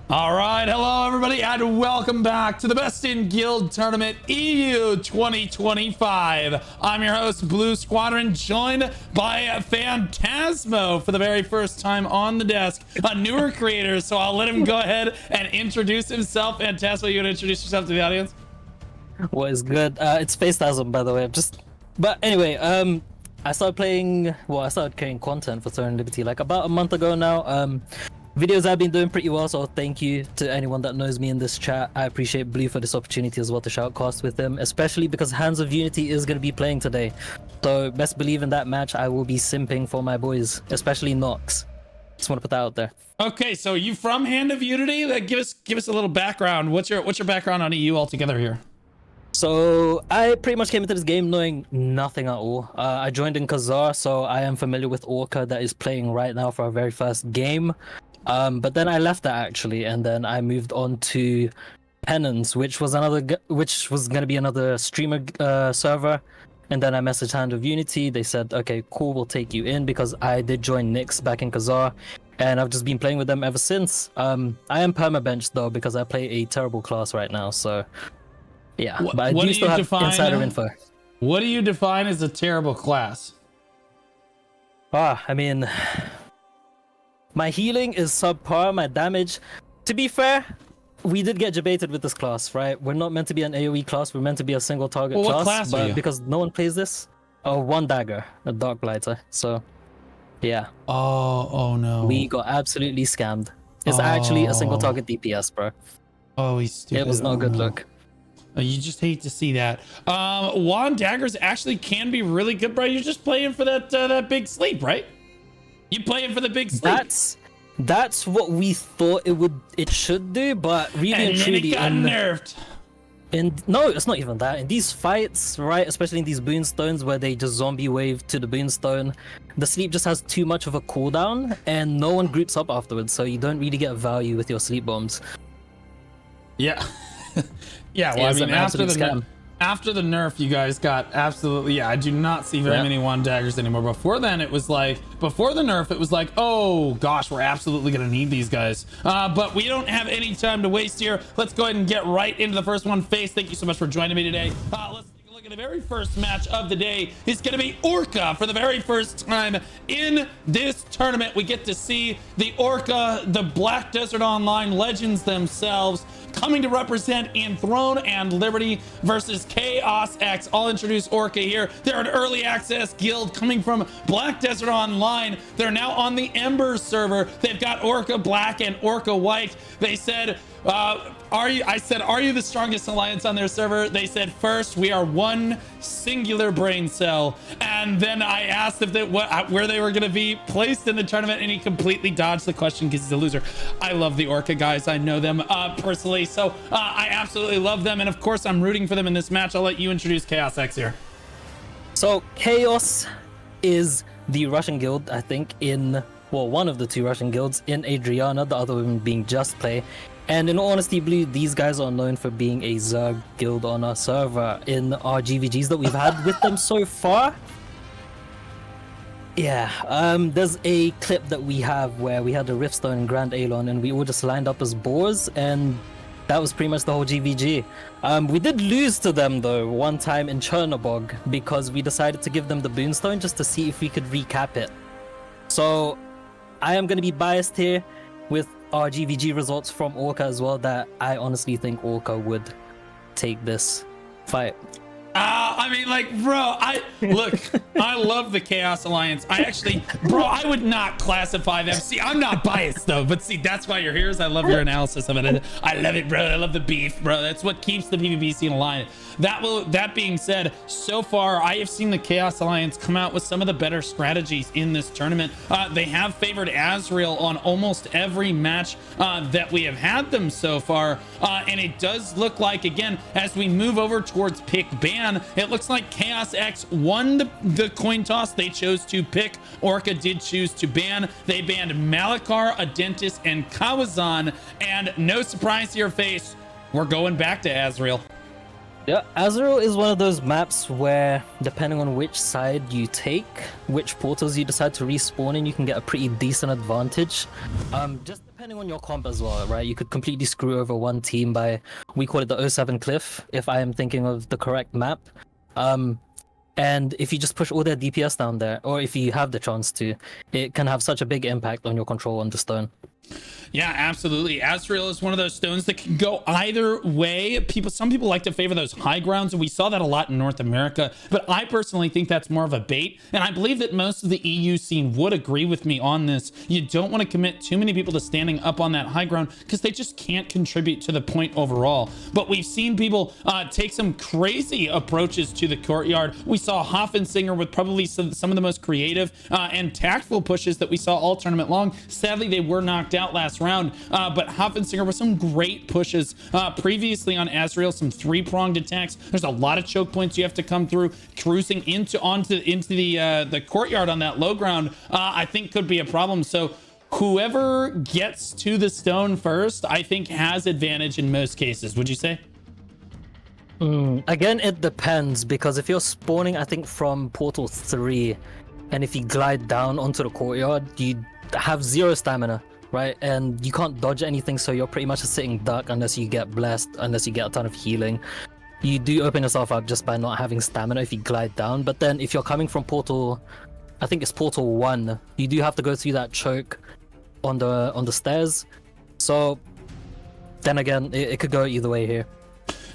All right, hello everybody, and welcome back to the Best in Guild Tournament EU 2025. I'm your host, Blue Squadron, joined by Phantasmo for the very first time on the desk, a newer creator, so I'll let him go ahead and introduce himself. Phantasmo, you want to introduce yourself to the audience? What is good? It's Phantasmo, by the way. But anyway, I started creating content for Serendipity like about a month ago now. Videos I've been doing pretty well, so thank you to anyone that knows me in this chat. I appreciate Blue for this opportunity as well to shoutcast with him, especially because Hands of Unity is going to be playing today. So best believe in that match, I will be simping for my boys, especially Nox. Just want to put that out there. Okay, so you from Hand of Unity? Like, give us a little background. What's your background on EU altogether here? So I pretty much came into this game knowing nothing at all. I joined in Khazar, so I am familiar with Orca that is playing right now for our very first game. But then I left that actually, and then I moved on to Penance, which was going to be another streamer server. And then I messaged Hand of Unity. They said, okay, cool, we'll take you in, because I did join Nyx back in Khazar, and I've just been playing with them ever since. I am permabenched though, because I play a terrible class right now, so yeah. But I do still have insider info. What do you define as a terrible class? I mean, my healing is subpar, my damage. To be fair, we did get debated with this class, right? We're not meant to be an AoE class, we're meant to be a single target class. What class are you? Because no one plays this, one dagger, a Dark Blighter. So, yeah. Oh no. We got absolutely scammed. It's actually a single target DPS, bro. Oh, he's stupid. It was not a good look. Oh, you just hate to see that. Wand daggers actually can be really good, bro. You're just playing for that big sleep, right? You playing for the big sleep. That's what we thought it should do, but really and truly, it got nerfed. No, it's not even that. In these fights, right, especially in these boonstones where they just zombie wave to the boonstone, the sleep just has too much of a cooldown, and no one groups up afterwards, so you don't really get value with your sleep bombs. Yeah. Yeah, well, I mean, after the nerf, you guys got absolutely, yeah, I do not see very many wand daggers anymore. Before then, it was like, before the nerf, it was like, oh gosh, we're absolutely gonna need these guys. But we don't have any time to waste here. Let's go ahead and get right into the first one. Face, thank you so much for joining me today. Let's take a look at the very first match of the day. It's gonna be Orca for the very first time in this tournament. We get to see the Orca, the Black Desert Online legends themselves, coming to represent Enthroned and Liberty versus Chaos X. I'll introduce Orca here. They're an early access guild coming from Black Desert Online. They're now on the Embers server. They've got Orca Black and Orca White. They said, I said, are you the strongest alliance on their server? They said, first, we are one singular brain cell. And then I asked if where they were going to be placed in the tournament, and he completely dodged the question because he's a loser. I love the Orca guys. I know them personally, so I absolutely love them. And of course, I'm rooting for them in this match. I'll let you introduce Chaos X here. So Chaos is the Russian guild, I think, one of the two Russian guilds in Adriana, the other one being Just Play. And in all honesty, Blue, these guys are known for being a Zerg guild on our server in our GVGs that we've had with them so far. Yeah, there's a clip that we have where we had a Riftstone and Grand Alon, and we all just lined up as boars, and that was pretty much the whole GVG. We did lose to them, though, one time in Chernobog, because we decided to give them the Boonstone just to see if we could recap it. So I am going to be biased here with our GVG results from Orca as well, that I honestly think Orca would take this fight. I mean, like, bro, I love the Chaos Alliance. I would not classify them. See, I'm not biased though, but see, that's why you're here. Is I love your analysis of it. I love it, bro. I love the beef, bro. That's what keeps the PvP scene alive. That being said, so far I have seen the Chaos Alliance come out with some of the better strategies in this tournament. They have favored Azrael on almost every match that we have had them so far, and it does look like, again, as we move over towards pick ban, it looks like Chaos X won the coin toss. They chose to pick. Orca did choose to ban. They banned Malakar, Adentis, and Kawazan, and no surprise to your face, we're going back to Azrael. Yeah, Azrael is one of those maps where, depending on which side you take, which portals you decide to respawn in, you can get a pretty decent advantage. Just depending depending on your comp as well, right? You could completely screw over one team by, we call it the O7 cliff, if I am thinking of the correct map. And if you just push all their DPS down there, or if you have the chance to, it can have such a big impact on your control on the stone. Yeah, absolutely. Visceral is one of those stones that can go either way. Some people like to favor those high grounds, and we saw that a lot in North America, but I personally think that's more of a bait, and I believe that most of the EU scene would agree with me on this. You don't want to commit too many people to standing up on that high ground because they just can't contribute to the point overall. But we've seen people take some crazy approaches to the courtyard. We saw Hoffensinger with probably some of the most creative and tactful pushes that we saw all tournament long. Sadly, they were knocked out last round, but Hoffensinger with some great pushes previously on Azrael, some three-pronged attacks. There's a lot of choke points you have to come through. Cruising into the courtyard on that low ground, I think could be a problem. So whoever gets to the stone first, I think has advantage in most cases. Would you say? Again, it depends, because if you're spawning, I think from portal 3, and if you glide down onto the courtyard, you have 0 stamina, right? And you can't dodge anything, so you're pretty much a sitting duck unless you get blessed, unless you get a ton of healing. You do open yourself up just by not having stamina if you glide down. But then if you're coming from portal, I think it's portal 1, you do have to go through that choke on the stairs. So then again, it could go either way here.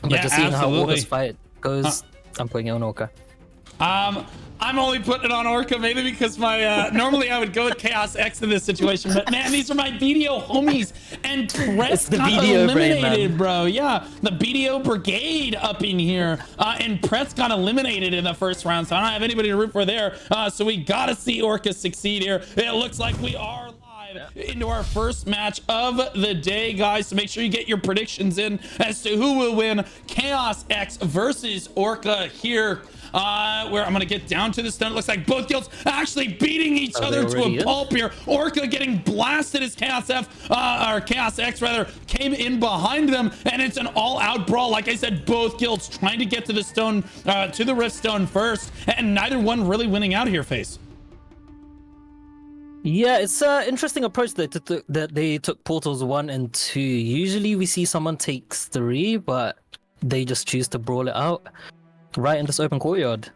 But Yeah, just seeing absolutely. how Orca's fight goes, I'm putting it on Orca. I'm only putting it on Orca mainly because my normally I would go with Chaos X in this situation, but man, these are my BDO homies, and Pretz got eliminated, bro. Yeah, the BDO brigade up in here, and Pretz got eliminated in the first round, so I don't have anybody to root for there. So we gotta see Orca succeed here. It looks like we are into our first match of the day, guys, so make sure you get your predictions in as to who will win Chaos X versus Orca here, where I'm gonna get down to the stone. It looks like both guilds actually beating each other to a pulp here. Orca getting blasted as Chaos X rather came in behind them, and it's an all-out brawl. Like I said, both guilds trying to get to the stone, to the rift stone first, and neither one really winning out here, Face. Yeah, it's an interesting approach that they took portals 1 and 2. Usually we see someone take 3, but they just choose to brawl it out right in this open courtyard.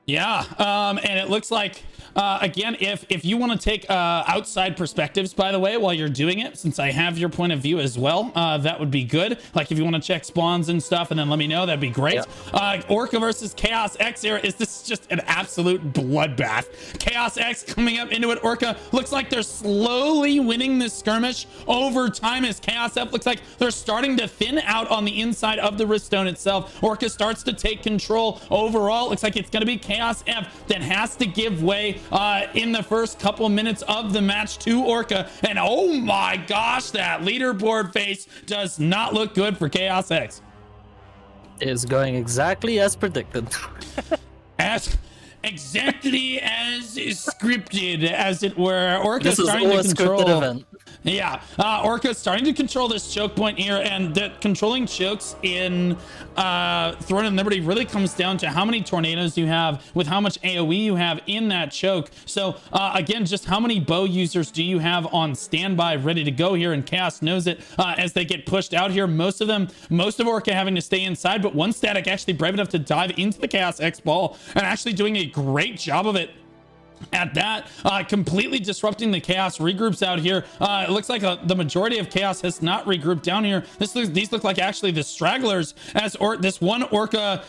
Yeah, and it looks like, again, if you want to take outside perspectives, by the way, while you're doing it, since I have your point of view as well, that would be good. Like if you want to check spawns and stuff and then let me know, that'd be great. Yeah. Orca versus Chaos X here. Is this just an absolute bloodbath? Chaos X coming up into it. Orca looks like they're slowly winning this skirmish over time as Chaos F looks like they're starting to thin out on the inside of the rift stone itself. Orca starts to take control overall. Looks like it's going to be Chaos F that has to give way in the first couple minutes of the match to Orca. And oh my gosh, that leaderboard face does not look good for Chaos X. It is going exactly as predicted. Exactly as scripted, as it were. Orca's starting to control. Event. Yeah, Orca's starting to control this choke point here, and that controlling chokes in Throne and Liberty really comes down to how many tornadoes you have with how much AoE you have in that choke. So again, just how many bow users do you have on standby ready to go here, and Chaos knows it as they get pushed out here. Most of Orca having to stay inside, but one static actually brave enough to dive into the Chaos X ball and actually doing a great job of it at that, completely disrupting the Chaos regroups out here. It looks like the majority of Chaos has not regrouped down here. These look like actually the stragglers, as this one Orca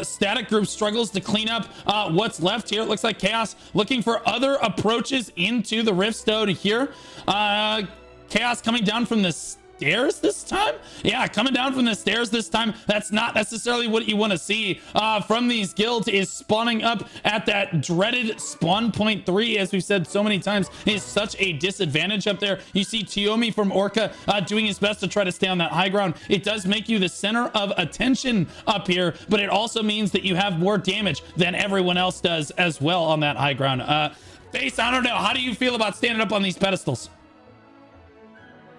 static group struggles to clean up what's left here. It looks like Chaos looking for other approaches into the rift stone here. Chaos coming down from the stairs this time. Yeah, coming down from the stairs this time. That's not necessarily what you want to see from these guilds. Is spawning up at that dreaded spawn point 3, as we've said so many times, is such a disadvantage up there. You see Tiomi from Orca doing his best to try to stay on that high ground. It does make you the center of attention up here, but it also means that you have more damage than everyone else does as well on that high ground. Face, I don't know, how do you feel about standing up on these pedestals?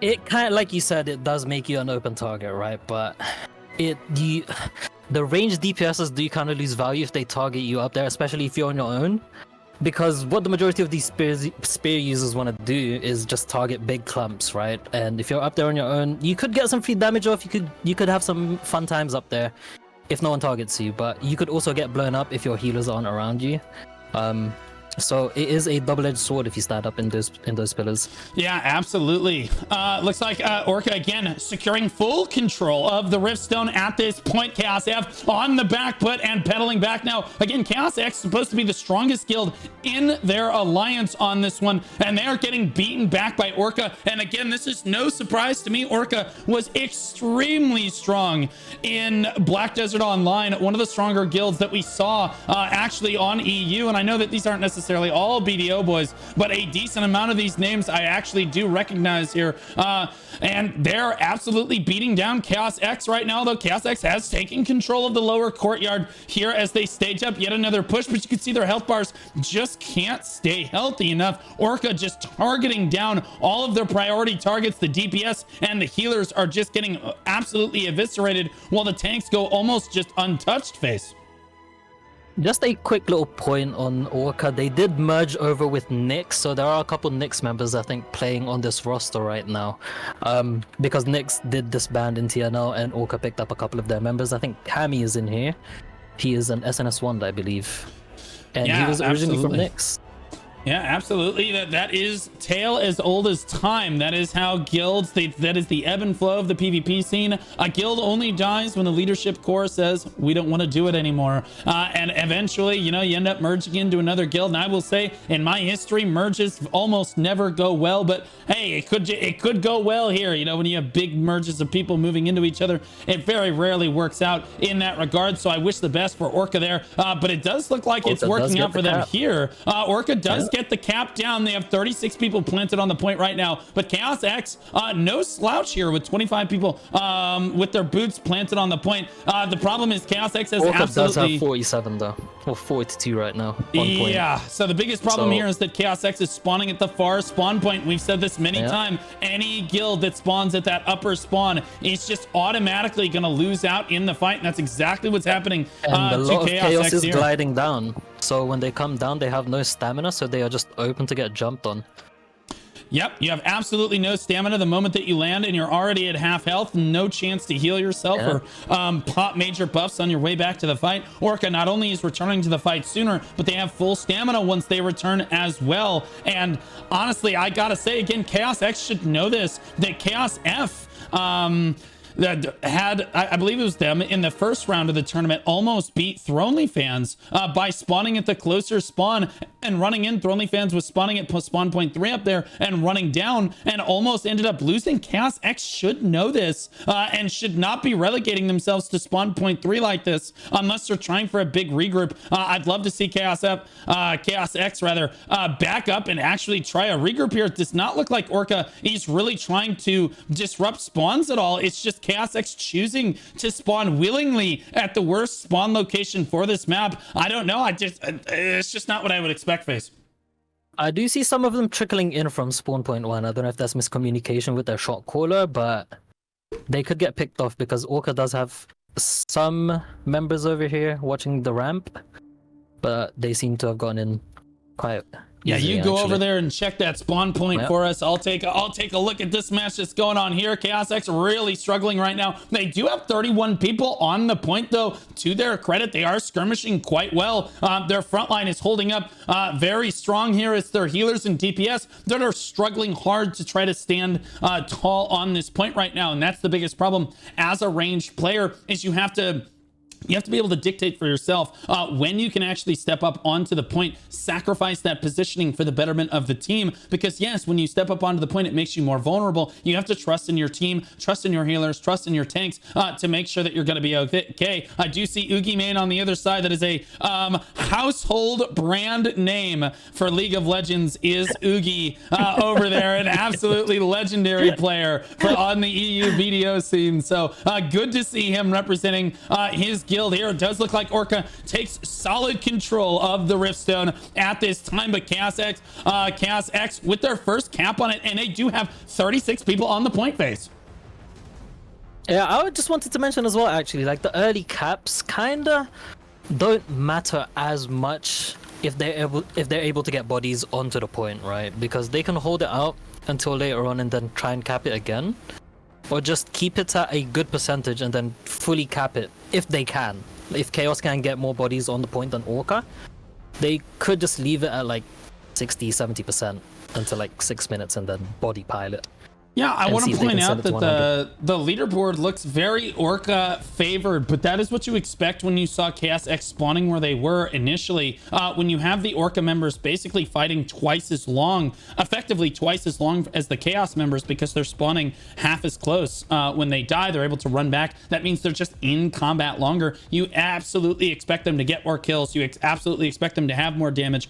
It kind of, like you said, it does make you an open target, right? But the ranged DPSs do kind of lose value if they target you up there, especially if you're on your own. because what the majority of these spear users want to do is just target big clumps, right? And if you're up there on your own, you could get some free damage off. You could have some fun times up there if no one targets you, but you could also get blown up if your healers aren't around you. So it is a double-edged sword if you stand up in those pillars. Yeah, absolutely. Looks like Orca again securing full control of the Riftstone at this point. Chaos F on the back foot and pedaling back now. Again, Chaos X supposed to be the strongest guild in their alliance on this one, and they are getting beaten back by Orca. And again, this is no surprise to me. Orca was extremely strong in Black Desert Online, one of the stronger guilds that we saw actually on EU. And I know that these aren't necessarily all BDO boys, but a decent amount of these names I actually do recognize here. And they're absolutely beating down Chaos X right now, though Chaos X has taken control of the lower courtyard here as they stage up yet another push, but you can see their health bars just can't stay healthy enough. Orca just targeting down all of their priority targets. The DPS and the healers are just getting absolutely eviscerated while the tanks go almost just untouched. Face. Just a quick little point on Orca. They did merge over with Nyx, so there are a couple Nyx members, I think, playing on this roster right now. Because Nyx did disband in TNL and Orca picked up a couple of their members. I think Hammy is in here. He is an SNS1, I believe. And yeah, he was originally absolutely. from Nyx. Yeah, absolutely. That is tale as old as time. That is how guilds, that is the ebb and flow of the PvP scene. A guild only dies when the leadership core says, we don't want to do it anymore. And eventually, you know, you end up merging into another guild. And I will say, in my history, merges almost never go well. But hey, it could go well here. You know, when you have big merges of people moving into each other, it very rarely works out in that regard. So I wish the best for Orca there. But it does look like it's working out for them here. Orca does get the cap down. They have 36 people planted on the point right now, but Chaos X no slouch here with 25 people with their boots planted on the point. The problem is Chaos X has Orca absolutely does have 47 though, or 42 right now. Yeah, so the biggest problem here is that Chaos X is spawning at the far spawn point. We've said this many times. Any guild that spawns at that upper spawn is just automatically going to lose out in the fight, and that's exactly what's happening and a lot of Chaos X is here. gliding down. So when they come down, they have no stamina, so they are just open to get jumped on. Yep, you have absolutely no stamina the moment that you land, and you're already at half health. No chance to heal yourself or pop major buffs on your way back to the fight. Orca not only is returning to the fight sooner, but they have full stamina once they return as well. And honestly, I gotta say again, Chaos X should know this, that Chaos F that had, I believe it was them in the first round of the tournament, almost beat Thronelyfans by spawning at the closer spawn and running in. Thronelyfans was spawning at spawn point 3 up there and running down and almost ended up losing. Chaos X should know this and should not be relegating themselves to spawn point 3 like this unless they're trying for a big regroup. I'd love to see Chaos X rather back up and actually try a regroup here. It does not look like Orca is really trying to disrupt spawns at all. It's just Chaos X choosing to spawn willingly at the worst spawn location for this map. I don't know. It's just not what I would expect, Face. I do see some of them trickling in from spawn point 1. I don't know if that's miscommunication with their shot caller, but they could get picked off because Orca does have some members over here watching the ramp, but they seem to have gone in quite easily, you go over there and check that spawn point for us. I'll take a look at this match that's going on here. Chaos X really struggling right now. They do have 31 people on the point, though. To their credit, they are skirmishing quite well. Their front line is holding up very strong here. It's their healers and DPS that are struggling hard to try to stand tall on this point right now, and that's the biggest problem as a ranged player. Is you have to be able to dictate for yourself when you can actually step up onto the point, sacrifice that positioning for the betterment of the team. Because yes, when you step up onto the point, it makes you more vulnerable. You have to trust in your team, trust in your healers, trust in your tanks to make sure that you're going to be okay. I do see Oogie Man on the other side. That is a household brand name for League of Legends is Oogie over there. An absolutely legendary player on the EU VDO scene. So good to see him representing his guild here. It does look like Orca takes solid control of the Riftstone at this time, but Chaos X with their first cap on it, and they do have 36 people on the point face. Yeah, I just wanted to mention as well, actually, like the early caps kinda don't matter as much if they're able to get bodies onto the point, right? Because they can hold it out until later on and then try and cap it again, or just keep it at a good percentage and then fully cap it if they can. If Chaos can get more bodies on the point than Orca, they could just leave it at like 60-70% until like 6 minutes and then body pilot. Yeah, I want to point out that the leaderboard looks very Orca favored, but that is what you expect when you saw Chaos X spawning where they were initially. When you have the Orca members basically fighting twice as long, effectively twice as long as the Chaos members, because they're spawning half as close. When they die, they're able to run back. That means they're just in combat longer. You absolutely expect them to get more kills. You absolutely expect them to have more damage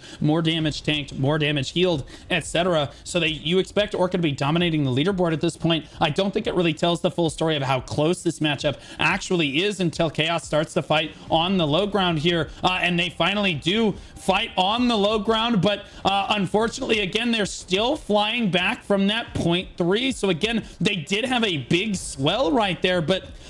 tanked, more damage healed, etc. So you expect Orca to be dominating the leaderboard at this point. I don't think it really tells the full story of how close this matchup actually is until Chaos starts to fight on the low ground here, and they finally do fight on the low ground, but unfortunately, again, they're still flying back from that 0.3. So again, they did have a big swell right there,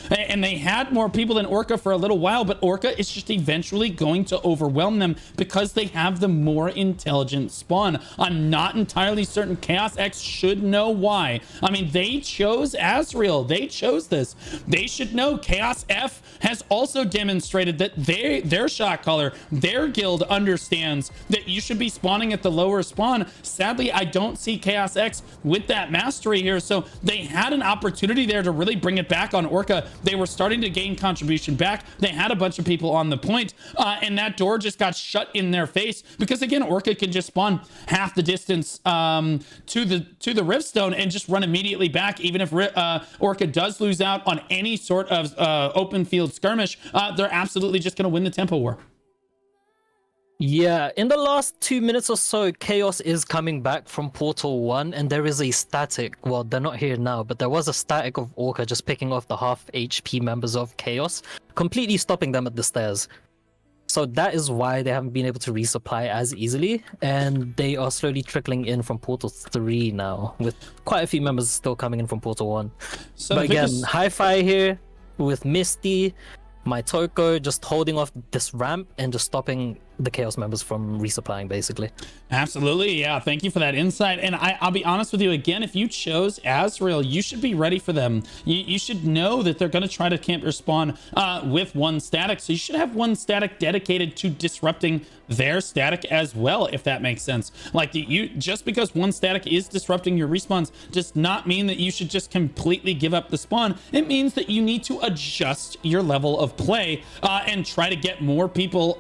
and they had more people than Orca for a little while, but Orca is just eventually going to overwhelm them because they have the more intelligent spawn. I'm not entirely certain. Chaos X should know why. I mean, they chose Azrael. They chose this. They should know. Chaos F has also demonstrated that their shot caller, their guild understands that you should be spawning at the lower spawn. Sadly, I don't see Chaos X with that mastery here. So they had an opportunity there to really bring it back on Orca. They were starting to gain contribution back. They had a bunch of people on the point, and that door just got shut in their face because, again, Orca can just spawn half the distance to the Riftstone and just run immediately back. Even if Orca does lose out on any sort of open field skirmish, they're absolutely just going to win the tempo war. Yeah, in the last 2 minutes or so, Chaos is coming back from Portal 1, and there is a static. Well, they're not here now, but there was a static of Orca just picking off the half HP members of Chaos, completely stopping them at the stairs. So that is why they haven't been able to resupply as easily, and they are slowly trickling in from Portal 3 now, with quite a few members still coming in from Portal 1. So but again, Hi-Fi here with Misty, my Toko just holding off this ramp and just stopping the Chaos members from resupplying, basically. Absolutely, yeah. Thank you for that insight. And I'll be honest with you again, if you chose Azrael, you should be ready for them. You should know that they're going to try to camp your spawn with one static. So you should have one static dedicated to disrupting their static as well, if that makes sense. Like, just because one static is disrupting your respawns does not mean that you should just completely give up the spawn. It means that you need to adjust your level of play and try to get more people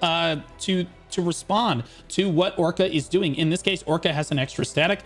to respond to what Orca is doing. In this case, Orca has an extra static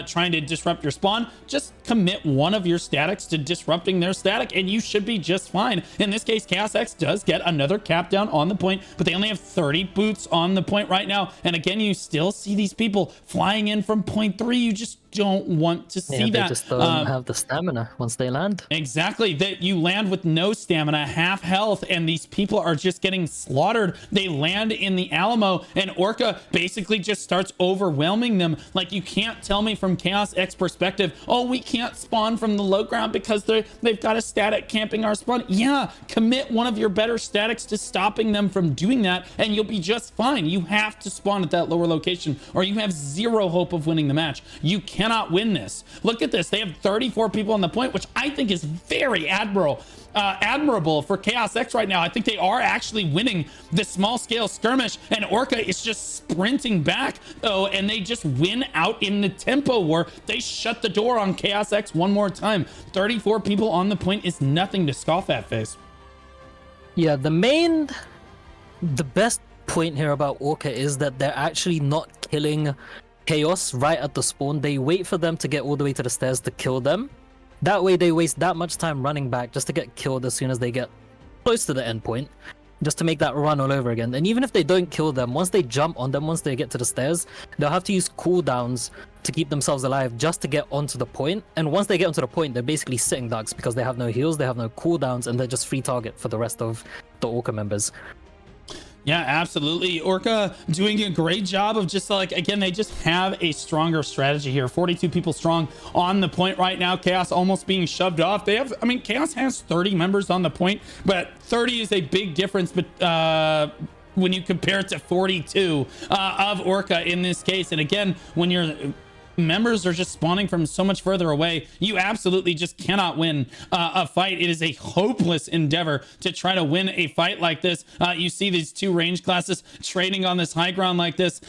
trying to disrupt your spawn. Just commit one of your statics to disrupting their static and you should be just fine. In this case, Chaos X does get another cap down on the point, but they only have 30 boots on the point right now. And again, you still see these people flying in from 0.3. You just don't want to see that. They just don't have the stamina once they land. Exactly. That you land with no stamina, half health, and these people are just getting slaughtered. They land in the Alamo, and Orca basically just starts overwhelming them. Like, you can't tell me from Chaos X perspective, oh, we can't spawn from the low ground because they've got a static camping our spawn. Yeah, commit one of your better statics to stopping them from doing that, and you'll be just fine. You have to spawn at that lower location, or you have zero hope of winning the match. You cannot win this. Look at this. They have 34 people on the point, which I think is very admirable for Chaos X right now. I think they are actually winning this small scale skirmish, and Orca is just sprinting back, and they just win out in the tempo war. They shut the door on Chaos X one more time. 34 people on the point is nothing to scoff at, Face. Yeah, the best point here about Orca is that they're actually not killing Chaos right at the spawn. They wait for them to get all the way to the stairs to kill them. That way they waste that much time running back just to get killed as soon as they get close to the end point, just to make that run all over again. And even if they don't kill them, once they jump on them, once they get to the stairs, they'll have to use cooldowns to keep themselves alive just to get onto the point. And once they get onto the point, they're basically sitting ducks because they have no heals, they have no cooldowns, and they're just free target for the rest of the Orca members. Yeah, absolutely. Orca doing a great job of just, like, again, they just have a stronger strategy here. 42 people strong on the point right now. Chaos almost being shoved off. They have, I mean, Chaos has 30 members on the point, but 30 is a big difference when you compare it to 42 of Orca in this case. And again, when your members are just spawning from so much further away, you absolutely just cannot win a fight. It is a hopeless endeavor to try to win a fight like this. You see these two range classes trading on this high ground like this.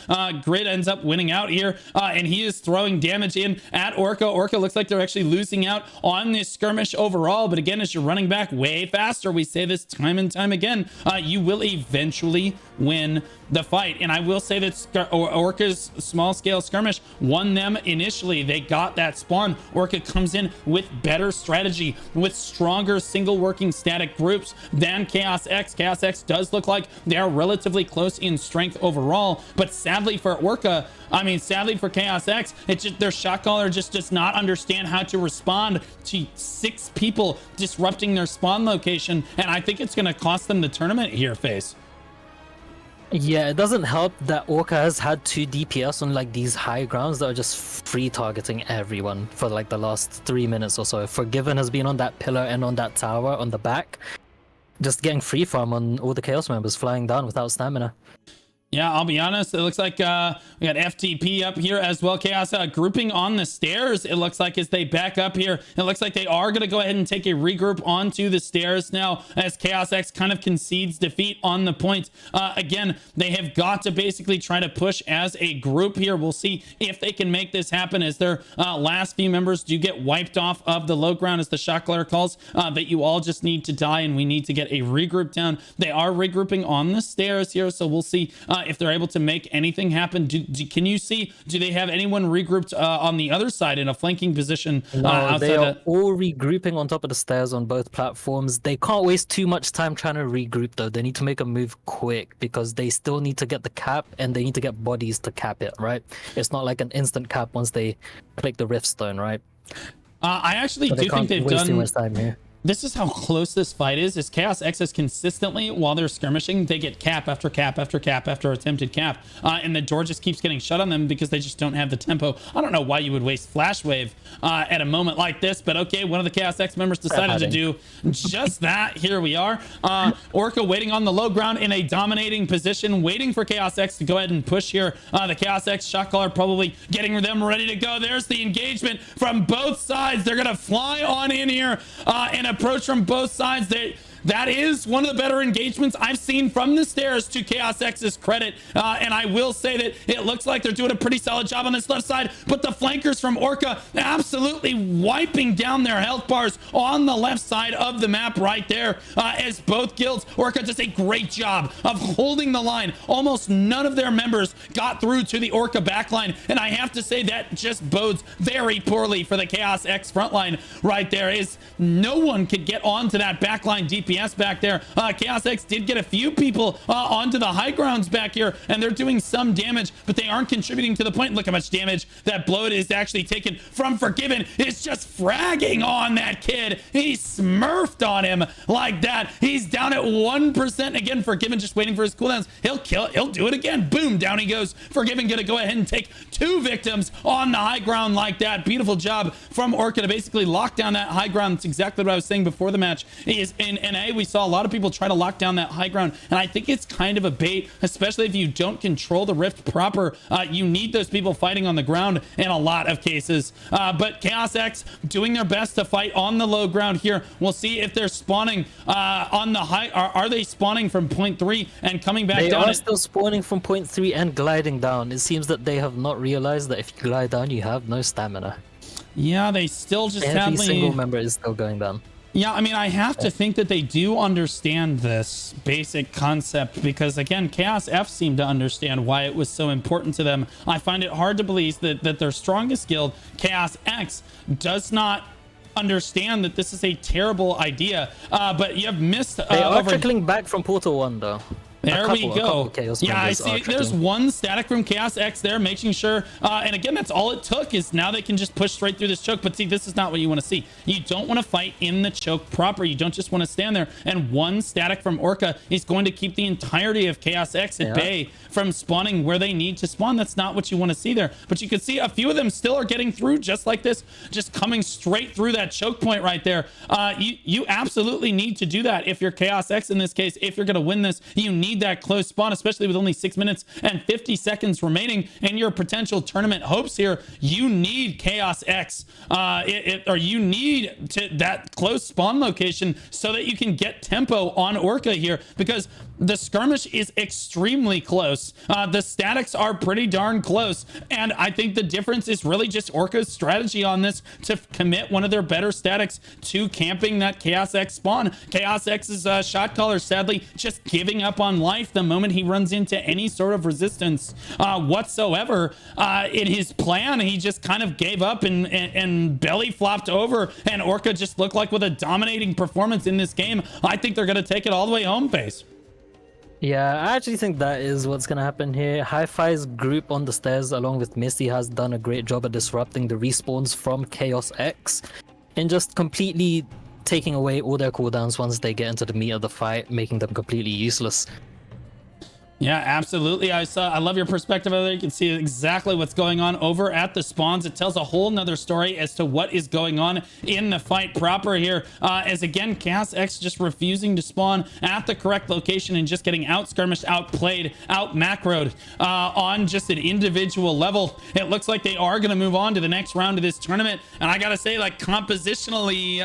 Grid ends up winning out here, and he is throwing damage in at Orca. Orca looks like they're actually losing out on this skirmish overall, but again, as you're running back way faster, we say this time and time again, you will eventually win the fight. And I will say that Orca's small scale skirmish won them initially. They got that spawn. Orca comes in with better strategy, with stronger single working static groups than Chaos X. Chaos X does look like they are relatively close in strength overall, but sadly for Orca, I mean, sadly for Chaos X, it's just their shot caller just does not understand how to respond to 6 people disrupting their spawn location, and I think it's going to cost them the tournament here, Face. Yeah, it doesn't help that Orca has had 2 DPS on like these high grounds that are just free targeting everyone for like the last 3 minutes or so. Forgiven has been on that pillar and on that tower on the back, just getting free farm on all the Chaos members flying down without stamina. Yeah, I'll be honest. It looks like we got FTP up here as well. Chaos grouping on the stairs. It looks like as they back up here, it looks like they are going to go ahead and take a regroup onto the stairs now as Chaos X kind of concedes defeat on the point. Again, they have got to basically try to push as a group here. We'll see if they can make this happen as their last few members do get wiped off of the low ground as the shot caller calls that you all just need to die and we need to get a regroup down. They are regrouping on the stairs here, so we'll see if they're able to make anything happen. Can you see, do they have anyone regrouped on the other side in a flanking position? No, they are all regrouping on top of the stairs on both platforms. They can't waste too much time trying to regroup though. They need to make a move quick because they still need to get the cap and they need to get bodies to cap it, right? It's not like an instant cap once they click the rift stone, right? I actually do think they've done too much time here. This is how close this fight is Chaos X is consistently, while they're skirmishing, they get cap after cap after cap after attempted cap. And the door just keeps getting shut on them because they just don't have the tempo. I don't know why you would waste Flash Wave at a moment like this, but okay, one of the Chaos X members decided to do just that. Here we are. Orca waiting on the low ground in a dominating position, waiting for Chaos X to go ahead and push here. The Chaos X shot caller probably getting them ready to go. There's the engagement from both sides. They're going to fly on in here and approach from both sides. That is one of the better engagements I've seen from the stairs to Chaos X's credit. And I will say that it looks like they're doing a pretty solid job on this left side, but the flankers from Orca absolutely wiping down their health bars on the left side of the map right there. As both guilds, Orca does a great job of holding the line. Almost none of their members got through to the Orca backline. And I have to say that just bodes very poorly for the Chaos X frontline right there. Is no one could get onto that backline DPS back there. Chaos X did get a few people onto the high grounds back here, and they're doing some damage, but they aren't contributing to the point. Look how much damage that Bloat is actually taken from Forgiven. It's just fragging on that kid. He smurfed on him like that. He's down at 1%. Again, Forgiven just waiting for his cooldowns. He'll do it again. Boom, down he goes. Forgiven gonna go ahead and take 2 victims on the high ground like that. Beautiful job from Orca to basically lock down that high ground. That's exactly what I was saying before the match. Is in NA, we saw a lot of people try to lock down that high ground, and I think it's kind of a bait, especially if you don't control the rift proper. You need those people fighting on the ground in a lot of cases. But Chaos X doing their best to fight on the low ground here. We'll see if they're spawning on the high. Are they spawning from point 3 and coming back down? They are still spawning from point 3 and gliding down. It seems that they have not realized that if you glide down, you have no stamina. Yeah, they still just every single member is still going down. Yeah, I mean, I have to think that they do understand this basic concept because, again, Chaos F seemed to understand why it was so important to them. I find it hard to believe that their strongest guild, Chaos X, does not understand that this is a terrible idea. But you have missed... they are trickling back from Portal 1, though. There we go. Yeah, I see. There's one static from Chaos X there, making sure. And again, that's all it took is now they can just push straight through this choke. But see, this is not what you want to see. You don't want to fight in the choke proper. You don't just want to stand there. And one static from Orca is going to keep the entirety of Chaos X at bay from spawning where they need to spawn. That's not what you want to see there. But you can see a few of them still are getting through just like this, just coming straight through that choke point right there. You absolutely need to do that if you're Chaos X in this case. If you're going to win this, you need need that close spawn, especially with only 6 minutes and 50 seconds remaining in your potential tournament hopes here. You need Chaos X, or you need that close spawn location so that you can get tempo on Orca here, because the skirmish is extremely close. The statics are pretty darn close, and I think the difference is really just Orca's strategy on this to commit one of their better statics to camping that Chaos X spawn. Chaos X's shot caller sadly just giving up on life the moment he runs into any sort of resistance whatsoever. In his plan, he just kind of gave up and belly flopped over, and Orca just looked like with a dominating performance in this game. I think they're going to take it all the way home, Face. Yeah, I actually think that is what's going to happen here. Hi-Fi's group on the stairs, along with Misty, has done a great job at disrupting the respawns from Chaos X and just completely taking away all their cooldowns once they get into the meat of the fight, making them completely useless. Yeah, absolutely. I love your perspective over there. You can see exactly what's going on over at the spawns. It tells a whole nother story as to what is going on in the fight proper here. As again, Chaos X just refusing to spawn at the correct location and just getting out skirmished, outplayed, out macroed on just an individual level. It looks like they are going to move on to the next round of this tournament. And I got to say, like, compositionally,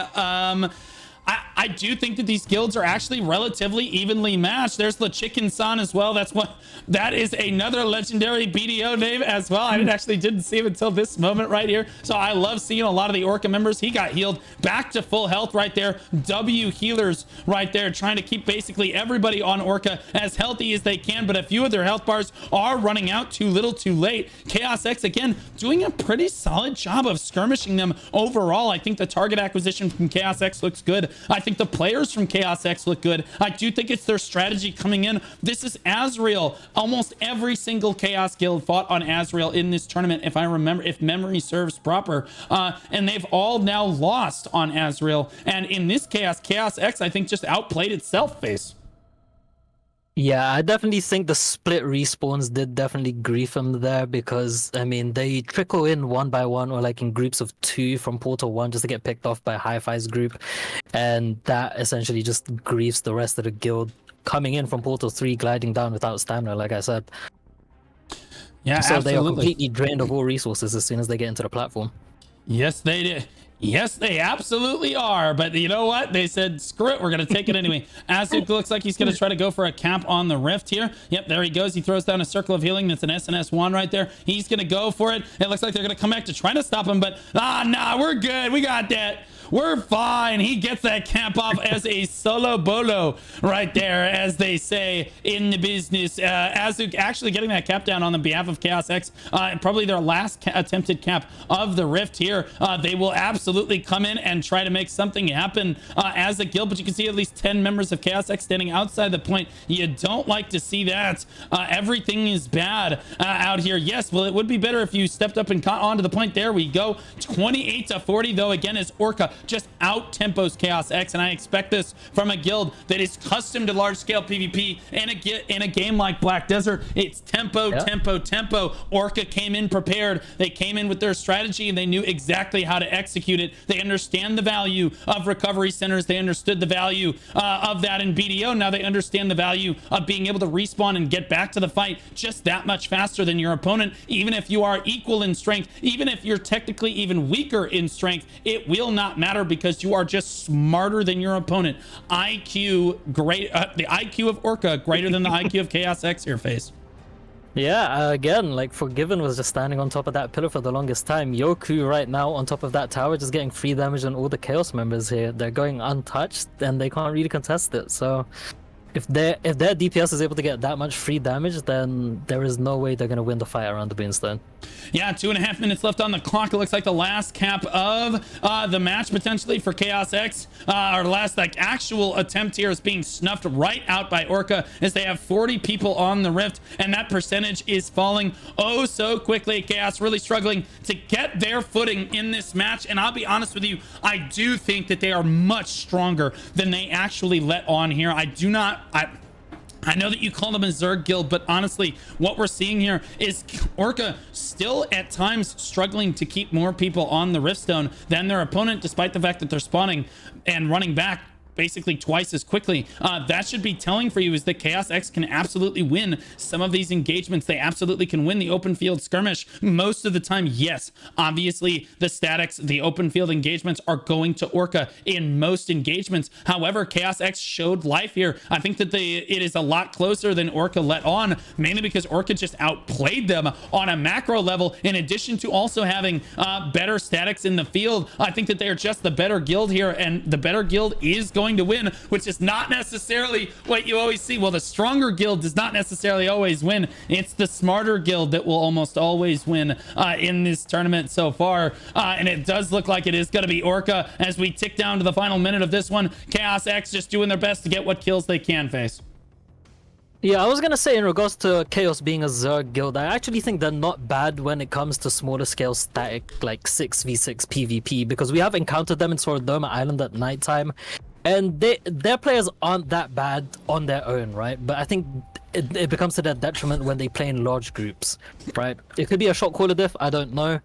I do think that these guilds are actually relatively evenly matched. There's the Chicken San as well. That is another legendary BDO name as well. I didn't see him until this moment right here. So I love seeing a lot of the Orca members. He got healed back to full health right there. W healers right there, trying to keep basically everybody on Orca as healthy as they can. But a few of their health bars are running out too little too late. Chaos X, again, doing a pretty solid job of skirmishing them overall. I think the target acquisition from Chaos X looks good. I think the players from Chaos X look good. I do think it's their strategy coming in. This is Azrael. Almost every single Chaos guild fought on Azrael in this tournament, if I remember, if memory serves proper. And they've all now lost on Azrael. And in this Chaos X, I think, just outplayed itself, Face. Yeah, I definitely think the split respawns did definitely grief them there, because, I mean, they trickle in one by one or like in groups of 2 from Portal 1 just to get picked off by Hi-Fi's group. And that essentially just griefs the rest of the guild coming in from Portal 3, gliding down without stamina, like I said. Yeah, so absolutely. They are completely drained of all resources as soon as they get into the platform. Yes, they did. Yes, they absolutely are. But you know what? They said, screw it. We're going to take it anyway. Azuk looks like he's going to try to go for a camp on the rift here. Yep, there he goes. He throws down a circle of healing. That's an SNS one right there. He's going to go for it. It looks like they're going to come back to try to stop him. But, nah, we're good. We got that. We're fine. He gets that camp off as a solo bolo right there, as they say in the business. Azuk actually getting that cap down on the behalf of Chaos X. Probably their last attempted cap of the rift here. They will absolutely come in and try to make something happen as a guild, but you can see at least 10 members of Chaos X standing outside the point. You don't like to see that. Everything is bad out here. Yes, well, it would be better if you stepped up and caught onto the point. There we go. 28-40 though, again, as Orca just out tempos Chaos X, and I expect this from a guild that is custom to large scale PvP. In a game like Black Desert, it's tempo, tempo. Orca came in prepared. They came in with their strategy, and they knew exactly how to execute it. They understand the value of recovery centers. They understood the value of that in BDO. Now they understand the value of being able to respawn and get back to the fight just that much faster than your opponent. Even if you are equal in strength, even if you're technically even weaker in strength, it will not matter, because you are just smarter than your opponent. IQ great, the IQ of Orca greater than the IQ of Chaos X here, Face. Yeah, again, like, Forgiven was just standing on top of that pillar for the longest time. Yoku right now on top of that tower, just getting free damage on all the Chaos members here. They're going untouched, and they can't really contest it. So if their DPS is able to get that much free damage, then there is no way they're going to win the fight around the Boonstone. Yeah, 2.5 minutes left on the clock. It looks like the last cap of the match potentially for Chaos X. Our last actual attempt here is being snuffed right out by Orca, as they have 40 people on the rift, and that percentage is falling oh so quickly. Chaos really struggling to get their footing in this match, and I'll be honest with you, I do think that they are much stronger than they actually let on here. I know that you call them a Zerg guild, but honestly, what we're seeing here is Orca still at times struggling to keep more people on the Riftstone than their opponent, despite the fact that they're spawning and running back basically twice as quickly. That should be telling for you is that Chaos X can absolutely win some of these engagements. They absolutely can win the open field skirmish most of the time. Yes, obviously the statics, the open field engagements are going to Orca in most engagements. However, Chaos X showed life here. I think that it is a lot closer than Orca let on, mainly because Orca just outplayed them on a macro level, in addition to also having better statics in the field. I think that they're just the better guild here, and the better guild is going to win, which is not necessarily what you always see. Well, the stronger guild does not necessarily always win. It's the smarter guild that will almost always win in this tournament so far. And it does look like it is going to be Orca as we tick down to the final minute of this one. Chaos X just doing their best to get what kills they can face. Yeah, I was gonna say in regards to Chaos being a Zerg guild, I actually think they're not bad when it comes to smaller scale static like 6v6 PvP, because we have encountered them in Sorodoma Island at nighttime, and their players aren't that bad on their own, right? But I think it becomes to their detriment when they play in large groups, right? It could be a shot caller diff, I don't know,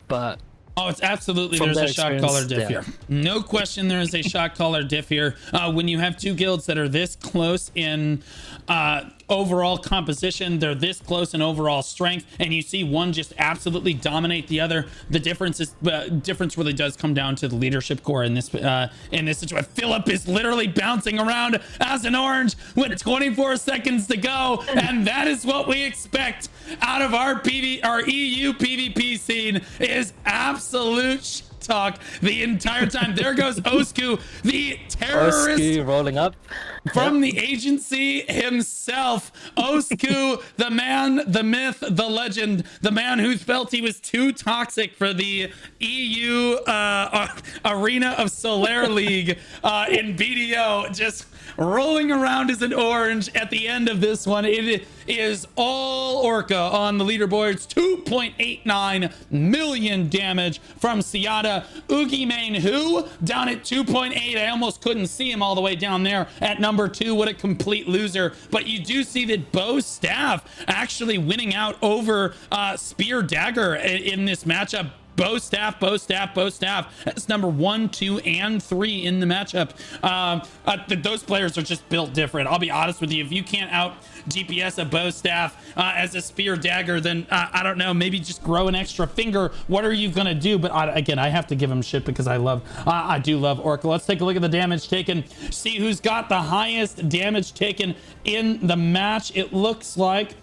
but oh, it's absolutely, there's a shot caller diff here. No question, there is a shot caller diff here. When you have two guilds that are this close in overall composition, they're this close in overall strength, and you see one just absolutely dominate the other, the difference really does come down to the leadership core in this situation. Philip is literally bouncing around as an orange with 24 seconds to go, and that is what we expect out of our EU PvP scene, is absolute talk the entire time. There goes Osku, the terrorist, Osku rolling up from the agency himself. Osku, the man, the myth, the legend, the man who felt he was too toxic for the EU Arena of Solar League in BDO, just rolling around as an orange at the end of this one. It is all Orca on the leaderboards. 2.89 million damage from Siada. Oogie Main who down at 2.8. I almost couldn't see him all the way down there at number 2. What a complete loser. But you do see that Bo Staff actually winning out over Spear Dagger in this matchup. Bo Staff. That's number 1, 2, and 3 in the matchup. Those players are just built different. I'll be honest with you. If you can't out GPS a Bo Staff as a Spear Dagger, then I don't know, maybe just grow an extra finger. What are you going to do? But again, I have to give him shit because I do love Orca. Let's take a look at the damage taken. See who's got the highest damage taken in the match. It looks like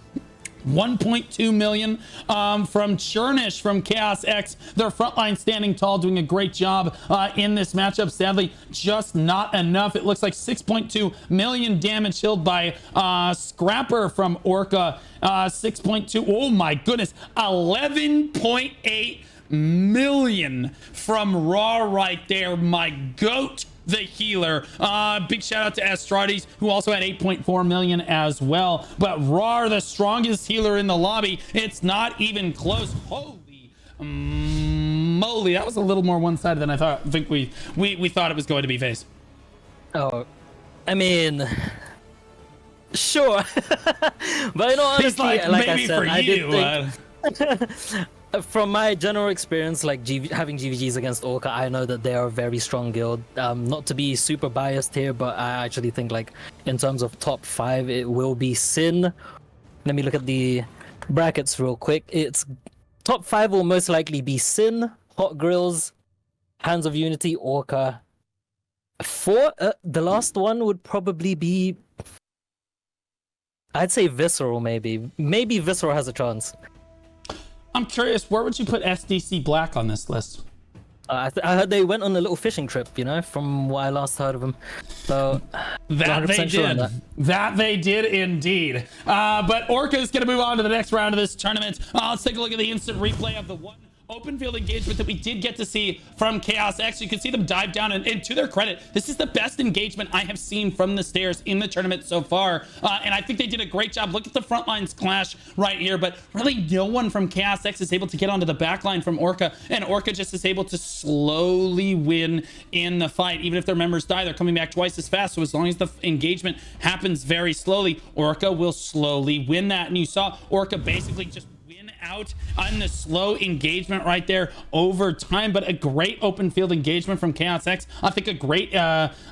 1.2 million from Churnish from Chaos X. Their frontline standing tall, doing a great job in this matchup. Sadly, just not enough. It looks like 6.2 million damage healed by Scrapper from Orca. 6.2. Oh my goodness. 11.8 million from Raw right there. My goat, the healer. Big shout out to Astrades, who also had 8.4 million as well. But Raw, the strongest healer in the lobby. It's not even close. Holy moly, that was a little more one-sided than I think we thought it was going to be, Face. Oh, I mean, sure. But in all honesty, like I said, I did think from my general experience, like having GVGs against Orca, I know that they are a very strong guild. Not to be super biased here, but I actually think, like, in terms of top 5, it will be Sin. Let me look at the brackets real quick. It's top 5 will most likely be Sin, Hot Grills, Hands of Unity, Orca. 4, the last one would probably be, I'd say Visceral, maybe. Maybe Visceral has a chance. I'm curious, where would you put SDC Black on this list? I heard they went on a little fishing trip, you know, from what I last heard of them. So that they did. That they did indeed. But Orca is going to move on to the next round of this tournament. Let's take a look at the instant replay of the one open field engagement that we did get to see from Chaos X. You can see them dive down, and to their credit, this is the best engagement I have seen from the stairs in the tournament so far. And I think they did a great job. Look at the front lines clash right here, but really no one from Chaos X is able to get onto the back line from Orca, and Orca just is able to slowly win in the fight. Even if their members die, they're coming back twice as fast. So as long as the engagement happens very slowly, Orca will slowly win that. And you saw Orca basically just win out on the slow engagement right there over time, but a great open field engagement from Chaos X. I think a great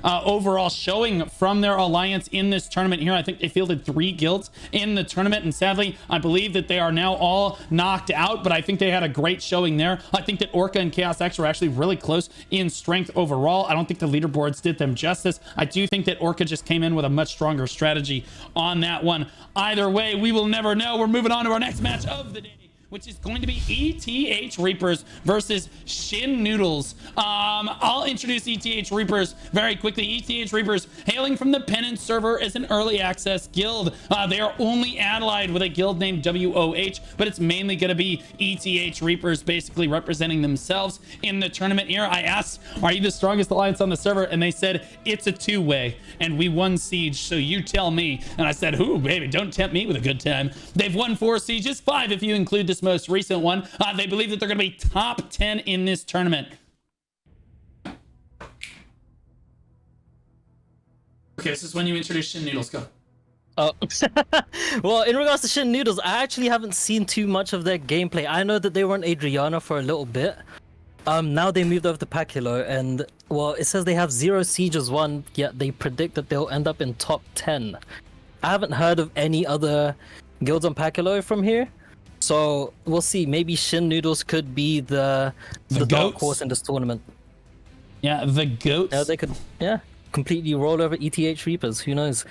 overall showing from their alliance in this tournament here. I think they fielded 3 guilds in the tournament, and sadly, I believe that they are now all knocked out, but I think they had a great showing there. I think that Orca and Chaos X were actually really close in strength overall. I don't think the leaderboards did them justice. I do think that Orca just came in with a much stronger strategy on that one. Either way, we will never know. We're moving on to our next match of the day, which is going to be ETH Reapers versus Shin Noodles. I'll introduce ETH Reapers very quickly. ETH Reapers, hailing from the Penance server, is an early access guild. They are only allied with a guild named WOH, but it's mainly going to be ETH Reapers basically representing themselves in the tournament here. I asked, are you the strongest alliance on the server? And they said, it's a 2-way, and we won Siege, so you tell me. And I said, ooh, baby, don't tempt me with a good time. They've won 4 Sieges, 5 if you include this most recent one. They believe that they're going to be top 10 in this tournament. Okay, this is when you introduce Shin Noodles. Go. Oh, well, in regards to Shin Noodles, I actually haven't seen too much of their gameplay. I know that they were in Adriana for a little bit. Now they moved over to Paculo, and well, it says they have 0 sieges won, yet they predict that they'll end up in top 10. I haven't heard of any other guilds on Paculo from here. So we'll see. Maybe Shin Noodles could be the dark horse in this tournament. Yeah, the goats. Yeah, they could. Yeah, completely roll over ETH Reapers. Who knows?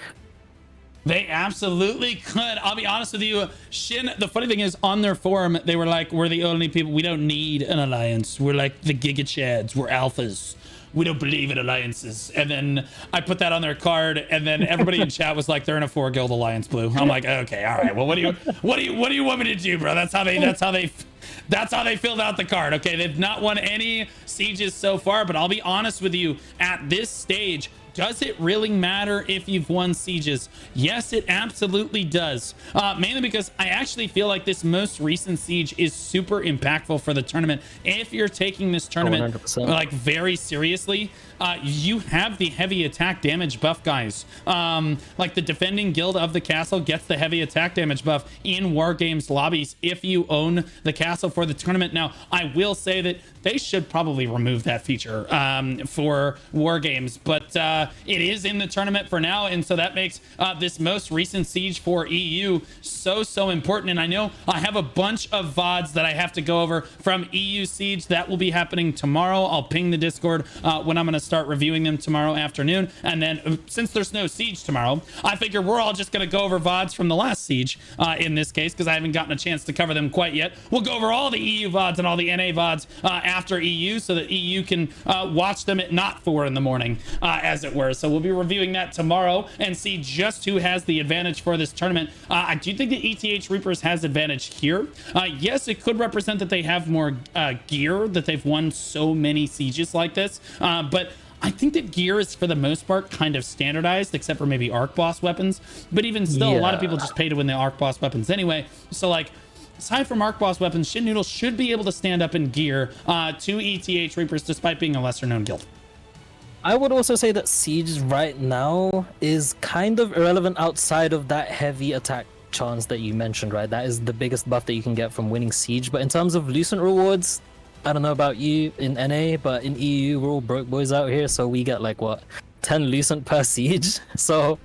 They absolutely could. I'll be honest with you, Shin. The funny thing is, on their forum, they were like, "We're the only people. We don't need an alliance. We're like the Giga Chads. We're alphas. We don't believe in alliances." And then I put that on their card, and then everybody in chat was like, "They're in a 4-guild alliance, Blue." I'm like, "Okay, all right. Well, what do you want me to do, bro?" That's how they filled out the card. Okay, they've not won any sieges so far, but I'll be honest with you, at this stage, does it really matter if you've won sieges? Yes, it absolutely does. Mainly because I actually feel like this most recent siege is super impactful for the tournament. If you're taking this tournament 100%. like very seriously, you have the heavy attack damage buff, guys. Like the defending guild of the castle gets the heavy attack damage buff in War Games lobbies if you own the castle for the tournament. Now, I will say that they should probably remove that feature for War Games, but it is in the tournament for now, and so that makes this most recent siege for EU so important. And I know I have a bunch of VODs that I have to go over from EU siege that will be happening tomorrow. I'll ping the Discord when I'm going to start reviewing them tomorrow afternoon. And then since there's no siege tomorrow, I figure we're all just going to go over VODs from the last siege in this case, because I haven't gotten a chance to cover them quite yet. We'll go over all the EU VODs and all the NA VODs after EU, so that EU can watch them at not 4 in the morning, as it were. So we'll be reviewing that tomorrow and see just who has the advantage for this tournament. I do think that ETH Reapers has advantage here. Yes, it could represent that they have more gear, that they've won so many sieges like this, but I think that gear is, for the most part, kind of standardized, except for maybe Arc Boss weapons. But even still, a lot of people just pay to win the Arc Boss weapons anyway. So, like, aside from Arc Boss weapons, Shin Noodles should be able to stand up in gear to ETH Reapers, despite being a lesser-known guild. I would also say that Siege right now is kind of irrelevant outside of that heavy attack chance that you mentioned, right? That is the biggest buff that you can get from winning Siege. But in terms of Lucent rewards, I don't know about you in NA, but in EU, we're all broke boys out here, so we get like, what, 10 Lucent per Siege? So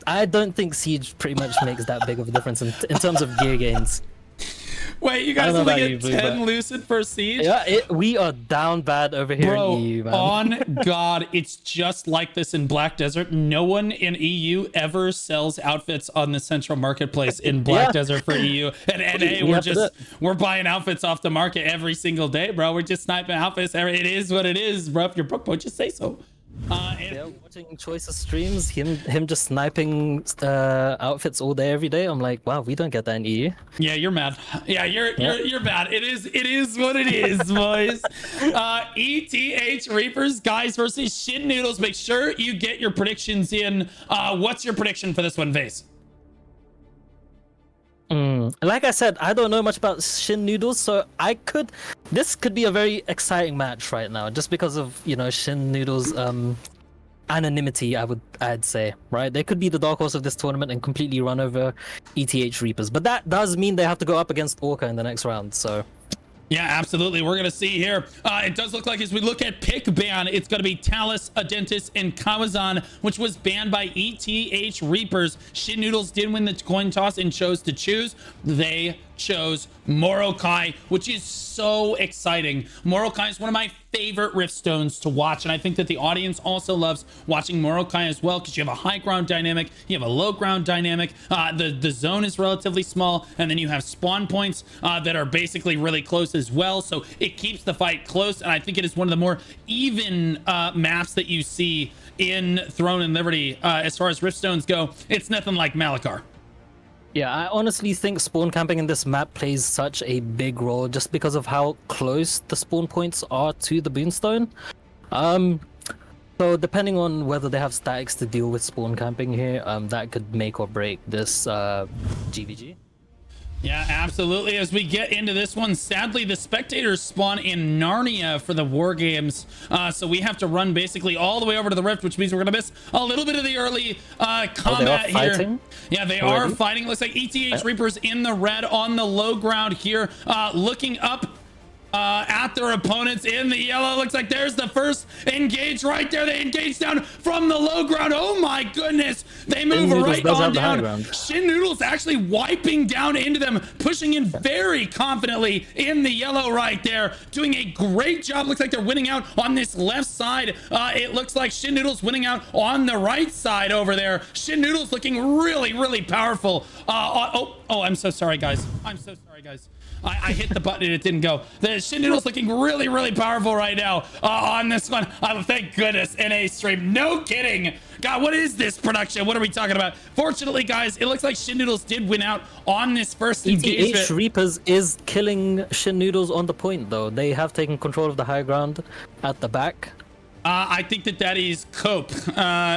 I don't think Siege pretty much makes that big of a difference in terms of gear gains. Wait, you guys only get 10 Lucent per siege? Yeah, we are down bad over here in EU, man. On God, it's just like this in Black Desert. No one in EU ever sells outfits on the central marketplace in Black Desert for EU. And NA, we're buying outfits off the market every single day, bro. We're just sniping outfits. It is what it is, bro. If you're broke, boy, just say so. Watching Choice's streams, him just sniping outfits all day, every day. I'm like, wow, we don't get that in EU. Yeah, you're mad. Yeah, you're bad. It is what it is, boys. ETH Reapers, guys, versus Shin Noodles. Make sure you get your predictions in. What's your prediction for this one, Vase? Like I said, I don't know much about Shin Noodles, so this could be a very exciting match right now, just because of, you know, Shin Noodles anonymity, I'd say, right? They could be the dark horse of this tournament and completely run over ETH Reapers, but that does mean they have to go up against Orca in the next round, so... Yeah, absolutely. We're going to see here. It does look like as we look at pick ban, it's going to be Talus, Adentis, and Kawazan, which was banned by ETH Reapers. Shin Noodles did win the coin toss and chose to choose. They chose Morokai, which is so exciting. Morokai is one of my favorite rift stones to watch, and I think that the audience also loves watching Morokai as well, because you have a high ground dynamic, you have a low ground dynamic, the zone is relatively small, and then you have spawn points that are basically really close as well, so it keeps the fight close, and I think it is one of the more even maps that you see in Throne and Liberty. As far as rift stones go, it's nothing like Malachar. Yeah, I honestly think spawn camping in this map plays such a big role just because of how close the spawn points are to the Boonstone. So depending on whether they have statics to deal with spawn camping here, that could make or break this GVG. Yeah, absolutely. As we get into this one, sadly, the spectators spawn in Narnia for the War Games. So we have to run basically all the way over to the Rift, which means we're going to miss a little bit of the early combat here. Yeah, they are fighting. Looks like ETH Reapers in the red on the low ground here, looking up at their opponents in the yellow. Looks like there's the first engage right there. They engage down from the low ground. Oh my goodness. They move right on down. Shin Noodles actually wiping down into them, pushing in very confidently in the yellow right there, doing a great job. Looks like they're winning out on this left side. It looks like Shin Noodles winning out on the right side over there. Shin Noodles looking really powerful. Oh, I'm so sorry, guys. I'm so sorry, guys. I hit the button and it didn't go. The Shin Noodles looking really powerful right now on this one. Thank goodness, NA stream. No kidding. God, what is this production? What are we talking about? Fortunately, guys, it looks like Shin Noodles did win out on this first engagement. ETH Reapers is killing Shin Noodles on the point, though. They have taken control of the high ground at the back. I think that is cope,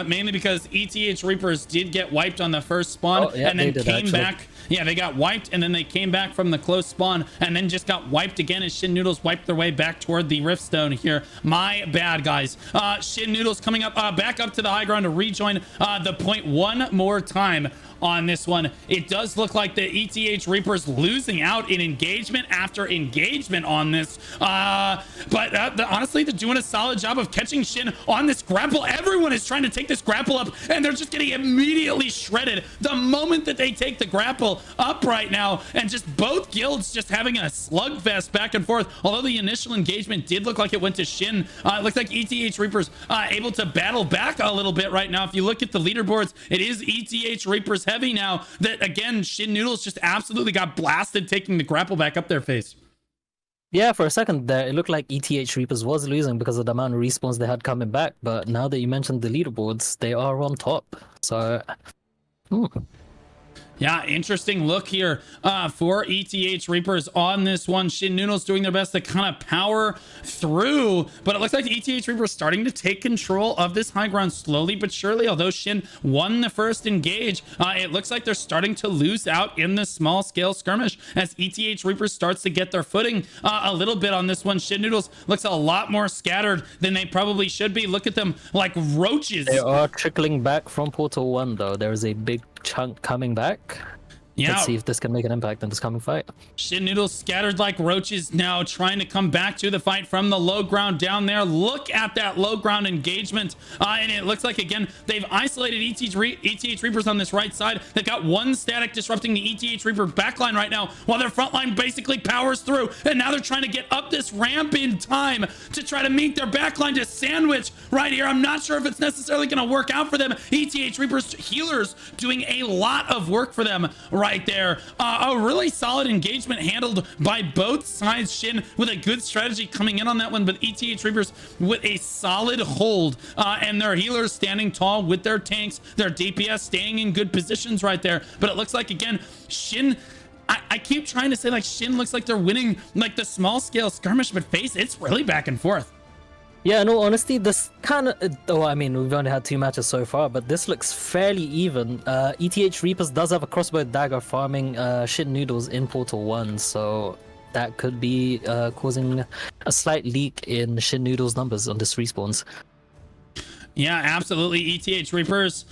mainly because ETH Reapers did get wiped on the first spawn and then came back. Yeah, they got wiped and then they came back from the close spawn and then just got wiped again as Shin Noodles wiped their way back toward the Riftstone here. My bad, guys. Shin Noodles coming up back up to the high ground to rejoin the point one more time on this one. It does look like the ETH Reapers losing out in engagement after engagement on this. But honestly, they're doing a solid job of catching Shin on this grapple. Everyone is trying to take this grapple up and they're just getting immediately shredded the moment that they take the grapple up right now, and just both guilds just having a slugfest back and forth. Although the initial engagement did look like it went to Shin, it looks like ETH Reapers able to battle back a little bit right now. If you look at the leaderboards, it is ETH Reapers heavy now. That again, Shin Noodles just absolutely got blasted taking the grapple back up their face. Yeah, for a second there, it looked like ETH Reapers was losing because of the amount of respawns they had coming back. But now that you mentioned the leaderboards, they are on top. So, yeah, interesting look here for ETH Reapers on this one. Shin Noodles doing their best to kind of power through, but it looks like ETH Reapers starting to take control of this high ground slowly but surely. Although Shin won the first engage, it looks like they're starting to lose out in this small scale skirmish as ETH Reapers starts to get their footing a little bit on this one. Shin Noodles looks a lot more scattered than they probably should be. Look at them like roaches. They are trickling back from Portal 1 though. There is a big chunk coming back. Yeah. Let's see if this can make an impact in this coming fight. Shin Noodles scattered like roaches now, trying to come back to the fight from the low ground down there. Look at that low ground engagement. And it looks like, again, they've isolated ETH Reapers on this right side. They've got one static disrupting the ETH Reaper backline right now, while their front line basically powers through. And now they're trying to get up this ramp in time to try to meet their backline to sandwich right here. I'm not sure if it's necessarily going to work out for them. ETH Reapers healers doing a lot of work for them right there. A really solid engagement handled by both sides. Shin with a good strategy coming in on that one, but ETH Reapers with a solid hold, and their healers standing tall with their tanks, their DPS staying in good positions right there. But it looks like, again, Shin, I keep trying to say like Shin looks like they're winning like the small scale skirmish, but face, it's really back and forth. Yeah, no, honestly, this kind of... Oh, I mean, we've only had 2 matches so far, but this looks fairly even. ETH Reapers does have a crossbow dagger farming Shin Noodles in Portal 1, so that could be causing a slight leak in Shin Noodles' numbers on this respawns. Yeah, absolutely. ETH Reapers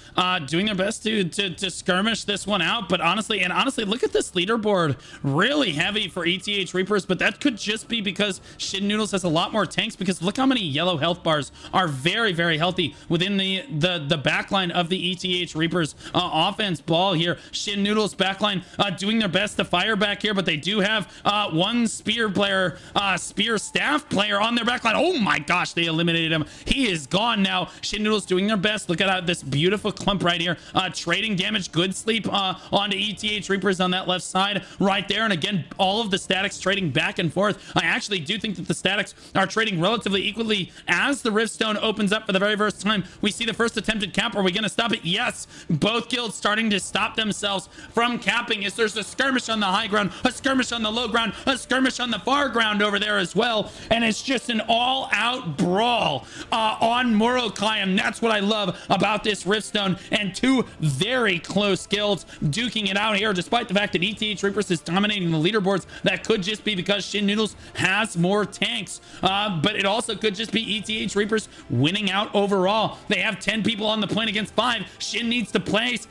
doing their best to skirmish this one out. But honestly, look at this leaderboard. Really heavy for ETH Reapers, but that could just be because Shin Noodles has a lot more tanks, because look how many yellow health bars are very, very healthy within the backline of the ETH Reapers offense ball here. Shin Noodles backline doing their best to fire back here, but they do have one spear player, spear staff player on their backline. Oh my gosh, they eliminated him. He is gone now. Shin Noodles doing their best. Look at this beautiful clump right here. Trading damage, good sleep onto ETH Reapers on that left side right there. And again, all of the statics trading back and forth. I actually do think that the statics are trading relatively equally as the Riftstone opens up for the very first time. We see the first attempted cap. Are we going to stop it? Yes. Both guilds starting to stop themselves from capping as there's a skirmish on the high ground, a skirmish on the low ground, a skirmish on the far ground over there as well. And it's just an all-out brawl on Morokai. And that's what I love about this Riftstone, and two very close guilds duking it out here, despite the fact that ETH Reapers is dominating the leaderboards. That could just be because Shin Noodles has more tanks, but it also could just be ETH Reapers winning out overall. They have 10 people on the point against 5. Shin needs to place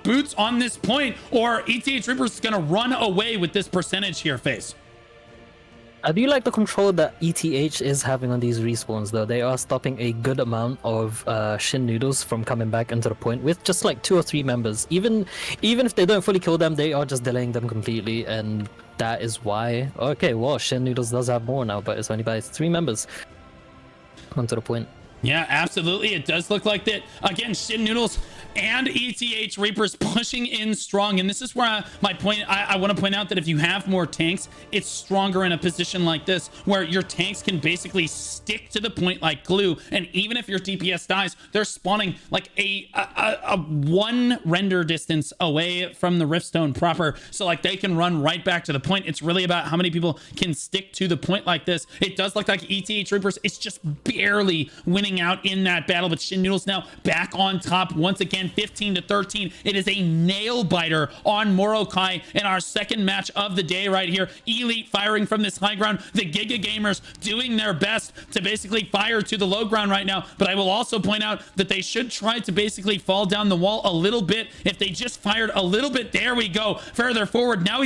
boots on this point, or ETH Reapers is going to run away with this percentage here, Face. I do like the control that ETH is having on these respawns, though. They are stopping a good amount of Shin Noodles from coming back into the point with just like 2 or 3 members. Even if they don't fully kill them, they are just delaying them completely, and that is why. Okay, well, Shin Noodles does have more now, but it's only by 3 members onto the point. Yeah, absolutely. It does look like that. Again, Shin Noodles and ETH Reapers pushing in strong. And this is where my point, I want to point out that if you have more tanks, it's stronger in a position like this, where your tanks can basically stick to the point like glue. And even if your DPS dies, they're spawning like a 1 render distance away from the Riftstone proper. So like they can run right back to the point. It's really about how many people can stick to the point like this. It does look like ETH Reapers, it's just barely winning out in that battle, but Shin Noodles now back on top once again, 15-13. It is a nail biter on Morokai in our second match of the day right here. Elite firing from this high ground. The Giga Gamers doing their best to basically fire to the low ground right now, but I will also point out that they should try to basically fall down the wall a little bit. If they just fired a little bit, there we go, further forward. Now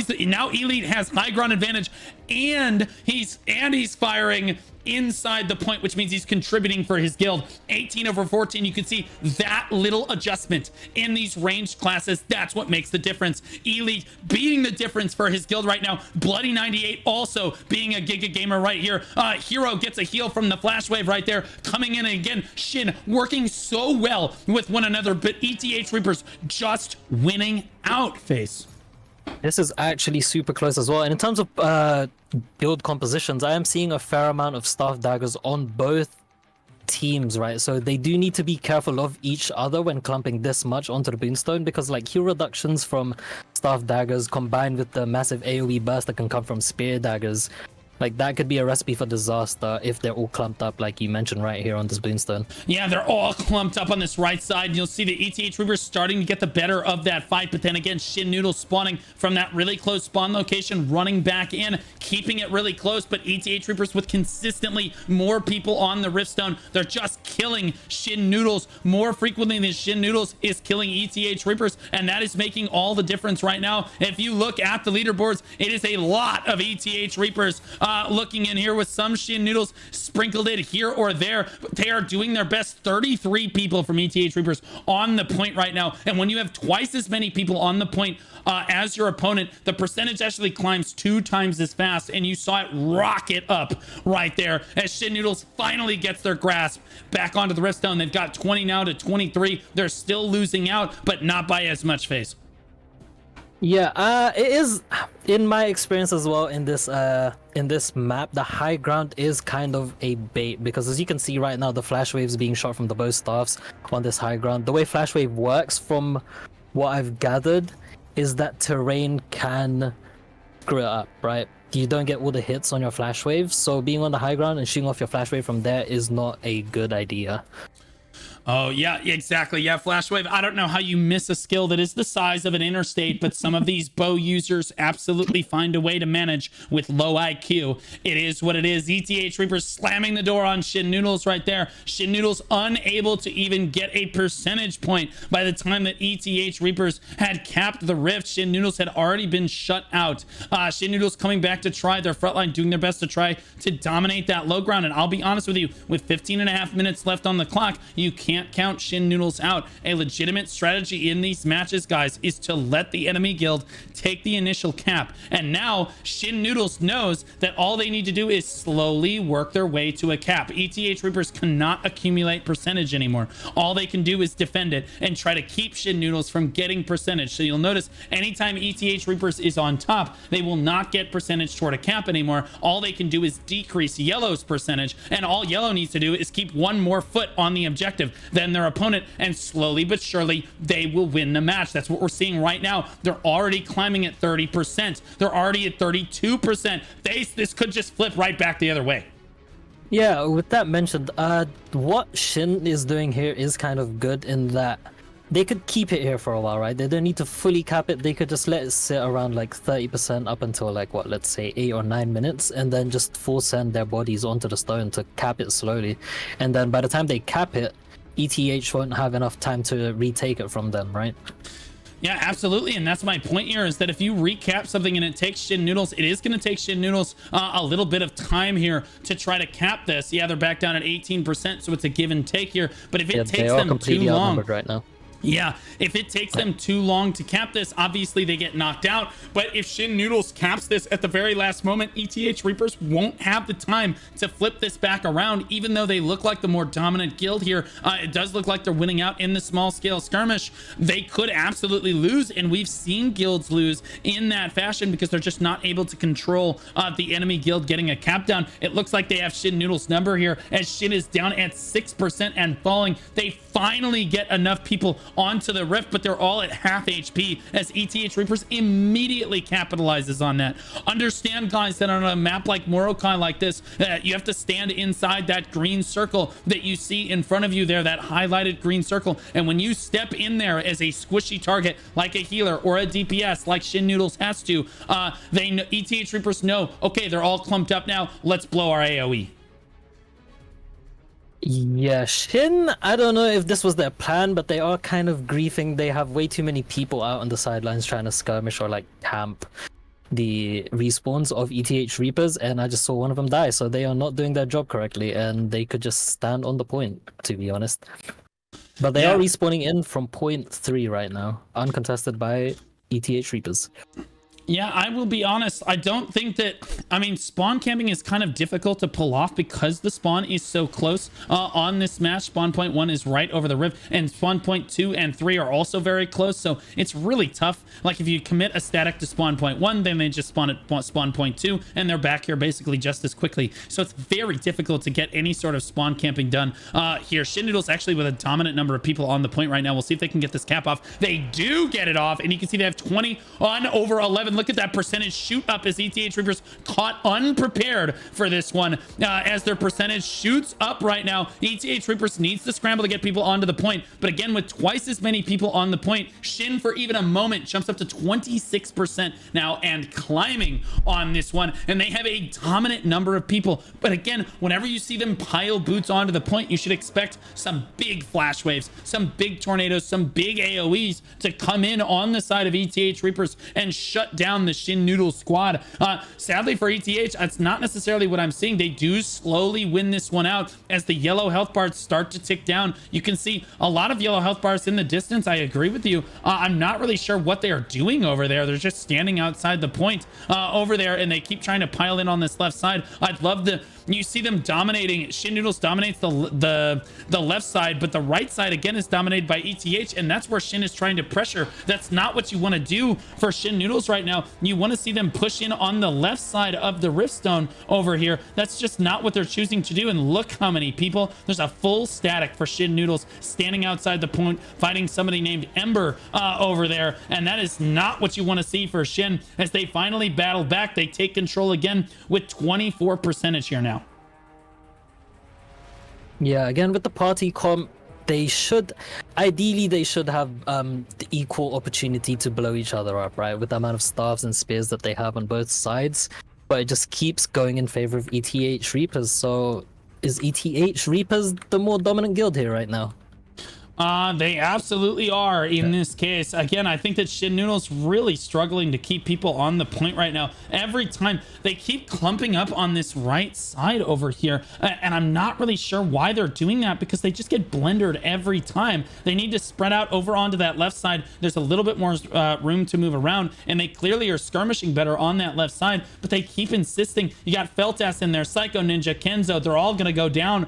Elite has high ground advantage, and he's firing inside the point, which means he's contributing for his guild. 18/14. You can see that little adjustment in these ranged classes. That's what makes the difference. Elite being the difference for his guild right now. Bloody 98 also being a Giga Gamer right here. Hero gets a heal from the flash wave right there, coming in again. Shin working so well with one another, but ETH Reapers just winning out, Face. This is actually super close as well. And in terms of guild compositions, I am seeing a fair amount of staff daggers on both teams, right? So they do need to be careful of each other when clumping this much onto the Boonstone, because like heal reductions from staff daggers combined with the massive AoE burst that can come from spear daggers, like that could be a recipe for disaster if they're all clumped up, like you mentioned right here on this Boonstone. Yeah, they're all clumped up on this right side. You'll see the ETH Reapers starting to get the better of that fight, but then again, Shin Noodles spawning from that really close spawn location, running back in, keeping it really close, but ETH Reapers with consistently more people on the Riftstone. They're just killing Shin Noodles more frequently than Shin Noodles is killing ETH Reapers, and that is making all the difference right now. If you look at the leaderboards, it is a lot of ETH Reapers looking in here with some Shin Noodles sprinkled in here or there, but they are doing their best. 33 people from ETH Reapers on the point right now, and when you have twice as many people on the point as your opponent, the percentage actually climbs 2 times as fast, and you saw it rocket up right there as Shin Noodles finally gets their grasp back onto the Riftstone. They've got 20 now to 23. They're still losing out, but not by as much, Face. Yeah, it is, in my experience as well, in this map, the high ground is kind of a bait, because as you can see right now, the flash waves being shot from the bow staffs on this high ground. The way flash wave works, from what I've gathered, is that terrain can screw it up, right? You don't get all the hits on your flash wave, so being on the high ground and shooting off your flash wave from there is not a good idea. Oh, yeah, exactly. Yeah, Flashwave. I don't know how you miss a skill that is the size of an interstate, but some of these bow users absolutely find a way to manage with low IQ. It is what it is. ETH Reapers slamming the door on Shin Noodles right there. Shin Noodles unable to even get a percentage point. By the time that ETH Reapers had capped the rift, Shin Noodles had already been shut out. Shin Noodles coming back to try their frontline, doing their best to try to dominate that low ground. And I'll be honest with you, with 15.5 minutes left on the clock, you can't count Shin Noodles out. A legitimate strategy in these matches, guys, is to let the enemy guild take the initial cap. And now Shin Noodles knows that all they need to do is slowly work their way to a cap. ETH Reapers cannot accumulate percentage anymore. All they can do is defend it and try to keep Shin Noodles from getting percentage. So you'll notice anytime ETH Reapers is on top, they will not get percentage toward a cap anymore. All they can do is decrease Yellow's percentage, and all Yellow needs to do is keep one more foot on the objective than their opponent, and slowly but surely they will win the match. That's what we're seeing right now. They're already climbing at 30%. They're already at 32%. This could just flip right back the other way. Yeah, with that mentioned, what Shin is doing here is kind of good in that they could keep it here for a while, right? They don't need to fully cap it. They could just let it sit around like 30% up until like, what, let's say 8 or 9 minutes, and then just full send their bodies onto the stone to cap it slowly. And then by the time they cap it, ETH won't have enough time to retake it from them, right? Yeah, absolutely. And that's my point here, is that if you recap something and it takes Shin Noodles, it is going to take Shin Noodles a little bit of time here to try to cap this. Yeah, they're back down at 18%, so it's a give and take here. But if it takes them too long right now. Yeah, if it takes them too long to cap this, obviously they get knocked out. But if Shin Noodles caps this at the very last moment, ETH Reapers won't have the time to flip this back around. Even though they look like the more dominant guild here, it does look like they're winning out in the small scale skirmish. They could absolutely lose, and we've seen guilds lose in that fashion because they're just not able to control the enemy guild getting a cap down. It looks like they have Shin Noodles' number here, as Shin is down at 6% and falling. They finally get enough people onto the rift, but they're all at half HP as ETH Reapers immediately capitalizes on that. Understand, guys, that on a map like Morokai like this, you have to stand inside that green circle that you see in front of you there, that highlighted green circle. And when you step in there as a squishy target like a healer or a DPS like Shin Noodles has to, ETH Reapers know, okay, they're all clumped up now, let's blow our AoE. Yeah, Shin, I don't know if this was their plan, but they are kind of griefing. They have way too many people out on the sidelines trying to skirmish or like camp the respawns of ETH Reapers, and I just saw one of them die, so they are not doing their job correctly, and they could just stand on the point, to be honest. But they are respawning in from point 3 right now, uncontested by ETH Reapers. Yeah, I will be honest. I don't think that... I mean, spawn camping is kind of difficult to pull off because the spawn is so close on this match. Spawn point 1 is right over the rift, and spawn point 2 and 3 are also very close, so it's really tough. Like, if you commit a static to spawn point 1, then they just spawn at spawn point 2, and they're back here basically just as quickly. So it's very difficult to get any sort of spawn camping done here. Shin Noodles actually with a dominant number of people on the point right now. We'll see if they can get this cap off. They do get it off, and you can see they have 20 on over 11. Look at that percentage shoot up as ETH Reapers caught unprepared for this one. As their percentage shoots up right now, ETH Reapers needs to scramble to get people onto the point. But again, with twice as many people on the point, Shin for even a moment jumps up to 26% now and climbing on this one. And they have a dominant number of people. But again, whenever you see them pile boots onto the point, you should expect some big flash waves, some big tornadoes, some big AoEs to come in on the side of ETH Reapers and shut down the Shin Noodles squad. Sadly for ETH, that's not necessarily what I'm seeing. They do slowly win this one out as the yellow health bars start to tick down. You can see a lot of yellow health bars in the distance. I agree with you. I'm not really sure what they are doing over there. They're just standing outside the point over there, and they keep trying to pile in on this left side. I'd love to... You see them dominating. Shin Noodles dominates the left side, but the right side again is dominated by ETH, and that's where Shin is trying to pressure. That's not what you want to do for Shin Noodles right now. You want to see them push in on the left side of the Riftstone over here. That's just not what they're choosing to do, and look how many people. There's a full static for Shin Noodles standing outside the point, fighting somebody named Ember over there, and that is not what you want to see for Shin. As they finally battle back, they take control again with 24% here now. Yeah, again with the party comp, they should, ideally, they should have the equal opportunity to blow each other up, right? With the amount of staves and spears that they have on both sides. But it just keeps going in favor of ETH Reapers. So is ETH Reapers the more dominant guild here right now? They absolutely are in this case. Again, I think that Shin Noodles really struggling to keep people on the point right now. Every time they keep clumping up on this right side over here, and I'm not really sure why they're doing that, because they just get blendered every time. They need to spread out over onto that left side. There's a little bit more room to move around, and they clearly are skirmishing better on that left side, but they keep insisting. You got Feltas in there, Psycho Ninja, Kenzo, they're all gonna go down,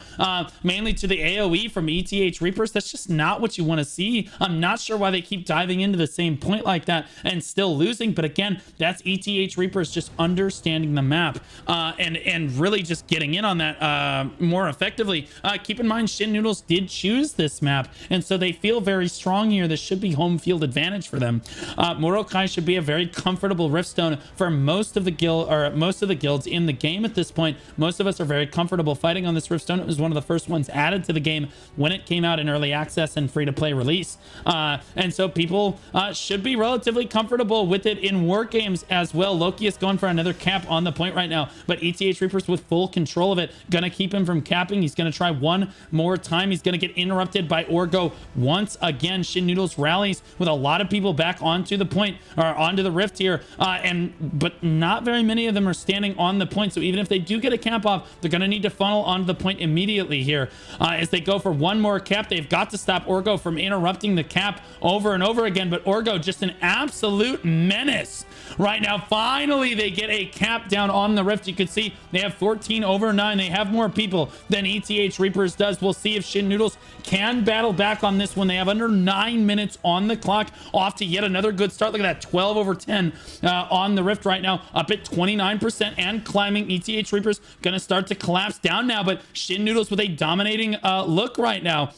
mainly to the AoE from ETH Reapers. That's just not what you want to see. I'm not sure why they keep diving into the same point like that and still losing, but again, that's ETH Reapers just understanding the map and really just getting in on that more effectively. Keep in mind, Shin Noodles did choose this map, and so they feel very strong here. This should be home field advantage for them. Morokai should be a very comfortable Riftstone for most of the guilds in the game at this point. Most of us are very comfortable fighting on this Riftstone. It was one of the first ones added to the game when it came out in early access and free-to-play release, and so people should be relatively comfortable with it in war games as well. Loki is going for another cap on the point right now, but ETH Reapers with full control of it, gonna keep him from capping. He's gonna try one more time. He's gonna get interrupted by Orgo once again. Shin Noodles rallies with a lot of people back onto the point, or onto the rift here, but not very many of them are standing on the point, so even if they do get a cap off, they're gonna need to funnel onto the point immediately here as they go for one more cap. They've got to stop Orgo from interrupting the cap over and over again, but Orgo just an absolute menace right now. Finally, they get a cap down on the rift. You can see they have 14/9. They have more people than ETH Reapers does. We'll see if Shin Noodles can battle back on this one. They have under 9 minutes on the clock, off to yet another good start. Look at that, 12/10 on the rift right now, up at 29% and climbing. ETH Reapers gonna start to collapse down now, but Shin Noodles with a dominating look right now.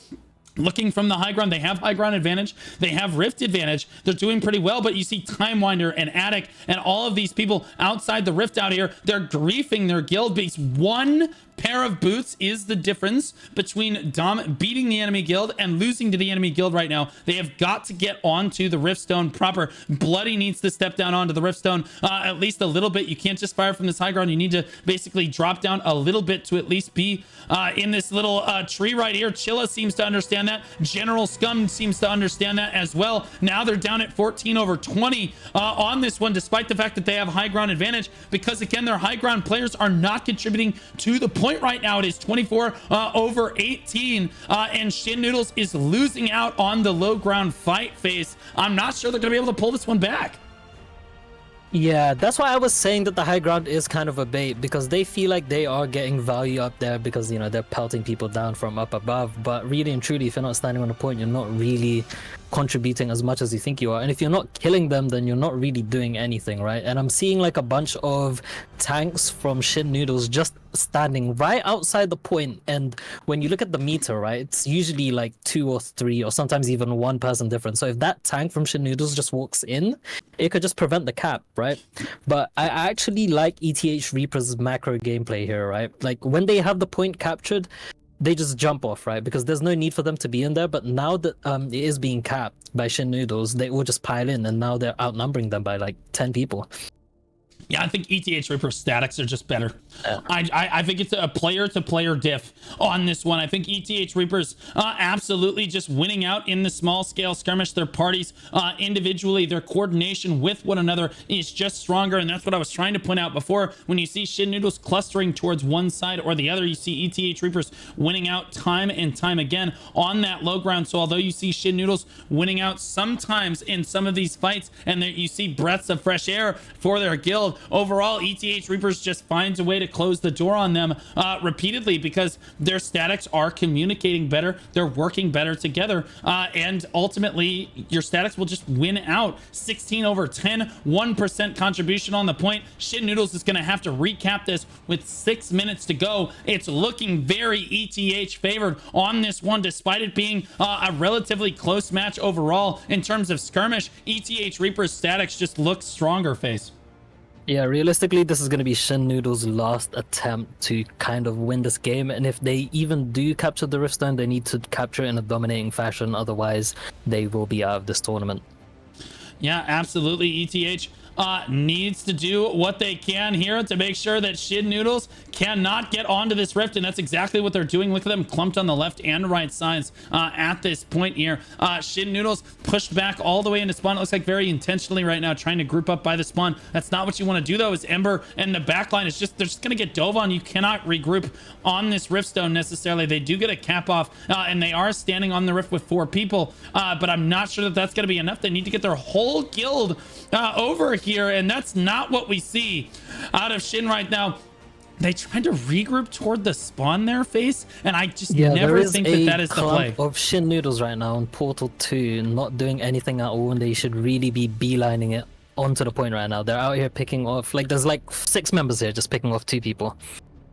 Looking from the high ground, they have high ground advantage, they have rift advantage, they're doing pretty well, but you see Timewinder and Attic and all of these people outside the rift out here, they're griefing their guild base. One pair of boots is the difference between beating the enemy guild and losing to the enemy guild right now. They have got to get onto the Riftstone proper. Bloody needs to step down onto the Riftstone at least a little bit. You can't just fire from this high ground. You need to basically drop down a little bit to at least be in this little tree right here. Chilla seems to understand that. General Scum seems to understand that as well. Now they're down at 14/20 on this one, despite the fact that they have high ground advantage, because again, their high ground players are not contributing to the point right now. It is 24/18 and Shin Noodles is losing out on the low ground fight phase. I'm not sure they're gonna be able to pull this one back. Yeah, that's why I was saying that the high ground is kind of a bait, because they feel like they are getting value up there because, you know, they're pelting people down from up above. But really and truly, if you're not standing on a point, you're not really contributing as much as you think you are. And if you're not killing them, then you're not really doing anything, right? And I'm seeing like a bunch of tanks from Shin Noodles just standing right outside the point. And when you look at the meter, right, it's usually like 2 or 3 or sometimes even 1 person difference. So if that tank from Shin Noodles just walks in, it could just prevent the cap, right? But I actually like ETH Reaper's macro gameplay here, right? Like when they have the point captured, they just jump off, right? Because there's no need for them to be in there. But now that it is being capped by Shin Noodles, they all just pile in, and now they're outnumbering them by like 10 people. Yeah, I think ETH Reaper statics are just better. Yeah. I think it's a player-to-player diff on this one. I think ETH Reapers absolutely just winning out in the small-scale skirmish. Their parties individually, their coordination with one another is just stronger, and that's what I was trying to point out before. When you see Shin Noodles clustering towards one side or the other, you see ETH Reapers winning out time and time again on that low ground. So although you see Shin Noodles winning out sometimes in some of these fights, and there you see breaths of fresh air for their guild, overall, ETH Reapers just finds a way to close the door on them repeatedly because their statics are communicating better, they're working better together, and ultimately, your statics will just win out. 16/10, 1% contribution on the point. Shin Noodles is going to have to recap this with 6 minutes to go. It's looking very ETH favored on this one, despite it being a relatively close match overall in terms of skirmish. ETH Reaper's statics just look stronger, Face. Yeah, realistically, this is going to be Shin Noodles' last attempt to kind of win this game. And if they even do capture the Riftstone, they need to capture it in a dominating fashion. Otherwise, they will be out of this tournament. Yeah, absolutely. ETH needs to do what they can here to make sure that Shin Noodles cannot get onto this rift, and that's exactly what they're doing. Look at them clumped on the left and right sides at this point here. Shin Noodles pushed back all the way into spawn. It looks like very intentionally right now trying to group up by the spawn. That's not what you want to do though, is Ember and the backline is just, they're just going to get dove on. You cannot regroup on this riftstone necessarily. They do get a cap off and they are standing on the rift with 4 people, but I'm not sure that that's going to be enough. They need to get their whole guild over here, and that's not what we see out of Shin right now. They tried to regroup toward the spawn there, Face, and I just never think that that is the play. Of Shin Noodles right now on Portal 2, not doing anything at all, and they should really be beelining it onto the point right now. They're out here picking off, like, there's like 6 members here just picking off 2 people.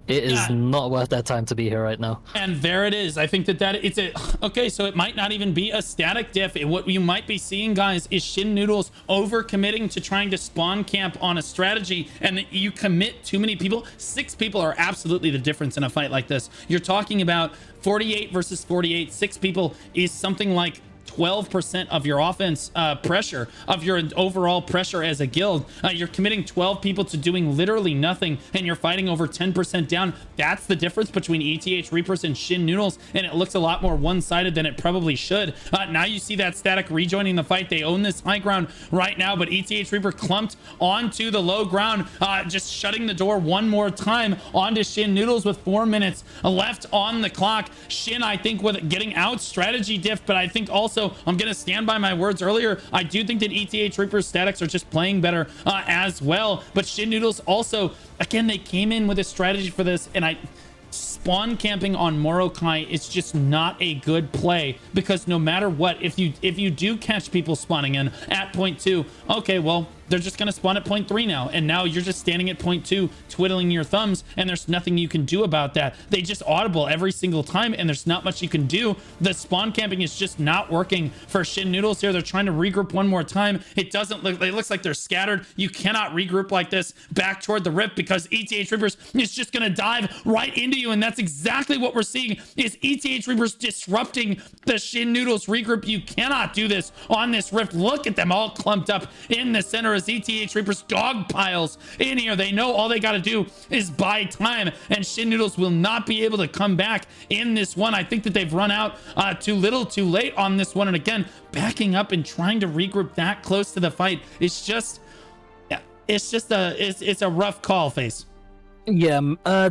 It is not worth their time to be here right now. And there it is. I think that it's a... Okay, so it might not even be a static diff. What you might be seeing, guys, is Shin Noodles over-committing to trying to spawn camp on a strategy, and you commit too many people. 6 people are absolutely the difference in a fight like this. You're talking about 48 versus 48. 6 people is something like 12% of your offense pressure, of your overall pressure as a guild. You're committing 12 people to doing literally nothing, and you're fighting over 10% down. That's the difference between ETH Reapers and Shin Noodles, and it looks a lot more one-sided than it probably should. Now you see that Static rejoining the fight. They own this high ground right now, but ETH Reaper clumped onto the low ground, just shutting the door one more time onto Shin Noodles with 4 minutes left on the clock. Shin, I think, with getting out strategy diff, but I think also I'm going to stand by my words earlier. I do think that ETH Reaper's statics are just playing better as well. But Shin Noodles also, again, they came in with a strategy for this, and spawn camping on Morokai is just not a good play, because no matter what, if you do catch people spawning in at point 2, okay, well, they're just going to spawn at point 3 now, and now you're just standing at point 2 twiddling your thumbs, and there's nothing you can do about that. They just audible every single time, and there's not much you can do. The spawn camping is just not working for Shin Noodles here. They're trying to regroup one more time. It doesn't look, it looks like they're scattered. You cannot regroup like this back toward the rift, because ETH Reapers is just going to dive right into you, and that's exactly what we're seeing, is ETH Reapers disrupting the Shin Noodles regroup. You cannot do this on this rift. Look at them all clumped up in the center as ETH Reapers dog piles in here. They know all they got to do is buy time, and Shin Noodles will not be able to come back in this one. I think that they've run out too little too late on this one, and again, backing up and trying to regroup that close to the fight, it's a rough call, Face. Yeah,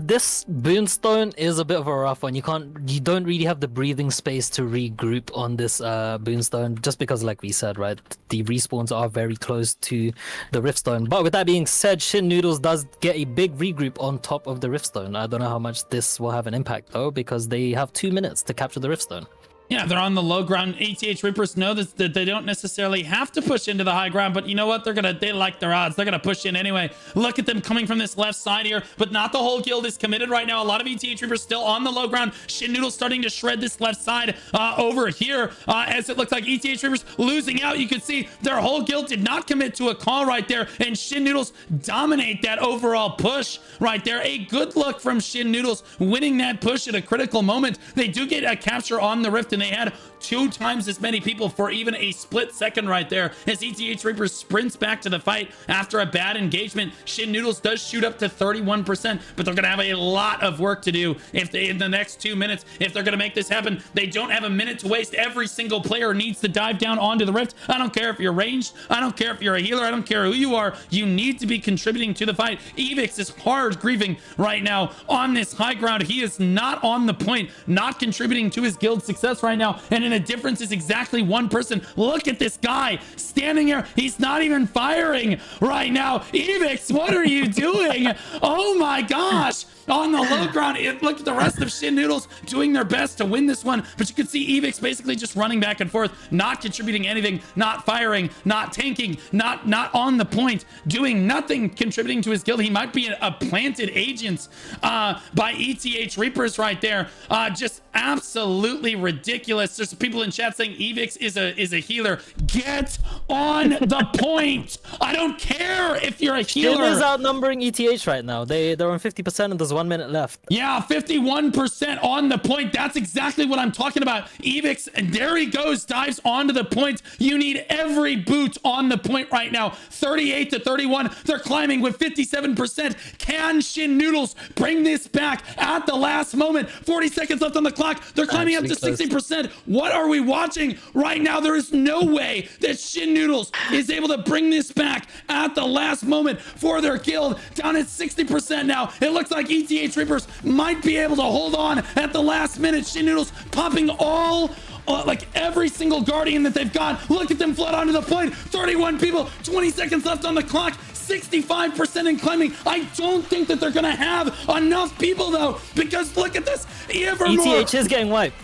this Boonstone is a bit of a rough one. You don't really have the breathing space to regroup on this Boonstone, just because, like we said, right, the respawns are very close to the Riftstone. But with that being said, Shin Noodles does get a big regroup on top of the Riftstone. I don't know how much this will have an impact though, because they have 2 minutes to capture the Riftstone. Yeah, they're on the low ground. ETH Reapers know that they don't necessarily have to push into the high ground, but you know what? They like their odds. They're going to push in anyway. Look at them coming from this left side here, but not the whole guild is committed right now. A lot of ETH Reapers still on the low ground. Shin Noodles starting to shred this left side over here as it looks like ETH Reapers losing out. You can see their whole guild did not commit to a call right there, and Shin Noodles dominate that overall push right there. A good look from Shin Noodles winning that push at a critical moment. They do get a capture on the rift, and they had 2 times as many people for even a split second right there as ETH Reapers sprints back to the fight after a bad engagement. Shin Noodles does shoot up to 31%, but they're going to have a lot of work to do if they, in the next 2 minutes, if they're going to make this happen. They don't have a minute to waste. Every single player needs to dive down onto the rift. I don't care if you're ranged. I don't care if you're a healer. I don't care who you are. You need to be contributing to the fight. Evix is hard grieving right now on this high ground. He is not on the point, not contributing to his guild's success right now. And in a difference is exactly 1 person. Look at this guy standing here. He's not even firing right now. Evix, what are you doing? Oh my gosh. on the low ground. Look at the rest of Shin Noodles doing their best to win this one, but you can see Evix basically just running back and forth, not contributing anything, not firing, not tanking, not on the point, doing nothing contributing to his guild. He might be a planted agent by ETH Reapers right there. Just absolutely ridiculous. There's people in chat saying Evix is a healer. Get on the point. I don't care if you're a healer. Shin is outnumbering ETH right now. They're on 50% and there's 1 minute left. Yeah, 51% on the point. That's exactly what I'm talking about. Evix, and there he goes, dives onto the point. You need every boot on the point right now. 38 to 31. They're climbing with 57%. Can Shin Noodles bring this back at the last moment? 40 seconds left on the clock. They're climbing up to 60%. What are we watching right now? There is no way that Shin Noodles is able to bring this back at the last moment for their guild. Down at 60% now. It looks like ETH Reapers might be able to hold on at the last minute. Shin Noodles popping all like every single guardian that they've got. Look at them flood onto the point. 31 people, 20 seconds left on the clock, 65% in climbing. I don't think that they're gonna have enough people though, because look at this. ETH is getting wiped.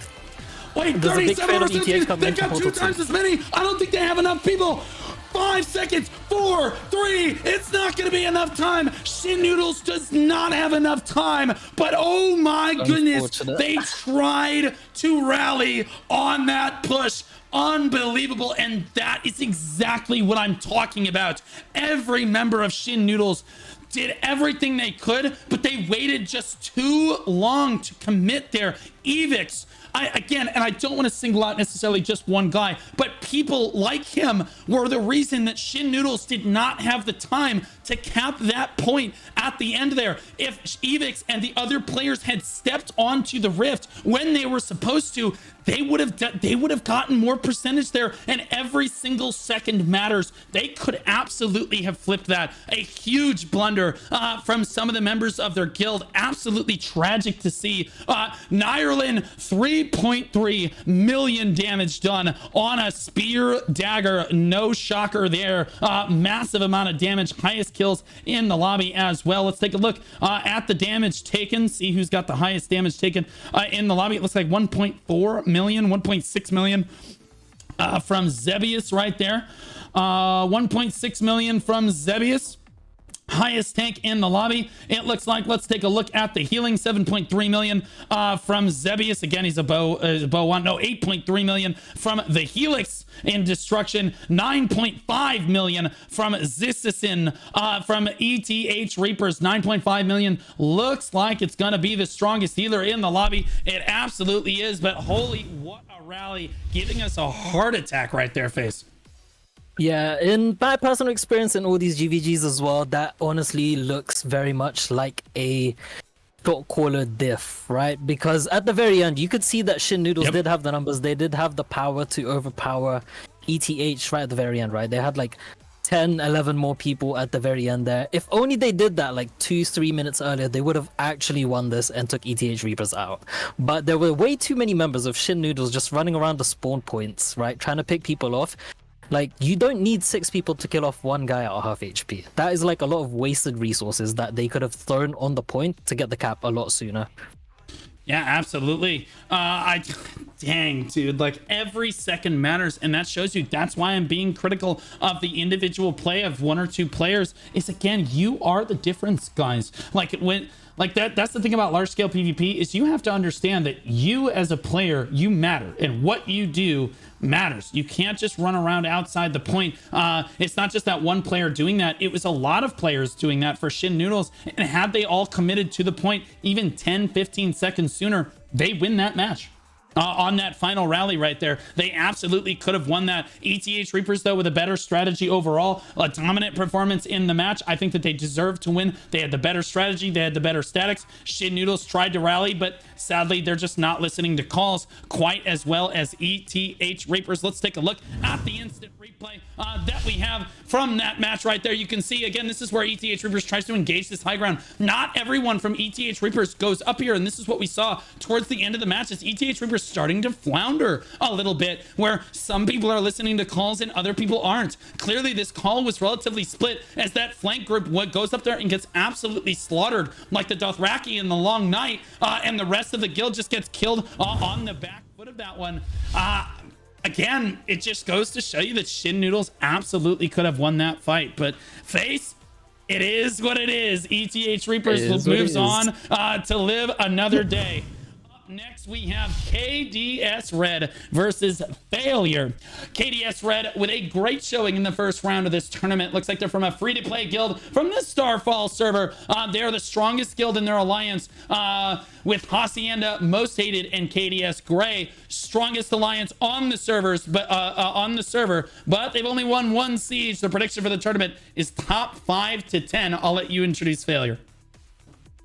Wait, 37%. They've got 2 times as many. I don't think they have enough people. 5 seconds, 4, 3, it's not going to be enough time. Shin Noodles does not have enough time, but oh my goodness, they tried to rally on that push. Unbelievable, and that is exactly what I'm talking about. Every member of Shin Noodles did everything they could, but they waited just too long to commit there. Evix, again, and I don't want to single out necessarily just one guy, but people like him were the reason that Shin Noodles did not have the time to cap that point at the end there. If Evix and the other players had stepped onto the rift when they were supposed to, they would have gotten more percentage there, and every single second matters. They could absolutely have flipped that. A huge blunder from some of the members of their guild. Absolutely tragic to see. Nyrlin, 3.3 million damage done on a spear dagger. No shocker there. Massive amount of damage. Highest kills in the lobby as well. Let's take a look at the damage taken. See who's got the highest damage taken in the lobby. It looks like 1.4 million, 1.6 million from Zebius right there. 1.6 million from Zebius. Highest tank in the lobby, it looks like. Let's take a look at the healing. 7.3 million from Zebius. Again, he's a bow one. No, 8.3 million from the Helix in destruction. 9.5 million from Zissison from ETH Reapers. 9.5 million. Looks like it's gonna be the strongest healer in the lobby. It absolutely is, but holy, what a rally, giving us a heart attack right there, Face. Yeah, in my personal experience in all these GVGs as well, that honestly looks very much like a short caller diff, right? Because at the very end, you could see that Shin Noodles did have the numbers. They did have the power to overpower ETH right at the very end, right? They had like 10, 11 more people at the very end there. If only they did that like 2-3 minutes earlier, they would have actually won this and took ETH Reapers out. But there were way too many members of Shin Noodles just running around the spawn points, right? Trying to pick people off. Like, you don't need 6 people to kill off one guy at half HP. That is like a lot of wasted resources that they could have thrown on the point to get the cap a lot sooner. Yeah, absolutely. Dang, dude, like every second matters, and that shows you. That's why I'm being critical of the individual play of 1 or 2 players. Is again, you are the difference, guys. That's the thing about large scale PvP, is you have to understand that you as a player, you matter, and what you do matters. You can't just run around outside the point. It's not just that one player doing that. It was a lot of players doing that for Shin Noodles, and had they all committed to the point even 10-15 seconds sooner, they win that match. On that final rally right there, they absolutely could have won that. ETH Reapers, though, with a better strategy overall, a dominant performance in the match. I think that they deserved to win. They had the better strategy. They had the better statics. Shin Noodles tried to rally, but sadly, they're just not listening to calls quite as well as ETH Reapers. Let's take a look at the instant replay that we have from that match right there. You can see, again, this is where ETH Reapers tries to engage this high ground. Not everyone from ETH Reapers goes up here, and this is what we saw towards the end of the match as ETH Reapers starting to flounder a little bit, where some people are listening to calls and other people aren't. Clearly, this call was relatively split, as that flank group goes up there and gets absolutely slaughtered like the Dothraki in the Long Night, and the rest of the guild just gets killed on the back foot of that one. Again, it just goes to show you that Shin Noodles absolutely could have won that fight. But Face, it is what it is. ETH Reapers moves on to live another day. Up next, we have KDS RED versus Failure. KDS RED with a great showing in the first round of this tournament. Looks like they're from a free-to-play guild from the Starfall server. They're the strongest guild in their alliance, with Hacienda, Most Hated, and KDS Gray. Strongest alliance on the servers, but but they've only won one siege. The prediction for the tournament is top 5 to 10. I'll let you introduce Failure.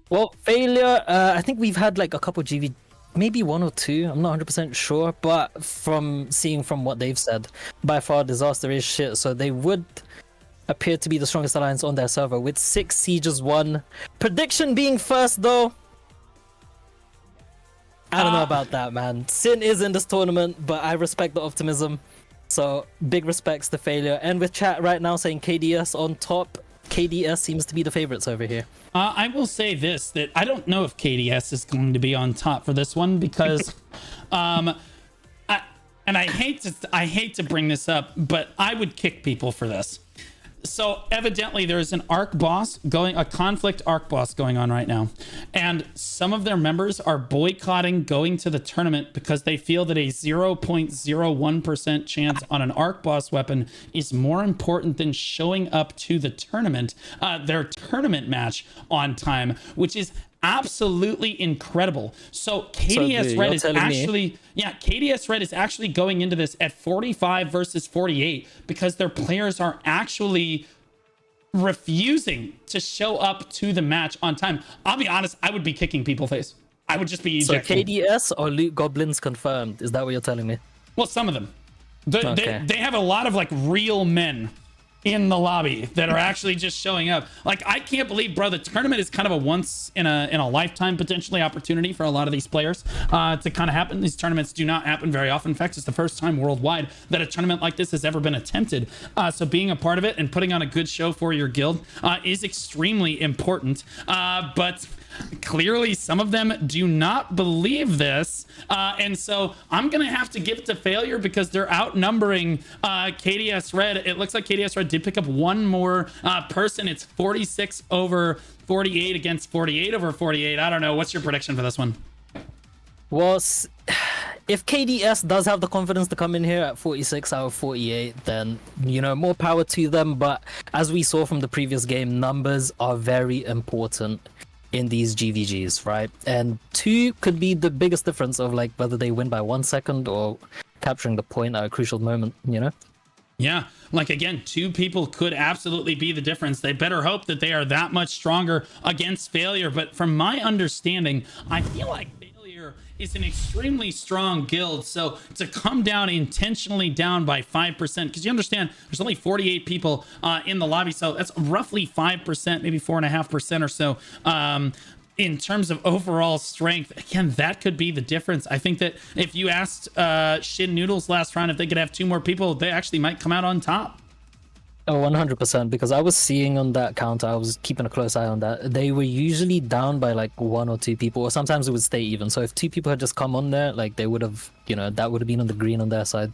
Well, Failure, I think we've had like a couple GV, maybe 1 or 2, I'm not 100% sure, but from what they've said, by far Disaster is shit, so they would appear to be the strongest alliance on their server with 6 sieges won. Prediction being first though, I don't know about that, man. Shin is in this tournament, but I respect the optimism, so big respects to Failure. And with chat right now saying KDS on top, KDS seems to be the favorites over here. I will say this, that I don't know if KDS is going to be on top for this one, because I hate to bring this up, but I would kick people for this. So evidently there is a conflict arc boss going on right now, and some of their members are boycotting going to the tournament because they feel that a 0.01% chance on an arc boss weapon is more important than showing up to the tournament, their tournament match on time, which is absolutely incredible. So KDS RED is actually, KDS RED is actually going into this at 45 versus 48 because their players are actually refusing to show up to the match on time. I'll be honest, I would be kicking people face. I would just be ejecting. So KDS or Loot Goblins confirmed? Is that what you're telling me? Well, some of them. They have a lot of like real men in the lobby that are actually just showing up. Like, I can't believe, bro, the tournament is kind of a once in a lifetime potentially opportunity for a lot of these players to kind of happen. These tournaments do not happen very often. In fact, it's the first time worldwide that a tournament like this has ever been attempted. So being a part of it and putting on a good show for your guild is extremely important. But clearly some of them do not believe this, and so I'm gonna have to give it to Failure because they're outnumbering KDS RED. It looks like KDS RED did pick up one more person. It's 46 over 48 against 48 over 48. I don't know, what's your prediction for this one? Well, if KDS does have the confidence to come in here at 46 out of 48, then, you know, more power to them. But as we saw from the previous game, numbers are very important in these GVGs, right? And 2 could be the biggest difference of like whether they win by 1 second or capturing the point at a crucial moment, you know? Yeah, like again, 2 people could absolutely be the difference. They better hope that they are that much stronger against Failure. But from my understanding, I feel like Failure is an extremely strong guild. So to come down intentionally down by 5%, because you understand there's only 48 people in the lobby, so that's roughly 5%, maybe 4.5% or so. In terms of overall strength, again, that could be the difference. I think that if you asked Shin Noodles last round if they could have 2 more people, they actually might come out on top. Oh, 100%, because I was seeing on that counter, I was keeping a close eye on that. They were usually down by like 1 or 2 people, or sometimes it would stay even. So if 2 people had just come on there, like they would have, you know, that would have been on the green on their side.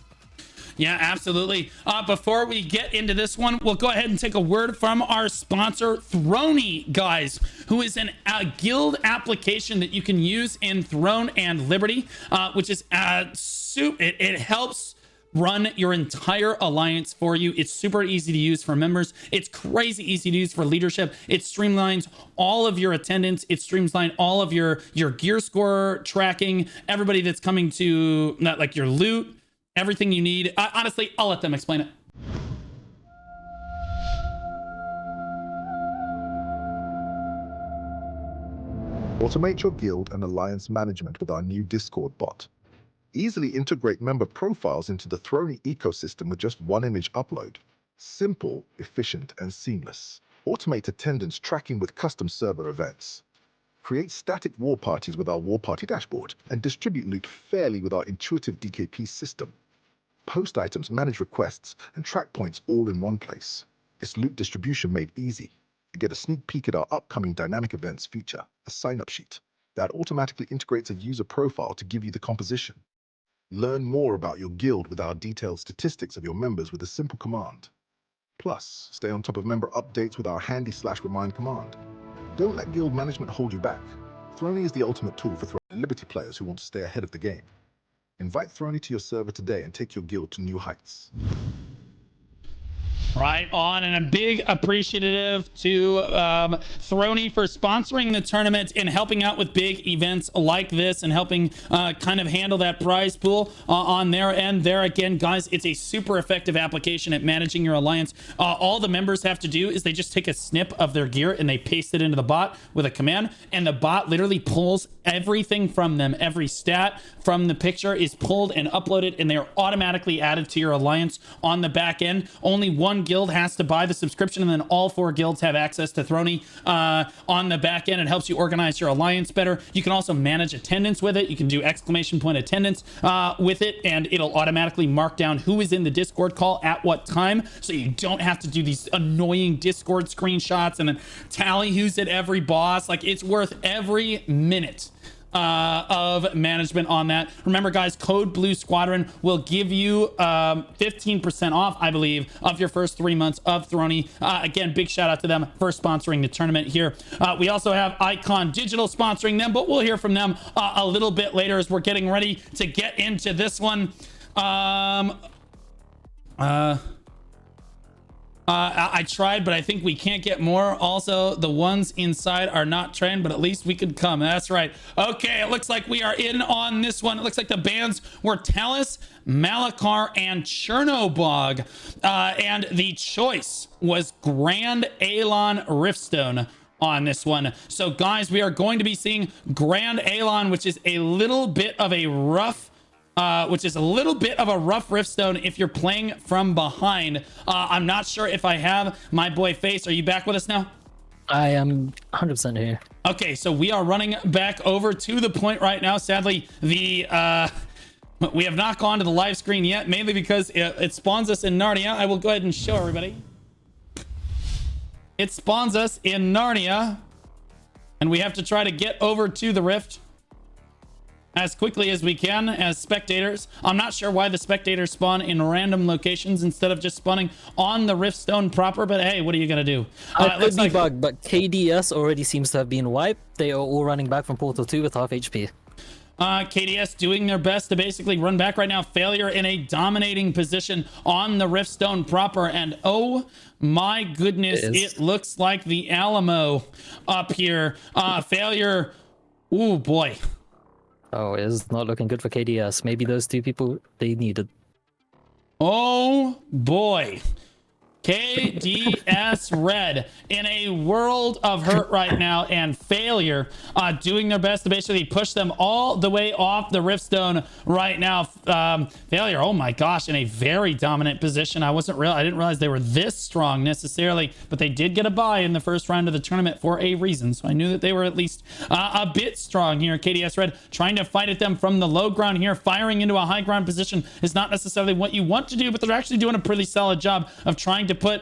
Yeah, absolutely. Before we get into this one, we'll go ahead and take a word from our sponsor, Throny, guys, who is a guild application that you can use in Throne and Liberty, which is it helps run your entire alliance for you. It's super easy to use for members. It's crazy easy to use for leadership. It streamlines all of your attendance. It streamlines all of your gear score tracking, everybody that's coming to like your loot, everything you need. Honestly, I'll let them explain it. Automate your guild and alliance management with our new Discord bot. Easily integrate member profiles into the Throny ecosystem with just 1 image upload. Simple, efficient, and seamless. Automate attendance tracking with custom server events. Create static war parties with our war party dashboard and distribute loot fairly with our intuitive DKP system. Post items, manage requests, and track points all in one place. It's loot distribution made easy. You get a sneak peek at our upcoming dynamic events feature, a sign-up sheet, that automatically integrates a user profile to give you the composition. Learn more about your guild with our detailed statistics of your members with a simple command. Plus, stay on top of member updates with our handy/remind command. Don't let guild management hold you back. Throny is the ultimate tool for Throny Liberty players who want to stay ahead of the game. Invite Throny to your server today and take your guild to new heights. Right on, and a big appreciative to Throny for sponsoring the tournament and helping out with big events like this and helping kind of handle that prize pool on their end. There again, guys, it's a super effective application at managing your alliance. All the members have to do is they just take a snip of their gear and they paste it into the bot with a command, and the bot literally pulls everything from them. Every stat from the picture is pulled and uploaded, and they are automatically added to your alliance on the back end. Only one guild has to buy the subscription, and then all 4 guilds have access to Throny on the back end. It helps you organize your alliance better. You can also manage attendance with it. You can do exclamation point attendance with it, and it'll automatically mark down who is in the Discord call at what time, so you don't have to do these annoying Discord screenshots and then tally who's at every boss. Like, it's worth every minute of management on that. Remember, guys, code Blue Squadron will give you 15% off, I believe, of your first 3 months of Throny. Again, big shout out to them for sponsoring the tournament here. We also have Icon Digital sponsoring them, but we'll hear from them a little bit later as we're getting ready to get into this one. I tried, but I think we can't get more. Also, the ones inside are not trained, but at least we could come. That's right. Okay, it looks like we are in on this one. It looks like the bans were Talus, Malakar, and Chernobog. And the choice was Grand Alon Riftstone on this one. So, guys, we are going to be seeing Grand Alon, which is a little bit of a rough Riftstone if you're playing from behind. I'm not sure if I have my boy Face. Are you back with us now? I am 100% here. Okay, so we are running back over to the point right now. Sadly, we have not gone to the live screen yet, mainly because it spawns us in Narnia. I will go ahead and show everybody. It spawns us in Narnia, and we have to try to get over to the Rift as quickly as we can as spectators. I'm not sure why the spectators spawn in random locations instead of just spawning on the Riftstone proper, but hey, what are you gonna do? It could be bugged, but KDS already seems to have been wiped. They are all running back from Portal 2 with half HP. KDS doing their best to basically run back right now. Failure in a dominating position on the Riftstone proper, and oh my goodness, it looks like the Alamo up here. Failure, ooh boy. Oh, it is not looking good for KDS. Maybe those 2 people they needed. Oh boy. KDS Red in a world of hurt right now, and Failure doing their best to basically push them all the way off the Riftstone right now. Failure, oh my gosh, in a very dominant position. I didn't realize they were this strong necessarily, but they did get a bye in the first round of the tournament for a reason, so I knew that they were at least a bit strong here. KDS Red trying to fight at them from the low ground here. Firing into a high ground position is not necessarily what you want to do, but they're actually doing a pretty solid job of trying to put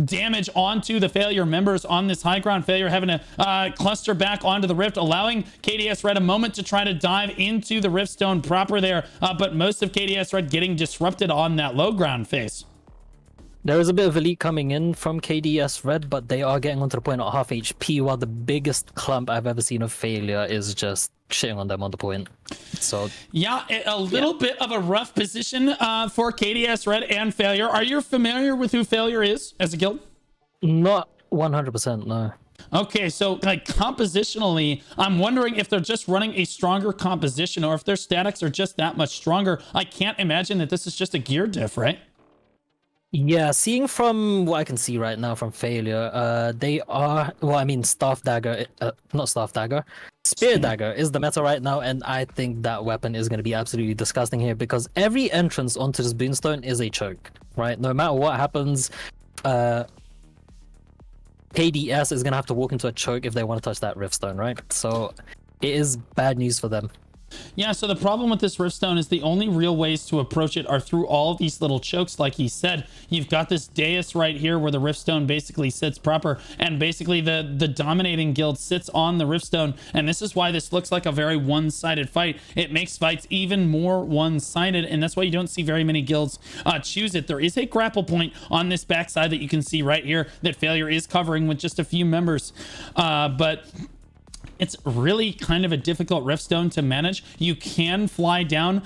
damage onto the Failure members on this high ground. Failure having to cluster back onto the Rift, allowing KDS Red a moment to try to dive into the Riftstone proper there, but most of KDS Red getting disrupted on that low ground face. There is a bit of elite coming in from KDS Red, but they are getting onto the point at half HP, while the biggest clump I've ever seen of Failure is just shitting on them on the point. So yeah, a little bit of a rough position for KDS Red and Failure. Are you familiar with who Failure is as a guild? Not 100%, no. Okay, so like compositionally, I'm wondering if they're just running a stronger composition or if their statics are just that much stronger. I can't imagine that this is just a gear diff, right? Yeah, seeing from what I can see right now from Failure, they are, well, I mean, Staff Dagger, not Staff Dagger, Spear Dagger is the meta right now, and I think that weapon is going to be absolutely disgusting here because every entrance onto this Boonstone is a choke, right? No matter what happens, KDS is gonna have to walk into a choke if they want to touch that Riftstone, right? So it is bad news for them. Yeah, so the problem with this Riftstone is the only real ways to approach it are through all of these little chokes, like he said. You've got this dais right here where the Riftstone basically sits proper, and basically the dominating guild sits on the Riftstone, and this is why this looks like a very one-sided fight. It makes fights even more one-sided, and that's why you don't see very many guilds choose it. There is a grapple point on this backside that you can see right here that Failure is covering with just a few members, but it's really kind of a difficult Riftstone to manage. You can fly down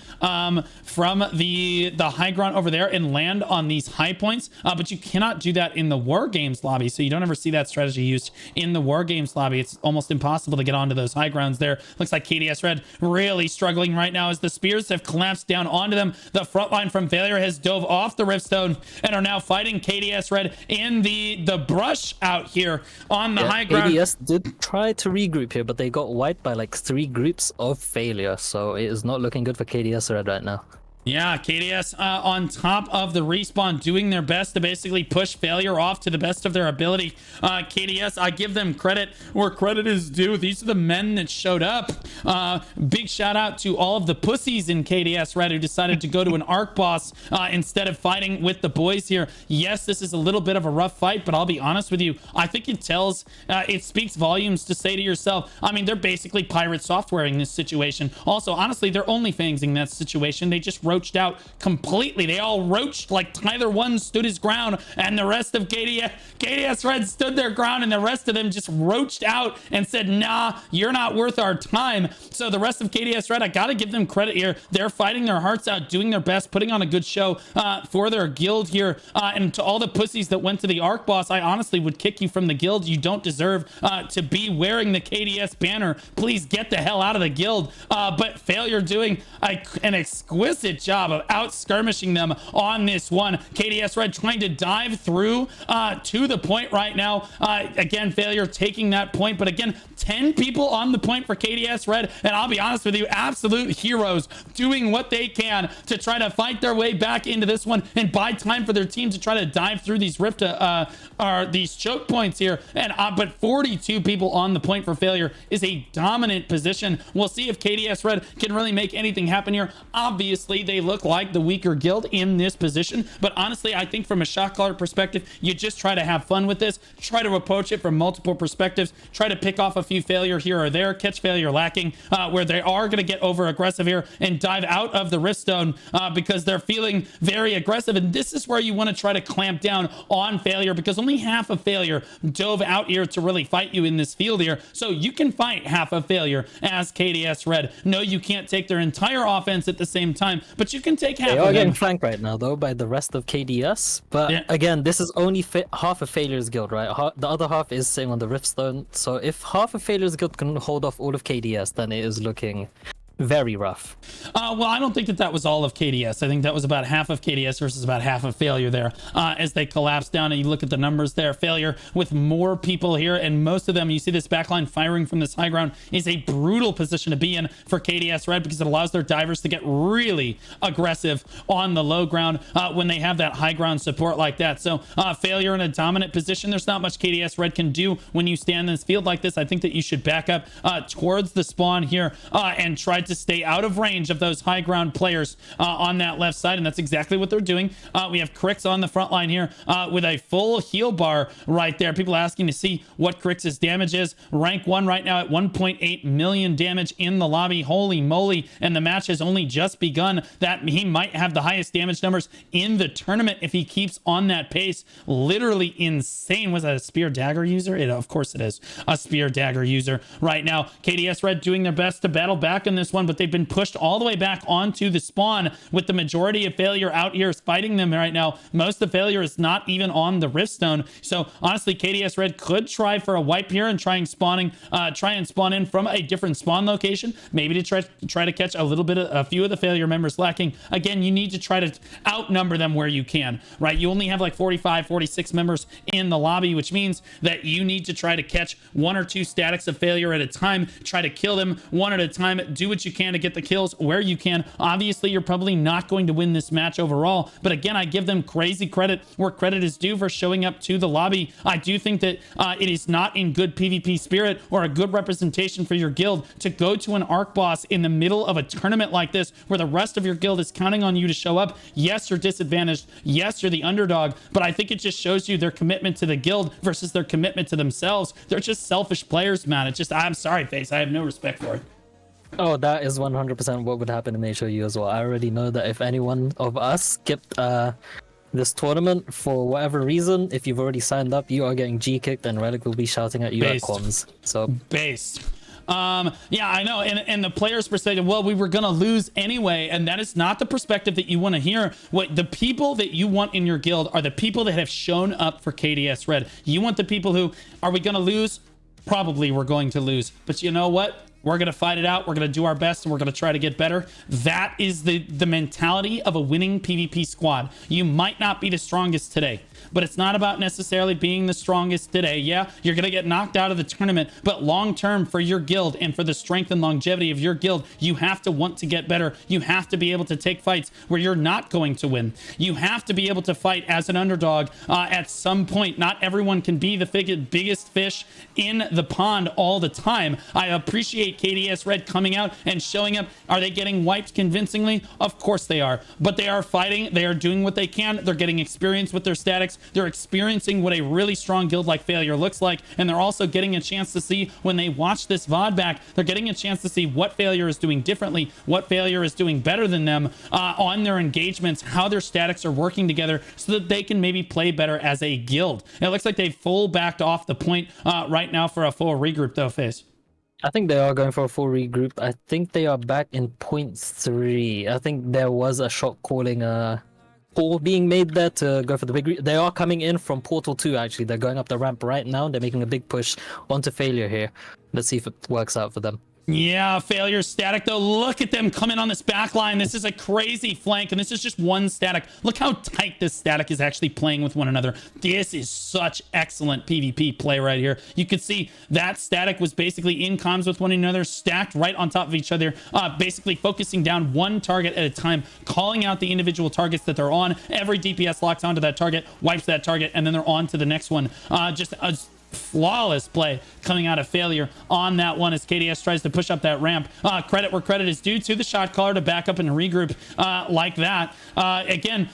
from the high ground over there and land on these high points, but you cannot do that in the War Games lobby, so you don't ever see that strategy used in the War Games lobby. It's almost impossible to get onto those high grounds there. Looks like KDS Red really struggling right now as the spears have collapsed down onto them. The front line from Failure has dove off the Riftstone and are now fighting KDS Red in the brush out here on the high ground. KDS did try to regroup here, but they got wiped by like 3 groups of Failure, so it is not looking good for KDS Red right now. Yeah, KDS on top of the respawn, doing their best to basically push Failure off to the best of their ability. KDS, I give them credit where credit is due. These are the men that showed up. Big shout out to all of the pussies in KDS Red who decided to go to an arc boss instead of fighting with the boys here. Yes, this is a little bit of a rough fight, but I'll be honest with you. I think it speaks volumes to say to yourself, I mean, they're basically pirate software in this situation. Also, honestly, they're only fangsing that situation. They just roached out completely. They all roached like Tyler 1 stood his ground, and the rest of KDS Red stood their ground, and the rest of them just roached out and said, nah, you're not worth our time. So the rest of KDS Red, I gotta give them credit here. They're fighting their hearts out, doing their best, putting on a good show for their guild here. And to all the pussies that went to the arc boss, I honestly would kick you from the guild. You don't deserve to be wearing the KDS banner. Please get the hell out of the guild. But Failure doing an exquisite job of out skirmishing them on this one. KDS Red trying to dive through to the point right now. Again, Failure taking that point, but again, 10 people on the point for KDS Red, and I'll be honest with you, absolute heroes doing what they can to try to fight their way back into this one and buy time for their team to try to dive through these these choke points here. And but 42 people on the point for Failure is a dominant position. We'll see if KDS Red can really make anything happen here. Obviously, they look like the weaker guild in this position, but honestly, I think from a shot caller perspective, you just try to have fun with this, try to approach it from multiple perspectives, try to pick off a few Failure here or there, catch Failure lacking, where they are going to get over aggressive here and dive out of the Riftstone because they're feeling very aggressive. And this is where you want to try to clamp down on Failure, because only half of Failure dove out here to really fight you in this field here. So you can fight half of Failure as KDS Red. No, you can't take their entire offense at the same time, but you can take half they of are them. getting flanked right now though by the rest of KDS, but Yeah. again, this is only half of Failure's guild, right? The other half is sitting on the Riftstone, so if half of Failure's guild can hold off all of KDS, then it is looking very rough. Well, I don't think that was all of KDS. I think that was about half of KDS versus about half of Failure there as they collapse down. And you look at the numbers there, Failure with more people here, and most of them, you see this backline firing from this high ground, is a brutal position to be in for KDS Red, because it allows their divers to get really aggressive on the low ground when they have that high ground support like that. So Failure in a dominant position. There's not much KDS Red can do when you stand in this field like this. I think that you should back up towards the spawn here and try to stay out of range of those high ground players on that left side, and that's exactly what they're doing. We have Crix on the front line here with a full heal bar right there. People asking to see what Crix's damage is. Rank 1 right now at 1.8 million damage in the lobby. Holy moly, and the match has only just begun. That he might have the highest damage numbers in the tournament if he keeps on that pace. Literally insane. Was that a spear dagger user? Of course it is a spear dagger user right now. KDS Red doing their best to battle back in this one, but they've been pushed all the way back onto the spawn with the majority of Failure out here fighting them right now. Most of Failure is not even on the Riftstone. So honestly, KDS Red could try for a wipe here and try and spawn in from a different spawn location, maybe to try to catch a few of the Failure members lacking. Again, you need to try to outnumber them where you can, right? You only have like 45, 46 members in the lobby, which means that you need to try to catch 1 or 2 statics of Failure at a time, try to kill them one at a time, do what you you can to get the kills where you can. Obviously, you're probably not going to win this match overall, but again, I give them crazy credit where credit is due for showing up to the lobby. I do think that it is not in good PvP spirit or a good representation for your guild to go to an arc boss in the middle of a tournament like this where the rest of your guild is counting on you to show up. Yes, you're disadvantaged. Yes, you're the underdog, but I think it just shows you their commitment to the guild versus their commitment to themselves. They're just selfish players, man. It's just, I'm sorry, Face. I have no respect for it. Oh, that is 100% what would happen in HOU as well. I already know that if any one of us skipped this tournament for whatever reason, if you've already signed up, you are getting G-kicked and Relic will be shouting at you at comms. So based. Yeah, I know. And the player's perspective, well, we were going to lose anyway. And that is not the perspective that you want to hear. What the people that you want in your guild are the people that have shown up for KDS Red. You want the people who, are we going to lose? Probably we're going to lose. But you know what? We're going to fight it out. We're going to do our best and we're going to try to get better. That is the mentality of a winning PvP squad. You might not be the strongest today, but it's not about necessarily being the strongest today. Yeah, you're going to get knocked out of the tournament, but long term for your guild and for the strength and longevity of your guild, you have to want to get better. You have to be able to take fights where you're not going to win. You have to be able to fight as an underdog at some point. Not everyone can be the biggest fish in the pond all the time. I appreciate KDS Red coming out and showing up. Are they getting wiped convincingly? Of course they are, but they are fighting. They are doing what they can. They're getting experience with their statics. They're experiencing what a really strong guild like Failure looks like, and they're also getting a chance to see when they watch this VOD back, they're getting a chance to see what Failure is doing differently, what Failure is doing better than them on their engagements, how their statics are working together so that they can maybe play better as a guild. It looks like they've full backed off the point right now for a full regroup though, Face. I think they are going for a full regroup. I think they are back in point 3. I think there was a shot calling call being made there to go for the big they are coming in from portal 2 actually. They're going up the ramp right now. They're making a big push onto Failure here. Let's see if it works out for them. Yeah, Failure static though. Look at them coming on this back line. This is a crazy flank, and this is just one static. Look how tight this static is actually playing with one another. This is such excellent PvP play right here. You could see that static was basically in comms with one another, stacked right on top of each other, basically focusing down one target at a time, calling out the individual targets that they're on. Every DPS locks onto that target, wipes that target, and then they're on to the next one. Just a flawless play coming out of Failure on that one as KDS tries to push up that ramp. Credit where credit is due to the shot caller to back up and regroup like that. Again,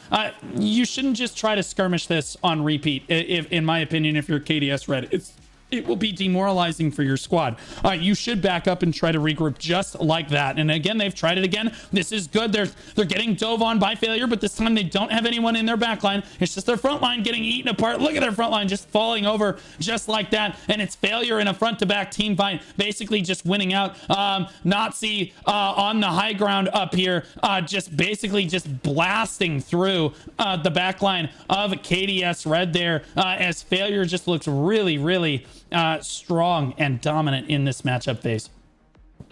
you shouldn't just try to skirmish this on repeat, in my opinion, if you're KDS Red. It will be demoralizing for your squad. You should back up and try to regroup just like that. And again, they've tried it again. This is good. They're getting dove on by Failure, but this time they don't have anyone in their back line. It's just their front line getting eaten apart. Look at their front line just falling over just like that. And it's Failure in a front-to-back team fight, basically just winning out. Nazi on the high ground up here, just basically just blasting through the back line of KDS Red there as Failure just looks really, really strong and dominant in this matchup phase.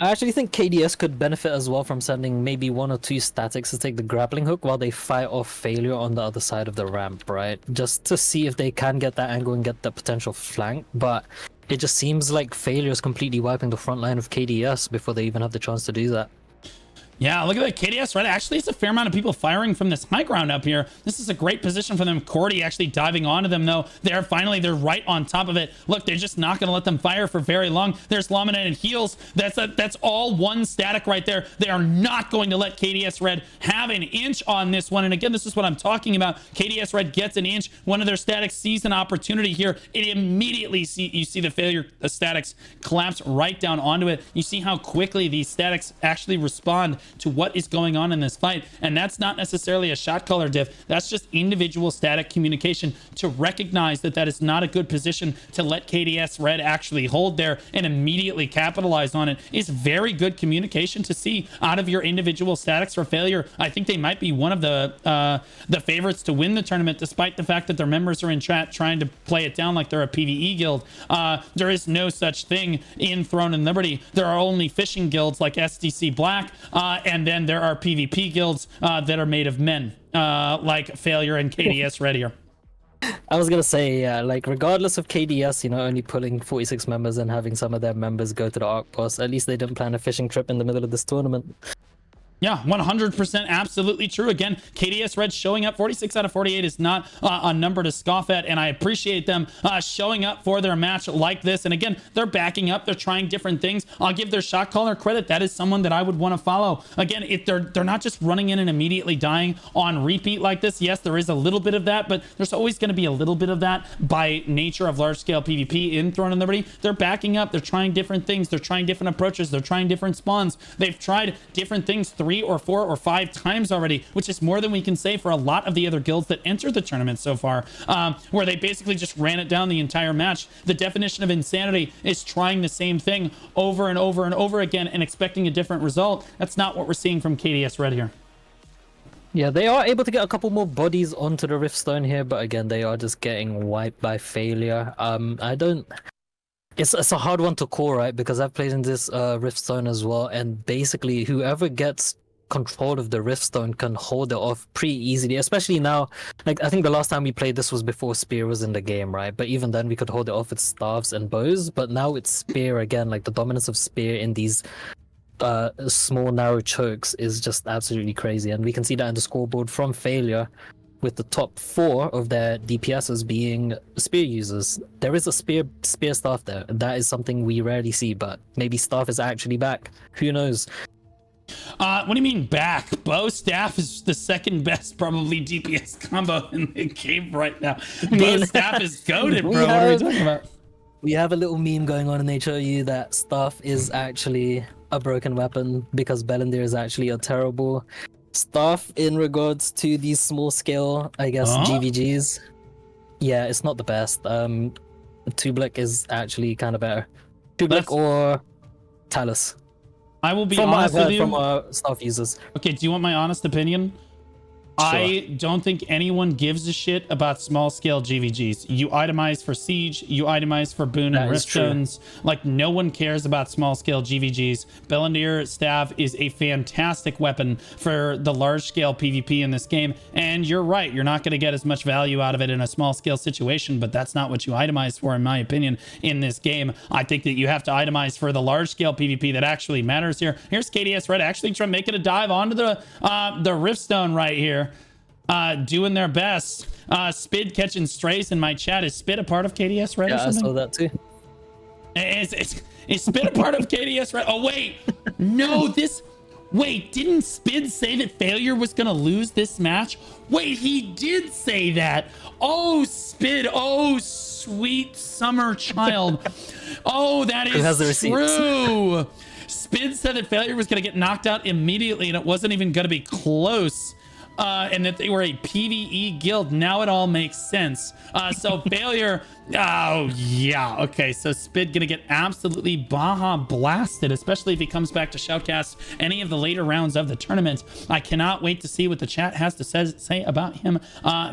I actually think KDS could benefit as well from sending maybe 1 or 2 statics to take the grappling hook while they fight off Failure on the other side of the ramp, right? Just to see if they can get that angle and get the potential flank. But it just seems like Failure is completely wiping the front line of KDS before they even have the chance to do that. Yeah, look at that KDS, right? Actually, it's a fair amount of people firing from this high ground up here. This is a great position for them. Cordy actually diving onto them, though. They're right on top of it. Look, they're just not going to let them fire for very long. There's Laminated Heals. That's all one static right there. They are not going to let KDS Red have an inch on this one. And again, this is what I'm talking about. KDS Red gets an inch. One of their statics sees an opportunity here. It immediately you see the Failure statics collapse right down onto it. You see how quickly these statics actually respond to what is going on in this fight. And that's not necessarily a shot caller diff. That's just individual static communication to recognize that that is not a good position to let KDS Red actually hold there and immediately capitalize on it. Is very good communication to see out of your individual statics for Failure. I think they might be one of the favorites to win the tournament, despite the fact that their members are in chat trying to play it down like they're a PvE guild. There is no such thing in Throne and Liberty. There are only fishing guilds like SDC Black, and then there are PvP guilds that are made of men, like Failure and KDS Red here. I was gonna say, yeah, like regardless of KDS, only pulling 46 members and having some of their members go to the Arc Boss, at least they didn't plan a fishing trip in the middle of this tournament. Yeah, 100% absolutely true. Again, KDS Red showing up 46 out of 48 is not a number to scoff at, and I appreciate them showing up for their match like this. And again, they're backing up, they're trying different things. I'll give their shot caller credit. That is someone that I would want to follow. Again, if they're not just running in and immediately dying on repeat like this. Yes, there is a little bit of that, but there's always going to be a little bit of that by nature of large-scale PvP in Throne of Liberty. They're backing up, they're trying different things, they're trying different approaches, they're trying different spawns. They've tried different things 3 or 4 or 5 times already, which is more than we can say for a lot of the other guilds that entered the tournament so far, where they basically just ran it down the entire match. The definition of insanity is trying the same thing over and over and over again and expecting a different result. That's not what we're seeing from KDS Red here. Yeah, they are able to get a couple more bodies onto the Riftstone here, but again, they are just getting wiped by failure. It's a hard one to call, right? Because I've played in this Riftstone as well, and basically whoever gets control of the Riftstone can hold it off pretty easily, especially now. Like, I think the last time we played this was before Spear was in the game, right? But even then we could hold it off with staves and bows, but now it's Spear again. Like, the dominance of Spear in these small narrow chokes is just absolutely crazy, and we can see that in the scoreboard from failure, with the top 4 of their DPSs being spear users. There is a spear staff there. That is something we rarely see, but maybe staff is actually back. Who knows? What do you mean back? Bow staff is the second best probably DPS combo in the game right now. Bow staff is goated, bro. What are we talking about? We have a little meme going on in HOU that staff is actually a broken weapon because Bellendir is actually a terrible staff in regards to these small scale, I guess, GVGs. Yeah, it's not the best. Tublick is actually kind of better. Tublick or Talus. I will be honest with you. From staff users. Okay, do you want my honest opinion? Sure. I don't think anyone gives a shit about small scale GVGs. You itemize for Siege, you itemize for Boon and Riftstones. Like, no one cares about small scale GVGs. Bellendir Staff is a fantastic weapon for the large scale PvP in this game. And you're right, you're not going to get as much value out of it in a small scale situation, but that's not what you itemize for, in my opinion, in this game. I think that you have to itemize for the large scale PvP that actually matters here. Here's KDS Red actually trying to make it a dive onto the Riftstone right here. Doing their best. Spid catching strays in my chat. Is Spid a part of KDS Red or something? I saw that too. Is Spid a part of KDS Red? Oh, wait. No, wait, didn't Spid say that Failure was going to lose this match? Wait, he did say that. Oh, Spid. Oh, sweet summer child. Oh, that is true. Spid said that Failure was going to get knocked out immediately, and it wasn't even going to be close. And that they were a PvE guild. Now it all makes sense. So Failure, oh yeah, okay, so Spid gonna get absolutely Baja blasted, especially if he comes back to shoutcast any of the later rounds of the tournament. I cannot wait to see what the chat has to say about him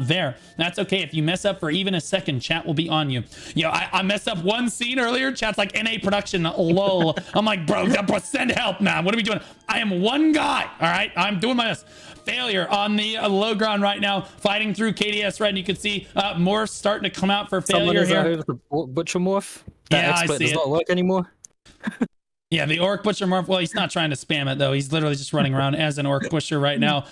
there. That's okay. If you mess up for even a second, chat will be on you. I messed up one scene earlier, chat's like, NA production, lol. I'm like, bro, send help, man. What are we doing? I am one guy, all right? I'm doing my best. Failure on the low ground right now, fighting through KDS Red. And you can see morphs starting to come out for Failure here. With the Butcher morph. That exploit does not work anymore. Yeah, the Orc Butcher morph. Well, he's not trying to spam it, though. He's literally just running around as an Orc Butcher right now,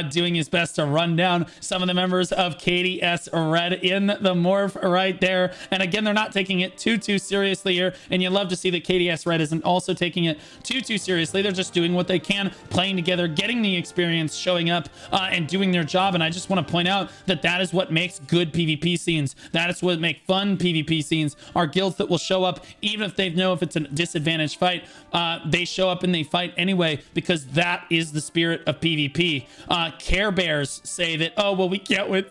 doing his best to run down some of the members of KDS Red in the morph right there. And again, they're not taking it too seriously here. And you love to see that KDS Red isn't also taking it too seriously. They're just doing what they can, playing together, getting the experience, showing up, and doing their job. And I just want to point out that that is what makes good PvP scenes. That is what makes fun PvP scenes, are guilds that will show up even if they know if it's a disadvantaged fight. They show up and they fight anyway, because that is the spirit of PvP. Care Bears say that, oh, well, we can't win,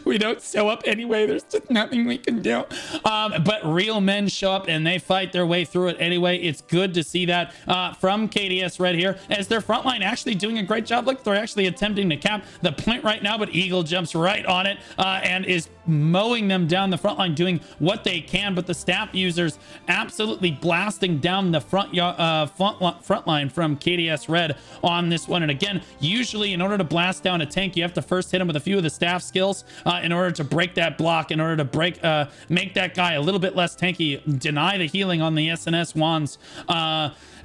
we don't show up anyway, there's just nothing we can do. But real men show up and they fight their way through it anyway. It's good to see that from KDS Red here, as their frontline actually doing a great job. Look, they're actually attempting to cap the point right now, but Eagle jumps right on it and is mowing them down the front line, doing what they can, but the staff users absolutely blasting down the front line from KDS Red on this one. And again, usually in order to blast down a tank, you have to first hit him with a few of the staff skills in order to break that block, in order to make that guy a little bit less tanky, deny the healing on the SNS wands,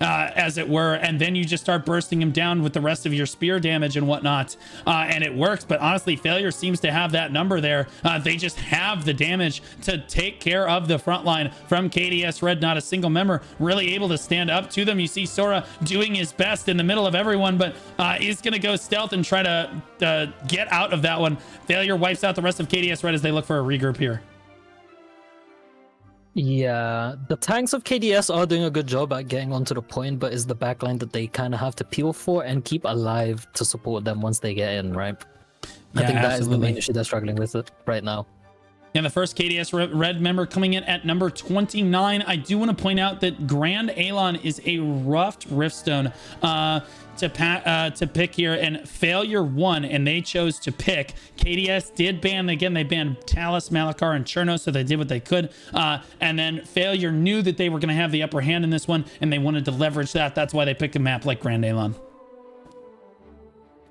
as it were, and then you just start bursting him down with the rest of your spear damage and whatnot, and it works. But honestly, Failure seems to have that number there. They just have the damage to take care of the front line from KDS Red. Not a single member really able to stand up to them. You see Sora doing his best in the middle of everyone, but is gonna go stealth and try to get out of that one. Failure wipes out the rest of KDS Red as they look for a regroup here. Yeah, the tanks of KDS are doing a good job at getting onto the point, but it's the backline that they kind of have to peel for and keep alive to support them once they get in, right? I think that is the main issue they're struggling with it right now. And the first KDS Red member coming in at number 29. I do want to point out that Grand Alon is a roughed Riftstone to pick here, and Failure won, and they chose to pick. KDS did ban, again, they banned Talus, Malakar, and Cherno, so they did what they could. And then Failure knew that they were going to have the upper hand in this one, and they wanted to leverage that. That's why they picked a map like Grand Alon.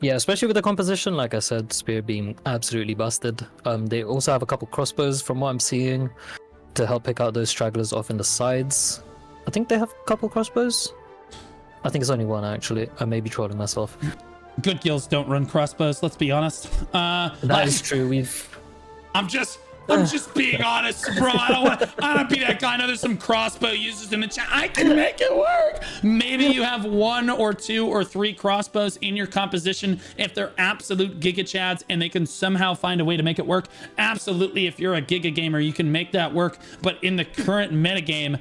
Yeah, especially with the composition, like I said, Spear being absolutely busted. They also have a couple crossbows from what I'm seeing to help pick out those stragglers off in the sides. I think they have a couple crossbows. I think it's only one, actually. I may be trolling myself. Good guilds don't run crossbows, let's be honest. That is true. I'm just being honest, bro. I don't be that guy. I know there's some crossbow users in the chat. I can make it work. Maybe you have 1 or 2 or 3 crossbows in your composition. If they're absolute Giga Chads and they can somehow find a way to make it work, absolutely. If you're a Giga gamer, you can make that work. But in the current metagame,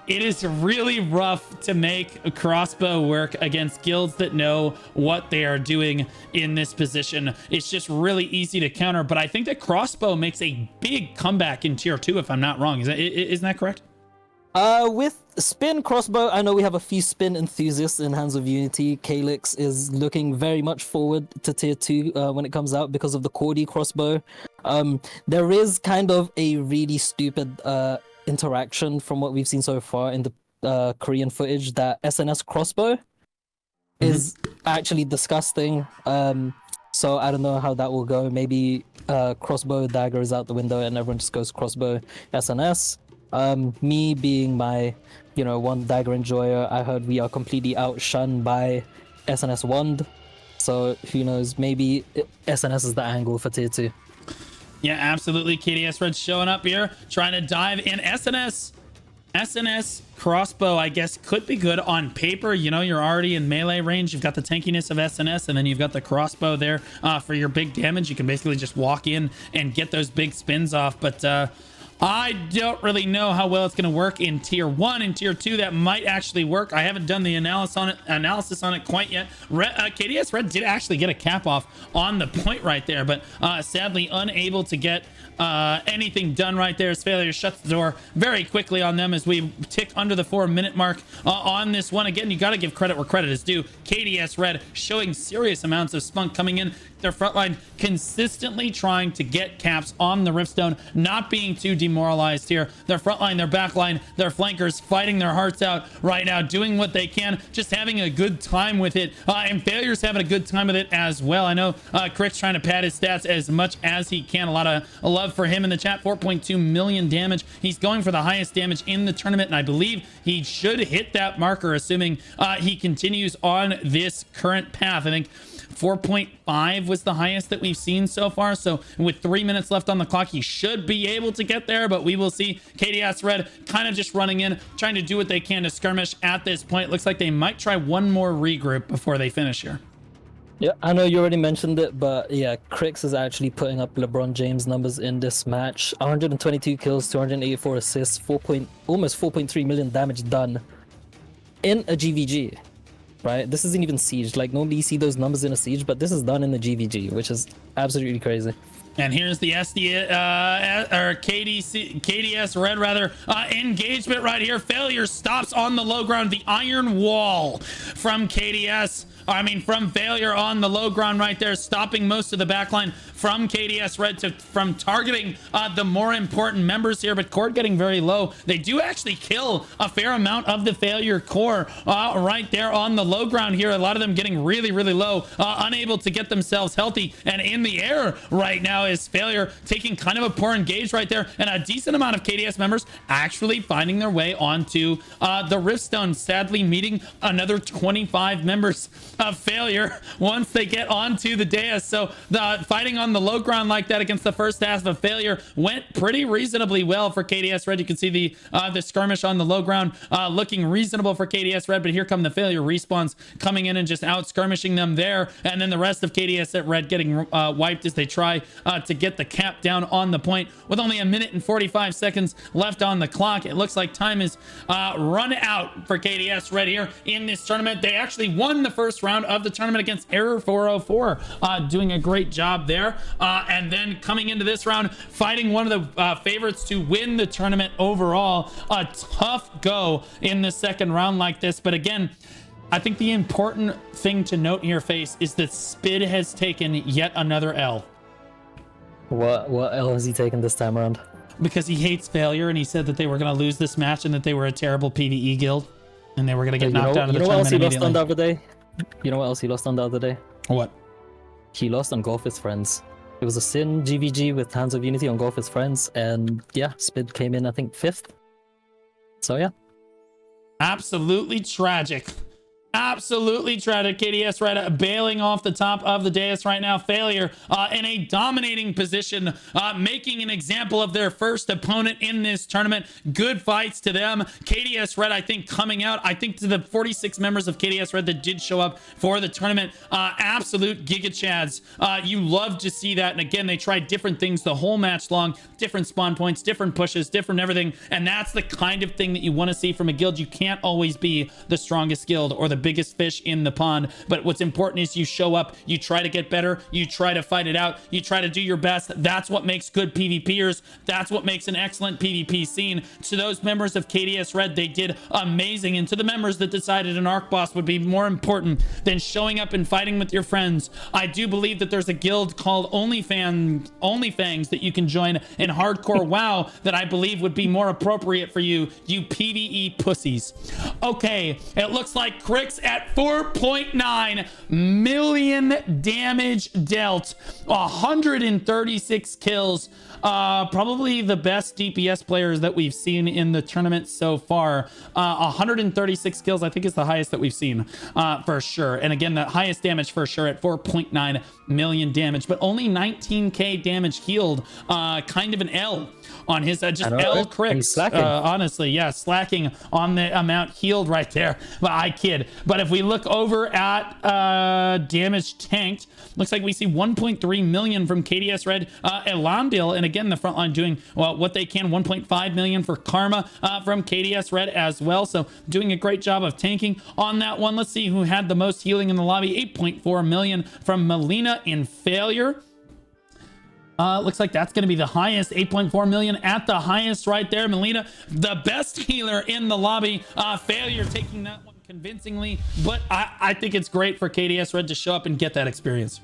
it is really rough to make a crossbow work against guilds that know what they are doing in this position. It's just really easy to counter, but I think that crossbow makes a big comeback in tier 2, if I'm not wrong. Isn't that correct? With spin crossbow, I know we have a few spin enthusiasts in Hands of Unity. Calyx is looking very much forward to tier 2 when it comes out because of the Cordy crossbow. There is kind of a really stupid interaction from what we've seen so far in the Korean footage that SNS crossbow is actually disgusting. So I don't know how that will go. Maybe crossbow dagger is out the window and everyone just goes crossbow SNS. Me being my, one dagger enjoyer, I heard we are completely outshunned by SNS wand. So who knows? Maybe SNS is the angle for tier 2. Yeah, absolutely. KDS Red showing up here, trying to dive in. SNS crossbow, I guess, could be good on paper. You're already in melee range. You've got the tankiness of SNS, and then you've got the crossbow there for your big damage. You can basically just walk in and get those big spins off. But I don't really know how well it's going to work in tier 1. In tier 2, that might actually work. I haven't done the analysis on it quite yet. KDS Red did actually get a cap off on the point right there, but sadly unable to get anything done right there as Failure shuts the door very quickly on them as we tick under the 4-minute mark on this one. Again, you got to give credit where credit is due. KDS Red showing serious amounts of spunk coming in. Their front line consistently trying to get caps on the Riftstone, not being too demoralized here. Their front line, their back line, their flankers fighting their hearts out right now, doing what they can, just having a good time with it. And Failure's having a good time with it as well. I know Crick's trying to pad his stats as much as he can. A lot of love for him in the chat. 4.2 million damage. He's going for the highest damage in the tournament, and I believe he should hit that marker, assuming he continues on this current path. I think 4.5 was the highest that we've seen so far. So with 3 minutes left on the clock, he should be able to get there, but we will see. KDS Red kind of just running in, trying to do what they can to skirmish at this point. Looks like they might try one more regroup before they finish here. Yeah, I know you already mentioned it, but yeah, Crix is actually putting up LeBron James numbers in this match. 122 kills, 284 assists, almost 4.3 million damage done in a GVG. Right, this isn't even siege. Like, normally you see those numbers in a siege, but this is done in the GVG, which is absolutely crazy. And here's the KDS Red rather engagement right here. Failure stops on the low ground. The iron wall from KDS I mean, from failure on the low ground right there, stopping most of the backline from KDS Red from targeting the more important members here, but Cord getting very low. They do actually kill a fair amount of the failure core right there on the low ground here. A lot of them getting really, really low, unable to get themselves healthy, and in the air right now is failure taking kind of a poor engage right there, and a decent amount of KDS members actually finding their way onto the Riftstone, sadly meeting another 25 members of failure once they get onto the dais. So the fighting on the low ground like that against the first half of failure went pretty reasonably well for KDS Red. You can see the skirmish on the low ground looking reasonable for KDS Red, but here come the failure respawns coming in and just out skirmishing them there, and then the rest of KDS Red getting wiped as they try to get the cap down on the point with only 1 minute and 45 seconds left on the clock. It looks like time is run out for KDS Red here in this tournament. They actually won the first round of the tournament against Error 404, doing a great job there, and then coming into this round fighting one of the favorites to win the tournament overall. A tough go in the second round like this, but again, I think the important thing to note here, Face, is that Spid has taken yet another L. What L has he taken this time around? Because he hates failure, and he said that they were going to lose this match and that they were a terrible PvE guild and they were going to get knocked out of the tournament immediately. You know what else he lost on the other day? You know what else he lost on the other day? What? He lost on Golf with Friends. It was a Sin GVG with Hands of Unity on Golf with Friends, and yeah, Spid came in, I think, 5th. So yeah. Absolutely tragic. Absolutely tragic. KDS Red bailing off the top of the dais right now. Failure in a dominating position, making an example of their first opponent in this tournament. Good fights to them. KDS Red, I think, coming out, I think, to the 46 members of KDS Red that did show up for the tournament, absolute giga chads. You love to see that. And again, they tried different things the whole match long, different spawn points, different pushes, different everything. And that's the kind of thing that you want to see from a guild. You can't always be the strongest guild or the biggest fish in the pond, but what's important is you show up, you try to get better, you try to fight it out, you try to do your best. That's what makes good PvPers. That's what makes an excellent PvP scene. To those members of KDS Red, they did amazing, and to the members that decided an arc boss would be more important than showing up and fighting with your friends, I do believe that there's a guild called OnlyFangs that you can join in hardcore WoW that I believe would be more appropriate for you PvE pussies. Okay, it looks like Crix at 4.9 million damage dealt, 136 kills, probably the best DPS players that we've seen in the tournament so far. 136 kills, I think, is the highest that we've seen for sure, and again, the highest damage for sure at 4.9 million damage, but only 19k damage healed. Kind of an L on his just L Crix, honestly. Yeah, slacking on the amount healed right there, but I kid. But if we look over at damage tanked, looks like we see 1.3 million from KDS Red, Elandil, and again, the front line doing what they can. 1.5 million for Karma from KDS Red as well, so doing a great job of tanking on that one. Let's see who had the most healing in the lobby. 8.4 million from Melina in failure. Looks like that's going to be the highest. 8.4 million at the highest right there. Melina, the best healer in the lobby. Failure taking that one convincingly, but I think it's great for KDS Red to show up and get that experience.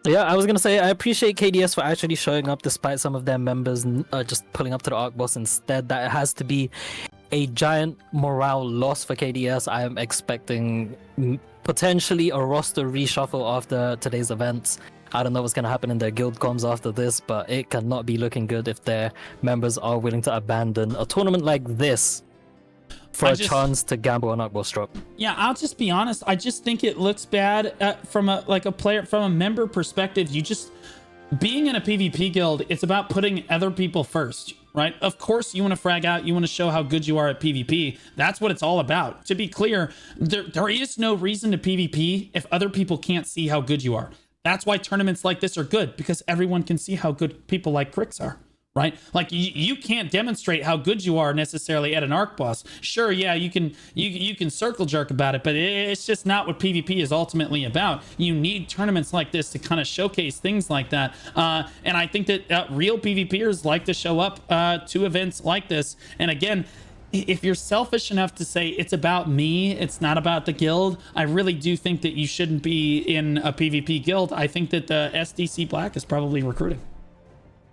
Yeah, I was gonna say I appreciate KDS for actually showing up despite some of their members just pulling up to the arc boss instead. That has to be a giant morale loss for KDS. I am expecting potentially a roster reshuffle after today's events. I don't know what's going to happen in their guild comms after this, but it cannot be looking good if their members are willing to abandon a tournament like this for a chance to gamble on Arc Boss drop. Yeah, I'll just be honest. I just think it looks bad from a member perspective. You just, being in a PvP guild, it's about putting other people first, right? Of course, you want to frag out. You want to show how good you are at PvP. That's what it's all about. To be clear, there is no reason to PvP if other people can't see how good you are. That's why tournaments like this are good, because everyone can see how good people like Crix are, right? Like you can't demonstrate how good you are necessarily at an arc boss. Sure, yeah, you can circle jerk about it, but it's just not what PvP is ultimately about. You need tournaments like this to kind of showcase things like that. And I think that real PvPers like to show up to events like this. And again, if you're selfish enough to say it's about me, it's not about the guild, I really do think that you shouldn't be in a PvP guild. I think that the SDC Black is probably recruiting.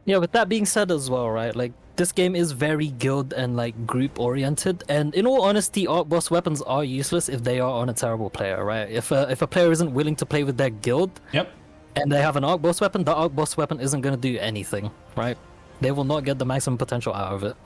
Yeah, with that being said as well, right? Like, this game is very guild and like group oriented, and in all honesty, arc boss weapons are useless if they are on a terrible player, right? If a player isn't willing to play with their guild, yep, and they have an arc boss weapon, the arc boss weapon isn't going to do anything, right? They will not get the maximum potential out of it.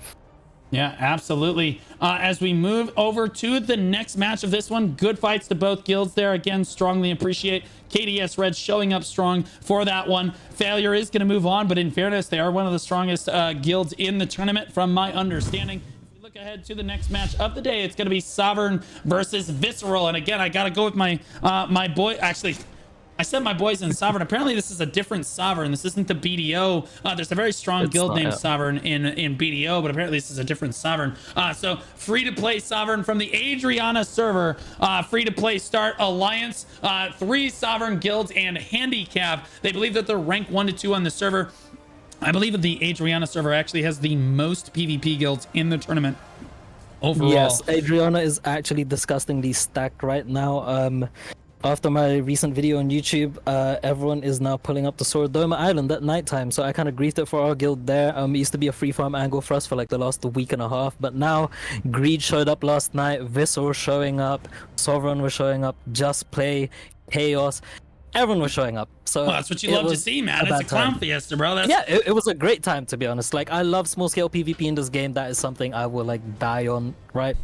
Yeah, absolutely. As we move over to the next match of this one, good fights to both guilds there. Again, strongly appreciate KDS RED showing up strong for that one. Failure is going to move on, but in fairness, they are one of the strongest guilds in the tournament from my understanding. If we look ahead to the next match of the day, it's going to be Sovereign versus Visceral. And again, I got to go with my my boy. Actually, I said my boys in Sovereign. Apparently, this is a different Sovereign. This isn't the BDO. There's a very strong guild named Sovereign in BDO, but apparently this is a different Sovereign. So free-to-play Sovereign from the Adriana server. Free-to-play start alliance. 3 Sovereign guilds and handicap. They believe that they're ranked 1 to 2 on the server. I believe that the Adriana server actually has the most PvP guilds in the tournament overall. Yes, Adriana is actually disgustingly stacked right now. After my recent video on YouTube, everyone is now pulling up to Sorodoma Island at nighttime, so I kind of griefed it for our guild there. It used to be a free farm angle for us for like the last week and a half, but now Greed showed up last night, Visceral showing up, Sovereign was showing up, Just Play, Chaos, everyone was showing up. So well, that's what you love to see, man. It's a clown fiesta, bro. Yeah, it was a great time, to be honest. Like, I love small scale PvP in this game. That is something I will like die on, right?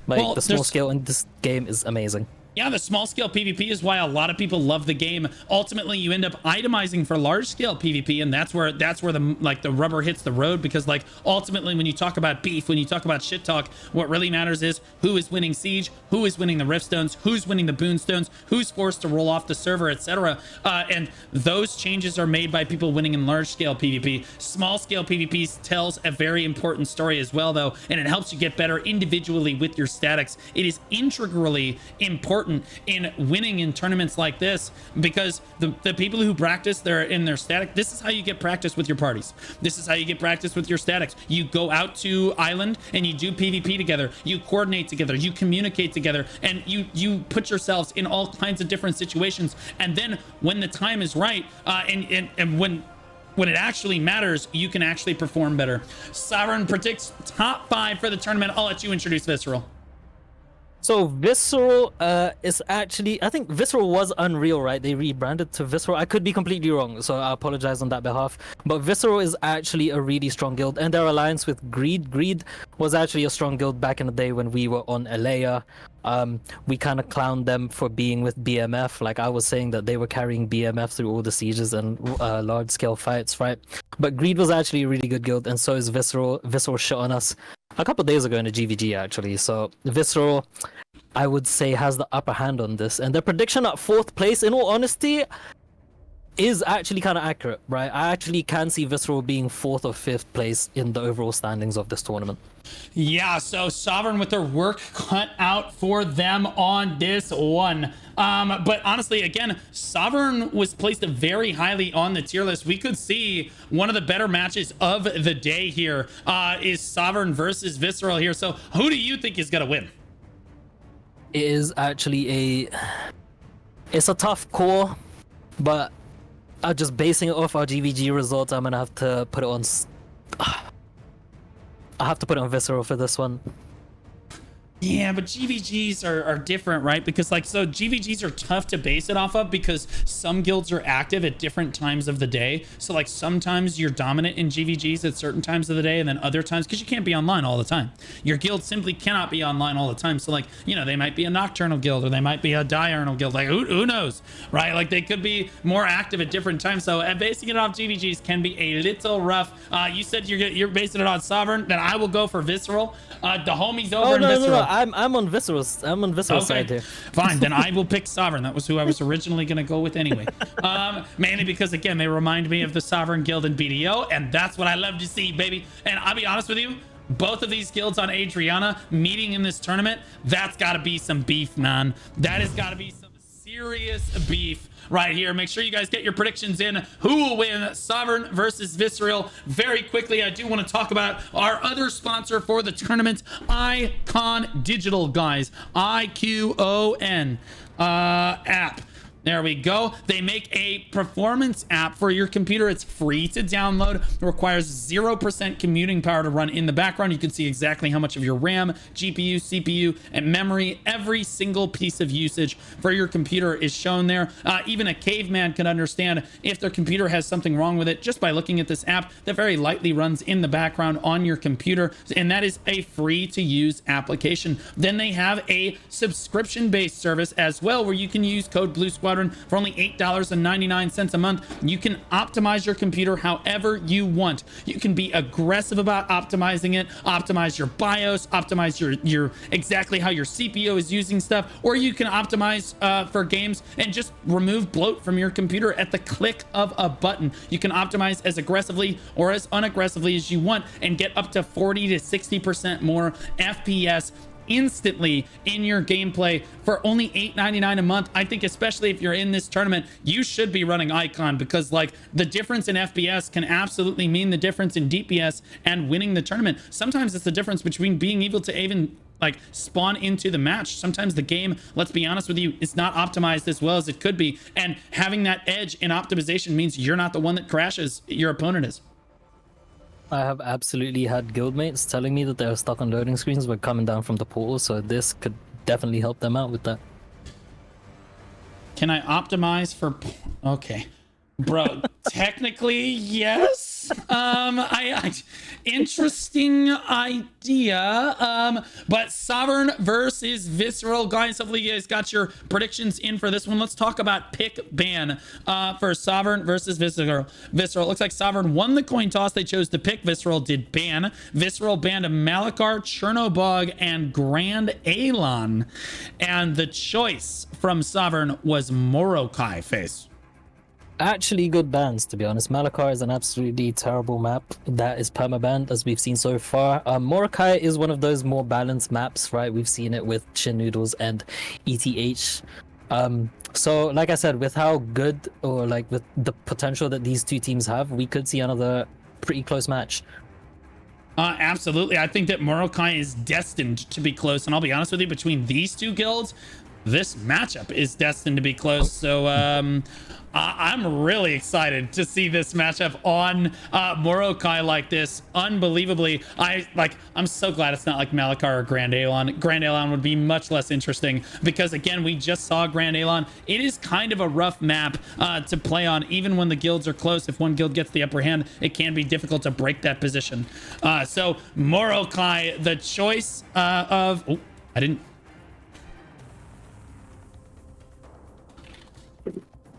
Like, well, the small scale in this game is amazing. Yeah, the small scale PvP is why a lot of people love the game. Ultimately, you end up itemizing for large scale PvP, and that's where the rubber hits the road, because like ultimately when you talk about beef, when you talk about shit talk, what really matters is who is winning siege, who is winning the riftstones, who's winning the boonstones, who's forced to roll off the server, etc. And those changes are made by people winning in large scale PvP. Small scale PvP tells a very important story as well, though, and it helps you get better individually with your statics. It is integrally important in winning in tournaments like this, because the people who practice in their static, this is how you get practice with your parties. This is how you get practice with your statics. You go out to island and you do PvP together, you coordinate together, you communicate together, and you put yourselves in all kinds of different situations, and then when the time is right, and when it actually matters, you can actually perform better. Sovereign predicts top 5 for the tournament. I'll let you introduce Visceral. So Visceral is actually, I think Visceral was Unreal, right? They rebranded to Visceral. I could be completely wrong, so I apologize on that behalf. But Visceral is actually a really strong guild, and their alliance with Greed. Greed was actually a strong guild back in the day when we were on Alea. We kind of clowned them for being with BMF. Like, I was saying that they were carrying BMF through all the sieges and large-scale fights, right? But Greed was actually a really good guild, and so is Visceral. Visceral shot on us a couple days ago in the GVG, actually. So Visceral, I would say, has the upper hand on this. And their prediction at 4th place, in all honesty, is actually kind of accurate, right? I actually can see Visceral being 4th or 5th place in the overall standings of this tournament. Yeah, so Sovereign with their work cut out for them on this one. But honestly, again, Sovereign was placed very highly on the tier list. We could see one of the better matches of the day here is Sovereign versus Visceral here. So who do you think is going to win? It is actually it's a tough call, but just basing it off our GVG results, I'm going to have to put it on... I have to put it on Visceral for this one. Yeah, but GVGs are different, right? Because so GVGs are tough to base it off of, because some guilds are active at different times of the day. So like sometimes you're dominant in GVGs at certain times of the day, and then other times, because you can't be online all the time. Your guild simply cannot be online all the time. So like, you know, they might be a nocturnal guild, or they might be a diurnal guild. Like who knows, right? Like they could be more active at different times. So basing it off GVGs can be a little rough. You said you're basing it on Sovereign, then I will go for Visceral. The homies over in Visceral. No. I'm on Visceral's. I'm on Visceral's side here. Fine, then I will pick Sovereign. That was who I was originally going to go with anyway. Mainly because, again, they remind me of the Sovereign Guild in BDO, and that's what I love to see, baby. And I'll be honest with you, both of these guilds on Adriana meeting in this tournament, that's got to be some beef, man. That has got to be some serious beef. right here. Make sure you guys get your predictions in. Who will win Sovereign versus Visceral? Very quickly, I do want to talk about our other sponsor for the tournament, Icon Digital, guys. IQON app. There we go. They make a performance app for your computer. It's free to download. It requires 0% computing power to run in the background. You can see exactly how much of your RAM, GPU, CPU, and memory, every single piece of usage for your computer is shown there. Even a caveman can understand if their computer has something wrong with it just by looking at this app that very lightly runs in the background on your computer. And that is a free to use application. Then they have a subscription-based service as well, where you can use code Blue Squad for only $8.99 a month. You can optimize your computer however you want. You can be aggressive about optimizing it, optimize your BIOS, optimize your exactly how your CPU is using stuff, or you can optimize for games and just remove bloat from your computer at the click of a button. You can optimize as aggressively or as unaggressively as you want and get up to 40 to 60% more FPS instantly in your gameplay for only $8.99 a month. I think especially if you're in this tournament, you should be running Icon, because like the difference in FPS can absolutely mean the difference in DPS and winning the tournament. Sometimes it's the difference between being able to even like spawn into the match. Sometimes the game, let's be honest with you, is not optimized as well as it could be, and having that edge in optimization means you're not the one that crashes, your opponent is. I have absolutely had guildmates telling me that they were stuck on loading screens when coming down from the portal, so this could definitely help them out with that. Can I optimize for... Okay. Bro, technically, yes. Interesting idea. But Sovereign versus Visceral, guys. Hopefully you guys got your predictions in for this one. Let's talk about pick ban for Sovereign versus Visceral. Visceral, looks like Sovereign won the coin toss. They chose to pick. Visceral did ban. Visceral banned Malakar, Chernobog, and Grand Alon. And the choice from Sovereign was Morokai face. Actually good bans, to be honest. Malakar is an absolutely terrible map that is permabanned, as we've seen so far. Morokai is one of those more balanced maps, right? We've seen it with Shin, Noodles, and ETH. So like I said, with how good, or like with the potential that these two teams have, we could see another pretty close match. Absolutely. I think that Morokai is destined to be close, and I'll be honest with you, between these two guilds, this matchup is destined to be close. So I'm really excited to see this matchup on Morokai like this. Unbelievably, I'm so glad it's not like Malakar or Grand Alon. Grand Alon would be much less interesting, because again, we just saw Grand Alon. It is kind of a rough map to play on, even when the guilds are close. If one guild gets the upper hand, it can be difficult to break that position. So Morokai, the choice of... Oh, I didn't...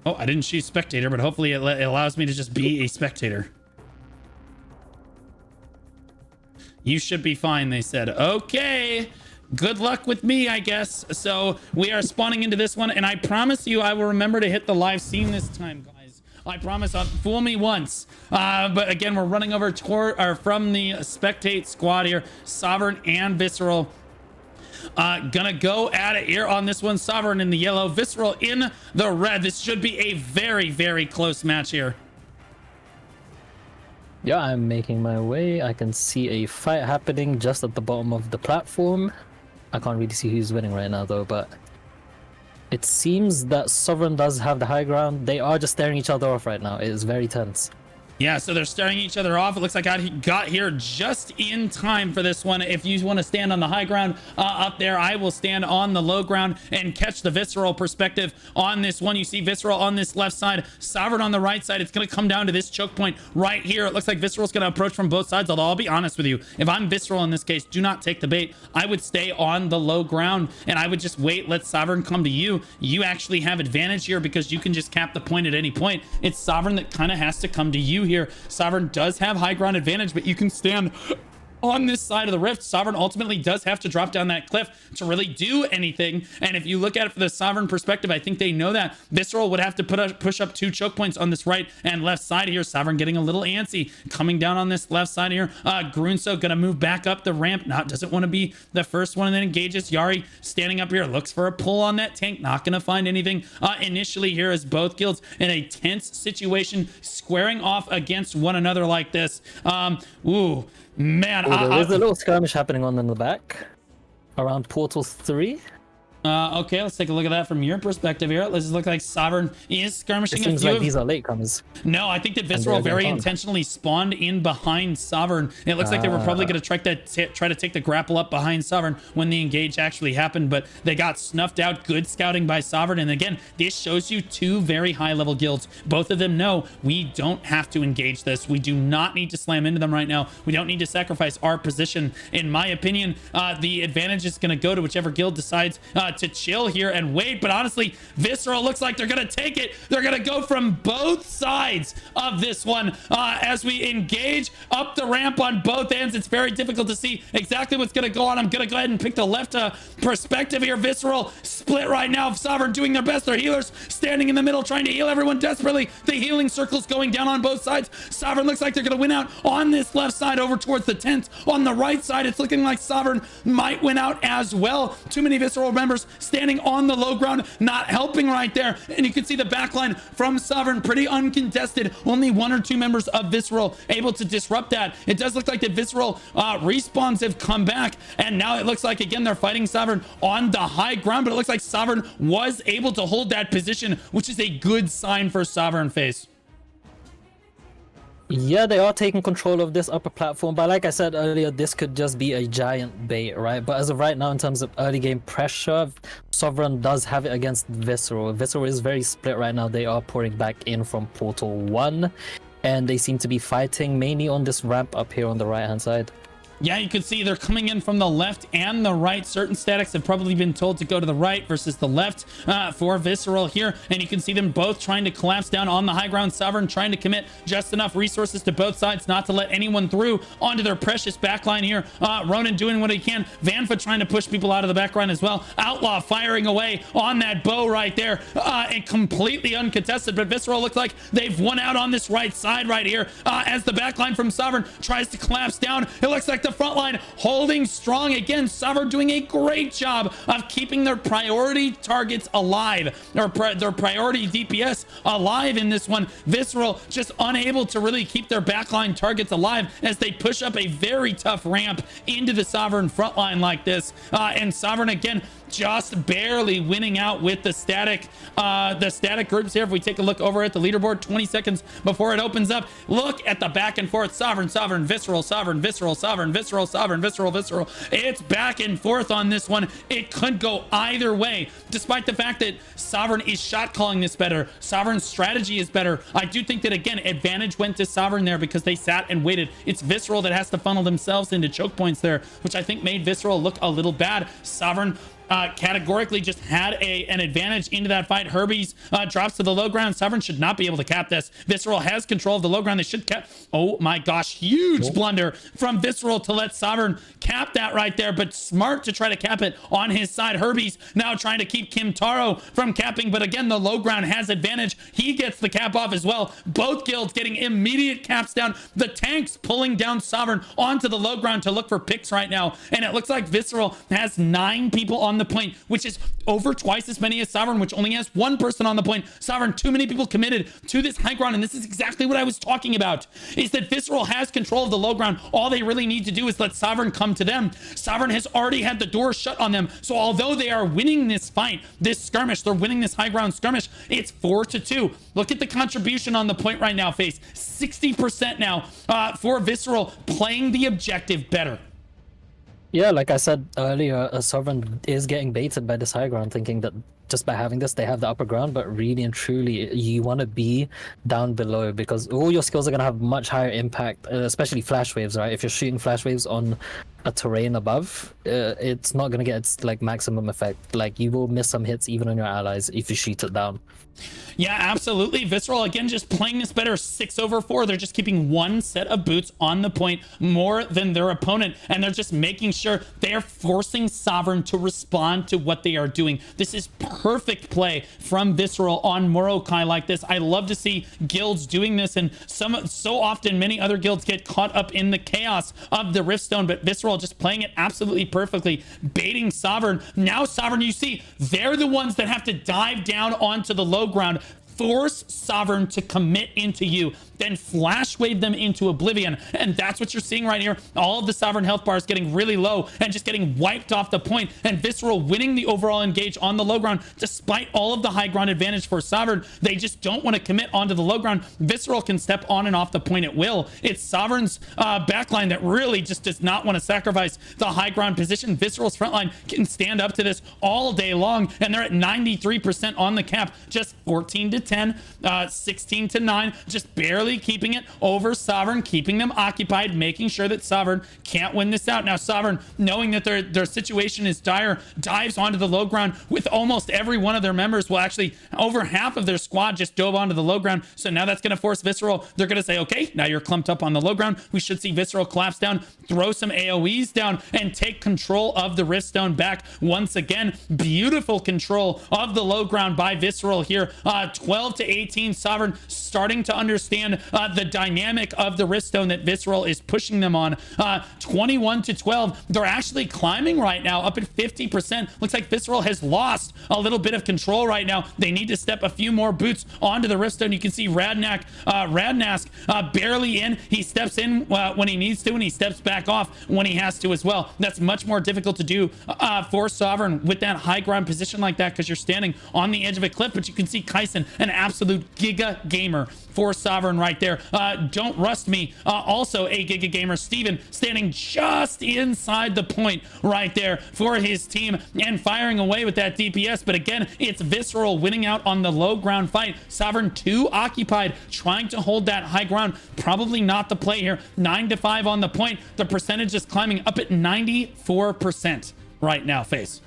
Oh, I didn't choose spectator, but hopefully it allows me to just be a spectator. You should be fine, they said. Okay. Good luck with me, I guess. So we are spawning into this one, and I promise you I will remember to hit the live scene this time, guys. I promise. Fool me once. But again, we're running over from the spectate squad here. Sovereign and Visceral. Gonna go at it here on this one. Sovereign in the yellow, Visceral in the red. This should be a very, very close match here. Yeah, I'm making my way. I can see a fight happening just at the bottom of the platform. I can't really see who's winning right now though, but it seems that Sovereign does have the high ground. They are just staring each other off right now. It is very tense. Yeah, so they're staring each other off. It looks like I got here just in time for this one. If you want to stand on the high ground up there, I will stand on the low ground and catch the Visceral perspective on this one. You see Visceral on this left side, Sovereign on the right side. It's going to come down to this choke point right here. It looks like Visceral's going to approach from both sides, although I'll be honest with you. If I'm Visceral in this case, do not take the bait. I would stay on the low ground, and I would just wait, let Sovereign come to you. You actually have advantage here because you can just cap the point at any point. It's Sovereign that kind of has to come to you here. Sovereign does have high ground advantage, but you can stand on this side of the rift. Sovereign ultimately does have to drop down that cliff to really do anything. And if you look at it from the Sovereign perspective, I think they know that Visceral would have to push up 2 choke points on this right and left side here. Sovereign getting a little antsy, coming down on this left side here. Grunso gonna move back up the ramp. Doesn't want to be the first one, and then engages. Yari standing up here, looks for a pull on that tank. Not gonna find anything initially here, as both guilds in a tense situation, squaring off against one another like this. Ooh, man. There's a little skirmish happening on in the back around Portal 3. Okay, let's take a look at that from your perspective here. Let's just look like Sovereign is skirmishing. It seems like these are latecomers. No, I think that Visceral very intentionally spawned in behind Sovereign. It looks like they were probably going to try to take the grapple up behind Sovereign when the engage actually happened, but they got snuffed out. Good scouting by Sovereign. And again, this shows you 2 very high-level guilds. Both of them know we don't have to engage this. We do not need to slam into them right now. We don't need to sacrifice our position. In my opinion, the advantage is going to go to whichever guild decides to chill here and wait. But honestly, Visceral looks like they're gonna take it. They're gonna go from both sides of this one as we engage up the ramp on both ends. It's very difficult to see exactly what's gonna go on. I'm gonna go ahead and pick the left perspective here. Visceral split right now. Sovereign doing their best. Their healers standing in the middle trying to heal everyone desperately. The healing circles going down on both sides. Sovereign looks like they're gonna win out on this left side over towards the tent. On the right side, it's looking like Sovereign might win out as well. Too many Visceral members standing on the low ground, not helping right there. And you can see the backline from Sovereign pretty uncontested. Only 1 or 2 members of Visceral able to disrupt that. It does look like the Visceral respawns have come back, and now it looks like again they're fighting Sovereign on the high ground, but it looks like Sovereign was able to hold that position, which is a good sign for Sovereign face. Yeah, they are taking control of this upper platform, but like I said earlier, this could just be a giant bait, right? But as of right now, in terms of early game pressure, Sovereign does have it against Visceral. Visceral is very split right now. They are pouring back in from Portal 1, and they seem to be fighting mainly on this ramp up here on the right-hand side. Yeah, you can see they're coming in from the left and the right. Certain statics have probably been told to go to the right versus the left for Visceral here. And you can see them both trying to collapse down on the high ground. Sovereign trying to commit just enough resources to both sides not to let anyone through onto their precious backline here. Ronan doing what he can. Vanfa trying to push people out of the backline as well. Outlaw firing away on that bow right there and completely uncontested. But Visceral looks like they've won out on this right side right here as the backline from Sovereign tries to collapse down. It looks like the front line holding strong again. Sovereign doing a great job of keeping their priority targets alive, or their priority DPS alive in this one. Visceral just unable to really keep their backline targets alive as they push up a very tough ramp into the Sovereign front line like this. And Sovereign again just barely winning out with the static groups here. If we take a look over at the leaderboard 20 seconds before it opens up, look at the back and forth. Sovereign, Visceral, Sovereign, Visceral, Sovereign, Visceral, Sovereign, Visceral, Visceral. It's back and forth on this one. It could go either way, despite the fact that Sovereign is shot calling this better. Sovereign's strategy is better. I do think that again, advantage went to Sovereign there because they sat and waited. It's Visceral that has to funnel themselves into choke points there, which I think made Visceral look a little bad. Sovereign categorically just had an advantage into that fight. Herbie's drops to the low ground. Sovereign should not be able to cap this. Visceral has control of the low ground. They should cap. Oh my gosh, huge blunder from Visceral to let Sovereign cap that right there, but smart to try to cap it on his side. Herbie's now trying to keep Kim Taro from capping, but again, the low ground has advantage. He gets the cap off as well. Both guilds getting immediate caps down. The tanks pulling down Sovereign onto the low ground to look for picks right now, and it looks like Visceral has 9 people on the point, which is over twice as many as Sovereign, which only has 1 person on the point. Sovereign, too many people committed to this high ground, and this is exactly what I was talking about, is that Visceral has control of the low ground. All they really need to do is let Sovereign come to them. Sovereign has already had the door shut on them, so although they are winning this fight, this skirmish, they're winning this high ground skirmish, it's 4-2. Look at the contribution on the point right now, Face. 60% now for Visceral, playing the objective better. Yeah, like I said earlier, Sovereign is getting baited by this high ground, thinking that just by having this, they have the upper ground, but really and truly, you want to be down below because all your skills are going to have much higher impact, especially flash waves, right? If you're shooting flash waves on a terrain above, it's not gonna get its like maximum effect. Like you will miss some hits even on your allies if you shoot it down. Yeah, absolutely. Visceral, again, just playing this better. 6/4. They're just keeping one set of boots on the point more than their opponent. And they're just making sure they're forcing Sovereign to respond to what they are doing. This is perfect play from Visceral on Morokai like this. I love to see guilds doing this. And so often, many other guilds get caught up in the chaos of the Riftstone. But Visceral just playing it absolutely perfectly, baiting Sovereign. Now Sovereign, you see, they're the ones that have to dive down onto the low ground, force Sovereign to commit into you, then flash wave them into oblivion. And that's what you're seeing right here. All of the Sovereign health bars getting really low and just getting wiped off the point, and Visceral winning the overall engage on the low ground despite all of the high ground advantage for Sovereign. They just don't want to commit onto the low ground. Visceral can step on and off the point at will. It's Sovereign's backline that really just does not want to sacrifice the high ground position. Visceral's frontline can stand up to this all day long, and they're at 93% on the cap, just 14-10, 16-9, just barely keeping it over Sovereign, keeping them occupied, making sure that Sovereign can't win this out. Now Sovereign, knowing that their situation is dire, dives onto the low ground with almost every one of their members. Well, actually, over half of their squad just dove onto the low ground. So now that's going to force Visceral. They're going to say, okay, now you're clumped up on the low ground. We should see Visceral collapse down, throw some AoEs down, and take control of the Riftstone back once again. Beautiful control of the low ground by Visceral here. 12-18, Sovereign starting to understand the dynamic of the Riftstone that Visceral is pushing them on. 21-12. They're actually climbing right now, up at 50%. Looks like Visceral has lost a little bit of control right now. They need to step a few more boots onto the Riftstone. You can see Radnask barely in. He steps in when he needs to, and he steps back off when he has to as well. That's much more difficult to do for Sovereign with that high ground position like that, because you're standing on the edge of a cliff. But you can see Kaisen, an absolute giga gamer for Sovereign right there. Don't rust me, also a giga gamer. Steven standing just inside the point right there for his team and firing away with that DPS. But again, it's Visceral winning out on the low ground fight. Sovereign too occupied trying to hold that high ground. Probably not the play here. 9-5 on the point. The percentage is climbing up at 94% right now. Face.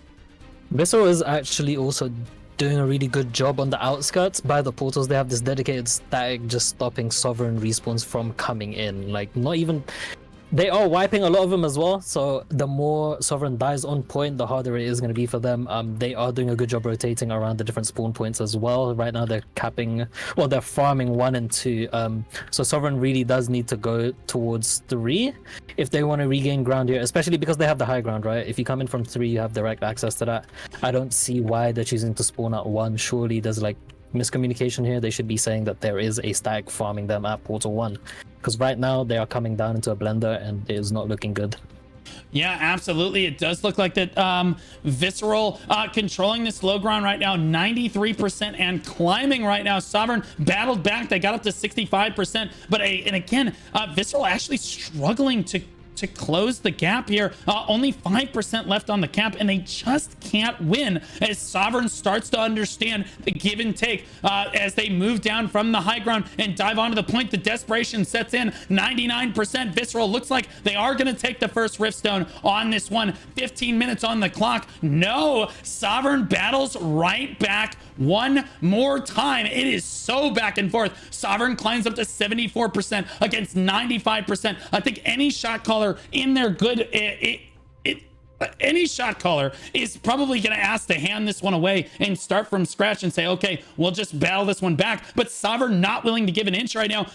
Visceral is actually also doing a really good job on the outskirts. By the portals, they have this dedicated static just stopping Sovereign respawns from coming in. Like, not even... They are wiping a lot of them as well, so the more Sovereign dies on point, the harder it is going to be for them. They are doing a good job rotating around the different spawn points as well. Right now they're capping, well, they're farming 1 and 2. So Sovereign really does need to go towards 3 if they want to regain ground here, especially because they have the high ground, right? If you come in from 3, you have direct access to that. I don't see why they're choosing to spawn at 1. Surely there's like miscommunication here. They should be saying that there is a stack farming them at portal 1, because right now they are coming down into a blender and it is not looking good. Yeah, absolutely. It does look like that Visceral controlling this low ground right now, 93% and climbing right now. Sovereign battled back. They got up to 65%. But and again, Visceral actually struggling to close the gap here. Only 5% left on the cap, and they just can't win as Sovereign starts to understand the give and take as they move down from the high ground and dive onto the point. The desperation sets in. 99% Visceral. Looks like they are going to take the first Riftstone on this one. 15 minutes on the clock. No, Sovereign battles right back one more time. It is so back and forth. Sovereign climbs up to 74% against 95%. I think any shot caller in their good any shot caller is probably going to ask to hand this one away and start from scratch and say, okay, we'll just battle this one back. But Sovereign not willing to give an inch right now.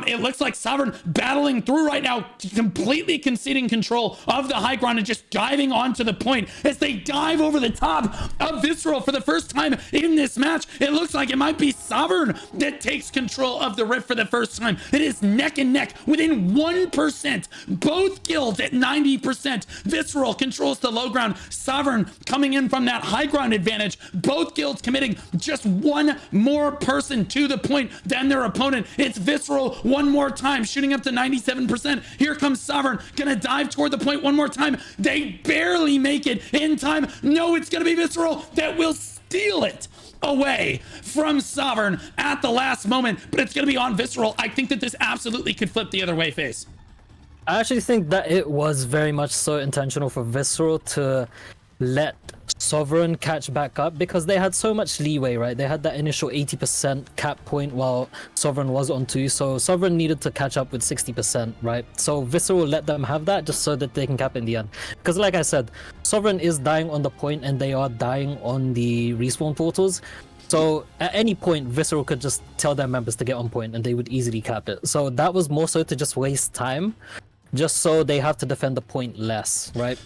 It looks like Sovereign battling through right now, completely conceding control of the high ground and just diving onto the point as they dive over the top of Visceral for the first time in this match. It looks like it might be Sovereign that takes control of the Rift for the first time. It is neck and neck within 1%. Both guilds at 90%. Visceral controls the low ground. Sovereign coming in from that high ground advantage. Both guilds committing just one more person to the point than their opponent. It's Visceral one more time, shooting up to 97%. Here comes Sovereign, gonna dive toward the point one more time. They barely make it in time. No, it's gonna be Visceral that will steal it away from Sovereign at the last moment, but it's gonna be on Visceral. I think that this absolutely could flip the other way, Face. I actually think that it was very much so intentional for Visceral to let Sovereign catch back up because they had so much leeway, right? They had that initial 80% cap point while Sovereign was on 2, so Sovereign needed to catch up with 60%, right? So Visceral let them have that just so that they can cap in the end. Because like I said, Sovereign is dying on the point and they are dying on the respawn portals. So at any point, Visceral could just tell their members to get on point and they would easily cap it. So that was more so to just waste time, just so they have to defend the point less, right?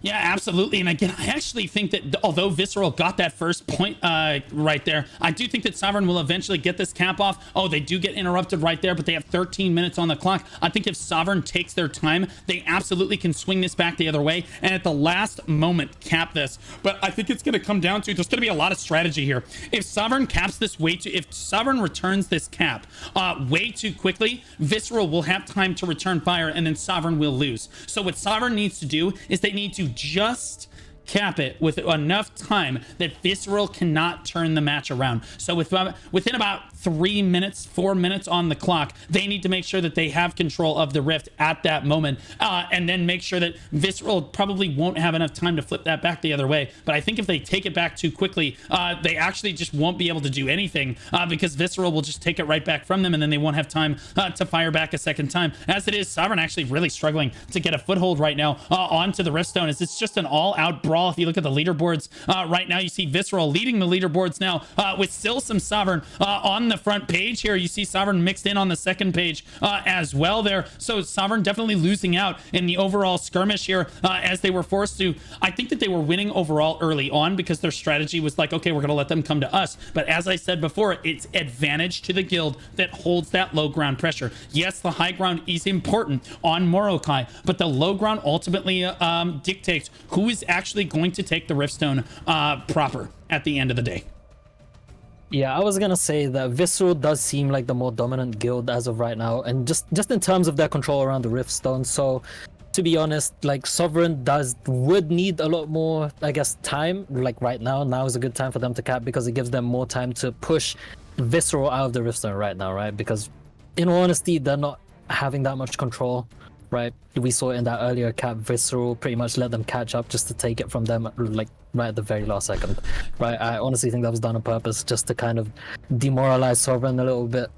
Yeah, absolutely. And again, I actually think that although Visceral got that first point right there, I do think that Sovereign will eventually get this cap off. Oh, they do get interrupted right there, but they have 13 minutes on the clock. I think if Sovereign takes their time, they absolutely can swing this back the other way and at the last moment cap this. But I think it's going to come down to, there's going to be a lot of strategy here. If Sovereign caps this if Sovereign returns this cap way too quickly, Visceral will have time to return fire and then Sovereign will lose. So what Sovereign needs to do is they need to just cap it with enough time that Visceral cannot turn the match around. So within about 3 minutes, 4 minutes on the clock, they need to make sure that they have control of the rift at that moment, and then make sure that Visceral probably won't have enough time to flip that back the other way. But I think if they take it back too quickly, they actually just won't be able to do anything because Visceral will just take it right back from them, and then they won't have time to fire back a second time. As it is, Sovereign actually really struggling to get a foothold right now onto the Riftstone, as it's just an all-out brawl. If you look at the leaderboards right now, you see Visceral leading the leaderboards now with still some Sovereign on the front page here. You see Sovereign mixed in on the second page as well there. So Sovereign definitely losing out in the overall skirmish here as they were forced to. I think that they were winning overall early on because their strategy was like, okay, we're going to let them come to us. But as I said before, it's advantage to the guild that holds that low ground pressure. Yes, the high ground is important on Morokai, but the low ground ultimately dictates who is actually going to take the Riftstone proper at the end of the day. Yeah, I was gonna say that Visceral does seem like the more dominant guild as of right now, and just in terms of their control around the Riftstone. So, to be honest, like Sovereign would need a lot more, I guess, time. Like right now is a good time for them to cap because it gives them more time to push Visceral out of the Riftstone right now, right? Because, in all honesty, they're not having that much control. Right, we saw in that earlier cap, Visceral pretty much let them catch up just to take it from them, like right at the very last second. Right, I honestly think that was done on purpose just to kind of demoralize Sovereign a little bit.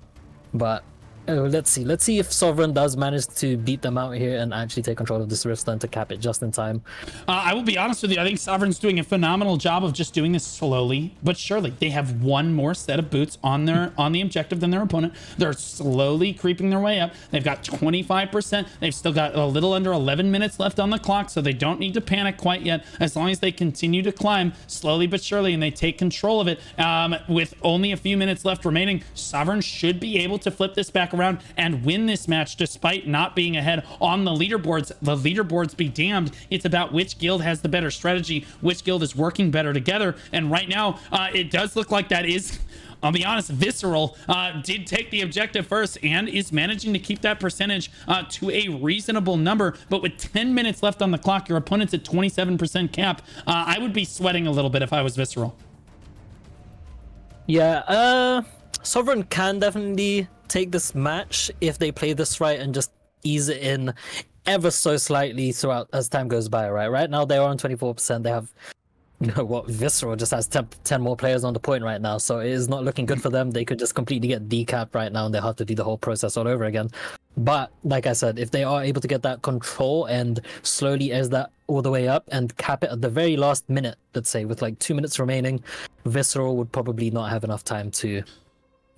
But let's see if Sovereign does manage to beat them out here and actually take control of this Riftstone to cap it just in time. I will be honest with you, I think Sovereign's doing a phenomenal job of just doing this slowly but surely. They have one more set of boots on the objective than their opponent. They're slowly creeping their way up. They've got 25%. They've still got a little under 11 minutes left on the clock, so they don't need to panic quite yet. As long as they continue to climb slowly but surely and they take control of it, with only a few minutes left remaining, Sovereign should be able to flip this back around and win this match despite not being ahead on the leaderboards. The leaderboards be damned. It's about which guild has the better strategy, which guild is working better together. And right now, it does look like that is, I'll be honest, Visceral did take the objective first and is managing to keep that percentage to a reasonable number. But with 10 minutes left on the clock, your opponent's at 27% cap. I would be sweating a little bit if I was Visceral. Yeah, Sovereign can definitely take this match if they play this right and just ease it in ever so slightly throughout as time goes by, right? Right now they are on 24%. They have, you know what, Visceral just has 10 more players on the point right now, so it is not looking good for them. They could just completely get decapped right now and they'll have to do the whole process all over again. But like I said, if they are able to get that control and slowly edge that all the way up and cap it at the very last minute, let's say with like 2 minutes remaining, Visceral would probably not have enough time to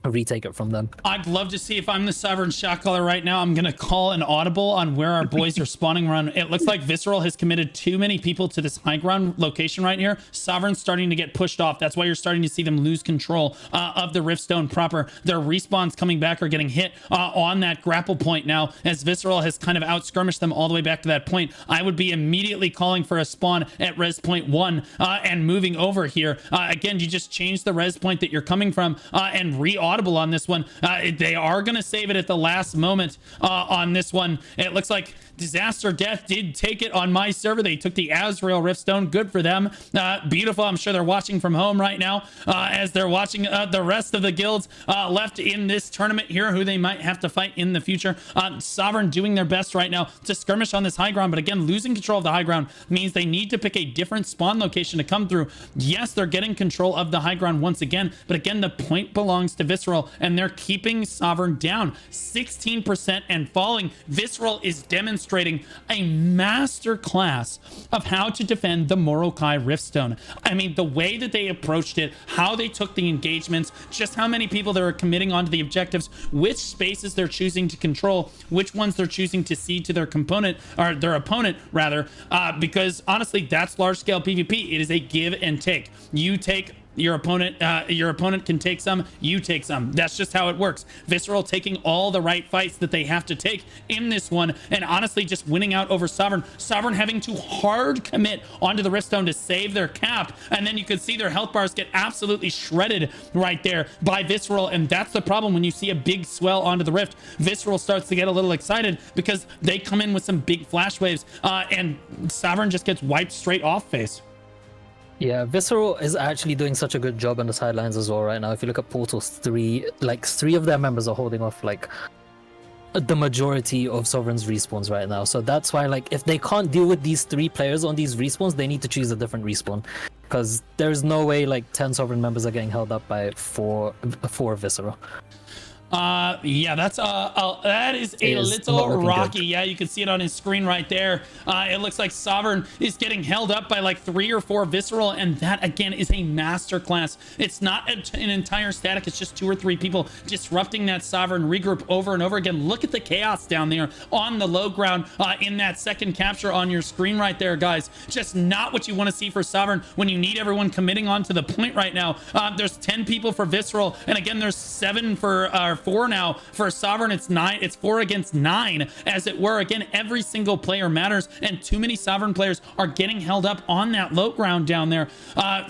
retake it from them. I'd love to see, if I'm the Sovereign shot caller right now, I'm gonna call an audible on where our boys are spawning around. It looks like Visceral has committed too many people to this high ground location right here. Sovereign's starting to get pushed off. That's why you're starting to see them lose control of the Riftstone proper. Their respawns coming back are getting hit on that grapple point now, as Visceral has kind of out skirmished them all the way back to that point. I would be immediately calling for a spawn at res point 1 and moving over here. Again, you just change the res point that you're coming from and audible on this one. They are going to save it at the last moment on this one. It looks like Disaster Death did take it on my server. They took the Azrael Riftstone. Good for them. Beautiful. I'm sure they're watching from home right now as they're watching the rest of the guilds left in this tournament here, who they might have to fight in the future. Sovereign doing their best right now to skirmish on this high ground, but again, losing control of the high ground means they need to pick a different spawn location to come through. Yes, they're getting control of the high ground once again, but again, the point belongs to Visceral, and they're keeping Sovereign down 16% and falling. Visceral is demonstrating a master class of how to defend the Morokai Riftstone. I mean, the way that they approached it, how they took the engagements, just how many people they were committing onto the objectives, which spaces they're choosing to control, which ones they're choosing to cede to their component, or their opponent rather, because honestly, that's large scale PvP. It is a give and take. You take your opponent can take some, you take some. That's just how it works. Visceral taking all the right fights that they have to take in this one, and honestly just winning out over Sovereign. Sovereign having to hard commit onto the Riftstone to save their cap, and then you can see their health bars get absolutely shredded right there by Visceral, and that's the problem when you see a big swell onto the Rift. Visceral starts to get a little excited because they come in with some big flash waves, and Sovereign just gets wiped straight off face. Yeah, Visceral is actually doing such a good job on the sidelines as well right now. If you look at Portals 3, like 3 of their members are holding off like the majority of Sovereign's respawns right now. So that's why, like, if they can't deal with these 3 players on these respawns, they need to choose a different respawn, because there's no way like 10 Sovereign members are getting held up by 4 Visceral. Yeah, that is a little rocky. Good. Yeah, you can see it on his screen right there. It looks like Sovereign is getting held up by like 3 or 4 Visceral, and that again is a masterclass. It's not an entire static, it's just 2 or 3 people disrupting that Sovereign regroup over and over again. Look at the chaos down there on the low ground in that second capture on your screen right there, guys. Just not what you want to see for Sovereign when you need everyone committing onto the point right now. There's 10 people for Visceral, and again, there's 7 for 4 now for Sovereign. It's 9. It's 4 against 9, as it were. Again, every single player matters, and too many Sovereign players are getting held up on that low ground down there.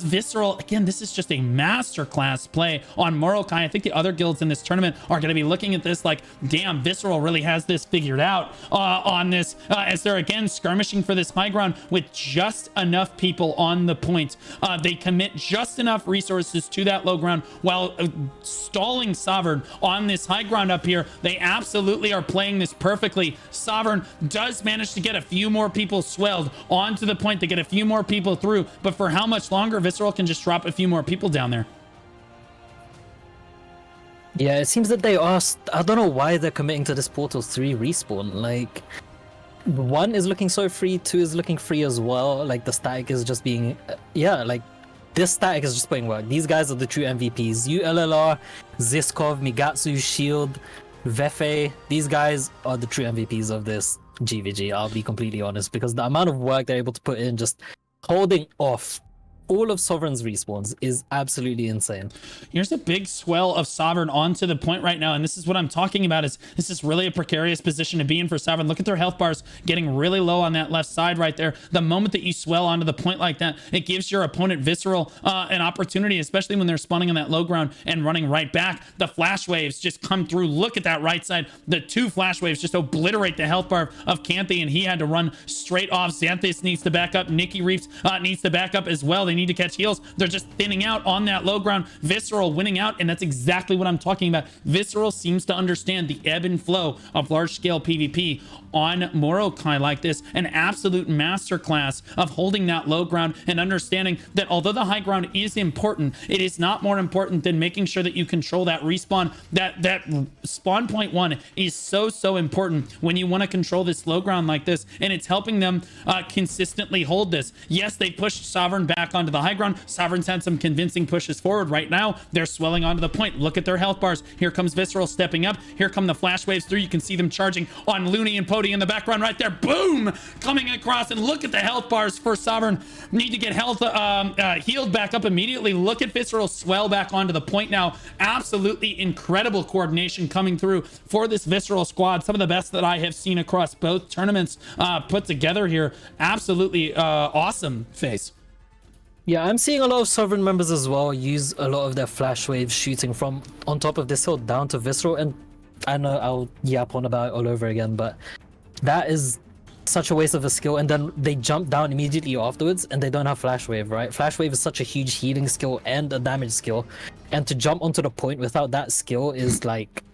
Visceral, again, this is just a masterclass play on Morokai. I think the other guilds in this tournament are going to be looking at this like, damn, Visceral really has this figured out on this, as they're again skirmishing for this high ground with just enough people on the point. They commit just enough resources to that low ground while stalling Sovereign on this high ground up here. They absolutely are playing this perfectly. Sovereign does manage to get a few more people swelled onto the point to get a few more people through, but for how much longer? Visceral can just drop a few more people down there. Yeah, it seems that they are, I don't know why they're committing to this Portal 3 respawn. Like, 1 is looking so free, 2 is looking free as well. Like, the static is just being, yeah, like, this static is just putting work. These guys are the true MVPs. ULLR, Ziskov, Migatsu, Shield, Vefe, these guys are the true MVPs of this GVG, I'll be completely honest, because the amount of work they're able to put in just holding off all of Sovereign's respawns is absolutely insane. Here's a big swell of Sovereign onto the point right now, and this is what I'm talking about. Is this is really a precarious position to be in for Sovereign. Look at their health bars getting really low on that left side right there. The moment that you swell onto the point like that, it gives your opponent Visceral an opportunity, especially when they're spawning on that low ground and running right back. The flash waves just come through. Look at that right side. The 2 flash waves just obliterate the health bar of Canthe, and he had to run straight off. Xanthus needs to back up. Nikki Reefs needs to back up as well. They need to catch heals. They're just thinning out on that low ground. Visceral winning out, and that's exactly what I'm talking about. Visceral seems to understand the ebb and flow of large-scale PvP on Morokai like this. An absolute masterclass of holding that low ground and understanding that although the high ground is important, it is not more important than making sure that you control that respawn. That spawn point 1 is so important when you want to control this low ground like this, and it's helping them consistently hold this. Yes, they pushed Sovereign back onto the high ground. Sovereign's had some convincing pushes forward right now. They're swelling onto the point. Look at their health bars. Here comes Visceral stepping up. Here come the flash waves through. You can see them charging on Looney and Pody in the background right there. Boom! Coming across, and look at the health bars for Sovereign. Need to get health healed back up immediately. Look at Visceral swell back onto the point now. Absolutely incredible coordination coming through for this Visceral squad. Some of the best that I have seen across both tournaments put together here. Absolutely awesome face. Yeah, I'm seeing a lot of Sovereign members as well use a lot of their flash waves shooting from on top of this hill down to Visceral, and I know I'll yap on about it all over again, but that is such a waste of a skill, and then they jump down immediately afterwards, and they don't have Flash Wave, right? Flash Wave is such a huge healing skill and a damage skill, and to jump onto the point without that skill is like,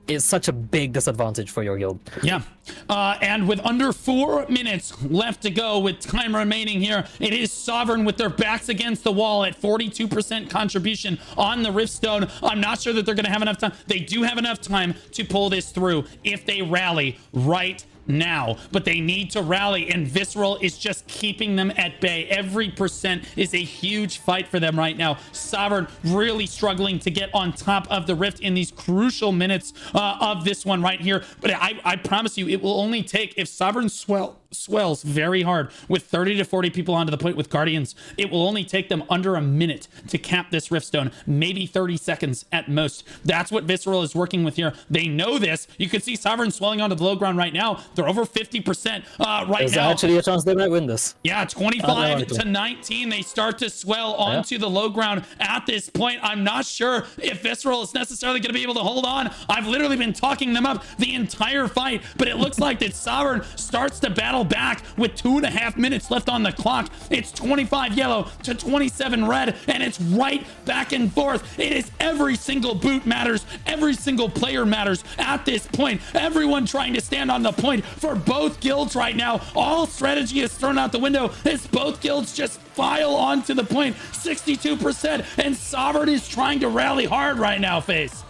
it's such a big disadvantage for your guild. Yeah. And with under 4 minutes left to go, with time remaining here, it is Sovereign with their backs against the wall at 42% contribution on the Riftstone. I'm not sure that they're going to have enough time. They do have enough time to pull this through if they rally right now, but they need to rally, and Visceral is just keeping them at bay. Every percent is a huge fight for them right now. Sovereign really struggling to get on top of the Rift in these crucial minutes of this one right here. But I promise you, it will only take, if Sovereign swells very hard with 30 to 40 people onto the point with Guardians, it will only take them under a minute to cap this Riftstone, maybe 30 seconds at most. That's what Visceral is working with here. They know this. You can see Sovereign swelling onto the low ground right now. They're over 50% right now. There's actually a chance they might win this. Yeah, 25 to 19. They start to swell onto the low ground at this point. I'm not sure if Visceral is necessarily going to be able to hold on. I've literally been talking them up the entire fight, but it looks like that Sovereign starts to battle back with 2.5 minutes left on the clock. It's 25 yellow to 27 red, and it's right back and forth. It is every single boot matters. Every single player matters at this point. Everyone trying to stand on the point for both guilds right now. All strategy is thrown out the window as both guilds just file onto the point. 62%, and Sovereign is trying to rally hard right now, Face.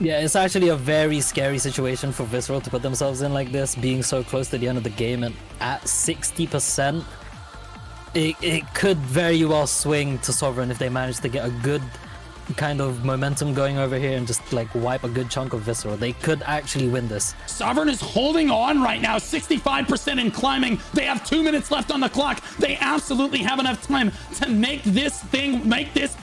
Yeah, it's actually a very scary situation for Visceral to put themselves in like this, being so close to the end of the game, and at 60%, it could very well swing to Sovereign if they manage to get a good kind of momentum going over here and just like wipe a good chunk of Visceral. They could actually win this. Sovereign is holding on right now, 65% and climbing. They have 2 minutes left on the clock. They absolutely have enough time to make this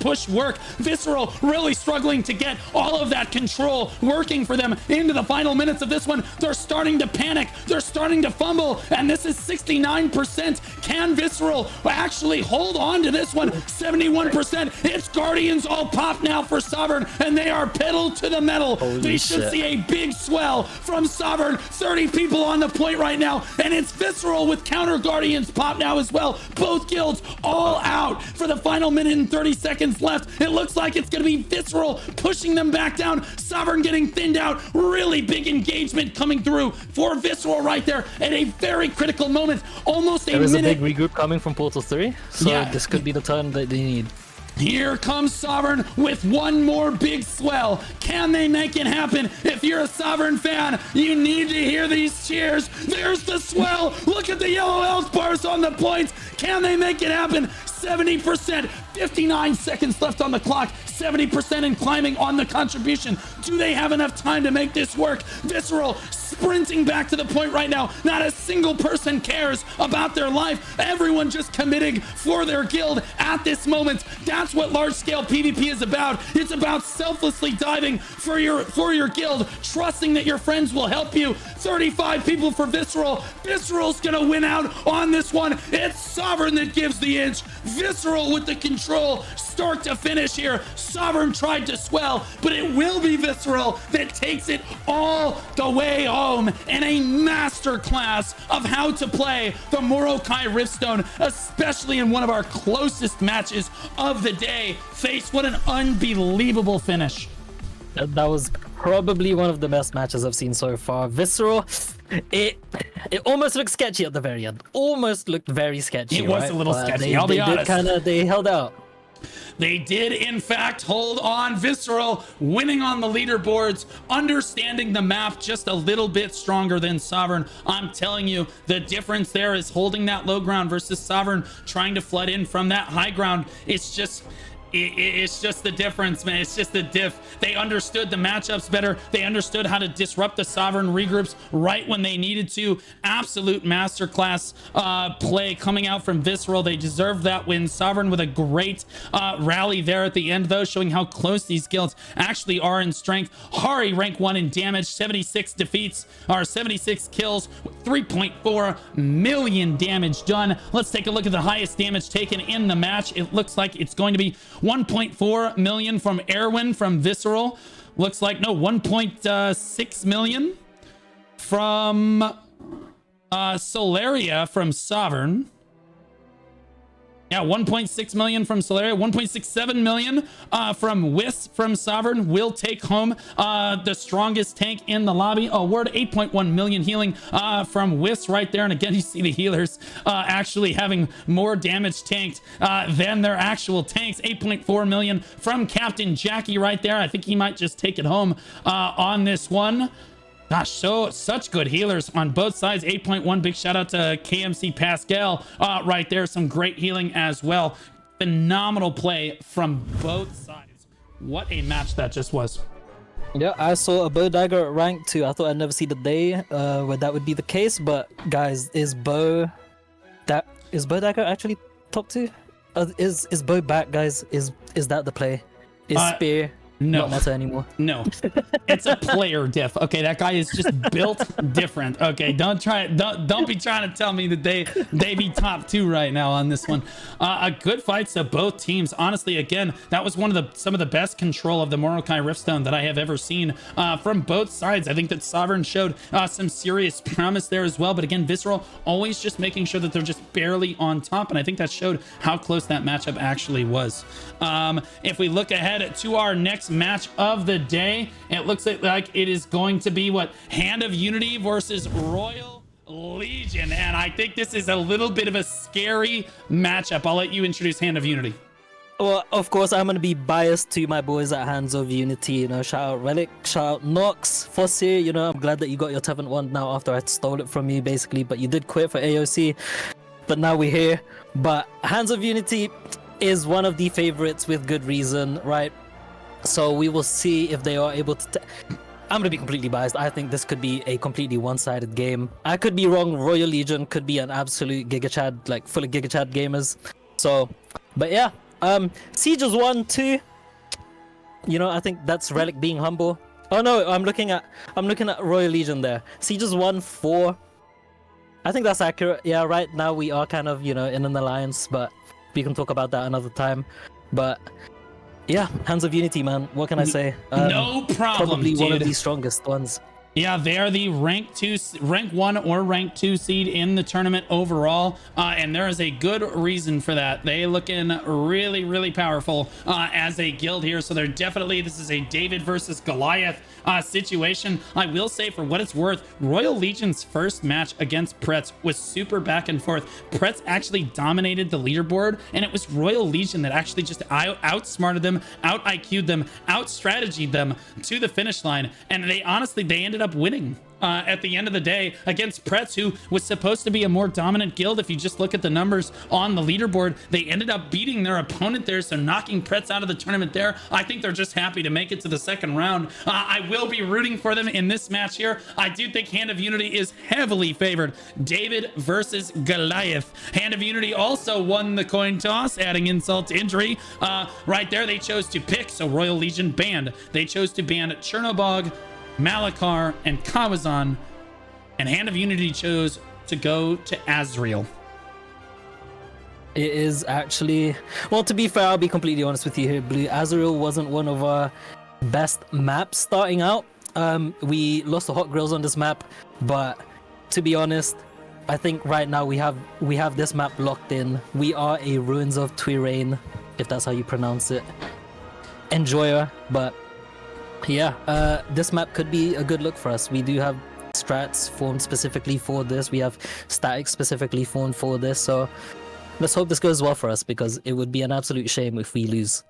push work. Visceral really struggling to get all of that control working for them into the final minutes of this one. They're starting to panic. They're starting to fumble, and this is 69%. Can Visceral actually hold on to this one? 71%. It's Guardians all pop now for Sovereign, and they are pedal to the metal. They should see a big swell from Sovereign. 30 people on the point right now, and it's Visceral with counter Guardians pop now as well. Both guilds all out for the final minute and 30 seconds left. It looks like it's going to be Visceral pushing them back down. Sovereign getting thinned out. Really big engagement coming through for Visceral right there at a very critical moment. Almost a minute. There is a big regroup coming from Portal 3, so this could be the turn that they need. Here comes Sovereign with one more big swell. Can they make it happen? If you're a Sovereign fan, you need to hear these cheers. There's the swell. Look at the yellow health bars on the points. Can they make it happen? 70%, 59 seconds left on the clock, 70% and climbing on the contribution. Do they have enough time to make this work? Visceral sprinting back to the point right now. Not a single person cares about their life. Everyone just committing for their guild at this moment. That's what large-scale PvP is about. It's about selflessly diving for your guild, trusting that your friends will help you. 35 people for Visceral. Visceral's gonna win out on this one. It's Sovereign that gives the inch. Visceral with the control, start to finish here. Sovereign tried to swell, but it will be Visceral that takes it all the way home in a masterclass of how to play the Morokai Riftstone, especially in one of our closest matches of the day. Face, what an unbelievable finish. That was probably one of the best matches I've seen so far. Visceral, it almost looked sketchy at the very end. Almost looked very sketchy. It was a little sketchy, I'll be honest. They held out. They did, in fact, hold on. Visceral winning on the leaderboards, understanding the map just a little bit stronger than Sovereign. I'm telling you, the difference there is holding that low ground versus Sovereign trying to flood in from that high ground. It's just the difference, man. It's just the diff. They understood the matchups better. They understood how to disrupt the Sovereign regroups right when they needed to. Absolute masterclass play coming out from Visceral. They deserved that win. Sovereign with a great rally there at the end, though, showing how close these guilds actually are in strength. Hari rank 1 in damage, 76 defeats, or 76 kills, 3.4 million damage done. Let's take a look at the highest damage taken in the match. It looks like it's going to be 1.4 million from Erwin from Visceral. Looks like, no, 1.6 million from Solaria from Sovereign. Yeah, 1.6 million from Solaria, 1.67 million from Whis from Sovereign will take home the strongest tank in the lobby award. 8.1 million healing from Whis right there. And again, you see the healers actually having more damage tanked than their actual tanks. 8.4 million from Captain Jackie right there. I think he might just take it home on this one. Gosh, such good healers on both sides. 8.1, big shout out to KMC Pascal right there. Some great healing as well. Phenomenal play from both sides. What a match that just was. Yeah, I saw a bow dagger at rank 2. I thought I'd never see the day where that would be the case, but guys, is bow dagger actually top 2? Is bow back, guys? Is that the play? Is spear no not matter anymore? No, it's a player diff. Okay, that guy is just built different. Okay, don't be trying to tell me that they be top 2 right now on this one. A good fight to both teams. Honestly, again, that was some of the best control of the Mordecai Riftstone that I have ever seen from both sides. I think that Sovereign showed some serious promise there as well. But again, Visceral always just making sure that they're just barely on top, and I think that showed how close that matchup actually was. If we look ahead to our next match of the day, it looks like it is going to be Hand of Unity versus Royal Legion, and I think this is a little bit of a scary matchup. I'll let you introduce Hand of Unity. Well, of course, I'm gonna be biased to my boys at Hands of Unity. You know, shout out Relic, shout out Nox, Fossy. You know, I'm glad that you got your 7th one now after I stole it from you, basically. But you did quit for AOC. But now we're here. But Hands of Unity is one of the favorites with good reason, right? So we will see if they are able to. I'm gonna be completely biased. I think this could be a completely one-sided game. I could be wrong. Royal Legion could be an absolute Giga Chad, like full of Giga Chad gamers. So, but yeah. Siege is 1-2. You know, I think that's Relic being humble. Oh no, I'm looking at Royal Legion there. Siege is 1-4. I think that's accurate. Yeah, right now we are kind of, you know, in an alliance, but we can talk about that another time. But yeah, Hands of Unity, man. What can I say? No problem, Probably dude. one of the strongest ones. Yeah, they are the rank 1 or rank 2 seed in the tournament overall, and there is a good reason for that. They looking really, really powerful as a guild here. So they're definitely, this is a David versus Goliath situation. I will say, for what it's worth, Royal Legion's first match against Pretz was super back and forth. Pretz actually dominated the leaderboard, and it was Royal Legion that actually just outsmarted them, out IQ'd them, out strategied them to the finish line, and they ended up winning at the end of the day against Pretz, who was supposed to be a more dominant guild. If you just look at the numbers on the leaderboard, they ended up beating their opponent there, so knocking Pretz out of the tournament there. I think they're just happy to make it to the second round. I will be rooting for them in this match here. I do think Hand of Unity is heavily favored. David versus Goliath. Hand of Unity also won the coin toss, adding insult to injury. Right there, they chose to pick, so Royal Legion banned. They chose to ban Chernobog, Malakar, and Kawazan, and Hand of Unity chose to go to Azrael. It is actually, well, to be fair, I'll be completely honest with you here, Blue. Azrael wasn't one of our best maps starting out. We lost the hot grills on this map, but to be honest, I think right now we have this map locked in. We are a Ruins of Tuirain, if that's how you pronounce it, enjoyer, but yeah, this map could be a good look for us. We do have strats formed specifically for this. We have statics specifically formed for this. So let's hope this goes well for us, because it would be an absolute shame if we lose.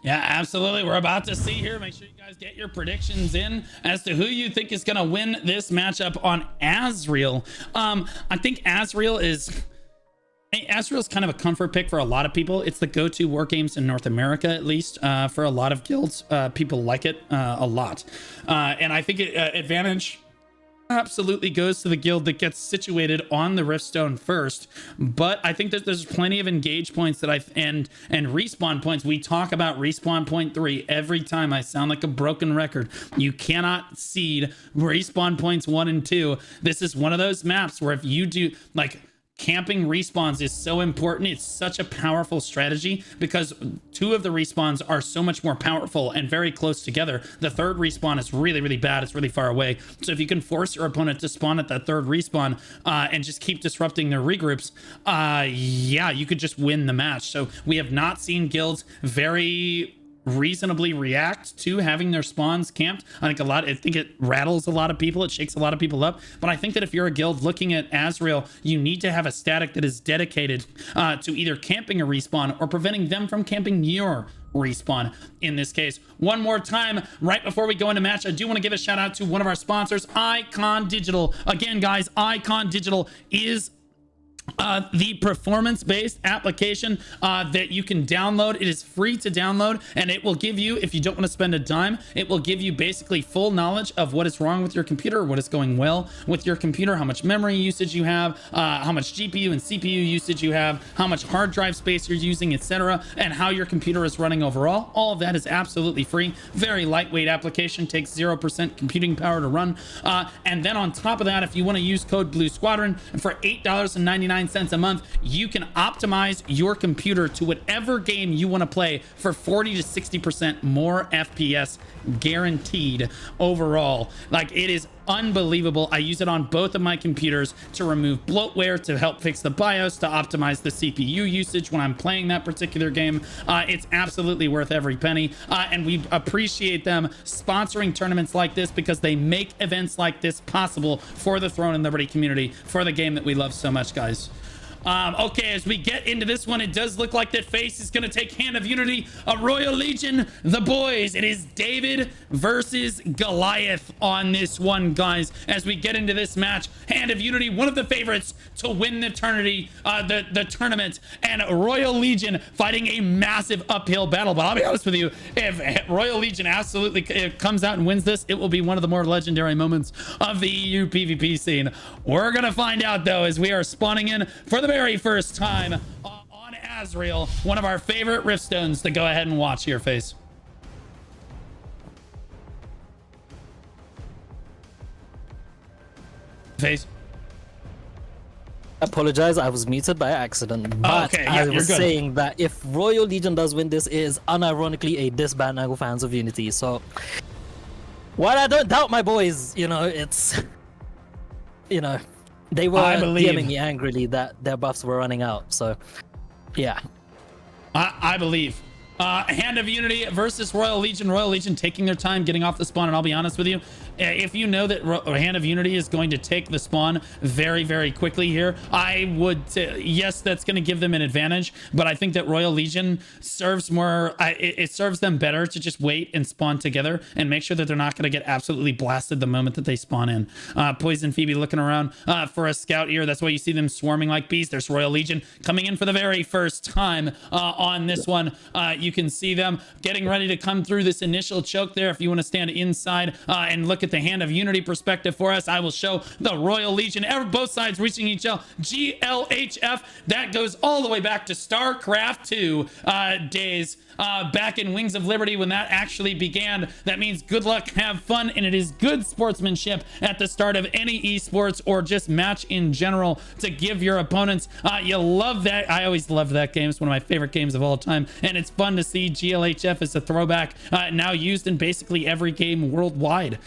Yeah, absolutely. We're about to see here. Make sure you guys get your predictions in as to who you think is going to win this matchup on Azrael. I think Azrael's kind of a comfort pick for a lot of people. It's the go-to war games in North America, at least for a lot of guilds. People like it a lot. And I think advantage absolutely goes to the guild that gets situated on the Riftstone first. But I think that there's plenty of engage points that and respawn points. We talk about respawn point 3 every time. I sound like a broken record. You cannot seed respawn points 1 and 2. This is one of those maps where if you do, like, camping respawns is so important. It's such a powerful strategy because 2 of the respawns are so much more powerful and very close together. The 3rd respawn is really, really bad. It's really far away. So if you can force your opponent to spawn at that 3rd respawn and just keep disrupting their regroups, yeah, you could just win the match. So we have not seen guilds very reasonably react to having their spawns camped. I think it rattles a lot of people, it shakes a lot of people up, but I think that if you're a guild looking at Azrael, you need to have a static that is dedicated to either camping a respawn or preventing them from camping your respawn in this case. One more time right before we go into match, I do want to give a shout out to one of our sponsors, Icon Digital. Again guys, Icon Digital is the performance-based application that you can download. It is free to download, and it will give you, if you don't want to spend a dime, it will give you basically full knowledge of what is wrong with your computer, what is going well with your computer, how much memory usage you have, how much GPU and CPU usage you have, how much hard drive space you're using, etc., and how your computer is running overall. All of that is absolutely free. Very lightweight application, takes 0% computing power to run. And then on top of that, if you want to use code Blue Squadron for $8.99 a month, you can optimize your computer to whatever game you want to play for 40 to 60% more FPS guaranteed overall. Like, it is unbelievable. I use it on both of my computers to remove bloatware, to help fix the BIOS, to optimize the CPU usage when I'm playing that particular game. It's absolutely worth every penny, and we appreciate them sponsoring tournaments like this because they make events like this possible for the Throne and Liberty community, for the game that we love so much, guys. Okay, as we get into this one, it does look like that FaZe is going to take Hand of Unity, a Royal Legion, the boys. It is David versus Goliath on this one, guys. As we get into this match, Hand of Unity, one of the favorites to win the tournament, and Royal Legion fighting a massive uphill battle. But I'll be honest with you, if Royal Legion absolutely comes out and wins this, it will be one of the more legendary moments of the EU PvP scene. We're going to find out, though, as we are spawning in for the very first time on Azrael, one of our favorite Riftstones to go ahead and watch here, FaZe. FaZe. Apologize, I was muted by accident. But okay, yeah, I was saying that if Royal Legion does win this, it is unironically a disband Angle fans of Unity. So while I don't doubt my boys, you know, it's, you know, they were DMing me angrily that their buffs were running out. So yeah, I believe Hand of Unity versus Royal Legion. Royal Legion taking their time getting off the spawn, and I'll be honest with you, if you know that Hand of Unity is going to take the spawn very, very quickly here, I would say, yes, that's going to give them an advantage, but I think that Royal Legion serves more, it serves them better to just wait and spawn together and make sure that they're not going to get absolutely blasted the moment that they spawn in. Poison Phoebe looking around for a scout here. That's why you see them swarming like bees. There's Royal Legion coming in for the very first time on this one. You can see them getting ready to come through this initial choke there. If you want to stand inside and look at the Hand of Unity perspective for us, I will show the Royal Legion, both sides reaching each other. GLHF, that goes all the way back to StarCraft 2 days, back in Wings of Liberty when that actually began. That means good luck, have fun, and it is good sportsmanship at the start of any esports or just match in general to give your opponents. You love that. I always loved that game. It's one of my favorite games of all time, and it's fun to see GLHF as a throwback, now used in basically every game worldwide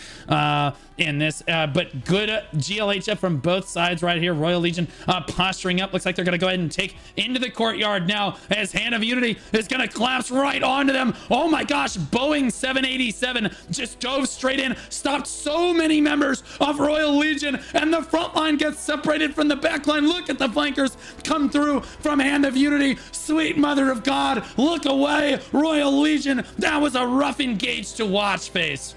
in this, but good GLHF from both sides right here. Royal Legion posturing up. Looks like they're going to go ahead and take into the courtyard now as Hand of Unity is going to collapse right onto them. Oh my gosh, Boeing 787 just dove straight in, stopped so many members of Royal Legion, and the front line gets separated from the back line. Look at the flankers come through from Hand of Unity. Sweet mother of God, look away, Royal Legion. That was a rough engage to watch, FaZe.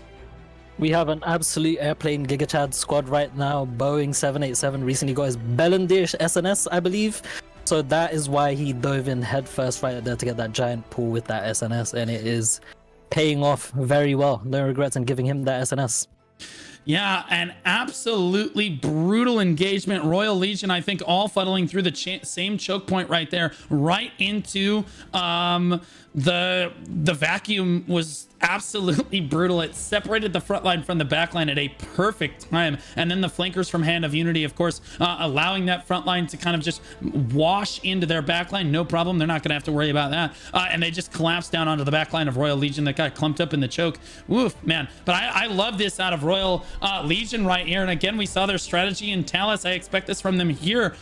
we have an absolute airplane GigaChad squad right now. Boeing 787 recently got his Bellendish SNS, I believe. So that is why he dove in headfirst right there to get that giant pull with that SNS, and it is paying off very well. No regrets in giving him that SNS. Yeah, an absolutely brutal engagement. Royal Legion, I think, all funneling through the same choke point right there, right into the vacuum was absolutely brutal. It separated the front line from the back line at a perfect time. And then the flankers from Hand of Unity, of course, allowing that front line to kind of just wash into their back line. No problem. They're not going to have to worry about that. And they just collapsed down onto the back line of Royal Legion that got clumped up in the choke. Woof, man. But I love this out of Royal Legion right here. And again, we saw their strategy in Talus. I expect this from them here.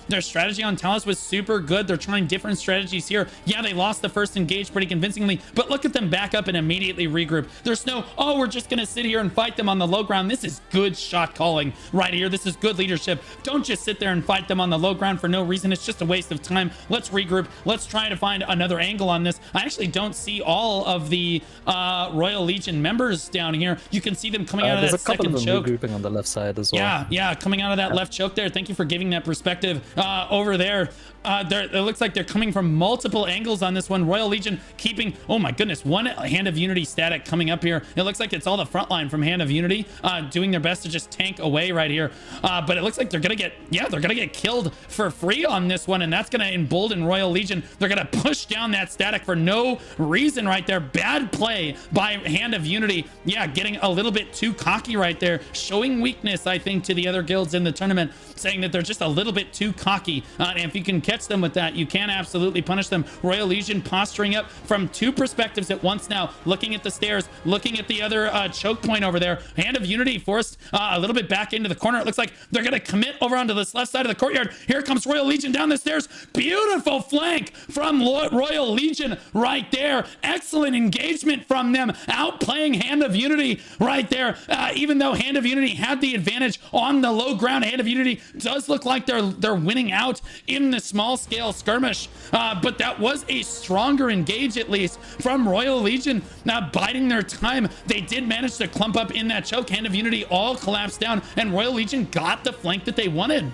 Their strategy on Talus was super good. They're trying different strategies here. Yeah, they lost the first engage pretty convincingly, but look at them back up and immediately regroup. There's no, oh, we're just going to sit here and fight them on the low ground. This is good shot calling right here. This is good leadership. Don't just sit there and fight them on the low ground for no reason. It's just a waste of time. Let's regroup. Let's try to find another angle on this. I actually don't see all of the Royal Legion members down here. You can see them coming out of that second choke. There's a couple of them regrouping on the left side as well. Yeah, coming out of that left choke there. Thank you for giving that perspective over there. It looks like they're coming from multiple angles on this one. Royal Legion keeping, oh my goodness, one Hand of Unity static coming up here. It looks like it's all the front line from Hand of Unity doing their best to just tank away right here. But it looks like they're gonna get killed for free on this one, and that's gonna embolden Royal Legion. They're gonna push down that static for no reason right there. Bad play by Hand of Unity. Yeah, getting a little bit too cocky right there, showing weakness, I think, to the other guilds in the tournament, saying that they're just a little bit too cocky. And if you can catch them with that, you can absolutely punish them. Royal Legion posturing up from two perspectives at once now, looking at the stairs, looking at the other choke point over there. Hand of Unity forced a little bit back into the corner. It looks like they're going to commit over onto this left side of the courtyard. Here comes Royal Legion down the stairs. Beautiful flank from Royal Legion right there. Excellent engagement from them, outplaying Hand of Unity right there. Even though Hand of Unity had the advantage on the low ground, Hand of Unity does look like they're winning out in the small scale skirmish, but that was a stronger engage, at least from Royal Legion. Now biding their time, they did manage to clump up in that choke. Hand of Unity all collapsed down, and Royal Legion got the flank that they wanted.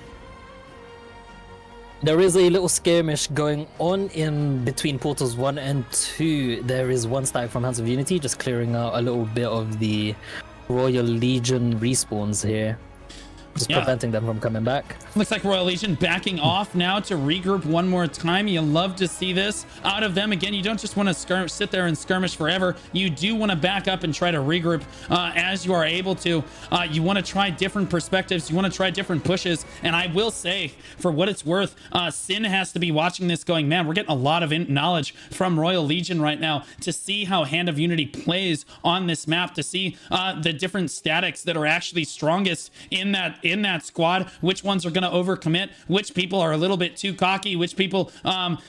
There is a little skirmish going on in between portals 1 and 2. There is one stack from Hands of Unity just clearing out a little bit of the Royal Legion respawns here, just preventing them from coming back. Looks like Royal Legion backing off now to regroup one more time. You love to see this out of them. Again, you don't just want to sit there and skirmish forever. You do want to back up and try to regroup as you are able to. You want to try different perspectives. You want to try different pushes. And I will say, for what it's worth, Shin has to be watching this going, man, we're getting a lot of knowledge from Royal Legion right now to see how Hand of Unity plays on this map, to see the different statics that are actually strongest in that squad, which ones are going to overcommit, which people are a little bit too cocky, which people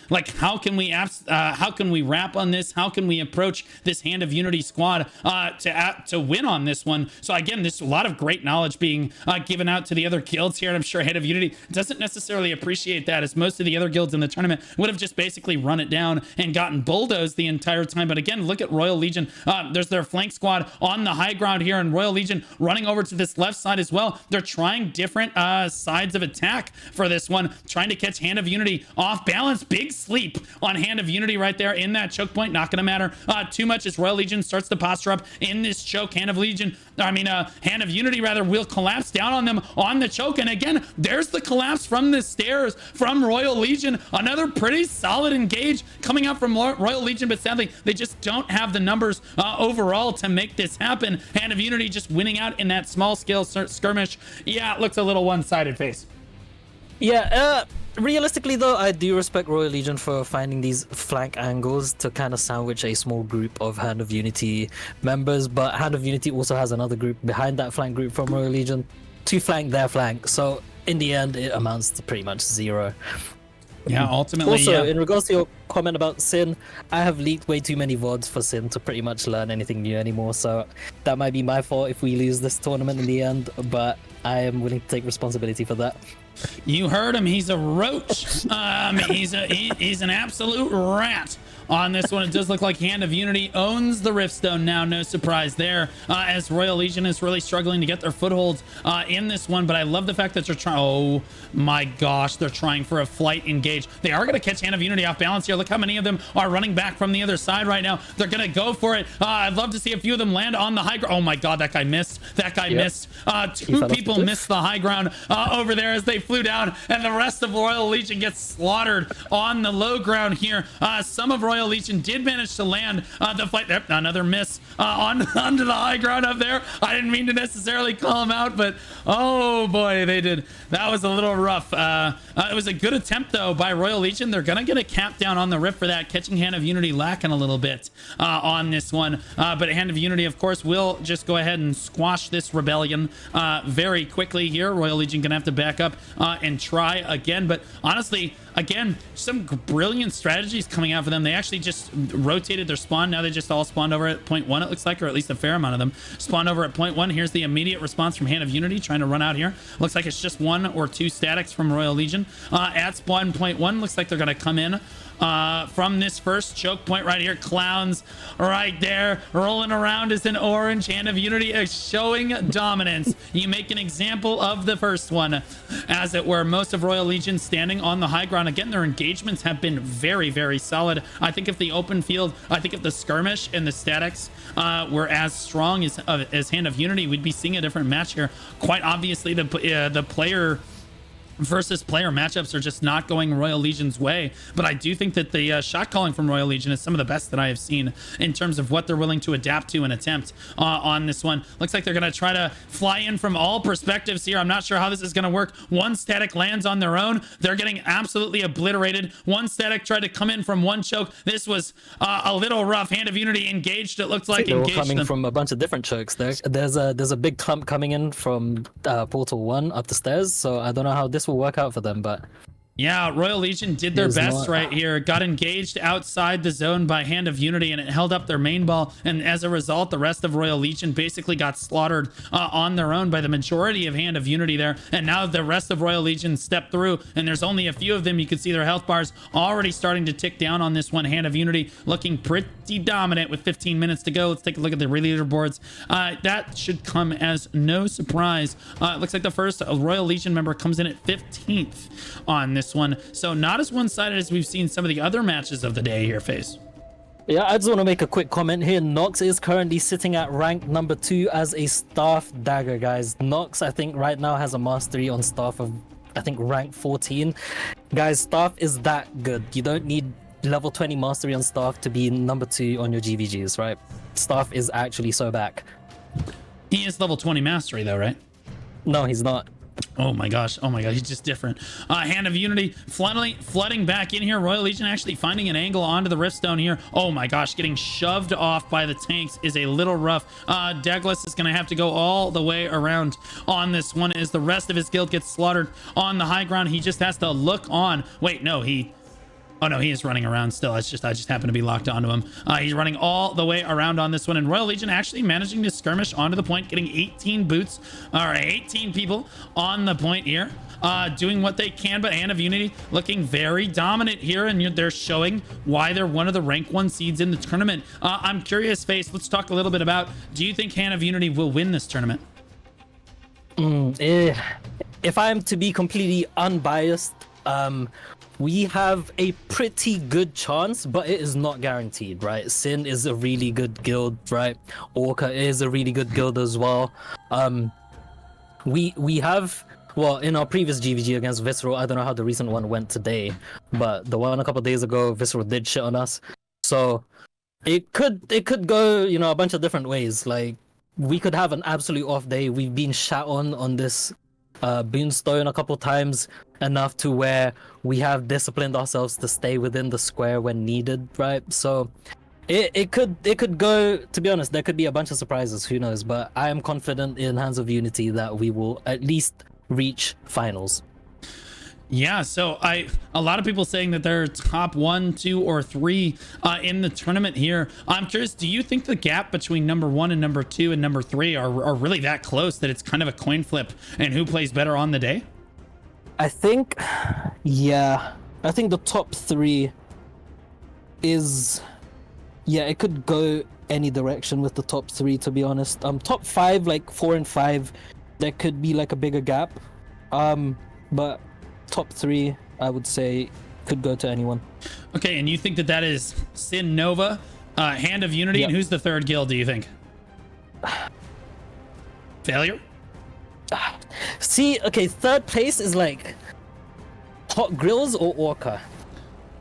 like how can we wrap on this, how can we approach this Hand of Unity squad to win on this one. So again, there's a lot of great knowledge being given out to the other guilds here, and I'm sure Hand of Unity doesn't necessarily appreciate that, as most of the other guilds in the tournament would have just basically run it down and gotten bulldozed the entire time. But again, look at Royal Legion. There's their flank squad on the high ground here, and Royal Legion running over to this left side as well. They're trying different sides of attack for this one, trying to catch Hand of Unity off balance. Big sleep on Hand of Unity right there in that choke point. Not gonna matter too much as Royal Legion starts to posture up in this choke. Hand of Unity rather will collapse down on them on the choke, and again there's the collapse from the stairs from Royal Legion. Another pretty solid engage coming out from Royal Legion, but sadly they just don't have the numbers overall to make this happen. Hand of Unity just winning out in that small scale skirmish. Yeah, it looks a little one-sided face. Yeah, realistically though, I do respect Royal Legion for finding these flank angles to kind of sandwich a small group of Hand of Unity members, but Hand of Unity also has another group behind that flank group from Royal Legion to flank their flank, so in the end it amounts to pretty much zero. Yeah, ultimately. Also, in regards to your comment about Shin, I have leaked way too many VODs for Shin to pretty much learn anything new anymore, so that might be my fault if we lose this tournament in the end, but I am willing to take responsibility for that. You heard him. He's a roach. He's an absolute rat on this one. It does look like Hand of Unity owns the Riftstone now. No surprise there, as Royal Legion is really struggling to get their foothold in this one. But I love the fact that they're trying. Oh my gosh, they're trying for a flight engage. They are going to catch Hand of Unity off balance here. Look how many of them are running back from the other side right now. They're going to go for it. I'd love to see a few of them land on the high ground. Oh my god, that guy missed. That guy missed. Two people people missed the high ground over there as they flew down, and the rest of Royal Legion gets slaughtered on the low ground here. Some of Royal Legion did manage to land the fight. Yep, another miss onto the high ground up there. I didn't mean to necessarily call them out, but oh boy, they did. That was a little rough. It was a good attempt though by Royal Legion. They're gonna get a cap down on the rip for that. Catching Hand of Unity lacking a little bit on this one, but Hand of Unity of course will just go ahead and squash this rebellion very quickly here. Royal Legion gonna have to back up and try again, but honestly, again, some brilliant strategies coming out for them. They actually just rotated their spawn. Now they just all spawned over at point 1, it looks like, or at least a fair amount of them spawned over at point 1. Here's the immediate response from Hand of Unity trying to run out here. Looks like it's just 1 or 2 statics from Royal Legion at spawn point 1. Looks like they're gonna come in from this first choke point right here. Clowns right there rolling around as an orange. Hand of Unity is showing dominance. You make an example of the first one, as it were. Most of Royal Legion standing on the high ground. Again, their engagements have been very, very solid. I think if the open field, I think if the skirmish and the statics were as strong as Hand of Unity, we'd be seeing a different match here. Quite obviously, the player versus player matchups are just not going Royal Legion's way, but I do think that the shot calling from Royal Legion is some of the best that I have seen in terms of what they're willing to adapt to and attempt on this one. Looks like they're going to try to fly in from all perspectives here. I'm not sure how this is going to work. One static lands on their own. They're getting absolutely obliterated. One static tried to come in from one choke. This was a little rough. Hand of Unity engaged. It looks like engaged. They're coming from a bunch of different chokes. There's a big clump coming in from portal 1 up the stairs, so I don't know how this will work out for them, but yeah, Royal Legion did their best right here. Got engaged outside the zone by Hand of Unity, and it held up their main ball. And as a result, the rest of Royal Legion basically got slaughtered on their own by the majority of Hand of Unity there. And now the rest of Royal Legion stepped through, and there's only a few of them. You can see their health bars already starting to tick down on this one. Hand of Unity looking pretty dominant with 15 minutes to go. Let's take a look at the leaderboards. That should come as no surprise. It looks like the first Royal Legion member comes in at 15th on this one, so not as one-sided as we've seen some of the other matches of the day here, Face. Yeah, I just want to make a quick comment here. Nox is currently sitting at rank number 2 as a staff dagger, guys. Nox, I think, right now has a mastery on staff of, I think, rank 14. Guys, staff is that good. You don't need level 20 mastery on staff to be number 2 on your GVGs, right? Staff is actually so back. He is level 20 mastery, though, right? No, he's not. Oh my gosh, he's just different. Hand of Unity flooding back in here. Royal Legion actually finding an angle onto the Riftstone here. Oh my gosh, getting shoved off by the tanks is a little rough. Douglas is going to have to go all the way around on this one as the rest of his guild gets slaughtered on the high ground. He just has to look on. Wait, no, oh no, he is running around still. I just happened to be locked onto him. He's running all the way around on this one, and Royal Legion actually managing to skirmish onto the point, getting 18 boots, or 18 people on the point here, doing what they can. But Hand of Unity looking very dominant here, and they're showing why they're one of the rank 1 seeds in the tournament. I'm curious, Face, let's talk a little bit about, do you think Hand of Unity will win this tournament? If I'm to be completely unbiased, we have a pretty good chance, but it is not guaranteed, right? Shin is a really good guild, right? Orca is a really good guild as well. We have, well, in our previous GVG against Visceral, I don't know how the recent one went today, but the one a couple of days ago, Visceral did shit on us. So it could go, you know, a bunch of different ways. Like, we could have an absolute off day. We've been shat on this Boonstone a couple times, enough to where we have disciplined ourselves to stay within the square when needed, right? So it could go, to be honest, there could be a bunch of surprises, who knows, but I am confident in Hands of Unity that we will at least reach finals. Yeah, so a lot of people saying that they're top 1, 2, or 3 in the tournament here. I'm curious, do you think the gap between number 1 and number 2 and number 3 are really that close that it's kind of a coin flip and who plays better on the day? I think, yeah, I think the top 3 is, yeah, it could go any direction with the top 3, to be honest. Top 5, like 4 and 5, there could be like a bigger gap, but top 3, I would say, could go to anyone. Okay, and you think that is Sin Nova, Hand of Unity, yep. And who's the third guild, do you think? Failure? See, okay, third place is like Hot Grills or Orca.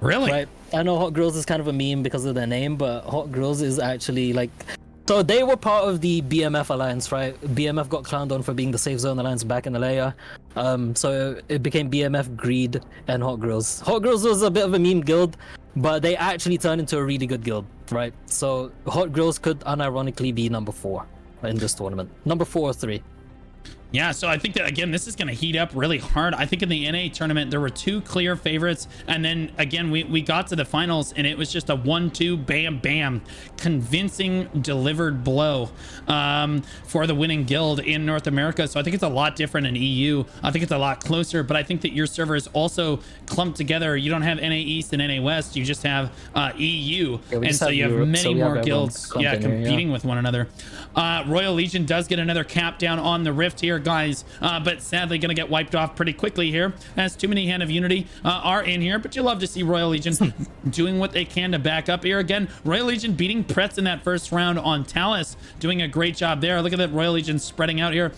Really? Right. I know Hot Grills is kind of a meme because of their name, but Hot Grills is actually like. So they were part of the BMF alliance, right? BMF got clowned on for being the safe zone alliance back in the layer. So it became BMF, Greed, and Hot Grills. Hot Grills was a bit of a meme guild, but they actually turned into a really good guild, right? So Hot Grills could unironically be number 4 in this tournament. Number 4 or 3. Yeah, so I think that, again, this is going to heat up really hard. I think in the NA tournament, there were 2 clear favorites. And then, again, we got to the finals, and it was just a 1-2, bam, bam, convincing delivered blow for the winning guild in North America. So I think it's a lot different in EU. I think it's a lot closer, but I think that your server is also clumped together. You don't have NA East and NA West. You just have EU. And so you have many more guilds competing with one another. Royal Legion does get another cap down on the Rift here, guys, but sadly gonna get wiped off pretty quickly here, as too many Hand of Unity are in here. But you love to see Royal Legion doing what they can to back up here. Again, Royal Legion beating Pretz in that first round on Talus, doing a great job there. Look at that Royal Legion spreading out here.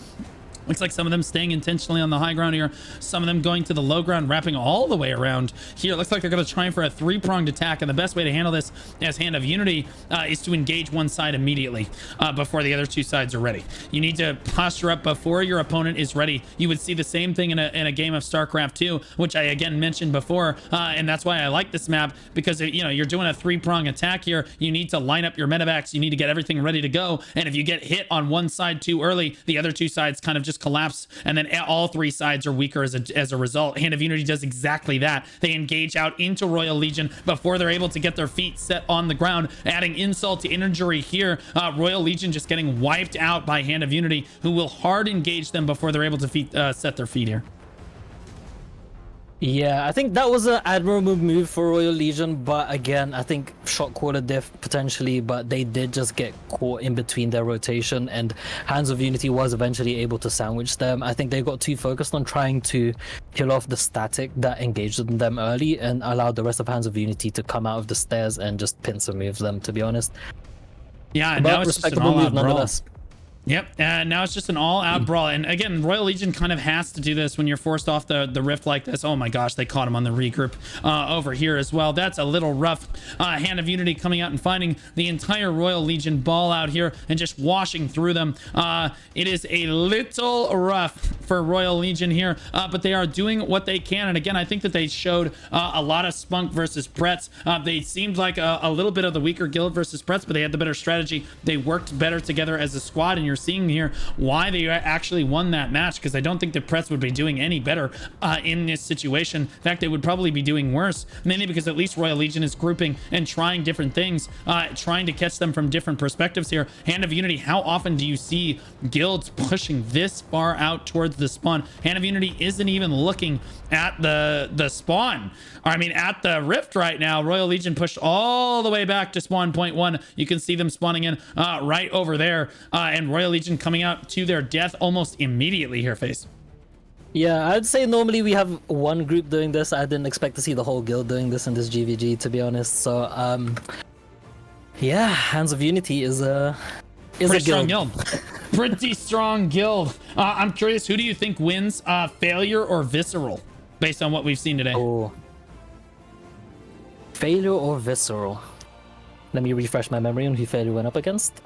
Looks like some of them staying intentionally on the high ground here. Some of them going to the low ground, wrapping all the way around here. Looks like they're going to try for a 3-pronged attack. And the best way to handle this as Hand of Unity is to engage one side immediately before the other 2 sides are ready. You need to posture up before your opponent is ready. You would see the same thing in a game of StarCraft 2, which I again mentioned before. And that's why I like this map, because you're doing a 3-prong attack here. You need to line up your medevacs. You need to get everything ready to go. And if you get hit on one side too early, the other 2 sides kind of just collapse, and then all 3 sides are weaker as a result. Hand of Unity does exactly that. They engage out into Royal Legion before they're able to get their feet set on the ground, adding insult to injury here. Royal Legion just getting wiped out by Hand of Unity, who will hard engage them before they're able to set their feet here. Yeah, I think that was an admirable move for Royal Legion, but again, I think shot caller diff potentially, but they did just get caught in between their rotation, and Hands of Unity was eventually able to sandwich them. I think they got too focused on trying to kill off the static that engaged them early and allowed the rest of Hands of Unity to come out of the stairs and just pincer move them, to be honest. Yeah, and now it's just an all-out brawl. Yep, and now it's just an all-out brawl. And again, Royal Legion kind of has to do this when you're forced off the rift like this. Oh my gosh, they caught him on the regroup over here as well. That's a little rough. Hand of Unity coming out and finding the entire Royal Legion ball out here and just washing through them. It is a little rough for Royal Legion here, but they are doing what they can. And again, I think that they showed a lot of spunk versus Pretz. They seemed like a little bit of the weaker guild versus Pretz, but they had the better strategy. They worked better together as a squad, and you're seeing here why they actually won that match, because I don't think that Pretz would be doing any better in this situation. In fact, they would probably be doing worse, mainly because at least Royal Legion is grouping and trying different things, trying to catch them from different perspectives here. Hand of Unity, how often do you see guilds pushing this far out towards the spawn? Hand of Unity isn't even looking at the spawn, or I mean at the rift right now. Royal Legion pushed all the way back to spawn point 1. You can see them spawning in right over there, and Royal Legion coming out to their death almost immediately here, Face. Yeah, I'd say normally we have one group doing this. I didn't expect to see the whole guild doing this in this GVG, to be honest. So yeah, Hands of Unity is a strong guild. Pretty strong guild. I'm curious, who do you think wins, Failure or Visceral, based on what we've seen today? Oh, Failure or Visceral? Let me refresh my memory on who Failure went up against.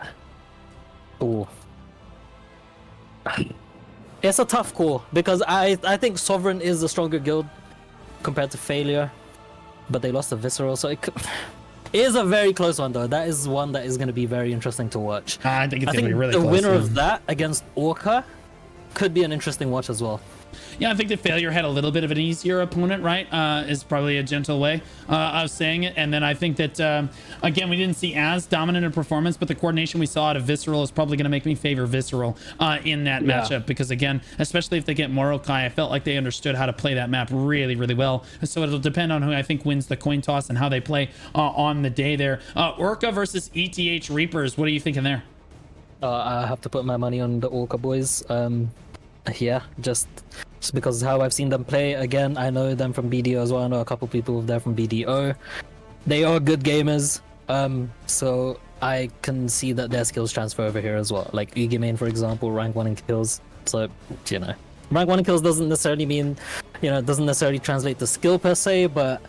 Oh, it's a tough call, because I think Sovereign is the stronger guild compared to Failure, but they lost to Visceral, so it is a very close one though. That is one that is going to be very interesting to watch. I think it's going to be really close. The winner yeah. of that against Orca could be an interesting watch as well. Yeah, I think that Failure had a little bit of an easier opponent, right? Is probably a gentle way of saying it. And then I think that, again, we didn't see as dominant a performance, but the coordination we saw out of Visceral is probably going to make me favor Visceral in that matchup. Because, again, especially if they get Morokai, I felt like they understood how to play that map really, really well. So it'll depend on who I think wins the coin toss and how they play on the day there. Orca versus ETH Reapers. What are you thinking there? I have to put my money on the Orca boys. Yeah, just because how I've seen them play. Again, I know them from BDO as well. I know a couple people there from BDO. They are good gamers, so I can see that their skills transfer over here as well. Like Ugimane, for example, rank 1 in kills. So, you know. rank 1 kills doesn't necessarily mean, doesn't necessarily translate to skill per se, but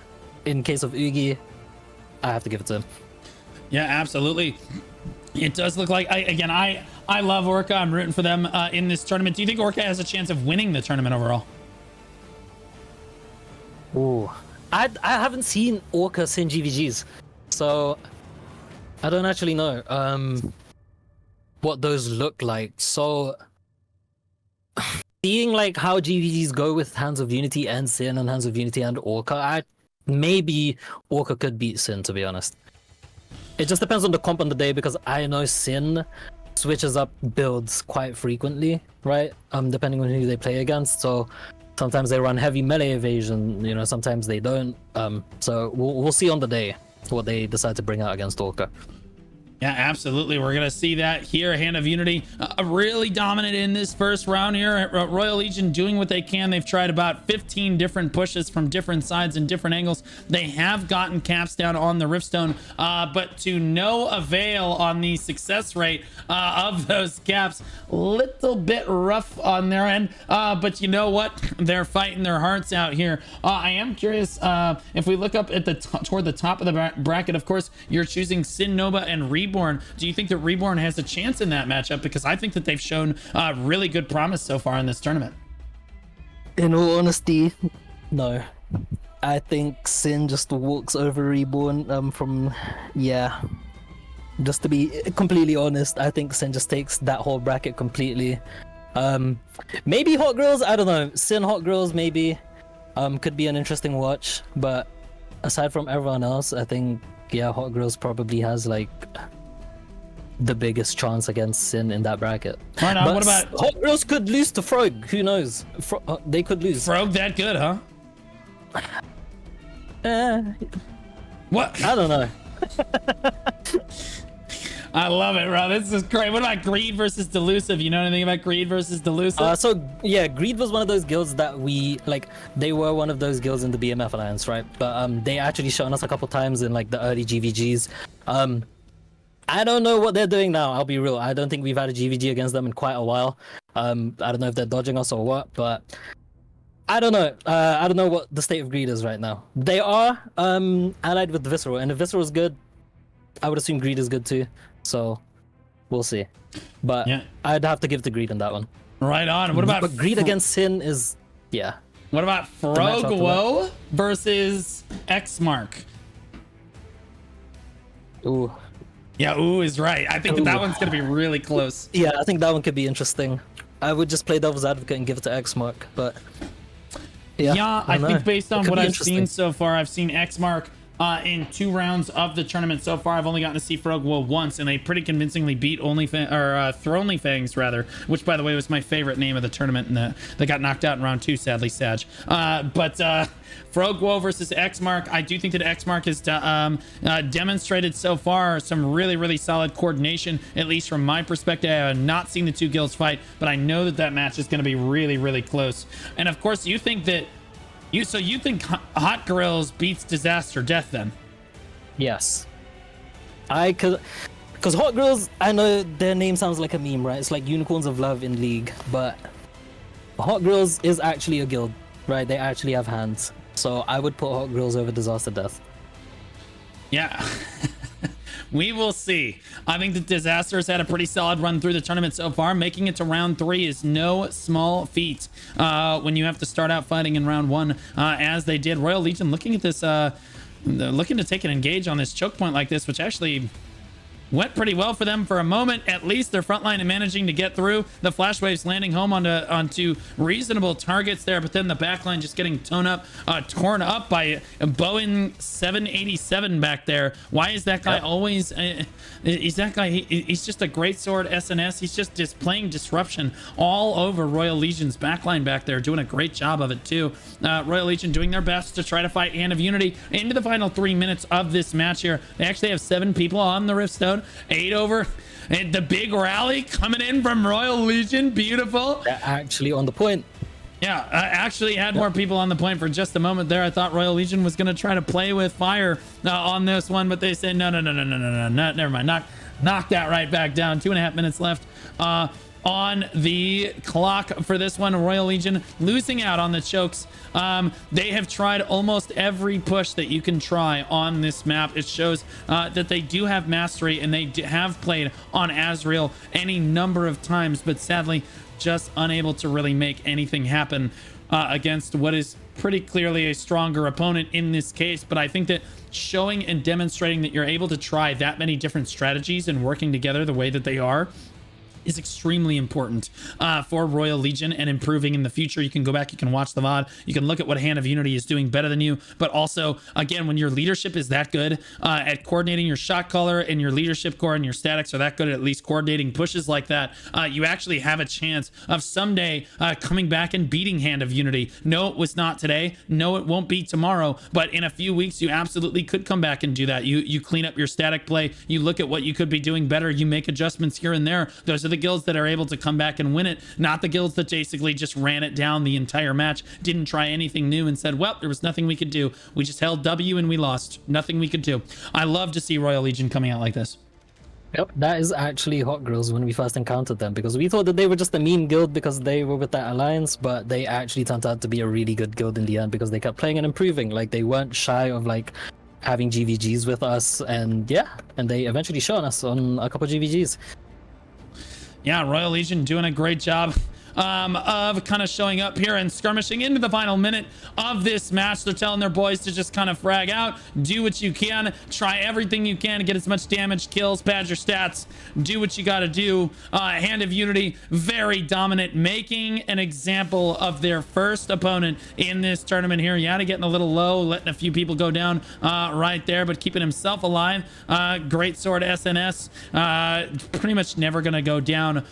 in case of Ugi, I have to give it to him. Yeah, absolutely. It does look like, I love Orca. I'm rooting for them in this tournament. Do you think Orca has a chance of winning the tournament overall? Ooh, I haven't seen Orca Sin GVGs, so I don't actually know what those look like. So seeing like how GVGs go with Hands of Unity and Sin and Hands of Unity and Orca, maybe Orca could beat Sin, to be honest. It just depends on the comp on the day, because I know Sin switches up builds quite frequently, right? Depending on who they play against. So sometimes they run heavy melee evasion, sometimes they don't. So we'll see on the day what they decide to bring out against Orca. Yeah, absolutely. We're going to see that here. Hand of Unity really dominant in this first round here. Royal Legion doing what they can. They've tried about 15 different pushes from different sides and different angles. They have gotten caps down on the Riftstone, but to no avail on the success rate of those caps. Little bit rough on their end, but you know what? They're fighting their hearts out here. I am curious if we look up at the toward the top of the bracket. Of course, you're choosing Sin, Nova, and Reborn. Do you think that Reborn has a chance in that matchup? Because I think that they've shown really good promise so far in this tournament. In all honesty, no. I think Sin just walks over Reborn just to be completely honest, I think Sin just takes that whole bracket completely. Maybe Hot Girls, I don't know. Sin Hot Girls maybe could be an interesting watch, but aside from everyone else, I think Hot Girls probably has like the biggest chance against Sin in that bracket. Right on. But What about Hot Girls could lose to Frog? Who knows? They could lose. Frog that good, huh? What? I don't know. I love it, bro. This is great. What about Greed versus Delusive? You know anything about Greed versus Delusive? So yeah, Greed was one of those guilds that they were one of those guilds in the BMF Alliance, right? But they actually shown us a couple times in like the early GVGs. I don't know what they're doing now, I'll be real. I don't think we've had a GVG against them in quite a while. I don't know if they're dodging us or what, but I don't know. I don't know what the state of Greed is right now. They are allied with the Visceral, and if Visceral is good, I would assume Greed is good too. So we'll see. But yeah, I'd have to give to Greed on that one. Right on. What about Greed against Sin is What about Frogwo versus Xmark? Ooh. Yeah, ooh is right. I think that one's gonna be really close. Yeah, I think that one could be interesting. I would just play devil's advocate and give it to Xmark, but yeah, I think based on what I've seen so far, I've seen Xmark in 2 rounds of the tournament so far. I've only gotten to see Frogwo once, and they pretty convincingly beat Thronely Fangs, rather, which by the way was my favorite name of the tournament, and they got knocked out in round 2, sadly, Sag. But Frogwo versus Xmark, I do think that Xmark has demonstrated so far some really, really solid coordination, at least from my perspective. I have not seen the 2 guilds fight, but I know that that match is going to be really, really close. And of course, you think that you think Hot Girls beats Disaster Death then? Yes. Because Hot Girls, I know their name sounds like a meme, right? It's like Unicorns of Love in League, but Hot Girls is actually a guild, right? They actually have hands. So I would put Hot Girls over Disaster Death. Yeah. We will see. I think the Disaster's had a pretty solid run through the tournament so far. Making it to round 3 is no small feat when you have to start out fighting in round 1 as they did. Royal Legion looking at this, looking to take an engage on this choke point like this, which actually went pretty well for them for a moment. At least their front line and managing to get through. The flash waves landing home onto reasonable targets there, but then the back line just getting torn up by Boeing 787 back there. Why is that guy always... he's just a great sword SNS. He's just displaying disruption all over Royal Legion's backline back there, doing a great job of it too. Royal Legion doing their best to try to fight Hand of Unity into the final 3 minutes of this match here. They actually have 7 people on the Riftstone. 8 over, and the big rally coming in from Royal Legion. Beautiful. They're actually on the point. Yeah, I actually had more people on the point for just a moment there. I thought Royal Legion was going to try to play with fire on this one, but they said no, never mind. Knock that right back down. 2.5 minutes left. on the clock for this one. Royal Legion losing out on the chokes. They have tried almost every push that you can try on this map. It shows that they do have mastery, and they have played on Azrael any number of times, but sadly just unable to really make anything happen against what is pretty clearly a stronger opponent in this case. But I think that showing and demonstrating that you're able to try that many different strategies and working together the way that they are is extremely important for Royal Legion and improving in the future. You can go back, you can watch the VOD, you can look at what Hand of Unity is doing better than you, but also, again, when your leadership is that good at coordinating your shot caller, and your leadership core and your statics are that good at least coordinating pushes like that, you actually have a chance of someday coming back and beating Hand of Unity. No, it was not today. No, it won't be tomorrow, but in a few weeks, you absolutely could come back and do that. You clean up your static play, you look at what you could be doing better, you make adjustments here and there. Those are the guilds that are able to come back and win it, not the guilds that basically just ran it down the entire match, didn't try anything new, and said, well, there was nothing we could do. We just held W and we lost. Nothing we could do. I love to see Royal Legion coming out like this. Yep, that is actually Hot Grills when we first encountered them, because we thought that they were just a mean guild because they were with that alliance, but they actually turned out to be a really good guild in the end because they kept playing and improving. Like, they weren't shy of like having GVGs with us, and yeah, and they eventually showed us on a couple of GVGs. Yeah, Royal Legion doing a great job of kind of showing up here and skirmishing into the final minute of this match. They're telling their boys to just kind of frag out, do what you can, try everything you can to get as much damage, kills, pad your stats, do what you got to do. Hand of Unity, very dominant, making an example of their first opponent in this tournament here. Yana getting a little low, letting a few people go down right there, but keeping himself alive. Great sword SNS, pretty much never going to go down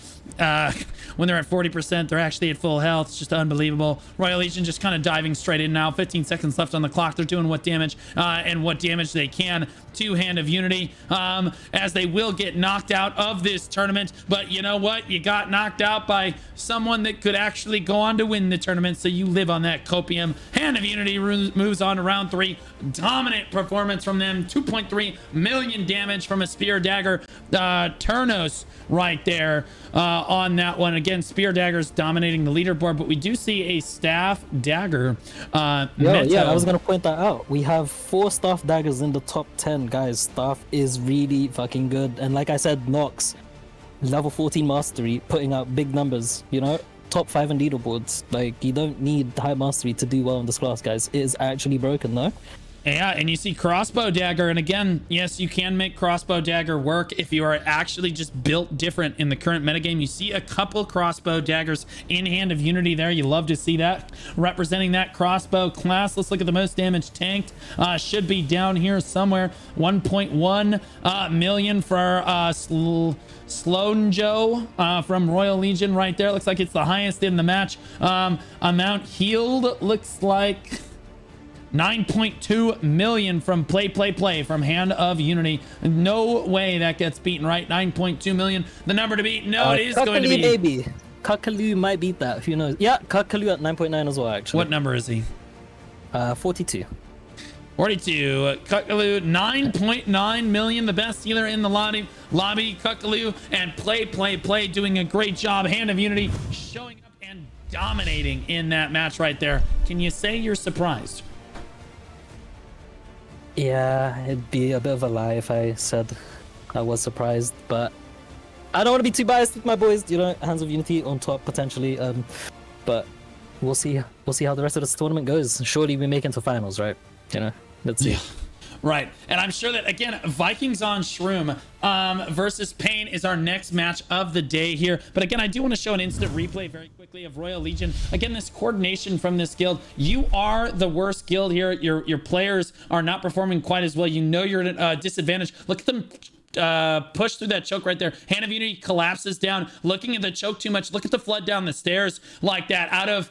when they're at 40%. They're actually at full health. It's just unbelievable. Royal Legion just kind of diving straight in now. 15 seconds left on the clock. They're doing what damage and what damage they can to Hand of Unity, as they will get knocked out of this tournament. But you know what? You got knocked out by someone that could actually go on to win the tournament, so you live on that copium. Hand of Unity moves on to round 3. Dominant performance from them. 2.3 million damage from a spear dagger. Turnos right there on that one. Again, spear daggers dominating the leaderboard, but we do see a staff dagger. Yeah, I was gonna point that out. We have 4 staff daggers in the top 10, guys. Staff is really fucking good, and like I said, Nox, level 14 mastery, putting out big numbers, you know, top 5 in leaderboards. Like, you don't need high mastery to do well in this class, guys. It is actually broken though. Yeah, and you see crossbow dagger, and again, yes, you can make crossbow dagger work if you are actually just built different in the current metagame. You see a couple crossbow daggers in Hand of Unity there. You love to see that, representing that crossbow class. Let's look at the most damage tanked. Should be down here somewhere. 1.1 million for Sloan Joe from Royal Legion right there. Looks like it's the highest in the match. Amount healed looks like 9.2 million from play from Hand of Unity. No way that gets beaten, right? 9.2 million, the number to beat. No, it is going to be. Maybe Kakalu might beat that. Who knows? Yeah, Kakalu at 9.9 as well, actually. What number is he? 42. 42. Kakalu, 9.9 million, the best healer in the lobby. Kakalu and play, doing a great job. Hand of Unity showing up and dominating in that match right there. Can you say you're surprised? Yeah, it'd be a bit of a lie if I said I was surprised, but I don't want to be too biased with my boys, you know, Hands of Unity on top potentially, but we'll see how the rest of this tournament goes. Surely we make it to finals, right? You know, let's see. Yeah. Right, and I'm sure that, again, VikingsOnShroom versus Pain is our next match of the day here. But again, I do want to show an instant replay very quickly of Royal Legion. Again, this coordination from this guild. You are the worst guild here. Your players are not performing quite as well. You know you're at a disadvantage. Look at them push through that choke right there. Hand of Unity collapses down, looking at the choke too much. Look at the flood down the stairs like that out of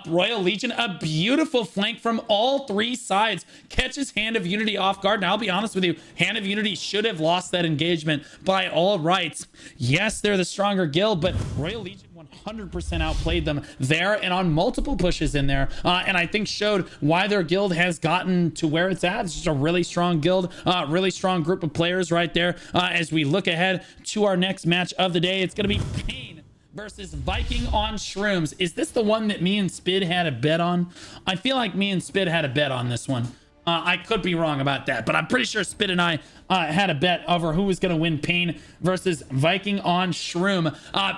Royal Legion. A beautiful flank from all 3 sides catches Hand of Unity off guard. Now, I'll be honest with you, Hand of Unity should have lost that engagement by all rights. Yes, they're the stronger guild, but Royal Legion 100% outplayed them there and on multiple pushes in there, and I think showed why their guild has gotten to where it's at. It's just a really strong guild, really strong group of players right there. As we look ahead to our next match of the day, it's going to be Pain versus Viking on Shrooms. Is this the one that me and Spid had a bet on? I feel like me and Spid had a bet on this one. I could be wrong about that, but I'm pretty sure Spid and I had a bet over who was going to win Pain versus Viking on Shroom.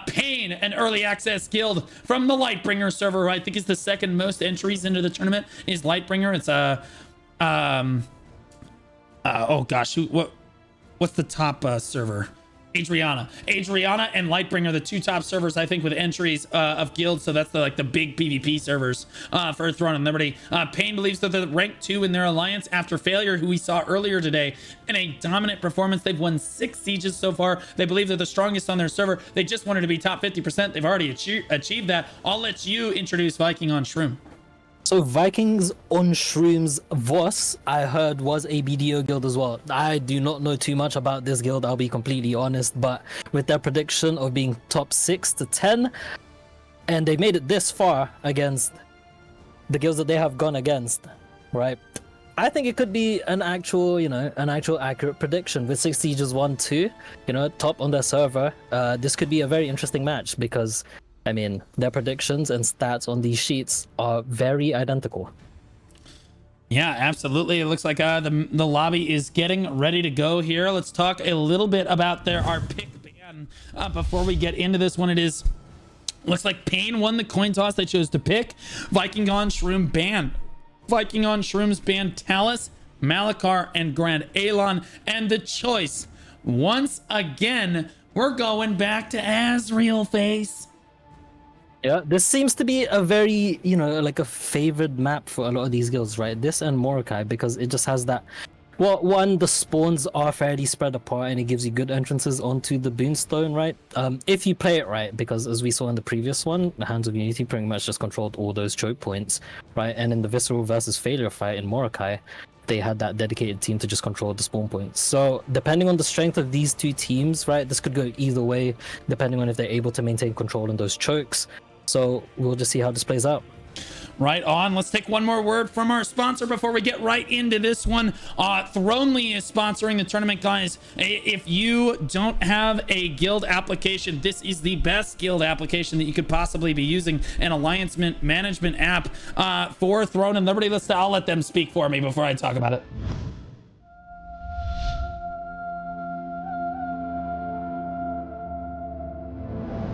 Pain, an early access guild from the Lightbringer server, who I think is the second most entries into the tournament, is Lightbringer. It's oh gosh, what's the top server? Adriana and Lightbringer, the two top servers, I think, with entries of guilds. So that's the big PvP servers for Throne and Liberty. Pain believes that they're ranked 2 in their alliance after failure, who we saw earlier today in a dominant performance. They've won 6 sieges so far. They believe they're the strongest on their server. They just wanted to be top 50%. They've already achieved that. I'll let you introduce Viking on Shroom. So VikingsOnShroom's Voss, I heard, was a BDO guild as well. I do not know too much about this guild, I'll be completely honest, but with their prediction of being top 6 to 10, and they made it this far against the guilds that they have gone against, right? I think it could be an actual, an actual accurate prediction with 6 sieges 1-2, top on their server. This could be a very interesting match because, I mean, their predictions and stats on these sheets are very identical. Yeah, absolutely. It looks like the lobby is getting ready to go here. Let's talk a little bit about our pick ban before we get into this one. Looks like Pain won the coin toss. They chose to pick Viking on Shroom ban. Viking on Shroom's ban Talus, Malakar, and Grand Alon. And the choice, once again, we're going back to Azrael face. Yeah, this seems to be a very, like a favored map for a lot of these guilds, right? This and Mordecai, because it just has that. Well, one, the spawns are fairly spread apart and it gives you good entrances onto the Boonstone, right? If you play it right, because as we saw in the previous one, the Hands of Unity pretty much just controlled all those choke points, right? And in the Visceral versus Failure fight in Mordecai, they had that dedicated team to just control the spawn points. So depending on the strength of these two teams, right, this could go either way, depending on if they're able to maintain control in those chokes. So we'll just see how this plays out. Right on. Let's take one more word from our sponsor before we get right into this one. Thronely is sponsoring the tournament, guys. If you don't have a guild application, this is the best guild application that you could possibly be using, an alliance management app for Throne and Liberty. I'll let them speak for me before I talk about it.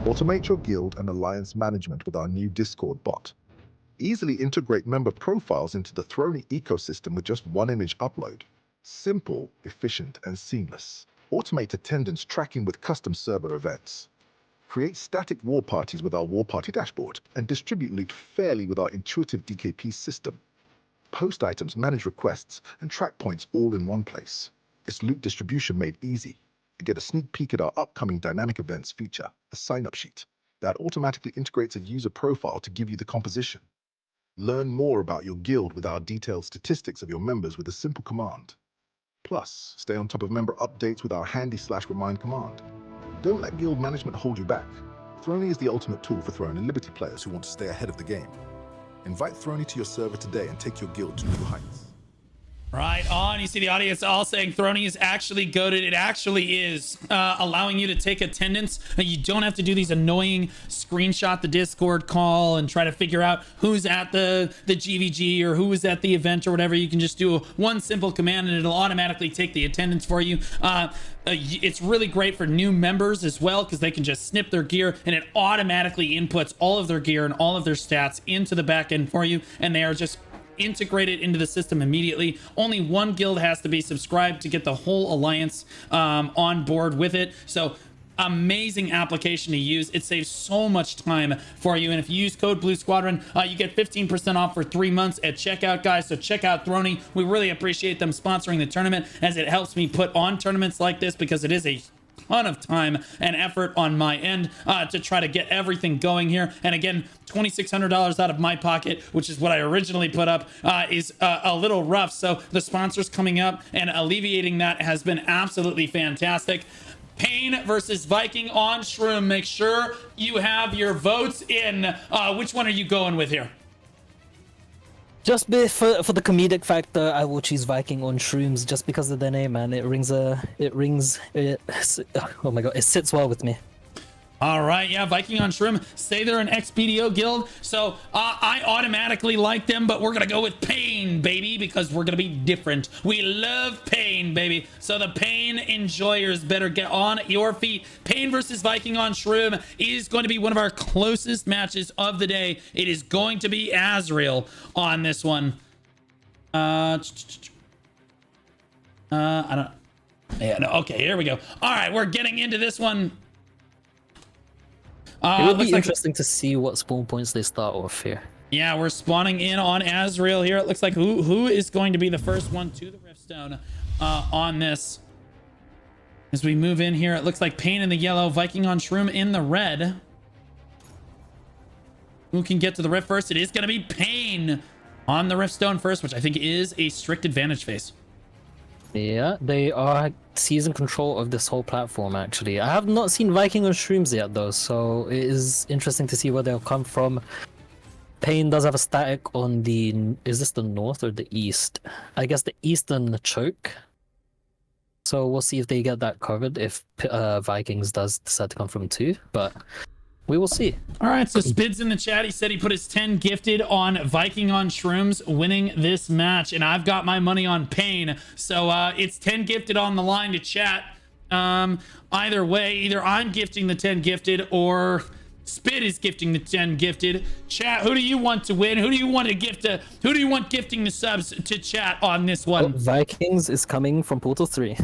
Automate your guild and alliance management with our new Discord bot. Easily integrate member profiles into the Throny ecosystem with just one image upload. Simple, efficient, and seamless. Automate attendance tracking with custom server events. Create static war parties with our war party dashboard and distribute loot fairly with our intuitive DKP system. Post items, manage requests, and track points all in one place. It's loot distribution made easy. Get a sneak peek at our upcoming dynamic events feature, a sign-up sheet that automatically integrates a user profile to give you the composition. Learn more about your guild with our detailed statistics of your members with a simple command. Plus, stay on top of member updates with our handy/remind command. Don't let guild management hold you back. Throny is the ultimate tool for Throne and Liberty players who want to stay ahead of the game. Invite Throny to your server today and take your guild to new heights. Right on. You see the audience all saying Throny is actually goated. It actually is allowing you to take attendance. You don't have to do these annoying screenshot the Discord call and try to figure out who's at the GVG or who was at the event or whatever. You can just do one simple command and it'll automatically take the attendance for you. It's really great for new members as well because they can just snip their gear and it automatically inputs all of their gear and all of their stats into the back end for you, and they are just integrated into the system immediately. Only one guild has to be subscribed to get the whole alliance on board with it. So amazing application to use. It saves so much time for you, and if you use code Blue Squadron, you get 15% off for 3 months at checkout, guys. So check out Throny. We really appreciate them sponsoring the tournament, as it helps me put on tournaments like this, because it is a ton of time and effort on my end to try to get everything going here. And again, $2,600 out of my pocket, which is what I originally put up, is a little rough. So the sponsors coming up and alleviating that has been absolutely fantastic. Pain versus Viking on Shroom. Make sure you have your votes in. Which one are you going with here? Just for the comedic factor, I will choose Viking on Shrooms just because of their name, man. Oh my god, it sits well with me. All right, yeah, VikingsOnShroom say they're an XBDO guild, so I automatically like them, but we're gonna go with Pain, baby, because we're gonna be different. We love Pain, baby. So the Pain enjoyers better get on your feet. Pain versus VikingsOnShroom is going to be one of our closest matches of the day. It is going to be Azrael on this one. I don't. Yeah, no, okay, here we go. All right, we're getting into this one. It would be interesting to see what spawn points they start off here. Yeah, we're spawning in on Azrael here. It looks like who is going to be the first one to the Riftstone on this. As we move in here, it looks like Pain in the yellow, VikingsOnShroom in the red. Who can get to the Rift first? It is going to be Pain on the Riftstone first, which I think is a strict advantage phase. Yeah, they are seizing control of this whole platform, actually. I have not seen VikingsOnShrooms yet, though, so it is interesting to see where they'll come from. Pain does have a static on the... Is this the north or the east? I guess the eastern choke. So we'll see if they get that covered, if Vikings does decide to come from 2, but... we will see. All right, so Spid's in the chat. He said he put his 10 gifted on VikingsOnShrooms winning this match, and I've got my money on Pain. So it's 10 gifted on the line to chat. Either way, either I'm gifting the 10 gifted or Spid is gifting the 10 gifted. Chat, who do you want to win? Who do you want to gift to? Who do you want gifting the subs to chat on this one? Vikings is coming from Portal 3.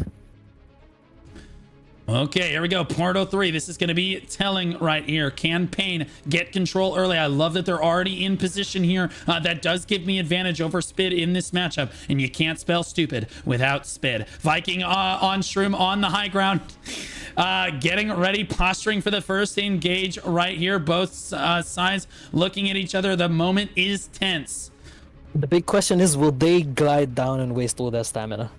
Okay, here we go. Portal 3. This is going to be telling right here. Can Pain get control early? I love that they're already in position here. That does give me advantage over Spid in this matchup. And you can't spell stupid without Spid. VikingsOnShroom on the high ground. Getting ready, posturing for the first engage right here. Both sides looking at each other. The moment is tense. The big question is, will they glide down and waste all their stamina?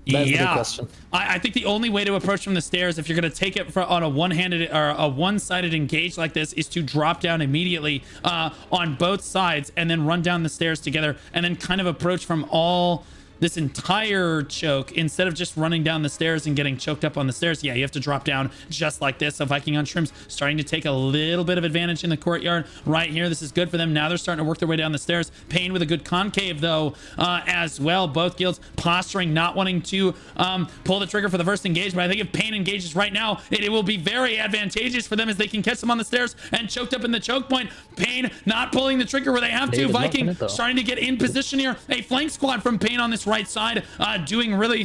That's the big question. I think the only way to approach from the stairs, if you're going to take it on a one-handed or a one-sided engage like this, is to drop down immediately on both sides and then run down the stairs together and then kind of approach from all this entire choke instead of just running down the stairs and getting choked up on the stairs. Yeah, you have to drop down just like this. So VikingsOnShroom's starting to take a little bit of advantage in the courtyard right here. This is good for them. Now they're starting to work their way down the stairs. Pain with a good concave though as well. Both guilds posturing, not wanting to pull the trigger for the first engagement. I think if Pain engages right now, it will be very advantageous for them as they can catch them on the stairs and choked up in the choke point. Pain not pulling the trigger where they have to. Viking starting to get in position here. A flank squad from Pain on this right side doing really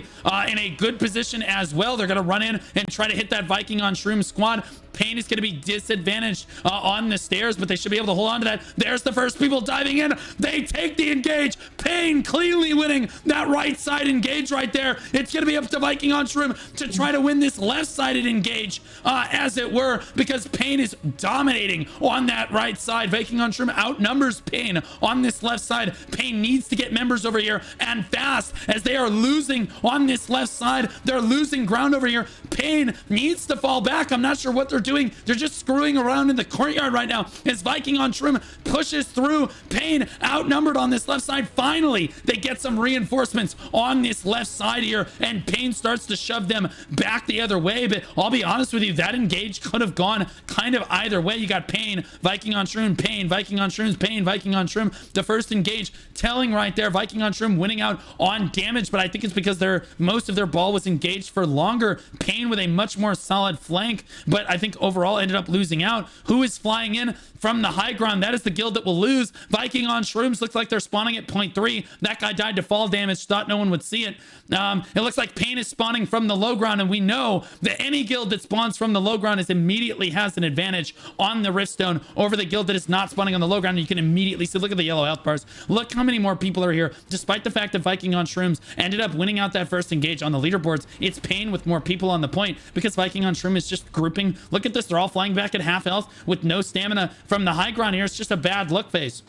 in a good position as well. They're going to run in and try to hit that VikingsOnShroom squad. Pain is going to be disadvantaged on the stairs, but they should be able to hold on to that. There's the first people diving in. They take the engage. Pain cleanly winning that right side engage right there. It's going to be up to VikingsOnShroom to try to win this left-sided engage, as it were, because Pain is dominating on that right side. VikingsOnShroom outnumbers Pain on this left side. Pain needs to get members over here and fast as they are losing on this left side. They're losing ground over here. Pain needs to fall back. I'm not sure what they're doing. They're just screwing around in the courtyard right now as VikingsOnShroom pushes through. Pain outnumbered on this left side. Finally, they get some reinforcements on this left side here, and Pain starts to shove them back the other way. But I'll be honest with you, that engage could have gone kind of either way. You got Pain, VikingsOnShroom, Pain, VikingsOnShroom's Pain, VikingsOnShroom. The first engage telling right there. VikingsOnShroom winning out on damage, but I think it's because most of their ball was engaged for longer. Pain with a much more solid flank, but I think overall ended up losing out. Who is flying in from the high ground? That is the guild that will lose. VikingsOnShrooms looks like they're spawning at 0.3. That guy died to fall damage, thought no one would see it. It looks like Pain is spawning from the low ground, and we know that any guild that spawns from the low ground immediately has an advantage on the Riftstone over the guild that is not spawning on the low ground. And you can immediately see, look at the yellow health bars. Look how many more people are here, despite the fact that VikingsOnShrooms ended up winning out that first engage on the leaderboards. It's Pain with more people on the point because VikingsOnShroom is just grouping. Look at this. They're all flying back at half health with no stamina from the high ground here. It's just a bad look phase.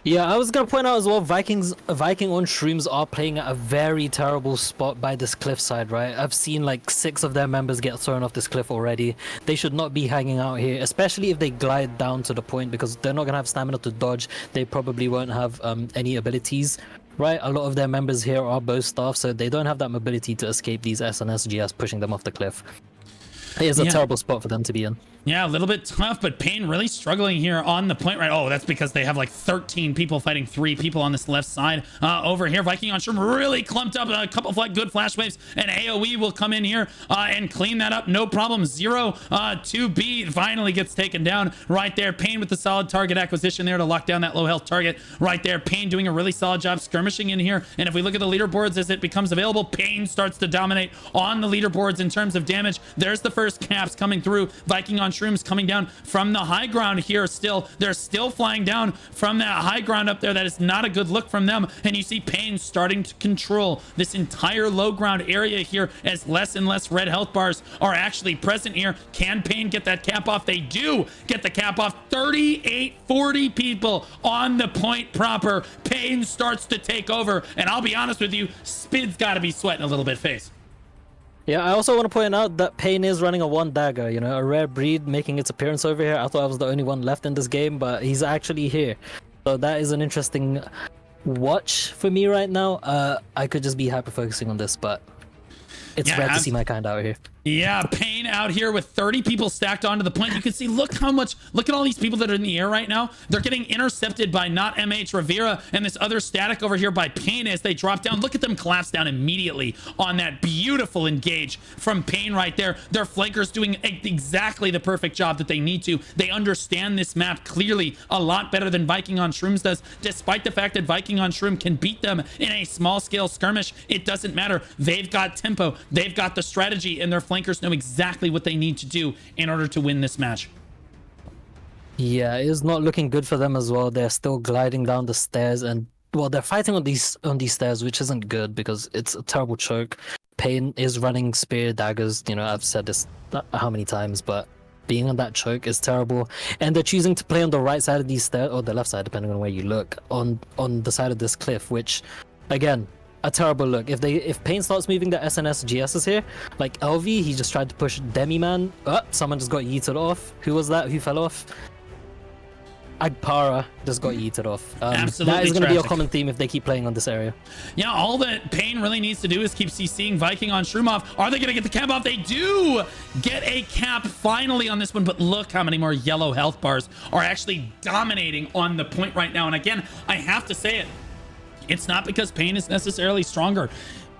Yeah, I was gonna point out as well, VikingsOnShrooms are playing at a very terrible spot by this cliffside, right? I've seen like 6 of their members get thrown off this cliff already. They should not be hanging out here, especially if they glide down to the point, because they're not gonna have stamina to dodge. They probably won't have any abilities, right? A lot of their members here are bow staff, so they don't have that mobility to escape these SNSGs pushing them off the cliff. It is a terrible spot for them to be in. Yeah, a little bit tough, but Pain really struggling here on the point, right? Oh, that's because they have like 13 people fighting 3 people on this left side. Over here, VikingsOnShroom really clumped up a couple of good flash waves, and AoE will come in here and clean that up. No problem. 0-2B finally gets taken down right there. Pain with the solid target acquisition there to lock down that low health target right there. Pain doing a really solid job skirmishing in here. And if we look at the leaderboards as it becomes available, Pain starts to dominate on the leaderboards in terms of damage. There's the first caps coming through. VikingsOnShroom's coming down from the high ground here still. They're still flying down from that high ground up there. That is not a good look from them. And you see Pain starting to control this entire low ground area here as less and less red health bars are actually present here. Can Pain get that cap off? They do get the cap off. 38-40 people on the point proper. Pain starts to take over. And I'll be honest with you, Spid's got to be sweating a little bit, Face. Yeah, I also want to point out that Pain is running a 1 dagger, you know, a rare breed making its appearance over here. I thought I was the only one left in this game, but he's actually here. So that is an interesting watch for me right now. I could just be hyper focusing on this, but it's rare to see my kind out here. Yeah, Pain out here with 30 people stacked onto the point. You can see, look at all these people that are in the air right now. They're getting intercepted by not MH Rivera and this other static over here by Pain as they drop down. Look at them collapse down immediately on that beautiful engage from Pain right there. Their flankers doing exactly the perfect job that they need to. They understand this map clearly a lot better than VikingsOnShroom does, despite the fact that VikingsOnShroom can beat them in a small scale skirmish. It doesn't matter. They've got tempo. They've got the strategy, and their flankers know exactly what they need to do in order to win this match. Yeah, it is not looking good for them as well. They're still gliding down the stairs, and well, they're fighting on these stairs, which isn't good because it's a terrible choke. Pain is running spear daggers. You know, I've said this how many times, but being on that choke is terrible. And they're choosing to play on the right side of these stairs, or the left side, depending on where you look, on the side of this cliff, which, again, a terrible look. If Pain starts moving the SNS GSs here, like LV, he just tried to push Demi-Man. Someone just got yeeted off. Who was that? Who fell off? Agpara just got yeeted off. Absolutely that is going to be a tragic. common theme if they keep playing on this area. Yeah, all that Pain really needs to do is keep CCing VikingsOnShroom off. Are they going to get the cap off? They do get a cap finally on this one, but look how many more yellow health bars are actually dominating on the point right now. And again, I have to say it. It's not because Pain is necessarily stronger.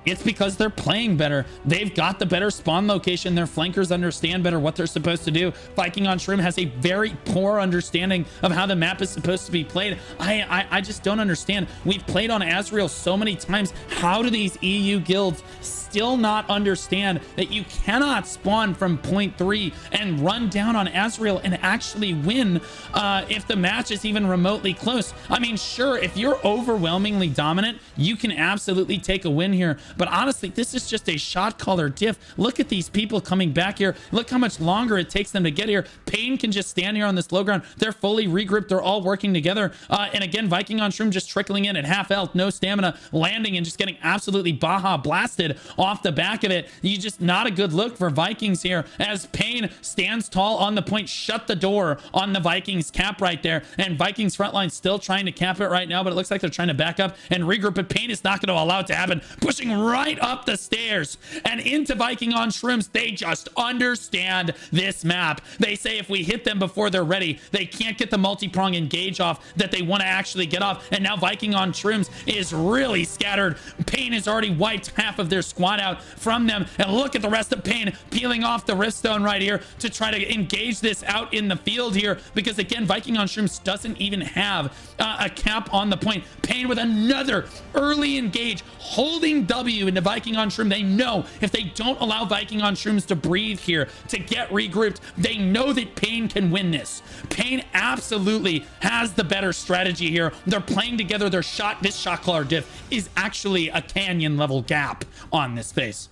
It's because they're playing better. They've got the better spawn location. Their flankers understand better what they're supposed to do. VikingsOnShroom has a very poor understanding of how the map is supposed to be played. I just don't understand. We've played on Azrael so many times. How do these EU guilds still not understand that you cannot spawn from point 3 and run down on Azrael and actually win if the match is even remotely close? I mean, sure, if you're overwhelmingly dominant, you can absolutely take a win here. But honestly, this is just a shot caller diff. Look at these people coming back here. Look how much longer it takes them to get here. Pain can just stand here on this low ground. They're fully regrouped. They're all working together. And again, VikingsOnShroom just trickling in at half health, no stamina, landing and just getting absolutely Baja blasted off the back of it. You just not a good look for Vikings here as Pain stands tall on the point. Shut the door on the Vikings cap right there. And Vikings frontline still trying to cap it right now, but it looks like they're trying to back up and regroup. But Pain is not going to allow it to happen. Pushing right up the stairs and into VikingsOnShrooms. They just understand this map. They say if we hit them before they're ready, they can't get the multi-prong engage off that they want to actually get off. And now VikingsOnShrooms is really scattered. Pain has already wiped half of their squad out from them. And look at the rest of Pain peeling off the Riftstone right here to try to engage this out in the field here. Because again, VikingsOnShrooms doesn't even have a cap on the point. Pain with another early engage, holding W into VikingsOnShroom. They know if they don't allow VikingsOnShrooms to breathe here, to get regrouped, they know that Pain can win this. Pain absolutely has the better strategy here. They're playing together. This shot caller diff is actually a canyon level gap on this face.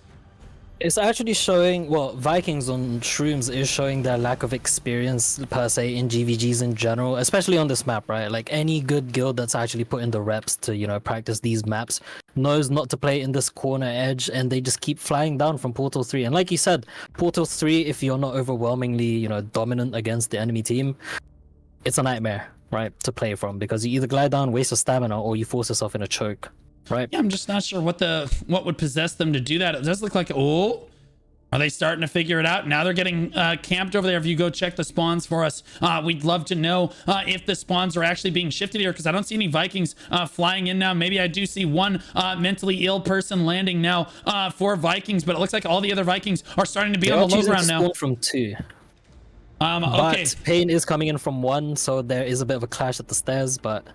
It's actually showing, well, VikingsOnShrooms is showing their lack of experience per se in GVGs in general, especially on this map, right? Like any good guild that's actually put in the reps to, you know, practice these maps knows not to play in this corner edge, and they just keep flying down from Portal 3. And like you said, Portal 3, if you're not overwhelmingly, you know, dominant against the enemy team, it's a nightmare, right, to play from, because you either glide down, waste your stamina, or you force yourself in a choke. Right. Yeah, I'm just not sure what would possess them to do that. It does look like, oh, Are they starting to figure it out? Now they're getting camped over there. If you go check the spawns for us, we'd love to know if the spawns are actually being shifted here, because I don't see any Vikings flying in now. Maybe I do see one mentally ill person landing now for Vikings, but it looks like all the other Vikings are starting to be on the low ground now. From 2. Okay. But Pain is coming in from 1, so there is a bit of a clash at the stairs, but...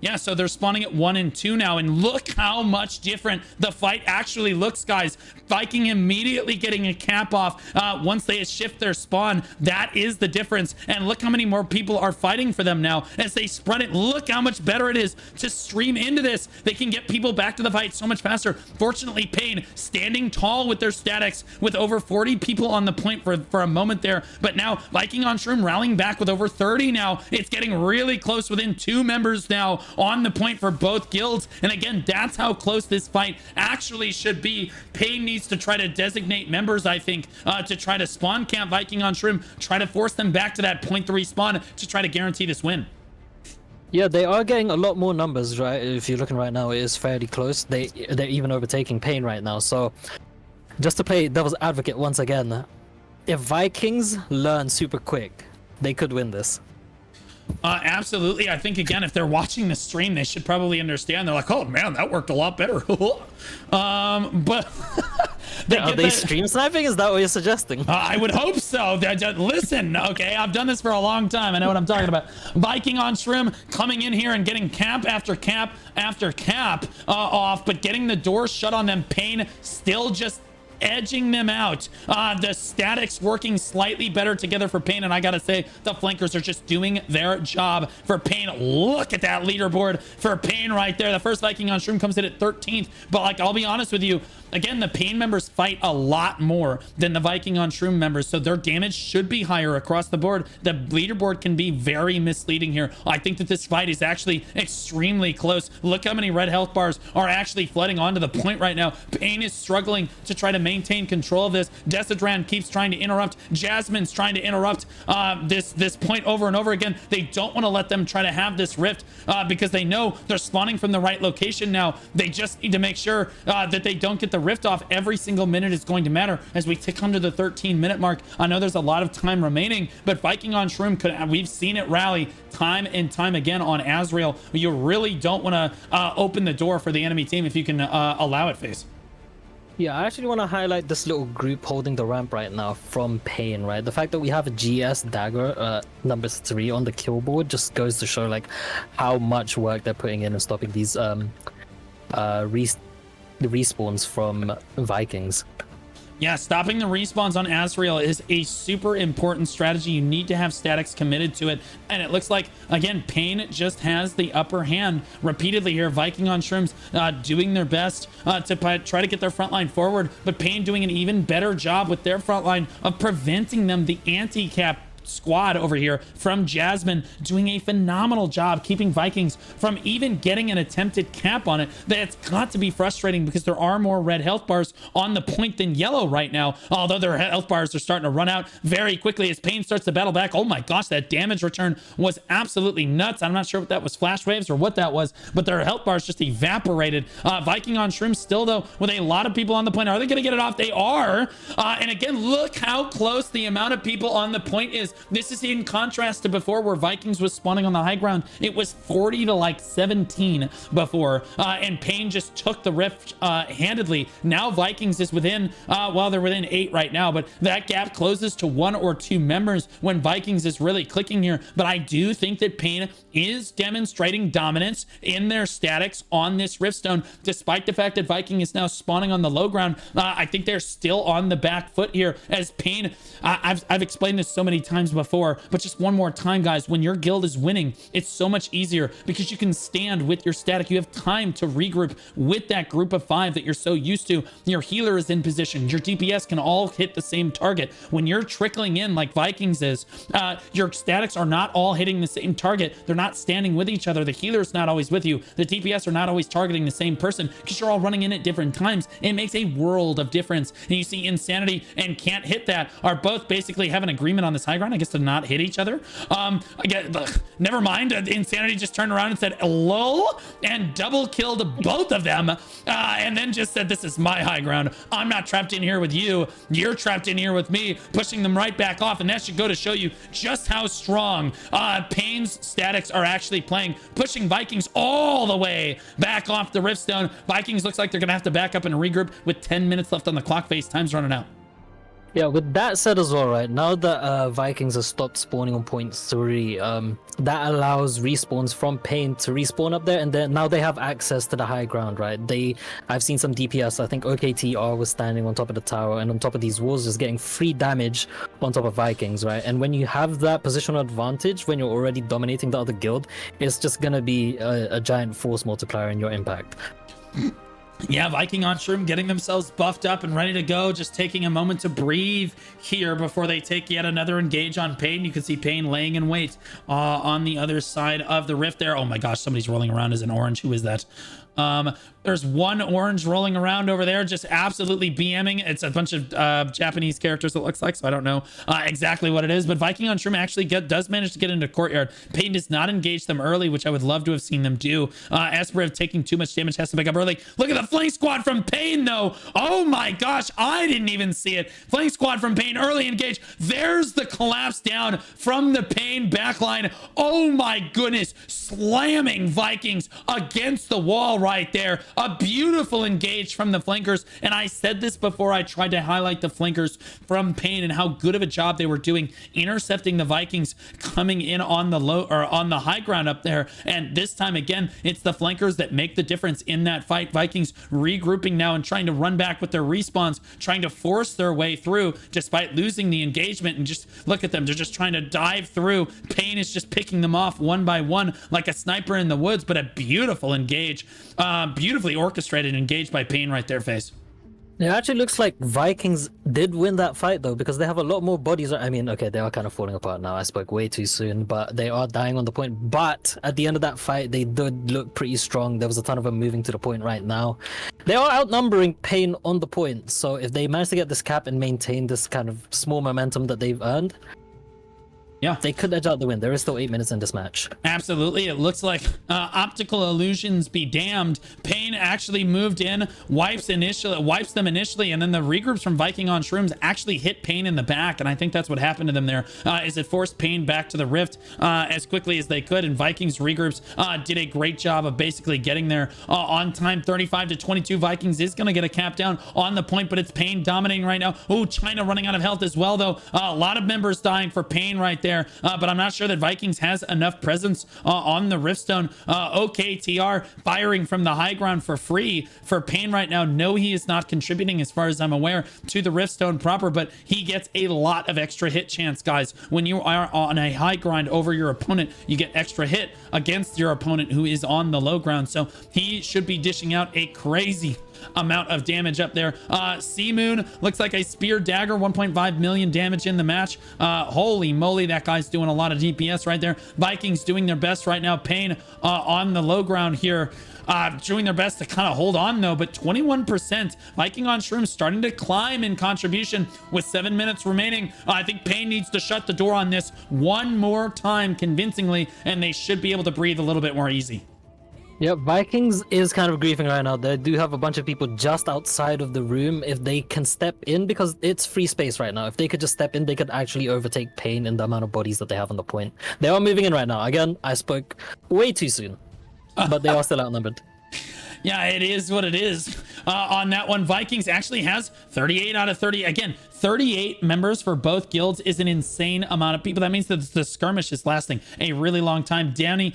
Yeah, so they're spawning at 1 and 2 now, and look how much different the fight actually looks, guys. Viking immediately getting a cap off once they shift their spawn. That is the difference, and look how many more people are fighting for them now as they spread it. Look how much better it is to stream into this. They can get people back to the fight so much faster. Fortunately, Pain standing tall with their statics with over 40 people on the point for a moment there, but now VikingsOnShroom rallying back with over 30 now. It's getting really close, within 2 members now on the point for both guilds. And again, that's how close this fight actually should be. Pain needs to try to designate members, I think, to try to spawn camp VikingsOnShroom, try to force them back to that point 3 spawn to try to guarantee this win. Yeah, they are getting a lot more numbers, right? If you're looking right now, it is fairly close. They're even overtaking Pain right now. So just to play devil's advocate once again, if Vikings learn super quick, they could win this. Absolutely. I think, again, if they're watching the stream, they should probably understand. They're like, oh man, that worked a lot better. But are they stream sniping? Is that what you're suggesting? I would hope so. Listen, okay, I've done this for a long time. I know what I'm talking about. VikingsOnShroom coming in here and getting cap after cap after cap off, but getting the doors shut on them. Pain still just edging them out. The statics working slightly better together for Pain, and I gotta say, the flankers are just doing their job for Pain. Look at that leaderboard for Pain right there. The first VikingsOnShroom comes in at 13th, but like, I'll be honest with you, again, the Pain members fight a lot more than the VikingsOnShroom members, so their damage should be higher across the board. The leaderboard can be very misleading here. I think that this fight is actually extremely close. Look how many red health bars are actually flooding onto the point right now. Pain is struggling to try to maintain control of this. Desidran keeps trying to interrupt. Jasmine's trying to interrupt this point over and over again. They don't want to let them try to have this rift because they know they're spawning from the right location now. They just need to make sure that they don't get the rift off. Every single minute is going to matter as we tick under the 13-minute mark. I know there's a lot of time remaining, but VikingsOnShroom, we've seen it rally time and time again on Azrael. You really don't want to open the door for the enemy team if you can allow it, FaZe. Yeah, I actually want to highlight this little group holding the ramp right now from Pain, right? The fact that we have a GS dagger number 3 on the kill board just goes to show like how much work they're putting in and stopping these respawns from Vikings. Yeah, stopping the respawns on Azrael is a super important strategy. You need to have statics committed to it. And it looks like, again, Pain just has the upper hand repeatedly here. VikingsOnShroom's doing their best to try to get their front line forward, but Pain doing an even better job with their front line of preventing them the anti-cap squad over here from Jasmine, doing a phenomenal job keeping Vikings from even getting an attempted cap on it. That's got to be frustrating because there are more red health bars on the point than yellow right now, although their health bars are starting to run out very quickly as Pain starts to battle back. Oh my gosh, that damage return was absolutely nuts. I'm not sure what that was, flash waves or what that was, but their health bars just evaporated. VikingsOnShroom still, though, with a lot of people on the point. Are they going to get it off? They are. And again, look how close the amount of people on the point is. This is in contrast to before, where Vikings was spawning on the high ground. It was 40 to like 17 before, and Pain just took the rift handedly. Now Vikings is within, well, they're within 8 right now, but that gap closes to 1 or 2 members when Vikings is really clicking here. But I do think that Pain is demonstrating dominance in their statics on this riftstone, despite the fact that Viking is now spawning on the low ground. I think they're still on the back foot here as Pain. I've explained this so many times before, but just one more time, guys, when your guild is winning, it's so much easier because you can stand with your static. You have time to regroup with that group of 5 that you're so used to. Your healer is in position. Your DPS can all hit the same target. When you're trickling in like Vikings is, your statics are not all hitting the same target. They're not standing with each other. The healer's not always with you. The DPS are not always targeting the same person because you're all running in at different times. It makes a world of difference. And you see Insanity and Can't Hit That are both basically have an agreement on this high ground. guess, to not hit each other. Never mind. Insanity just turned around and said lol and double killed both of them, and then just said, this is my high ground. I'm not trapped in here with you. You're trapped in here with me, pushing them right back off. And that should go to show you just how strong Pain's statics are actually playing, pushing Vikings all the way back off the Riftstone. Vikings looks like they're gonna have to back up and regroup with 10 minutes left on the clock face. Time's running out. Yeah, with that said as well, right, now that Vikings have stopped spawning on point 3, that allows respawns from Pain to respawn up there, and then now they have access to the high ground, right? I've seen some DPS, I think OKTR was standing on top of the tower, and on top of these walls just getting free damage on top of Vikings, right? And when you have that positional advantage, when you're already dominating the other guild, it's just gonna be a giant force multiplier in your impact. Yeah, VikingsOnShroom getting themselves buffed up and ready to go, just taking a moment to breathe here before they take yet another engage on Pain. You can see Pain laying in wait on the other side of the rift there. Oh my gosh, somebody's rolling around as an orange. Who is that? There's one orange rolling around over there, just absolutely BMing. It's a bunch of Japanese characters, it looks like, so I don't know exactly what it is, but VikingsOnShroom actually does manage to get into courtyard. Pain does not engage them early, which I would love to have seen them do. Esprev taking too much damage, has to pick up early. Look at the flank squad from Pain, though. Oh my gosh, I didn't even see it. Flank squad from Pain, early engage. There's the collapse down from the Pain backline. Oh my goodness, slamming Vikings against the wall right there. A beautiful engage from the flankers, and I said this before. I tried to highlight the flankers from Pain and how good of a job they were doing intercepting the Vikings coming in on the low or on the high ground up there. And this time again, it's the flankers that make the difference in that fight. Vikings regrouping now and trying to run back with their respawns, trying to force their way through despite losing the engagement. And just look at them, they're just trying to dive through. Pain is just picking them off one by one like a sniper in the woods, but a beautiful engage, beautifully orchestrated and engaged by Pain right there, Face. It actually looks like Vikings did win that fight, though, because they have a lot more bodies. I mean, okay, they are kind of falling apart now. I spoke way too soon, but they are dying on the point. But at the end of that fight, they did look pretty strong. There was a ton of them moving to the point right now. They are outnumbering Pain on the point. So if they manage to get this cap and maintain this kind of small momentum that they've earned, yeah, they could edge out the win. There is still 8 minutes in this match. Absolutely. It looks like optical illusions be damned. Pain actually moved in, wipes them initially, and then the regroups from VikingsOnShrooms actually hit Pain in the back, and I think that's what happened to them there. Is it forced Pain back to the rift as quickly as they could, and Vikings regroups did a great job of basically getting there on time. 35-22. Vikings is going to get a cap down on the point, but it's Pain dominating right now. Oh, China running out of health as well, though. A lot of members dying for Pain right there. But I'm not sure that Vikings has enough presence on the Riftstone. OKTR firing from the high ground for free for Pain right now. No, he is not contributing, as far as I'm aware, to the Riftstone proper, but he gets a lot of extra hit chance, guys. When you are on a high grind over your opponent, you get extra hit against your opponent who is on the low ground. So he should be dishing out a crazy amount of damage up there. Sea Moon looks like a spear dagger, 1.5 million damage in the match. Holy moly, that guy's doing a lot of DPS right there. Vikings doing their best right now. Pain on the low ground here, doing their best to kind of hold on, though. But 21%. VikingsOnShroom starting to climb in contribution with 7 minutes remaining. I think Pain needs to shut the door on this one more time convincingly, and they should be able to breathe a little bit more easy. Yep, Vikings is kind of griefing right now. They do have a bunch of people just outside of the room. If they can step in, because it's free space right now, if they could just step in, they could actually overtake Pain in the amount of bodies that they have on the point. They are moving in right now. Again, I spoke way too soon, but they are still outnumbered. Yeah, it is what it is on that one. Vikings actually has 38 out of 30. Again, 38 members for both guilds is an insane amount of people. That means that the skirmish is lasting a really long time. Danny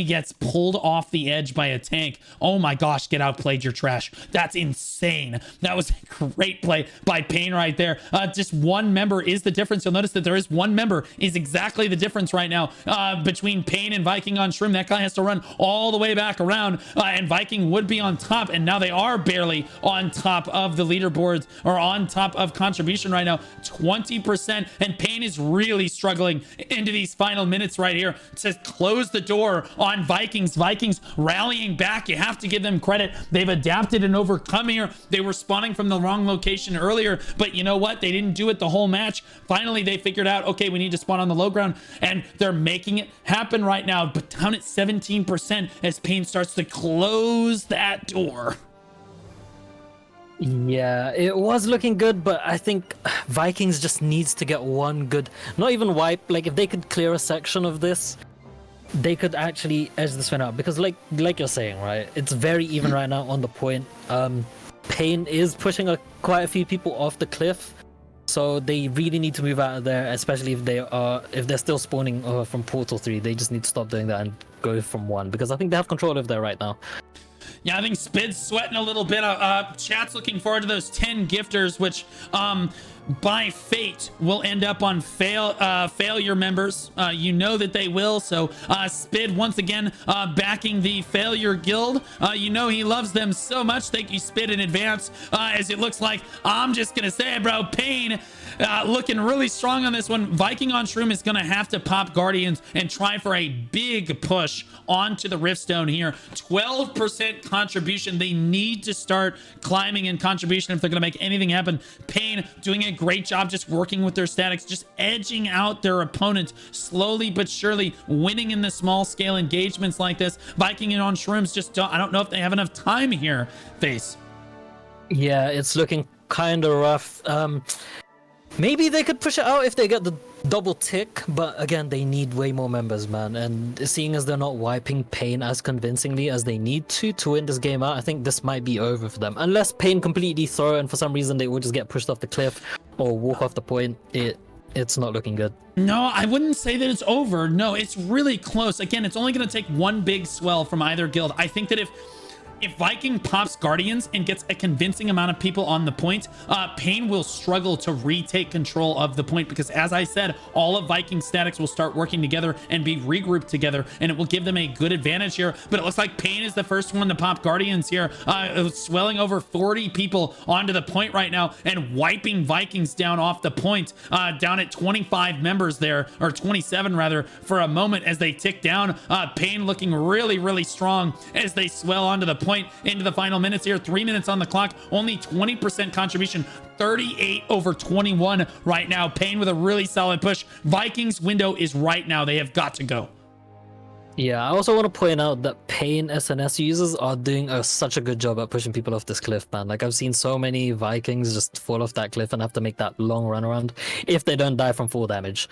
gets pulled off the edge by a tank. Oh my gosh, get outplayed, you're trash. That's insane. That was a great play by Pain right there. Just one member is the difference. You'll notice that there is one member is exactly the difference right now between Pain and VikingsOnShroom. That guy has to run all the way back around, and Viking would be on top, and now they are barely on top of the leaderboards or on top of contribution. contribution right now, 20%, and Pain is really struggling into these final minutes right here to close the door on Vikings. Vikings rallying back. You have to give them credit. They've adapted and overcome here. They were spawning from the wrong location earlier, but you know what? They didn't do it the whole match. Finally, they figured out, okay, we need to spawn on the low ground, and they're making it happen right now, but down at 17% as Pain starts to close that door. Yeah, it was looking good, but I think Vikings just needs to get one good, not even wipe, like if they could clear a section of this, they could actually edge this one out, because like you're saying, right, it's very even right now on the point. Pain is pushing quite a few people off the cliff, so they really need to move out of there, especially if they're still spawning from Portal 3. They just need to stop doing that and go from 1, because I think they have control of there right now. Yeah, I think Spid's sweating a little bit. Chat's looking forward to those 10 gifters, which by fate will end up on failure members. You know that they will. So Spid once again backing the failure guild. You know he loves them so much. Thank you, Spid, in advance. As it looks like, I'm just gonna say it, bro, Pain looking really strong on this one. VikingsOnShroom is gonna have to pop Guardians and try for a big push onto the Riftstone here. 12% contribution. They need to start climbing in contribution if they're gonna make anything happen. Pain doing a great job just working with their statics, just edging out their opponents slowly but surely, winning in the small scale engagements like this. VikingsOnShrooms just I don't know if they have enough time here, Face. Yeah, it's looking kind of rough. Maybe they could push it out if they get the double tick, but again, they need way more members, man. And seeing as they're not wiping Pain as convincingly as they need to win this game out, I think this might be over for them. Unless Pain completely throw and for some reason they will just get pushed off the cliff or walk off the point, it's not looking good. No, I wouldn't say that it's over. No, it's really close. Again, it's only going to take one big swell from either guild. I think that if Viking pops Guardians and gets a convincing amount of people on the point, Pain will struggle to retake control of the point, because as I said, all of Viking statics will start working together and be regrouped together, and it will give them a good advantage here. But it looks like Pain is the first one to pop Guardians here, swelling over 40 people onto the point right now and wiping Vikings down off the point, down at 25 members there, or 27 rather, for a moment as they tick down. Pain looking really, really strong as they swell onto the point into the final minutes here. 3 minutes on the clock, only 20% contribution, 38 over 21 right now. Pain with a really solid push. Vikings window is right now. They have got to go. Yeah, I also want to point out that Pain SNS users are doing such a good job at pushing people off this cliff, man. Like, I've seen so many Vikings just fall off that cliff and have to make that long run around if they don't die from full damage.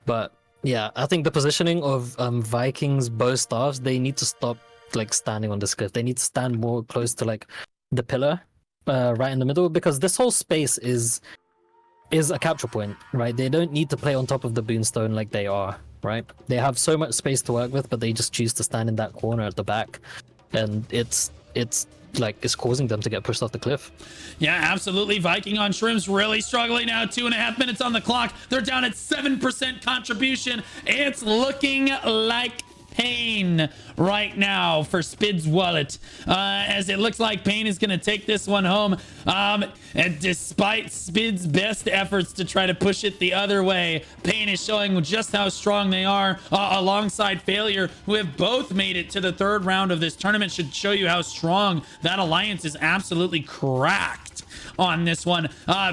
But yeah, I think the positioning of Vikings bow staffs, they need to stop like standing on this cliff. They need to stand more close to like the pillar right in the middle, because this whole space is a capture point, right? They don't need to play on top of the boonstone like they are, right? They have so much space to work with, but they just choose to stand in that corner at the back, and it's like it's causing them to get pushed off the cliff. Yeah, absolutely. VikingsOnShroom's really struggling now. 2.5 minutes on the clock. They're down at 7% contribution. It's looking like Pain right now for Spid's wallet, as it looks like Pain is going to take this one home, and despite Spid's best efforts to try to push it the other way, Pain is showing just how strong they are, alongside Failure, who have both made it to the 3rd round of this tournament. Should show you how strong that alliance is. Absolutely cracked on this one.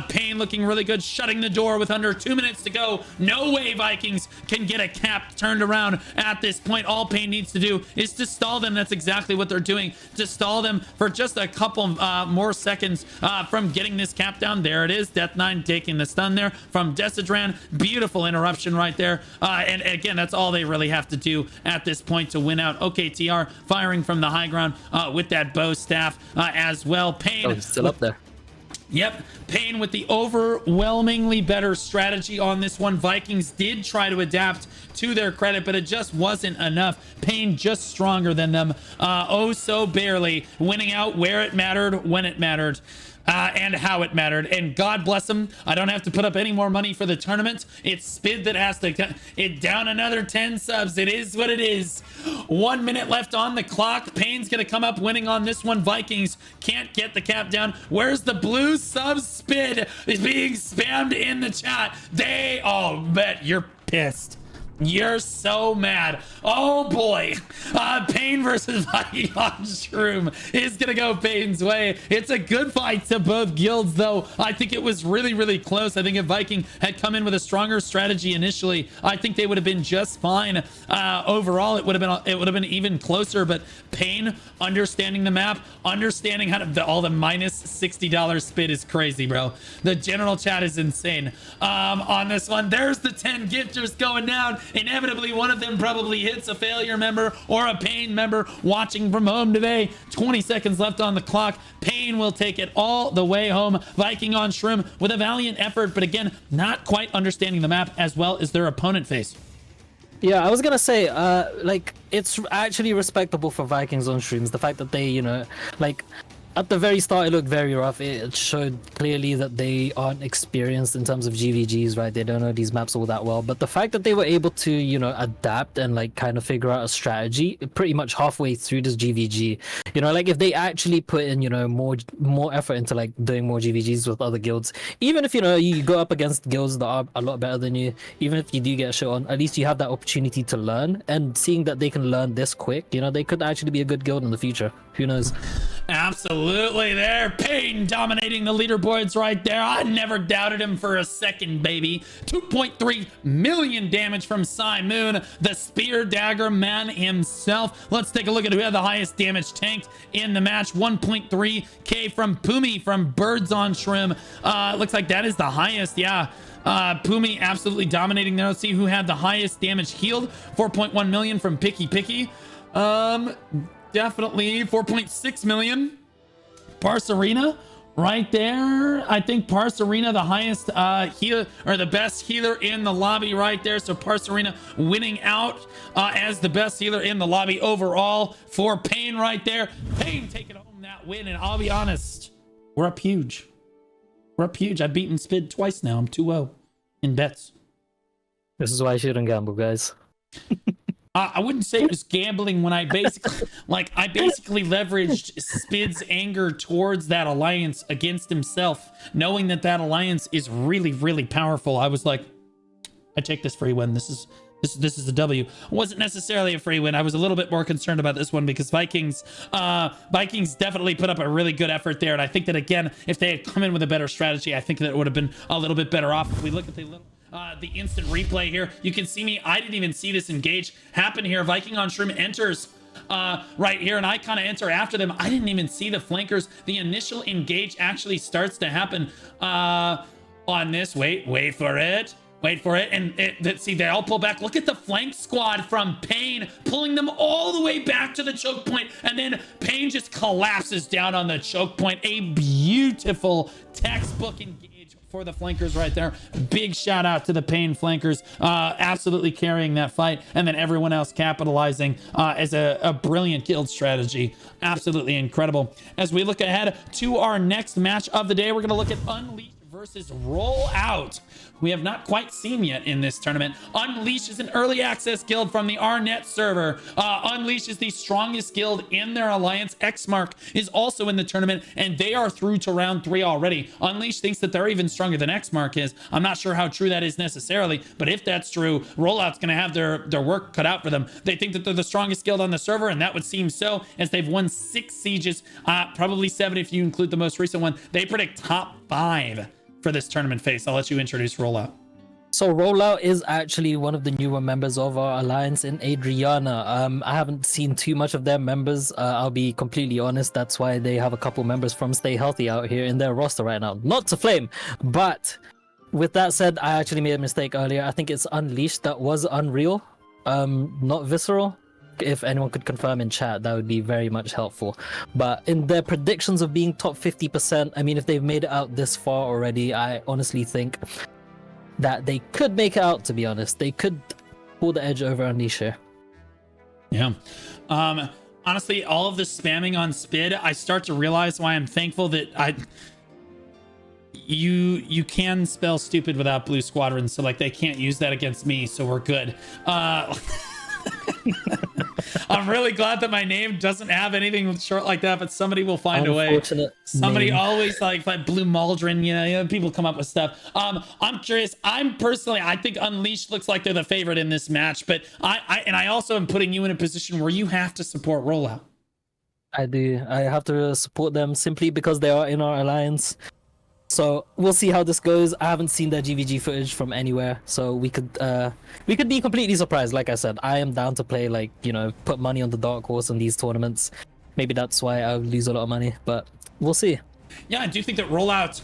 Pain looking really good, shutting the door with under 2 minutes to go. No way Vikings can get a cap turned around at this point. All Pain needs to do is to stall them. That's exactly what they're doing, to stall them for just a couple more seconds from getting this cap down. There it is. Death9 taking the stun there from Desidran. Beautiful interruption right there. And again, that's all they really have to do at this point to win out. OKTR firing from the high ground with that bow staff as well. Pain he's still up there. Yep, Pain with the overwhelmingly better strategy on this one. Vikings did try to adapt to their credit, but it just wasn't enough. Pain just stronger than them. Oh, so barely winning out where it mattered, when it mattered. And how it mattered, and God bless them. I don't have to put up any more money for the tournament. It's Spid that has to it down another 10 subs. It is what it is. 1 minute left on the clock. Pain's gonna come up winning on this one. Vikings can't get the cap down. Where's the blue sub? Spid is being spammed in the chat. They all bet you're pissed. You're so mad. Oh boy. Pain versus VikingsOnShroom is gonna go Pain's way. It's a good fight to both guilds, though. I think it was really, really close. I think if Viking had come in with a stronger strategy initially, I think they would have been just fine. Overall, it would have been even closer. But Pain understanding the map, understanding how to all the minus $60 Spid is crazy, bro. The general chat is insane. On this one, there's the 10 gifters going down. Inevitably, one of them probably hits a failure member or a Pain member watching from home today. 20 seconds left on the clock. Pain will take it all the way home. VikingsOnShroom with a valiant effort, but again, not quite understanding the map as well as their opponent face. Yeah, I was gonna say, like, it's actually respectable for VikingsOnShrooms. The fact that they, you know, like, at the very start, it looked very rough. It showed clearly that they aren't experienced in terms of GVGs, right? They don't know these maps all that well. But the fact that they were able to, you know, adapt and like kind of figure out a strategy pretty much halfway through this GVG, you know, like if they actually put in, you know, more effort into like doing more GVGs with other guilds, even if, you know, you go up against guilds that are a lot better than you, even if you do get a shit on, at least you have that opportunity to learn. And seeing that they can learn this quick, you know, they could actually be a good guild in the future. Who knows? Absolutely there. Pain dominating the leaderboards right there. I never doubted him for a second, baby. 2.3 million damage from Moon, the spear dagger man himself. Let's take a look at who had the highest damage tanked in the match. 1.3k from Pumi from Birds on Shrimp. Looks like that is the highest. Yeah. Pumi absolutely dominating there. Let's see who had the highest damage healed. 4.1 million from Picky. Definitely 4.6 million. Parserina right there. I think Parserina, the highest healer or the best healer in the lobby right there. So Parserina winning out as the best healer in the lobby overall for Pain right there. Pain taking home that win. And I'll be honest, we're up huge. I've beaten Spid twice now. I'm 2-0 in bets. This is why I shouldn't gamble, guys. I wouldn't say it was gambling when I basically leveraged Spid's anger towards that alliance against himself, knowing that alliance is really, really powerful. I was like, I take this free win. This is a W. It wasn't necessarily a free win. I was a little bit more concerned about this one because Vikings definitely put up a really good effort there. And I think that, again, if they had come in with a better strategy, I think that it would have been a little bit better off. If we look at the instant replay here, you can see me. I didn't even see this engage happen here. VikingsOnShroom enters right here, and I kind of enter after them. I didn't even see the flankers. The initial engage actually starts to happen on this. Wait for it. And see, they all pull back. Look at the flank squad from Pain pulling them all the way back to the choke point, and then Pain just collapses down on the choke point. A beautiful textbook engage for the flankers right there. Big shout out to the Pain flankers, absolutely carrying that fight, and then everyone else capitalizing as a brilliant guild strategy. Absolutely incredible. As we look ahead to our next match of the day, we're going to look at Unleash versus Rollout. We have not quite seen yet in this tournament. Unleash is an early access guild from the RNet server. Unleash is the strongest guild in their alliance. Xmark is also in the tournament, and they are through to round 3 already. Unleash thinks that they're even stronger than Xmark is. I'm not sure how true that is necessarily, but if that's true, Rollout's going to have their work cut out for them. They think that they're the strongest guild on the server, and that would seem so, as they've won 6 sieges, probably 7 if you include the most recent one. They predict top 5 for this tournament phase. I'll let you introduce Rollout. So Rollout is actually one of the newer members of our alliance in Adriana. I haven't seen too much of their members. I'll be completely honest. That's why they have a couple members from Stay Healthy out here in their roster right now. Not to flame, but with that said, I actually made a mistake earlier. I think it's Unleashed that was Unreal, not Visceral. If anyone could confirm in chat, that would be very much helpful. But in their predictions of being top 50%, I mean, if they've made it out this far already, I honestly think that they could make it out, to be honest. They could pull the edge over Unleash here. Yeah. Honestly, all of this spamming on Spid, I start to realize why I'm thankful that you can spell stupid without Blue Squadron, so like they can't use that against me, so we're good. I'm really glad that my name doesn't have anything short like that, but somebody will find a way. Somebody always like Blue Maldron, you know, people come up with stuff. I'm curious. I think Unleashed looks like they're the favorite in this match, but I also am putting you in a position where you have to support Rollout. I do. I have to support them simply because they are in our alliance. So we'll see how this goes. I haven't seen their GVG footage from anywhere, so we could be completely surprised. Like I said, I am down to play, like, you know, put money on the dark horse in these tournaments. Maybe that's why I lose a lot of money, but we'll see. Yeah, I do think that Rollout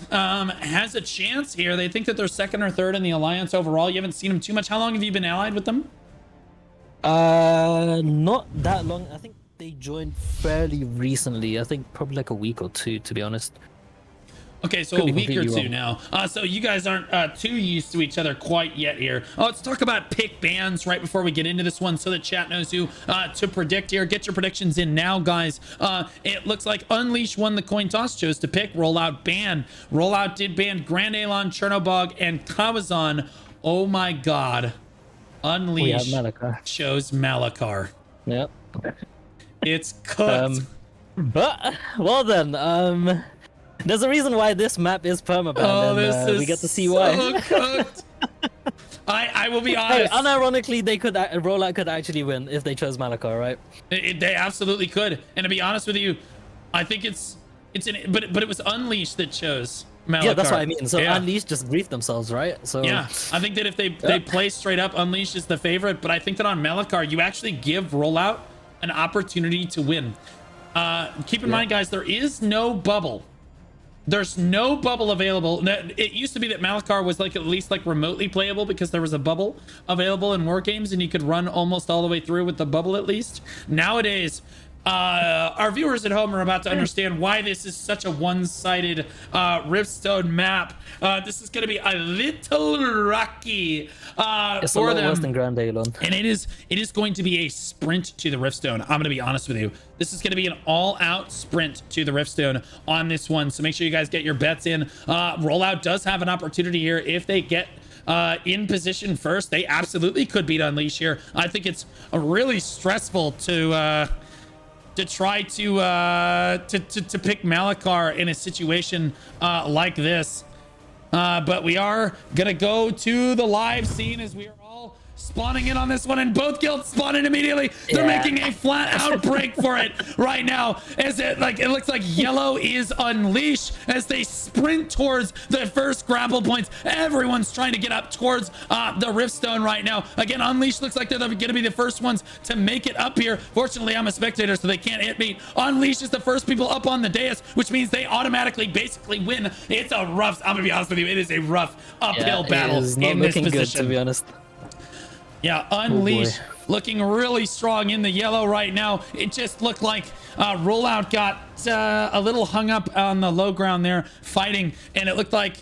has a chance here. They think that they're second or third in the alliance overall. You haven't seen them too much. How long have you been allied with them? Not that long. I think they joined fairly recently. I think probably like a week or two, to be honest. Okay, so a week or two now. So you guys aren't too used to each other quite yet here. Let's talk about pick bans right before we get into this one so the chat knows who to predict here. Get your predictions in now, guys. It looks like Unleash won the coin toss, chose to pick Rollout ban. Rollout did ban Grand Alon, Chernobog, and Kawazan. Oh my god. Unleash chose Malakar. Yep. It's cooked. But, well then, there's a reason why this map is permaban, and we get to see why. Cooked. I will be honest. Hey, unironically, Rollout could actually win if they chose Malakar, right? They absolutely could. And to be honest with you, I think but it was Unleashed that chose Malakar. Yeah, that's what I mean. So Unleashed just briefed themselves, right? So yeah, I think that if they play straight up, Unleashed is the favorite. But I think that on Malakar, you actually give Rollout an opportunity to win. Keep in mind, guys, there is no bubble. There's no bubble available. It used to be that Malakar was like at least like remotely playable because there was a bubble available in war games and you could run almost all the way through with the bubble at least. Nowadays, our viewers at home are about to understand why this is such a one-sided Riftstone map. This is going to be a little rocky it's for a lot them. worse than Grand Alon. And it is going to be a sprint to the Riftstone. I'm going to be honest with you. This is going to be an all-out sprint to the Riftstone on this one. So make sure you guys get your bets in. Rollout does have an opportunity here if they get in position first. They absolutely could beat Unleash here. I think it's really stressful to try to pick Malakar in a situation like this. But we are gonna go to the live scene as we are all spawning in on this one, and both guilds spawn in immediately. They're making a flat out break for it right now. As it looks like yellow is Unleash as they sprint towards the first grapple points. Everyone's trying to get up towards the Riftstone right now. Again, Unleash looks like they're going to be the first ones to make it up here. Fortunately, I'm a spectator, so they can't hit me. Unleash is the first people up on the dais, which means they automatically basically win. It's a rough, I'm gonna be honest with you, it is a rough uphill battle it is not in this looking position. good, to be honest. Yeah, Unleash looking really strong in the yellow right now. It just looked like Rollout got a little hung up on the low ground there fighting, and it looked like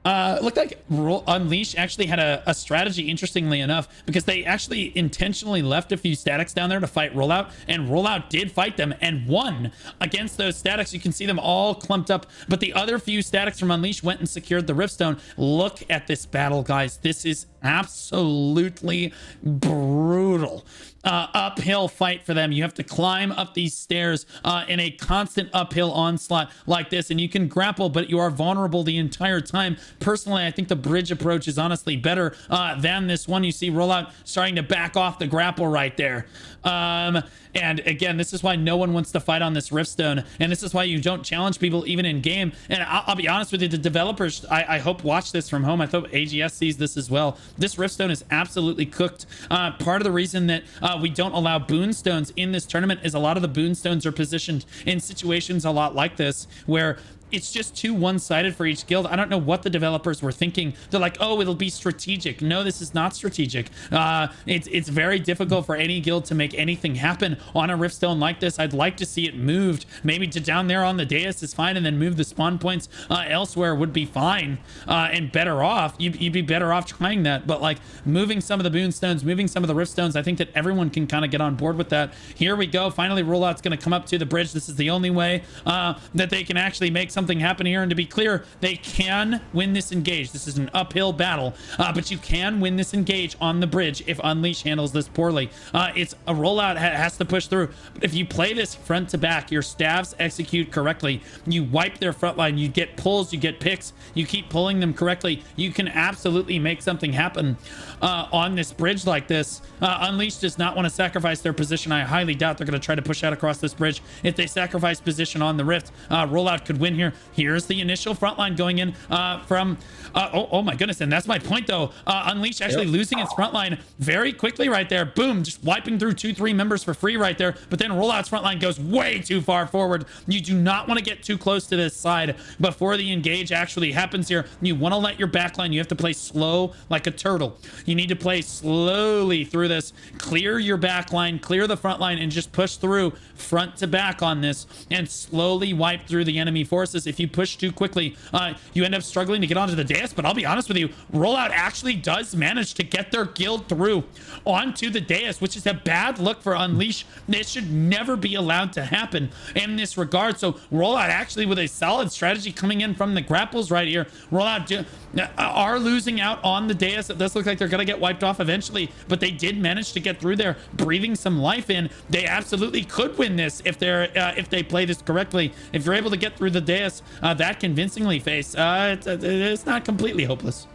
Unleash actually had a strategy, interestingly enough, because they actually intentionally left a few statics down there to fight Rollout, and Rollout did fight them and won against those statics. You can see them all clumped up, but the other few statics from Unleash went and secured the Riftstone. Look at this battle, guys. This is absolutely brutal. Uphill fight for them. You have to climb up these stairs in a constant uphill onslaught like this, and you can grapple, but you are vulnerable the entire time. Personally, I think the bridge approach is honestly better than this one. You see Rollout starting to back off the grapple right there. And again, this is why no one wants to fight on this Riftstone, and this is why you don't challenge people even in game. And I'll be honest with you, the developers, I hope, watch this from home. I hope AGS sees this as well. This Riftstone is absolutely cooked. Part of the reason that we don't allow boonstones in this tournament is a lot of the boonstones are positioned in situations a lot like this, where it's just too one-sided for each guild. I don't know what the developers were thinking. They're like, oh, it'll be strategic. No, this is not strategic. It's very difficult for any guild to make anything happen on a Riftstone like this. I'd like to see it moved. Maybe to down there on the dais is fine, and then move the spawn points elsewhere would be fine and better off. You'd be better off trying that. But like moving some of the Boonstones, moving some of the Riftstones, I think that everyone can kind of get on board with that. Here we go. Finally, Rollout's going to come up to the bridge. This is the only way that they can actually make something happen here. And to be clear, they can win this engage. This is an uphill battle, but you can win this engage on the bridge if Unleash handles this poorly. It's a Rollout has to push through. But if you play this front to back, your staffs execute correctly, you wipe their front line, you get pulls, you get picks, you keep pulling them correctly, you can absolutely make something happen on this bridge like this. Unleash does not want to sacrifice their position. I highly doubt they're going to try to push out across this bridge. If they sacrifice position on the Rift, Rollout could win here. Here's the initial front line going in from oh my goodness, and that's my point though. Unleash actually losing its front line very quickly right there. Boom, just wiping through 2-3 members for free right there. But then Rollout's front line goes way too far forward. You do not want to get too close to this side before the engage actually happens here. You want to let your backline, you have to play slow like a turtle. You need to play slowly through this, clear your backline, clear the front line, and just push through front to back on this and slowly wipe through the enemy forces. If you push too quickly, you end up struggling to get onto the dais. But I'll be honest with you, Rollout actually does manage to get their guild through onto the dais, which is a bad look for Unleash. This should never be allowed to happen in this regard. So Rollout actually with a solid strategy coming in from the grapples right here. Rollout are losing out on the dais. It does look like they're going to get wiped off eventually, but they did manage to get through there, breathing some life in. They absolutely could win this if they play this correctly. If you're able to get through the dais that convincingly, Face, it's not completely hopeless.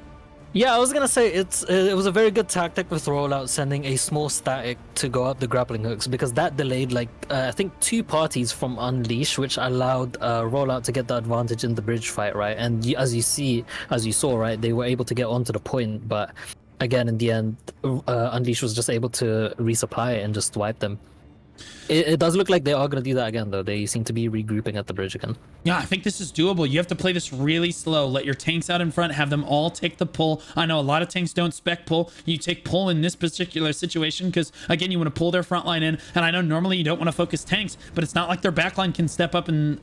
Yeah, I was gonna say it was a very good tactic with Rollout sending a small static to go up the grappling hooks, because that delayed like I think 2 parties from Unleash, which allowed Rollout to get the advantage in the bridge fight, right? And as you saw, right, they were able to get onto the point, but again in the end, Unleash was just able to resupply it and just wipe them. It does look like they are going to do that again, though. They seem to be regrouping at the bridge again. Yeah, I think this is doable. You have to play this really slow. Let your tanks out in front. Have them all take the pull. I know a lot of tanks don't spec pull. You take pull in this particular situation because, again, you want to pull their front line in. And I know normally you don't want to focus tanks, but it's not like their backline can step up and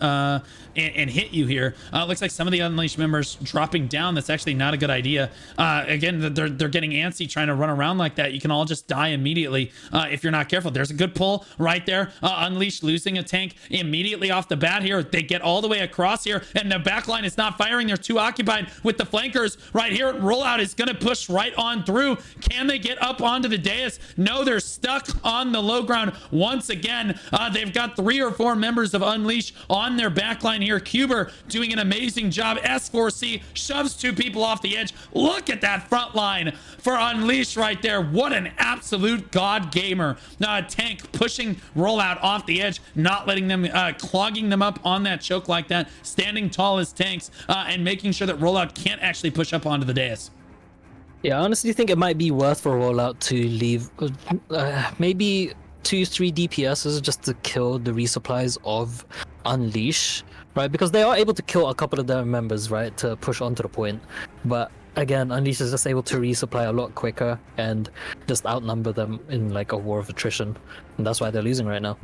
hit you here. It looks like some of the Unleashed members dropping down. That's actually not a good idea. Again, they're getting antsy trying to run around like that. You can all just die immediately if you're not careful. There's a good pull right there. Unleashed losing a tank immediately off the bat here. They get all the way across here, and the backline is not firing. They're too occupied with the flankers right here. Rollout is going to push right on through. Can they get up onto the dais? No, they're stuck on the low ground once again. They've got 3 or 4 members of Unleash on their backline here. Cuber doing an amazing job. S4C shoves 2 people off the edge. Look at that front line for Unleash right there. What an absolute god gamer. Tank pushing Rollout off the edge, not letting them, clogging them up on that choke like that, standing tall as tanks, and making sure that Rollout can't actually push up onto the dais. Yeah, I honestly think it might be worth for Rollout to leave maybe 2-3 DPSs just to kill the resupplies of Unleash, right? Because they are able to kill a couple of their members, right, to push onto the point. But again, Unleash is just able to resupply a lot quicker and just outnumber them in like a war of attrition. And that's why they're losing right now.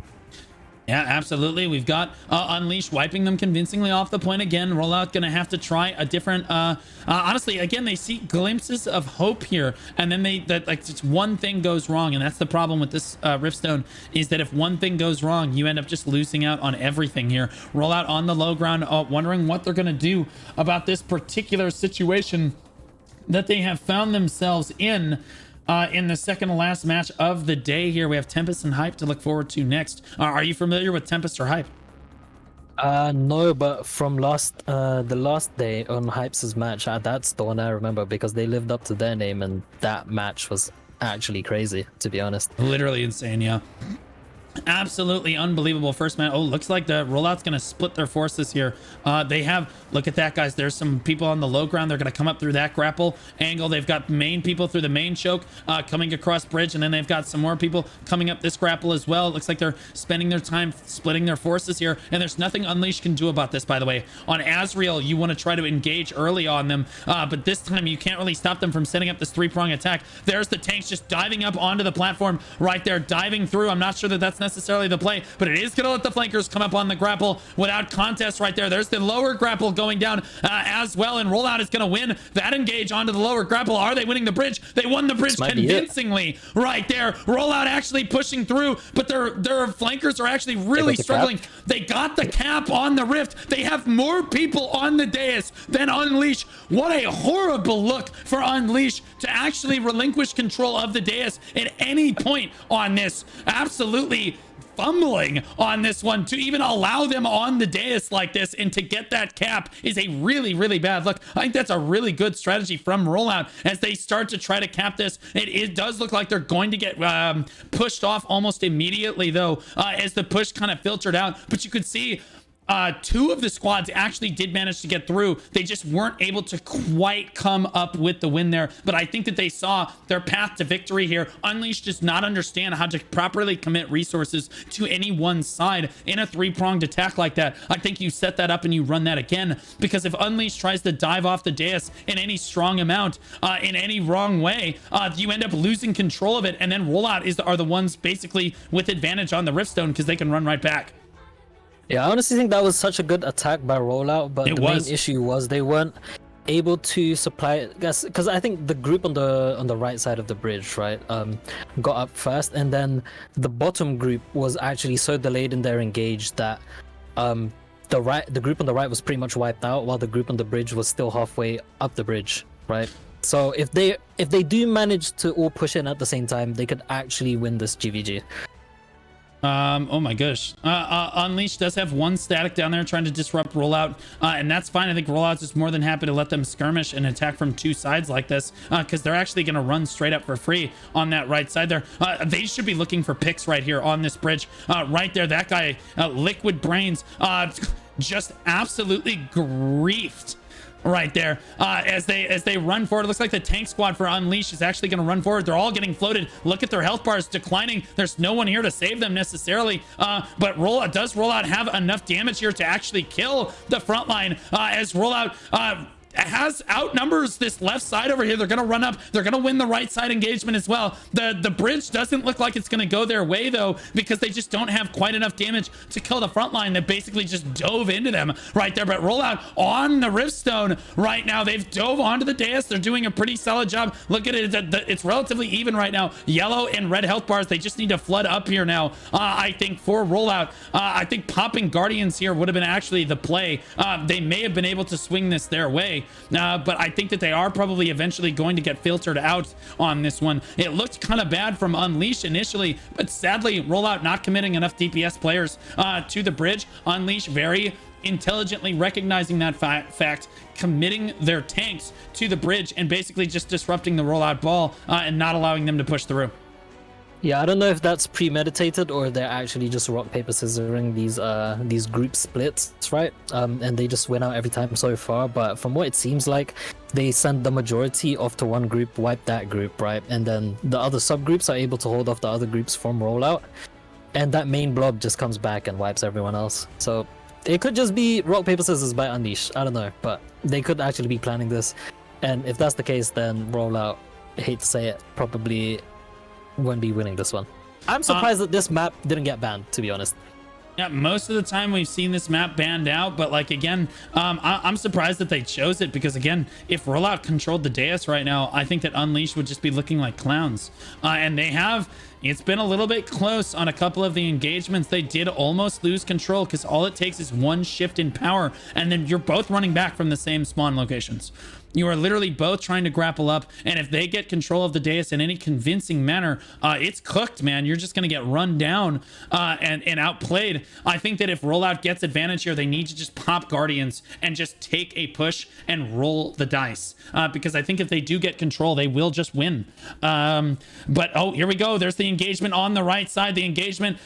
Yeah, absolutely. We've got Unleash wiping them convincingly off the point again. Rollout gonna have to try a different honestly, again, they see glimpses of hope here, and then just one thing goes wrong, and that's the problem with this Riftstone, is that if one thing goes wrong, you end up just losing out on everything here. Rollout on the low ground, wondering what they're gonna do about this particular situation that they have found themselves in the second to last match of the day here. We have Tempest and Hype to look forward to next. Are you familiar with Tempest or Hype? No, but from the last day on Hype's match, that's the one I remember, because they lived up to their name, and that match was actually crazy, to be honest. Literally insane, yeah. Absolutely unbelievable first man. Oh, looks like the rollout's gonna split their forces here. They have, look at that, guys. There's some people on the low ground. They're gonna come up through that grapple angle. They've got main people through the main choke coming across bridge, and then they've got some more people coming up this grapple as well. It looks like they're spending their time splitting their forces here, and there's nothing Unleashed can do about this, by the way. On Azrael, you want to try to engage early on them, but this time you can't really stop them from setting up this three-prong attack. There's the tanks just diving up onto the platform right there, diving through. I'm not sure that that's necessarily the play, but it is going to let the flankers come up on the grapple without contest right there. There's the lower grapple going down as well, and Rollout is going to win that engage onto the lower grapple. Are they winning the bridge? They won the bridge convincingly right there. Rollout actually pushing through, but their flankers are actually really struggling. They got the cap on the rift. They have more people on the dais than Unleash. What a horrible look for Unleash to actually relinquish control of the dais at any point on this. Absolutely fumbling on this one to even allow them on the dais like this, and to get that cap is a really, really bad look. I think that's a really good strategy from Rollout as they start to try to cap this. It does look like they're going to get pushed off almost immediately, though, as the push kind of filtered out. But you could see two of the squads actually did manage to get through. They just weren't able to quite come up with the win there. But I think that they saw their path to victory here. Unleashed does not understand how to properly commit resources to any one side in a three-pronged attack like that. I think you set that up and you run that again, because if Unleashed tries to dive off the dais in any strong amount, in any wrong way, you end up losing control of it, and then Rollout are the ones basically with advantage on the Riftstone because they can run right back. Yeah, I honestly think that was such a good attack by Rollout, but the main issue was they weren't able to supply, because I think the group on the right side of the bridge, right, got up first, and then the bottom group was actually so delayed in their engage that the group on the right was pretty much wiped out, while the group on the bridge was still halfway up the bridge, right? So if they do manage to all push in at the same time, they could actually win this GVG. Oh my gosh. Unleashed does have one static down there trying to disrupt Rollout, and that's fine. I think Rollout's just more than happy to let them skirmish and attack from two sides like this, because they're actually going to run straight up for free on that right side there. They should be looking for picks right here on this bridge. Right there, that guy, Liquid Brains, just absolutely griefed right there as they run forward. It looks like the tank squad for Unleashed is actually going to run forward. They're all getting floated. Look at their health bars declining. There's no one here to save them necessarily, but Rollout have enough damage here to actually kill the front line, as Rollout has outnumbers this left side over here. They're going to run up. They're going to win the right side engagement as well. The bridge doesn't look like it's going to go their way, though, because they just don't have quite enough damage to kill the front line that basically just dove into them right there. But Rollout on the Riftstone right now. They've dove onto the dais. They're doing a pretty solid job. Look at it. It's relatively even right now. Yellow and red health bars. They just need to flood up here now, I think, for Rollout. I think popping Guardians here would have been actually the play. They may have been able to swing this their way, but I think that they are probably eventually going to get filtered out on this one. It looked kind of bad from Unleash initially, but sadly Rollout not committing enough DPS players to the bridge. Unleash very intelligently recognizing that fact, committing their tanks to the bridge and basically just disrupting the Rollout ball and not allowing them to push through. Yeah, I don't know if that's premeditated or they're actually just rock paper scissoring these group splits, right? And they just win out every time so far. But from what it seems like, they send the majority off to one group, wipe that group, right? And then the other subgroups are able to hold off the other groups from Rollout, and that main blob just comes back and wipes everyone else. So it could just be rock paper scissors by Unleash. I don't know, but they could actually be planning this. And if that's the case, then Rollout, I hate to say it, probably won't be winning this one. I'm surprised that this map didn't get banned, to be honest. Yeah, most of the time we've seen this map banned out, but like again, I'm surprised that they chose it, because again, if Rollout controlled the dais right now, I think that Unleashed would just be looking like clowns. And they have, it's been a little bit close on a couple of the engagements. They did almost lose control, because all it takes is one shift in power, and then you're both running back from the same spawn locations. You are literally both trying to grapple up, and if they get control of the dais in any convincing manner, it's cooked, man. You're just going to get run down and outplayed. I think that if Rollout gets advantage here, they need to just pop Guardians and just take a push and roll the dice, because I think if they do get control, they will just win. But oh, here we go. There's the the engagement on the right side, the engagement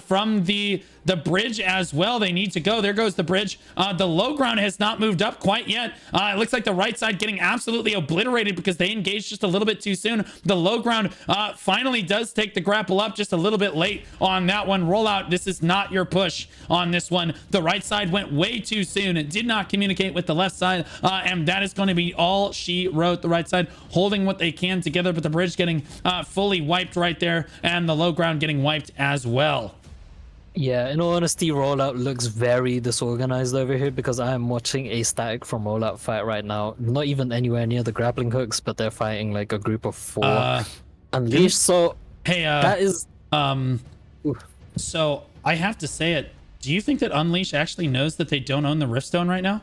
from the bridge as well. They need to go. There goes the bridge. The low ground has not moved up quite yet. It looks like the right side getting absolutely obliterated because they engaged just a little bit too soon. The low ground finally does take the grapple up just a little bit late on that one. Rollout, this is not your push on this one. The right side went way too soon. It did not communicate with the left side, and that is going to be all she wrote. The right side holding what they can together, but the bridge getting fully wiped right there, and the low ground getting wiped as well. Yeah, in all honesty, Rollout looks very disorganized over here because I am watching a static from Rollout fight right now. Not even anywhere near the grappling hooks, but they're fighting like a group of 4 Unleashed. So hey, that is so I have to say it. Do you think that Unleash actually knows that they don't own the Riftstone right now?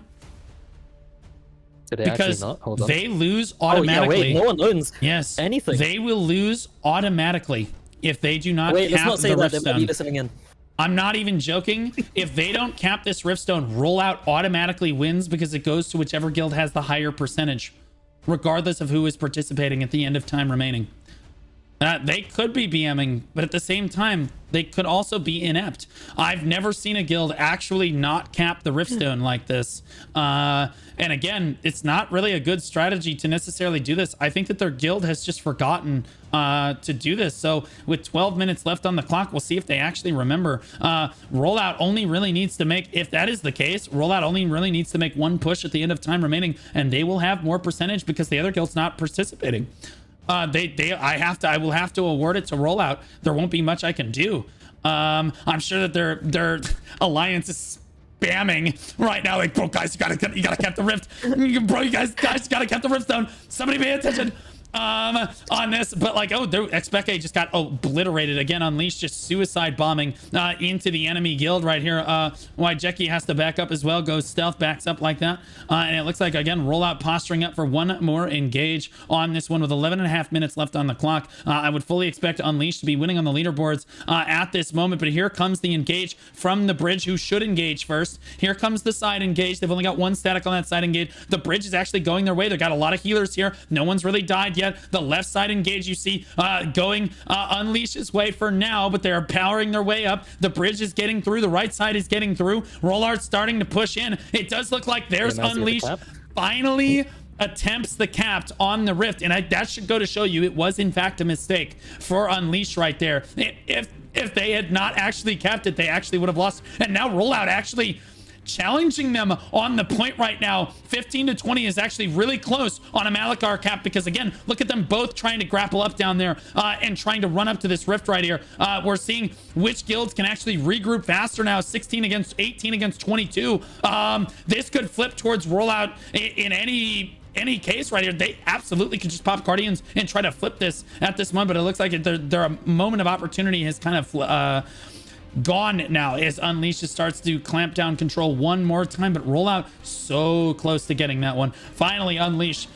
Did they Because actually not? Hold on. they lose automatically. Oh, yeah, wait, no one owns anything. They will lose automatically if they do not let's cap not say the that. They might be Riftstone. listening in. I'm not even joking. If they don't cap this Riftstone, Rollout automatically wins because it goes to whichever guild has the higher percentage, regardless of who is participating at the end of time remaining. They could be BMing, but at the same time, they could also be inept. I've never seen a guild actually not cap the Riftstone like this. And again, it's not really a good strategy to necessarily do this. I think that their guild has just forgotten to do this. So with 12 minutes left on the clock, we'll see if they actually remember. Rollout only really needs to make, if that is the case, Rollout only really needs to make 1 push at the end of time remaining, and they will have more percentage because the other guild's not participating. I will have to award it to Rollout. There won't be much I can do. I'm sure that their alliance is spamming right now, like, bro, guys, you gotta cap the rift. Bro, you guys gotta cap the rift down. Somebody pay attention on this. But like, oh, Expeke just got obliterated again. Unleashed just suicide bombing into the enemy guild right here. Why Jackie has to back up as well, goes stealth, backs up like that, and it looks like again Rollout posturing up for one more engage on this one with 11.5 minutes left on the clock. I would fully expect Unleashed to be winning on the leaderboards at this moment, but here comes the engage from the bridge, who should engage first. Here comes the side engage. They've only got 1 static on that side engage. The bridge is actually going their way. They've got a lot of healers here. No one's really died yet. The left side engage you see going Unleash's way for now, but they're powering their way up. The bridge is getting through. The right side is getting through. Rollart's starting to push in. It does look like there's Unleashed finally attempts the capped on the rift, and that should go to show you it was in fact a mistake for Unleashed right there. If they had not actually capped it, they actually would have lost. And now Rollout actually challenging them on the point right now. 15 to 20 is actually really close on a Malachar cap, because again, look at them both trying to grapple up down there and trying to run up to this rift right here. We're seeing which guilds can actually regroup faster now. 16 against 18 against 22. This could flip towards Rollout in any case right here. They absolutely could just pop Guardians and try to flip this at this moment, but it looks like their moment of opportunity has kind of gone now as Unleashed starts to clamp down control one more time, but Rollout so close to getting that one. Finally, Unleashed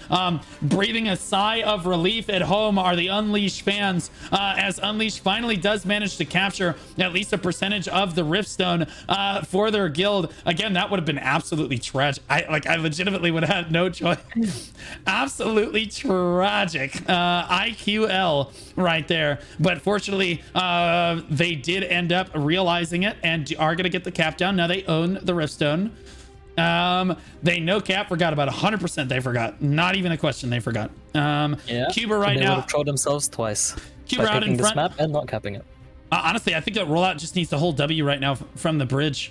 breathing a sigh of relief at home are the Unleashed fans, as Unleashed finally does manage to capture at least a percentage of the Riftstone for their guild. Again, that would have been absolutely tragic. I legitimately would have had no choice. Absolutely tragic. IQL right there, but fortunately they did end up realizing it and are gonna get the cap down. Now they own the Riftstone. They no cap, forgot about 100%. They forgot, not even a question, they forgot. Yeah, Cuba right they now would have trolled themselves twice Cuba by out picking in this front map and not capping it. Honestly, I think that Rollout just needs to hold W right now from the bridge.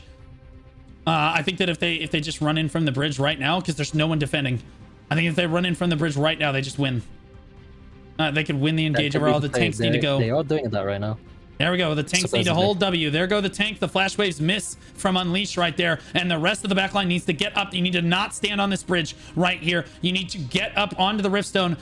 I think that if they just run in from the bridge right now, because there's no one defending, I think if they run in from the bridge right now, they just win. They could win the engage over. All the tanks need to go. They are doing that right now. There we go. The tanks need to hold W. There go the tank. The flash waves miss from Unleashed right there. And the rest of the backline needs to get up. You need to not stand on this bridge right here. You need to get up onto the Riftstone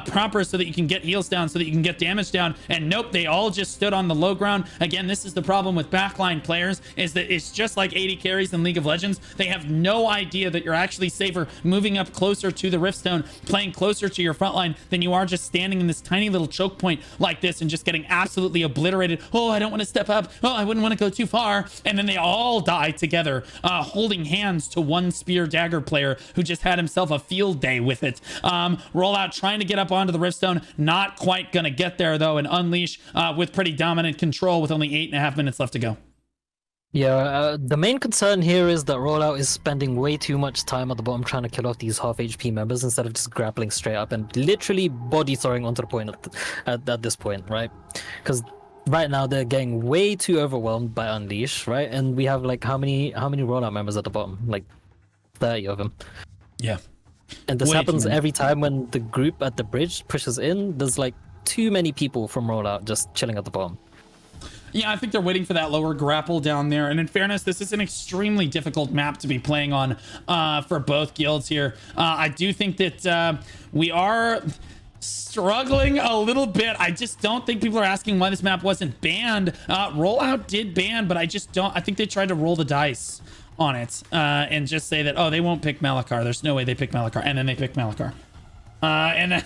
proper so that you can get heals down, so that you can get damage down. And nope, they all just stood on the low ground. Again, this is the problem with backline players, is that it's just like AD carries in League of Legends. They have no idea that you're actually safer moving up closer to the Riftstone, playing closer to your front line, than you are just standing in this tiny little choke point like this and just getting absolutely obliterated. oh, I don't want to step up. Oh, I wouldn't want to go too far. And then they all die together, holding hands to one spear dagger player who just had himself a field day with it. Rollout trying to get up onto the Riftstone, not quite gonna get there though, and Unleash with pretty dominant control with only 8.5 minutes left to go. Yeah, the main concern here is that Rollout is spending way too much time at the bottom trying to kill off these half HP members instead of just grappling straight up and literally body throwing onto the point at this point, right? Because right now they're getting way too overwhelmed by Unleash, right? And we have like how many Rollout members at the bottom? Like 30 of them. Yeah. And this happens every time when the group at the bridge pushes in. There's like too many people from Rollout just chilling at the bottom. Yeah, I think they're waiting for that lower grapple down there. And in fairness, this is an extremely difficult map to be playing on for both guilds here. I do think that we are struggling a little bit. I just don't think people are asking why this map wasn't banned. Rollout did ban, but I just don't. I think they tried to roll the dice on it and just say that, oh, they won't pick Malachar. There's no way they pick Malachar. And then they pick Malachar. And then,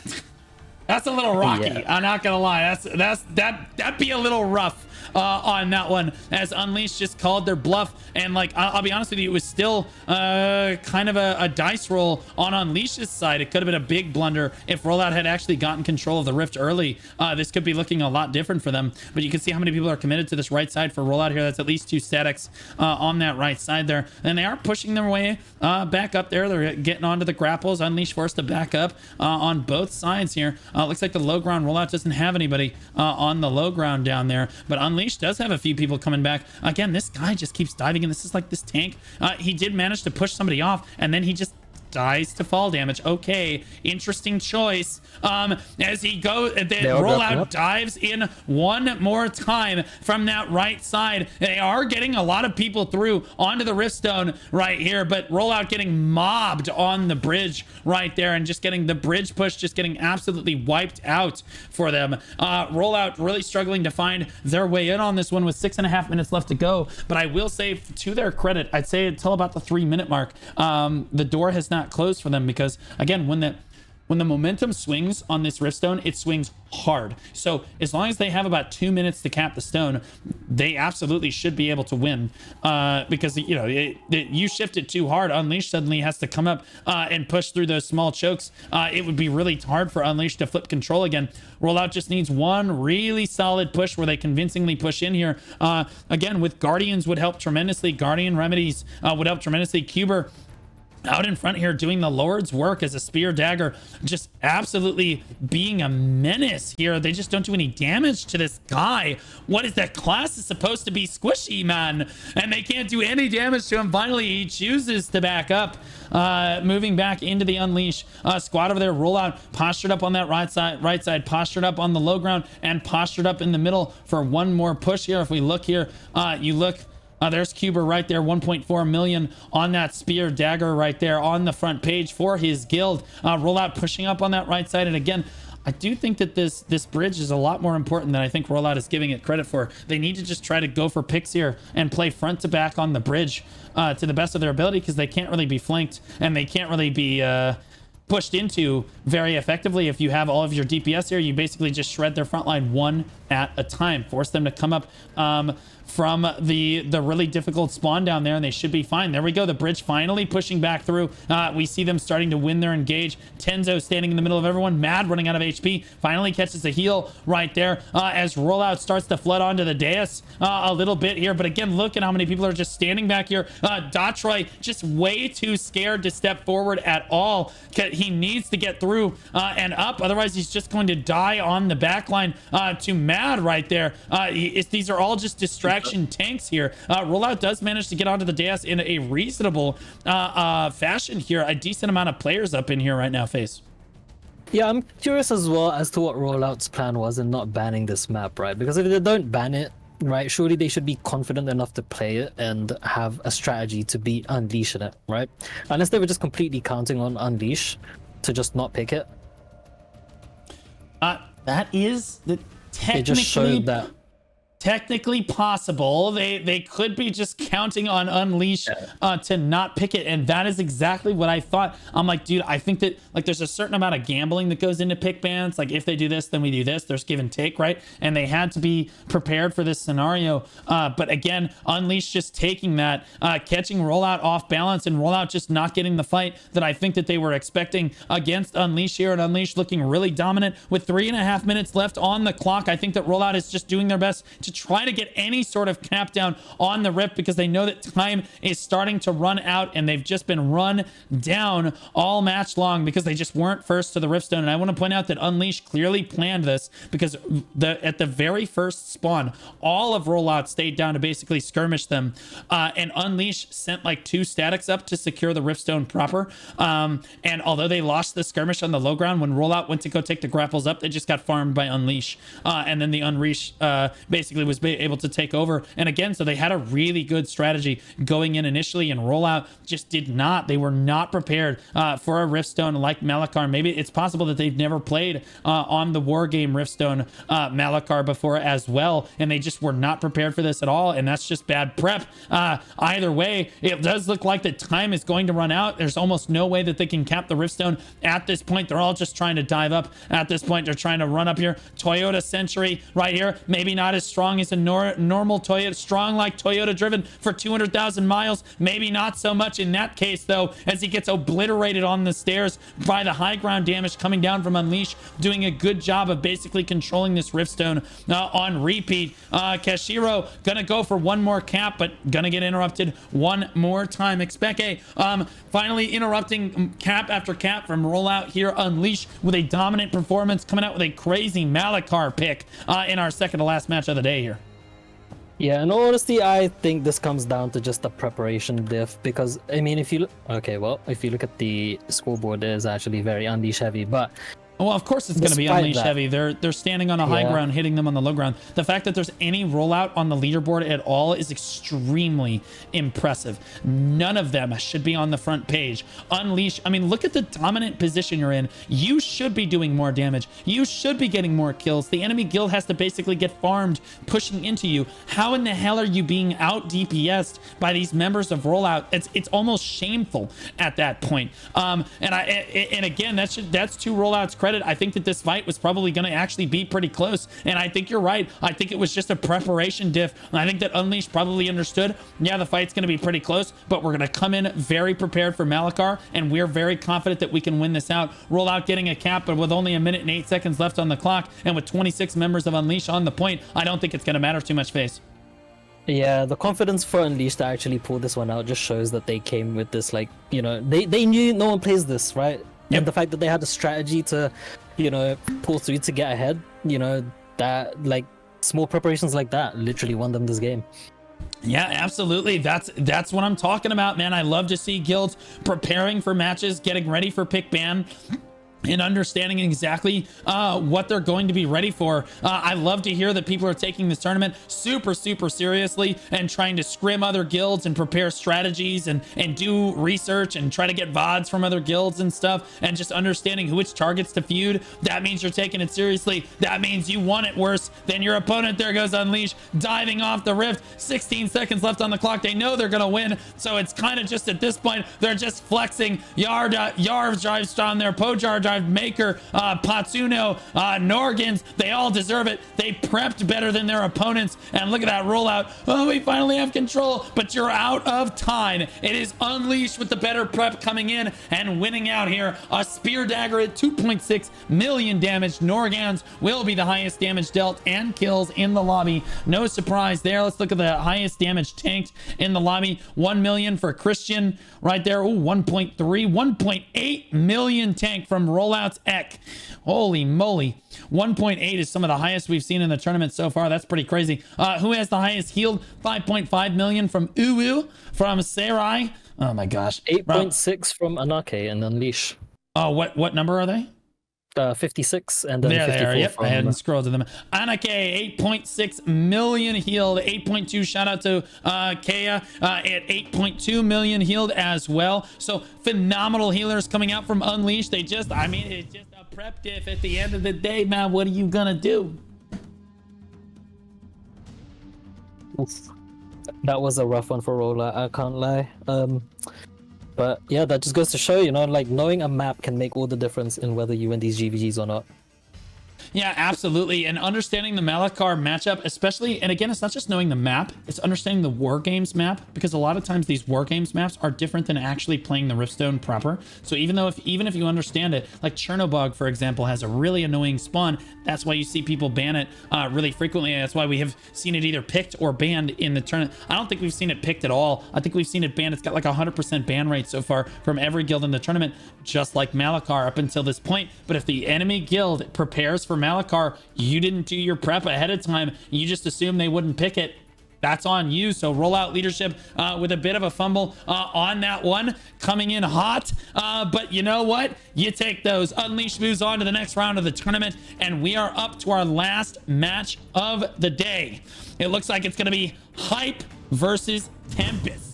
that's a little rocky. Yeah. I'm not gonna lie. That'd be a little rough on that one, as Unleashed just called their bluff. And like, I'll be honest with you, it was still kind of a dice roll on Unleashed's side. It could have been a big blunder if Rollout had actually gotten control of the Rift early. This could be looking a lot different for them. But you can see how many people are committed to this right side for Rollout here. That's at least 2 statics on that right side there. And they are pushing their way back up there. They're getting onto the grapples. Unleashed forced to back up on both sides here. Looks like the low ground Rollout doesn't have anybody on the low ground down there, but Unleashed does have a few people coming back. Again, this guy just keeps diving in. This is like this tank. He did manage to push somebody off, and then he just dies to fall damage. Okay, interesting choice. As he goes, the Rollout dives in one more time from that right side. They are getting a lot of people through onto the Riftstone right here, but Rollout getting mobbed on the bridge right there, and just getting the bridge push, just getting absolutely wiped out for them. Rollout really struggling to find their way in on this one with 6.5 minutes left to go. But I will say, to their credit, I'd say until about the 3-minute mark, the door has not closed for them, because again, when the momentum swings on this Riftstone, it swings hard. So as long as they have about 2 minutes to cap the stone, they absolutely should be able to win, because you know, you shift it too hard, Unleashed suddenly has to come up and push through those small chokes. It would be really hard for Unleashed to flip control again. Rollout just needs one really solid push where they convincingly push in here. Again, with Guardians would help tremendously. Guardian Remedies would help tremendously. Cuber out in front here doing the Lord's work as a spear dagger, just absolutely being a menace here. They just don't do any damage to this guy. What is that? Class is supposed to be squishy, man, and they can't do any damage to him. Finally, he chooses to back up, moving back into the Unleash squad over there. Rollout postured up on that right side, postured up on the low ground, and postured up in the middle for one more push here. If we look here, you look, there's Cuber right there, 1.4 million on that spear dagger right there on the front page for his guild. Rollout pushing up on that right side. And again, I do think that this bridge is a lot more important than I think Rollout is giving it credit for. They need to just try to go for picks here and play front to back on the bridge to the best of their ability, because they can't really be flanked, and they can't really be pushed into very effectively. If you have all of your DPS here, you basically just shred their front line one at a time, force them to come up from the really difficult spawn down there, and they should be fine. There we go. The bridge finally pushing back through. We see them starting to win their engage. Tenzo standing in the middle of everyone. Mad running out of HP. Finally catches a heal right there as Rollout starts to flood onto the dais a little bit here. But again, look at how many people are just standing back here. Dotroy just way too scared to step forward at all. He needs to get through and up. Otherwise, he's just going to die on the backline to Mad right there. These are all just distractions. Tanks here. Rollout does manage to get onto the dais in a reasonable fashion here. A decent amount of players up in here right now, Face. Yeah, I'm curious as well as to what Rollout's plan was in not banning this map, right? Because if they don't ban it, right, surely they should be confident enough to play it and have a strategy to beat Unleash in it, right? Unless they were just completely counting on Unleash to just not pick it. That is the technically. It just showed that. technically possible. They could be just counting on Unleash to not pick it, and that is exactly what I thought. I'm like, dude, I think that like there's a certain amount of gambling that goes into pick bans. Like if they do this, then we do this. There's give and take, right? And they had to be prepared for this scenario. But again, Unleash just taking that, catching Rollout off balance, and Rollout just not getting the fight that I think that they were expecting against Unleash here, and Unleash looking really dominant with 3.5 minutes left on the clock. I think that Rollout is just doing their best to try to get any sort of cap down on the Rift, because they know that time is starting to run out, and they've just been run down all match long because they just weren't first to the Riftstone. And I want to point out that Unleash clearly planned this, because at the very first spawn, all of Rollout stayed down to basically skirmish them, and Unleash sent like 2 statics up to secure the Riftstone proper. And although they lost the skirmish on the low ground, when Rollout went to go take the grapples up, they just got farmed by Unleash, and then the Unleash basically was able to take over. And again, so they had a really good strategy going in initially, and Rollout just did not. They were not prepared for a Riftstone like Malakar. Maybe it's possible that they've never played on the war game Riftstone Malakar before as well, and they just were not prepared for this at all, and that's just bad prep. Either way, it does look like the time is going to run out. There's almost no way that they can cap the Riftstone at this point. They're all just trying to dive up at this point. They're trying to run up here. Toyota Century right here, maybe not as strong as a normal Toyota, strong like Toyota, driven for 200,000 miles. Maybe not so much in that case though, as he gets obliterated on the stairs by the high ground damage coming down from Unleash, doing a good job of basically controlling this Riftstone on repeat. Kashiro gonna go for one more cap, but gonna get interrupted one more time. Expeke finally interrupting cap after cap from Rollout here. Unleash with a dominant performance, coming out with a crazy Malakar pick in our second to last match of the day here. Yeah, in all honesty, I think this comes down to just a preparation diff, because I mean, if you look at the scoreboard, it is actually very Unleash heavy, but Well, of course it's going to be Unleash heavy. They're standing on a high ground, hitting them on the low ground. The fact that there's any rollout on the leaderboard at all is extremely impressive. None of them should be on the front page. Unleash, I mean, look at the dominant position you're in. You should be doing more damage. You should be getting more kills. The enemy guild has to basically get farmed, pushing into you. How in the hell are you being out DPS'd by these members of rollout? It's almost shameful at that point. And again, that's two rollouts credit. I think that this fight was probably going to actually be pretty close, and I think you're right. I think it was just a preparation diff, and I think that Unleash probably understood, yeah, the fight's going to be pretty close, but we're going to come in very prepared for Malakar, and we're very confident that we can win this out. Rollout getting a cap, but with only 1 minute and 8 seconds left on the clock, and with 26 members of Unleash on the point, I don't think it's going to matter too much, Face. Yeah, the confidence for Unleashed to actually pull this one out just shows that they came with this, like, you know, they knew no one plays this, right? Yep. And the fact that they had a strategy to, you know, pull through to get ahead, you know, that, like, small preparations like that literally won them this game. Yeah, absolutely. That's what I'm talking about, man. I love to see guilds preparing for matches, getting ready for pick ban, and understanding exactly what they're going to be ready for. I love to hear that people are taking this tournament super seriously and trying to scrim other guilds and prepare strategies and do research and try to get VODs from other guilds and stuff, and just understanding which targets to feud. That means you're taking it seriously. That means you want it worse than your opponent. There goes Unleash, diving off the rift. 16 seconds left on the clock. They know they're gonna win, so it's kind of just at this point they're just flexing. Yarv drives down there, Pojar drives, Maker, Patsuno, Norgans, they all deserve it. They prepped better than their opponents, and look at that rollout. Oh, we finally have control, but you're out of time. It is Unleashed with the better prep coming in and winning out here. A spear dagger at 2.6 million damage. Norgans will be the highest damage dealt and kills in the lobby. No surprise there. Let's look at the highest damage tanked in the lobby. 1 million for Christian right there. Ooh, 1.3, 1.8 million tank from Rollout's Ek. Holy moly. 1.8 is some of the highest we've seen in the tournament so far. That's pretty crazy. Who has the highest healed? 5.5 million from Uwu, from Sarai. Oh my gosh. 8.6 from Anake and Unleash. Oh, what number are they? 56 and then there 54 they are. Yep, from... I hadn't scrolled to them. Anake, 8.6 million healed. 8.2 shout out to Kea at 8.2 million healed as well. So phenomenal healers coming out from Unleashed. It's just a prep diff at the end of the day, man. What are you gonna do? Oof. That was a rough one for Roller, I can't lie. But yeah, that just goes to show, you know, like knowing a map can make all the difference in whether you win these GVGs or not. Yeah, absolutely. And understanding the Malachar matchup, especially, and again, it's not just knowing the map, it's understanding the War Games map, because a lot of times these War Games maps are different than actually playing the Riftstone proper. So even if you understand it, like Chernobog, for example, has a really annoying spawn. That's why you see people ban it really frequently. That's why we have seen it either picked or banned in the tournament. I don't think we've seen it picked at all. I think we've seen it banned. It's got like 100% ban rate so far from every guild in the tournament, just like Malachar up until this point. But if the enemy guild prepares for Malachar, you didn't do your prep ahead of time, you just assumed they wouldn't pick it, that's on you. So roll out leadership with a bit of a fumble on that one, coming in hot, but you know what, you take those. Unleash moves on to the next round of the tournament, and we are up to our last match of the day. It looks like it's going to be Hype versus Tempest.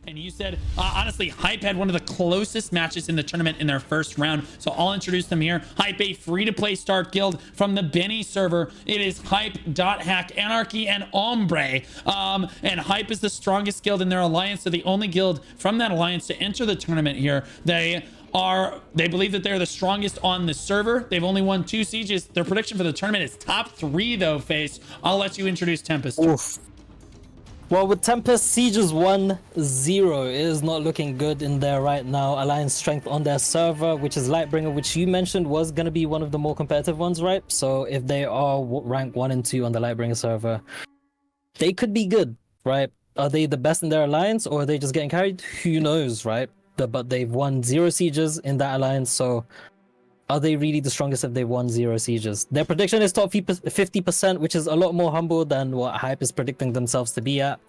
And you said, honestly, Hype had one of the closest matches in the tournament in their first round. So I'll introduce them here. Hype, a free-to-play start guild from the Benny server. It is Hype, Hack, Anarchy, and Ombre. And Hype is the strongest guild in their alliance. So the only guild from that alliance to enter the tournament here. They believe that they're the strongest on the server. They've only won 2 sieges. Their prediction for the tournament is top 3, though, Face. I'll let you introduce Tempest. Oof. Well, with Tempest, Sieges 1-0, it is not looking good in there right now. Alliance strength on their server, which is Lightbringer, which you mentioned was going to be one of the more competitive ones, right? So if they are rank 1 and 2 on the Lightbringer server, they could be good, right? Are they the best in their alliance, or are they just getting carried? Who knows, right? But they've won 0 sieges in that alliance, so are they really the strongest if they've won 0 sieges? Their prediction is top 50%, which is a lot more humble than what Hype is predicting themselves to be at.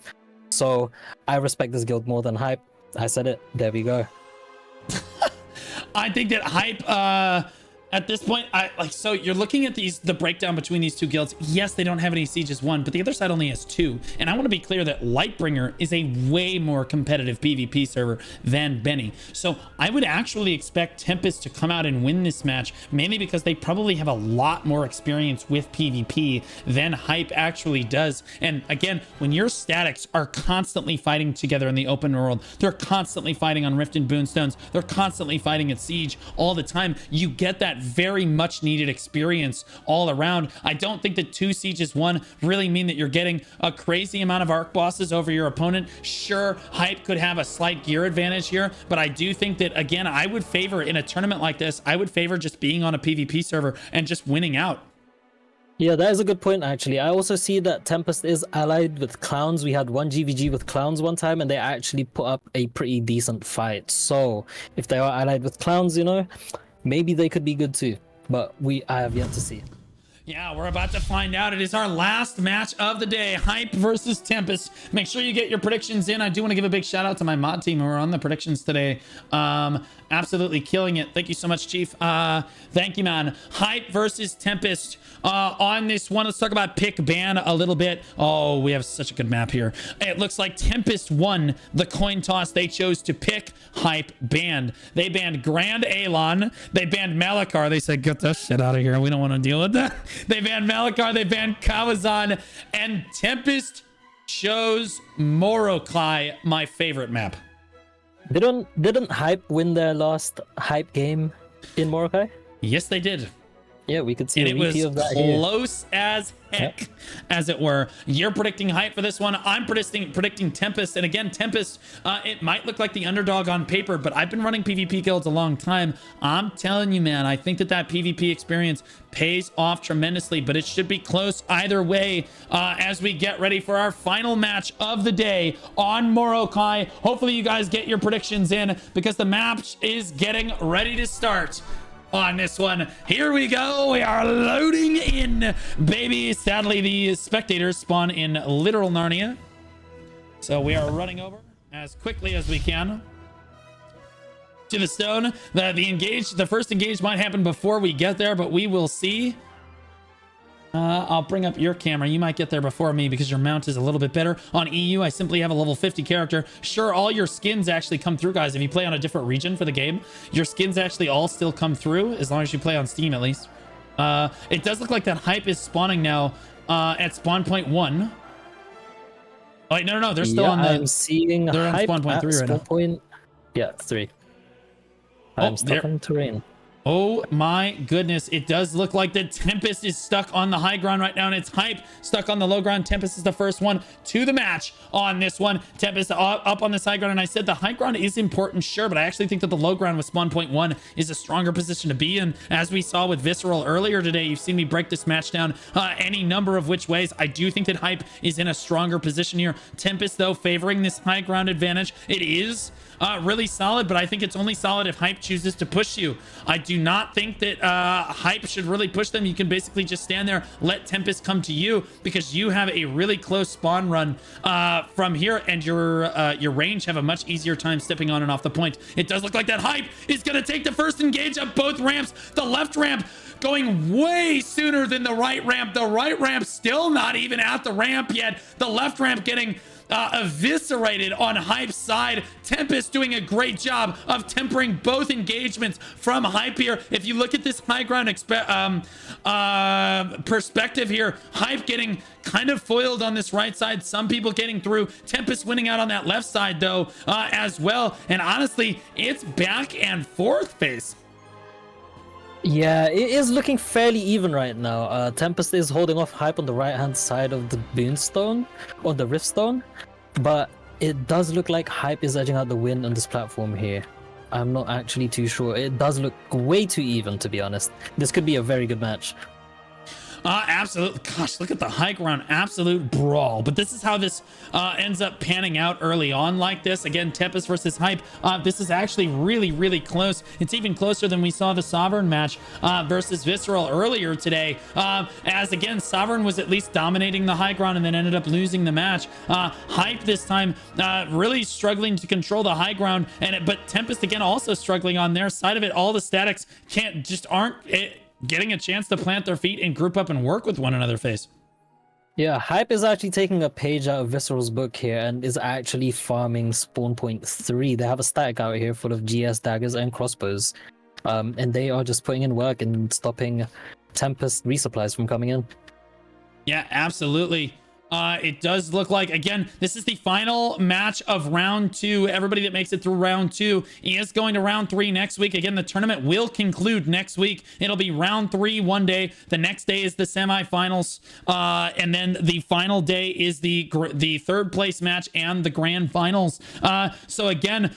So I respect this guild more than Hype. I said it. There we go. I think that Hype, at this point, so you're looking at the breakdown between these two guilds. Yes, they don't have any sieges won, but the other side only has 2. And I want to be clear that Lightbringer is a way more competitive PvP server than Benny. So I would actually expect Tempest to come out and win this match, mainly because they probably have a lot more experience with PvP than Hype actually does. And again, when your statics are constantly fighting together in the open world, they're constantly fighting on Rift and Boonstones, they're constantly fighting at Siege all the time, you get that very much needed experience all around. I don't think that 2 sieges won really mean that you're getting a crazy amount of arc bosses over your opponent. Sure, Hype could have a slight gear advantage here, but I do think that, again, I would favor in a tournament like this, I would favor just being on a PvP server and just winning out. Yeah, that is a good point, actually. I also see that Tempest is allied with Clowns. We had 1 GVG with Clowns one time, and they actually put up a pretty decent fight. So if they are allied with Clowns, you know, maybe they could be good too, but I have yet to see. Yeah, we're about to find out. It is our last match of the day, Hype versus Tempest. Make sure you get your predictions in. I do want to give a big shout out to my mod team who are on the predictions today. Absolutely killing it. Thank you so much, Chief. Thank you, man. Hype versus Tempest. On this one, let's talk about pick ban a little bit. Oh, we have such a good map here. It looks like Tempest won the coin toss. They chose to pick Hype banned. They banned Grand Alon. They banned Malachar. They said, get that shit out of here. We don't want to deal with that. They banned Malachar. They banned Kawazan. And Tempest chose Morokai, my favorite map. Didn't Hype win their last Hype game in Morokai? Yes, they did. Yeah, we could see And a it was repeat of that close here. as heck, as it were. You're predicting Hype for this one. I'm predicting Tempest. And again, Tempest, it might look like the underdog on paper, but I've been running PvP guilds a long time. I'm telling you, man, I think that PvP experience pays off tremendously, but it should be close either way as we get ready for our final match of the day on Morokai. Hopefully you guys get your predictions in, because the match is getting ready to start. On this one, here we go. We are loading in, baby. Sadly, the spectators spawn in literal Narnia, so we are running over as quickly as we can to the stone. The first engage might happen before we get there, but we will see. I'll bring up your camera. You might get there before me because your mount is a little bit better. On EU, I simply have a level 50 character. Sure, all your skins actually come through, guys. If you play on a different region for the game, your skins actually all still come through, as long as you play on Steam, at least. It does look like that Hype is spawning now at spawn point 1. Oh, wait, no, they're still on the. I'm seeing they're on Hype spawn point at 3 right now. spawn point. Yeah, 3. I'm stuck on terrain. Oh my goodness, it does look like the Tempest is stuck on the high ground right now, and it's Hype stuck on the low ground. Tempest is the first one to the match on this one. Tempest up on this high ground, and I said the high ground is important, sure, but I actually think that the low ground with spawn point 1 is a stronger position to be in. As we saw with Visceral earlier today, you've seen me break this match down any number of which ways. I do think that Hype is in a stronger position here. Tempest, though, favoring this high ground advantage. It is really solid, but I think it's only solid if Hype chooses to push you. I do not think that Hype should really push them. You can basically just stand there, let Tempest come to you, because you have a really close spawn run from here, and your range have a much easier time stepping on and off the point. It does look like that Hype is going to take the first engage up both ramps. The left ramp going way sooner than the right ramp. The right ramp still not even at the ramp yet. The left ramp getting eviscerated on Hype's side. Tempest doing a great job of tempering both engagements from Hype here. If you look at this high ground perspective here, Hype getting kind of foiled on this right side. Some people getting through. Tempest winning out on that left side though as well. And honestly, it's back and forth phase. Yeah, it is looking fairly even right now. Tempest is holding off Hype on the right-hand side of the Boonstone, or the Riftstone, but it does look like Hype is edging out the win on this platform here. I'm not actually too sure. It does look way too even, to be honest. This could be a very good match. Absolutely. Gosh, look at the high ground. Absolute brawl. But this is how this ends up panning out early on like this. Again, Tempest versus Hype. This is actually really, really close. It's even closer than we saw the Sovereign match versus Visceral earlier today. As again, Sovereign was at least dominating the high ground and then ended up losing the match. Hype this time really struggling to control the high ground. But Tempest again also struggling on their side of it. All the statics aren't getting a chance to plant their feet and group up and work with one another face. Yeah, Hype is actually taking a page out of Visceral's book here and is actually farming spawn point 3. They have a stack out here full of GS daggers and crossbows. And they are just putting in work and stopping Tempest resupplies from coming in. Yeah, absolutely. It does look like, again, this is the final match of round 2. Everybody that makes it through round 2 is going to round 3 next week. Again, the tournament will conclude next week. It'll be round 3 one day. The next day is the semifinals. And then the final day is the third place match and the grand finals. So again,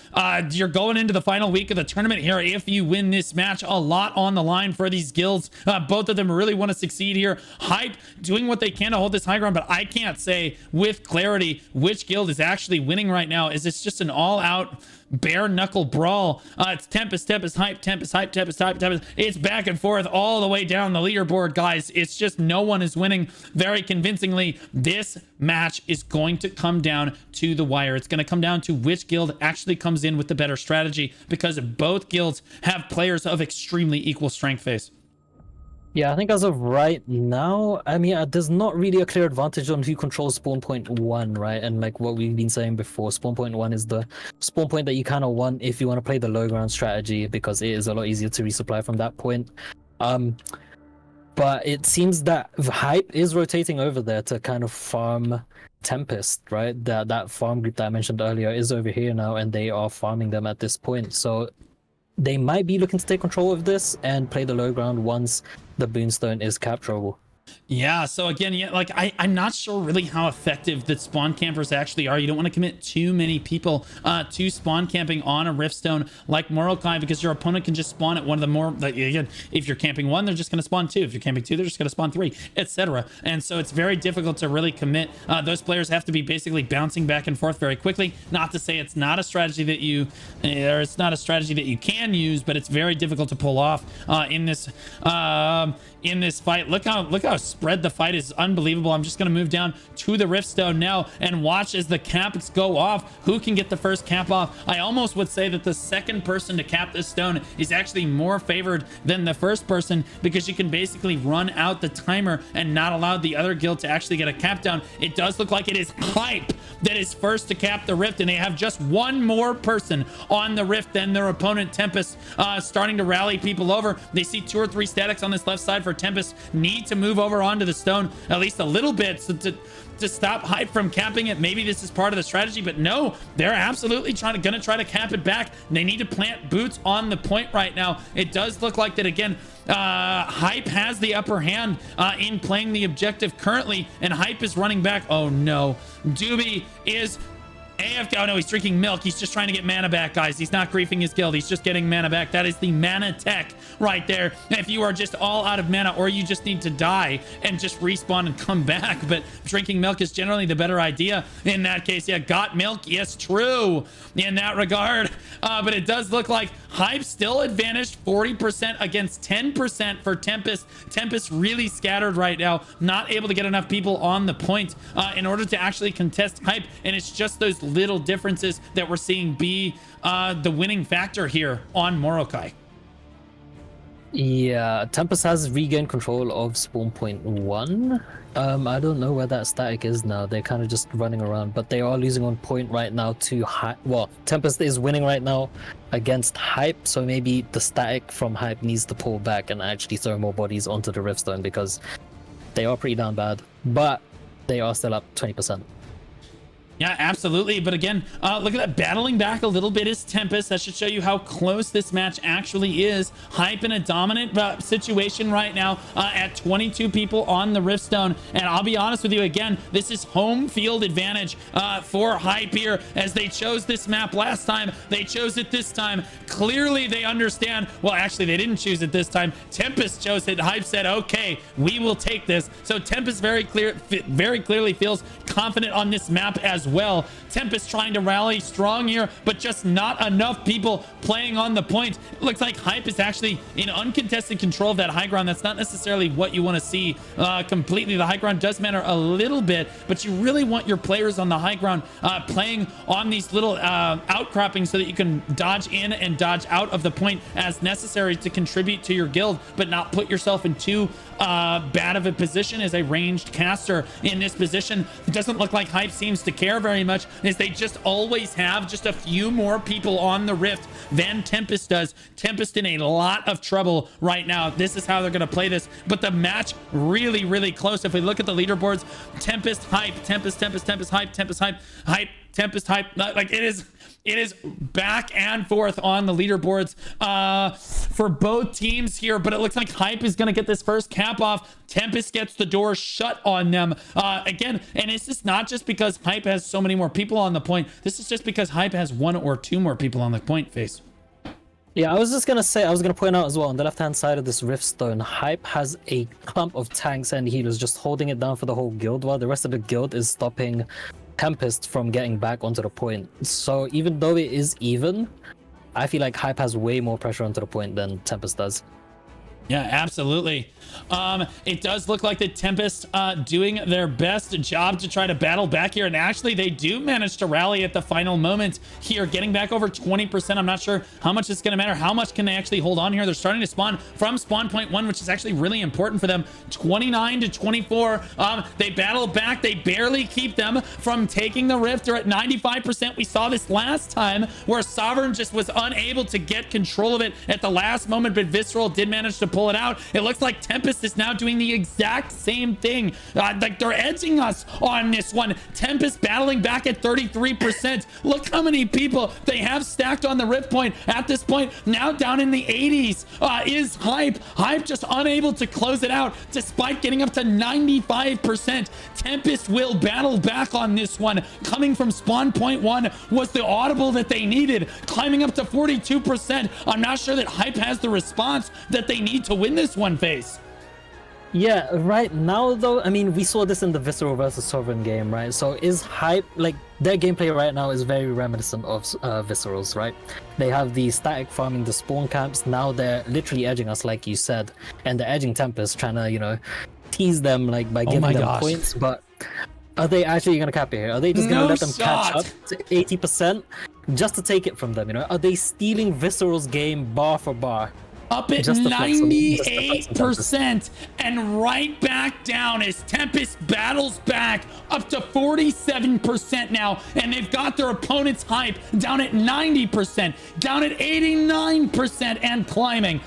you're going into the final week of the tournament here. If you win this match, a lot on the line for these guilds. Both of them really want to succeed here. Hype doing what they can to hold this high ground, but I can't say with clarity which guild is actually winning right now. Is it's just an all-out bare knuckle brawl? It's Tempest, Hype, Tempest, Hype, Tempest, Hype, Tempest. It's back and forth all the way down the leaderboard, guys. It's just no one is winning very convincingly. This match is going to come down to the wire. It's going to come down to which guild actually comes in with the better strategy, because both guilds have players of extremely equal strength phase. Yeah, I think as of right now, I mean, there's not really a clear advantage on who controls spawn point 1, right? And like what we've been saying before, spawn point 1 is the spawn point that you kind of want if you want to play the low ground strategy, because it is a lot easier to resupply from that point. But it seems that Hype is rotating over there to kind of farm Tempest, right? That farm group that I mentioned earlier is over here now, and they are farming them at this point. So they might be looking to take control of this and play the low ground once the Boonstone is capturable. Yeah, so again, yeah, like I'm not sure really how effective the spawn campers actually are. You don't want to commit too many people to spawn camping on a Riftstone like Mordecai, because your opponent can just spawn at one of the more, like, again, if you're camping 1, they're just going to spawn 2. If you're camping 2, they're just going to spawn 3, etc. And so it's very difficult to really commit. Those players have to be basically bouncing back and forth very quickly. Not to say it's not a strategy that you, or it's not a strategy that you can use, but it's very difficult to pull off in this fight. Look how spread the fight is. Unbelievable. I'm just going to move down to the Riftstone now and watch as the caps go off. Who can get the first cap off? I almost would say that the second person to cap this stone is actually more favored than the first person, because you can basically run out the timer and not allow the other guild to actually get a cap down. It does look like it is Hype that is first to cap the Rift, and they have just one more person on the Rift than their opponent. Tempest starting to rally people over. They see 2 or 3 statics on this left side for Tempest. Need to move over onto the stone at least a little bit to stop Hype from capping it. Maybe this is part of the strategy, but no, they're absolutely gonna try to cap it back. They need to plant boots on the point right now. It does look like that again. Hype has the upper hand in playing the objective currently, and Hype is running back. Oh no, Doobie is AFK. Oh no, he's drinking milk. He's just trying to get mana back, guys. He's not griefing his guild. He's just getting mana back. That is the mana tech right there. If you are just all out of mana, or you just need to die and just respawn and come back, but drinking milk is generally the better idea in that case. Yeah, got milk. Yes, true in that regard. But it does look like Hype still advantaged 40% against 10% for Tempest. Tempest really scattered right now, not able to get enough people on the point in order to actually contest Hype. And it's just those little differences that we're seeing be the winning factor here on Morokai. Yeah, Tempest has regained control of spawn point 1. I don't know where that static is now. They're kind of just running around, but they are losing on point right now to Hype. Well, Tempest is winning right now against Hype, so maybe the static from Hype needs to pull back and actually throw more bodies onto the Riftstone, because they are pretty down bad, but they are still up 20%. Yeah, absolutely. But again, look at that. Battling back a little bit is Tempest. That should show you how close this match actually is. Hype in a dominant situation right now at 22 people on the Riftstone. And I'll be honest with you, again, this is home field advantage for Hype here, as they chose this map last time. They chose it this time. Clearly, they understand. Well, actually, they didn't choose it this time. Tempest chose it. Hype said, okay, we will take this. So Tempest very clearly feels confident on this map as well. Tempest trying to rally strong here, but just not enough people playing on the point. It looks like Hype is actually in uncontested control of that high ground. That's not necessarily what you want to see completely. The high ground does matter a little bit, but you really want your players on the high ground playing on these little outcroppings so that you can dodge in and dodge out of the point as necessary to contribute to your guild, but not put yourself in too bad of a position as a ranged caster in this position. It doesn't look like Hype seems to care very much, as they just always have just a few more people on the Rift than Tempest does. Tempest in a lot of trouble right now. This is how they're going to play this, but the match really, really close. If we look at the leaderboards, Tempest, Hype, Tempest, Tempest, Tempest, Hype, Tempest, Hype, Hype, Tempest, Hype. Like it is back and forth on the leaderboards for both teams here, but it looks like Hype is going to get this first cap off. Tempest gets the door shut on them again, and it's just not just because Hype has so many more people on the point. This is just because Hype has one or two more people on the point face. Yeah, I was just gonna say, I was gonna point out as well, on the left-hand side of this Riftstone, Hype has a clump of tanks and healers just holding it down for the whole guild, while the rest of the guild is stopping Tempest from getting back onto the point. So even though it is even, I feel like Hype has way more pressure onto the point than Tempest does. Yeah, absolutely. It does look like the Tempest doing their best job to try to battle back here. And actually, they do manage to rally at the final moment here, getting back over 20%. I'm not sure how much it's going to matter. How much can they actually hold on here? They're starting to spawn from spawn point 1, which is actually really important for them. 29 to 24. They battle back. They barely keep them from taking the Rift. They're at 95%. We saw this last time where Sovereign just was unable to get control of it at the last moment, but Visceral did manage to pull it out. It looks like Tempest is now doing the exact same thing. Like they're edging us on this one. Tempest battling back at 33%. Look how many people they have stacked on the Rift point at this point. Now down in the 80s is Hype. Hype just unable to close it out despite getting up to 95%. Tempest will battle back on this one. Coming from spawn point 1 was the audible that they needed. Climbing up to 42%. I'm not sure that Hype has the response that they need to win this one face. Yeah, right now though, I mean, we saw this in the Visceral versus Sovereign game, right? So is Hype, like, their gameplay right now is very reminiscent of Visceral's, right? They have the static farming the spawn camps. Now they're literally edging us, like you said, and they're edging Tempest, trying to, you know, tease them, like, by giving them points. But are they actually going to cap it here? Are they just going to let them catch up to 80% just to take it from them, you know? Are they stealing Visceral's game bar for bar? up at 98% and right back down as Tempest battles back up to 47% now, and they've got their opponent's hype down at 90%, down at 89% and climbing.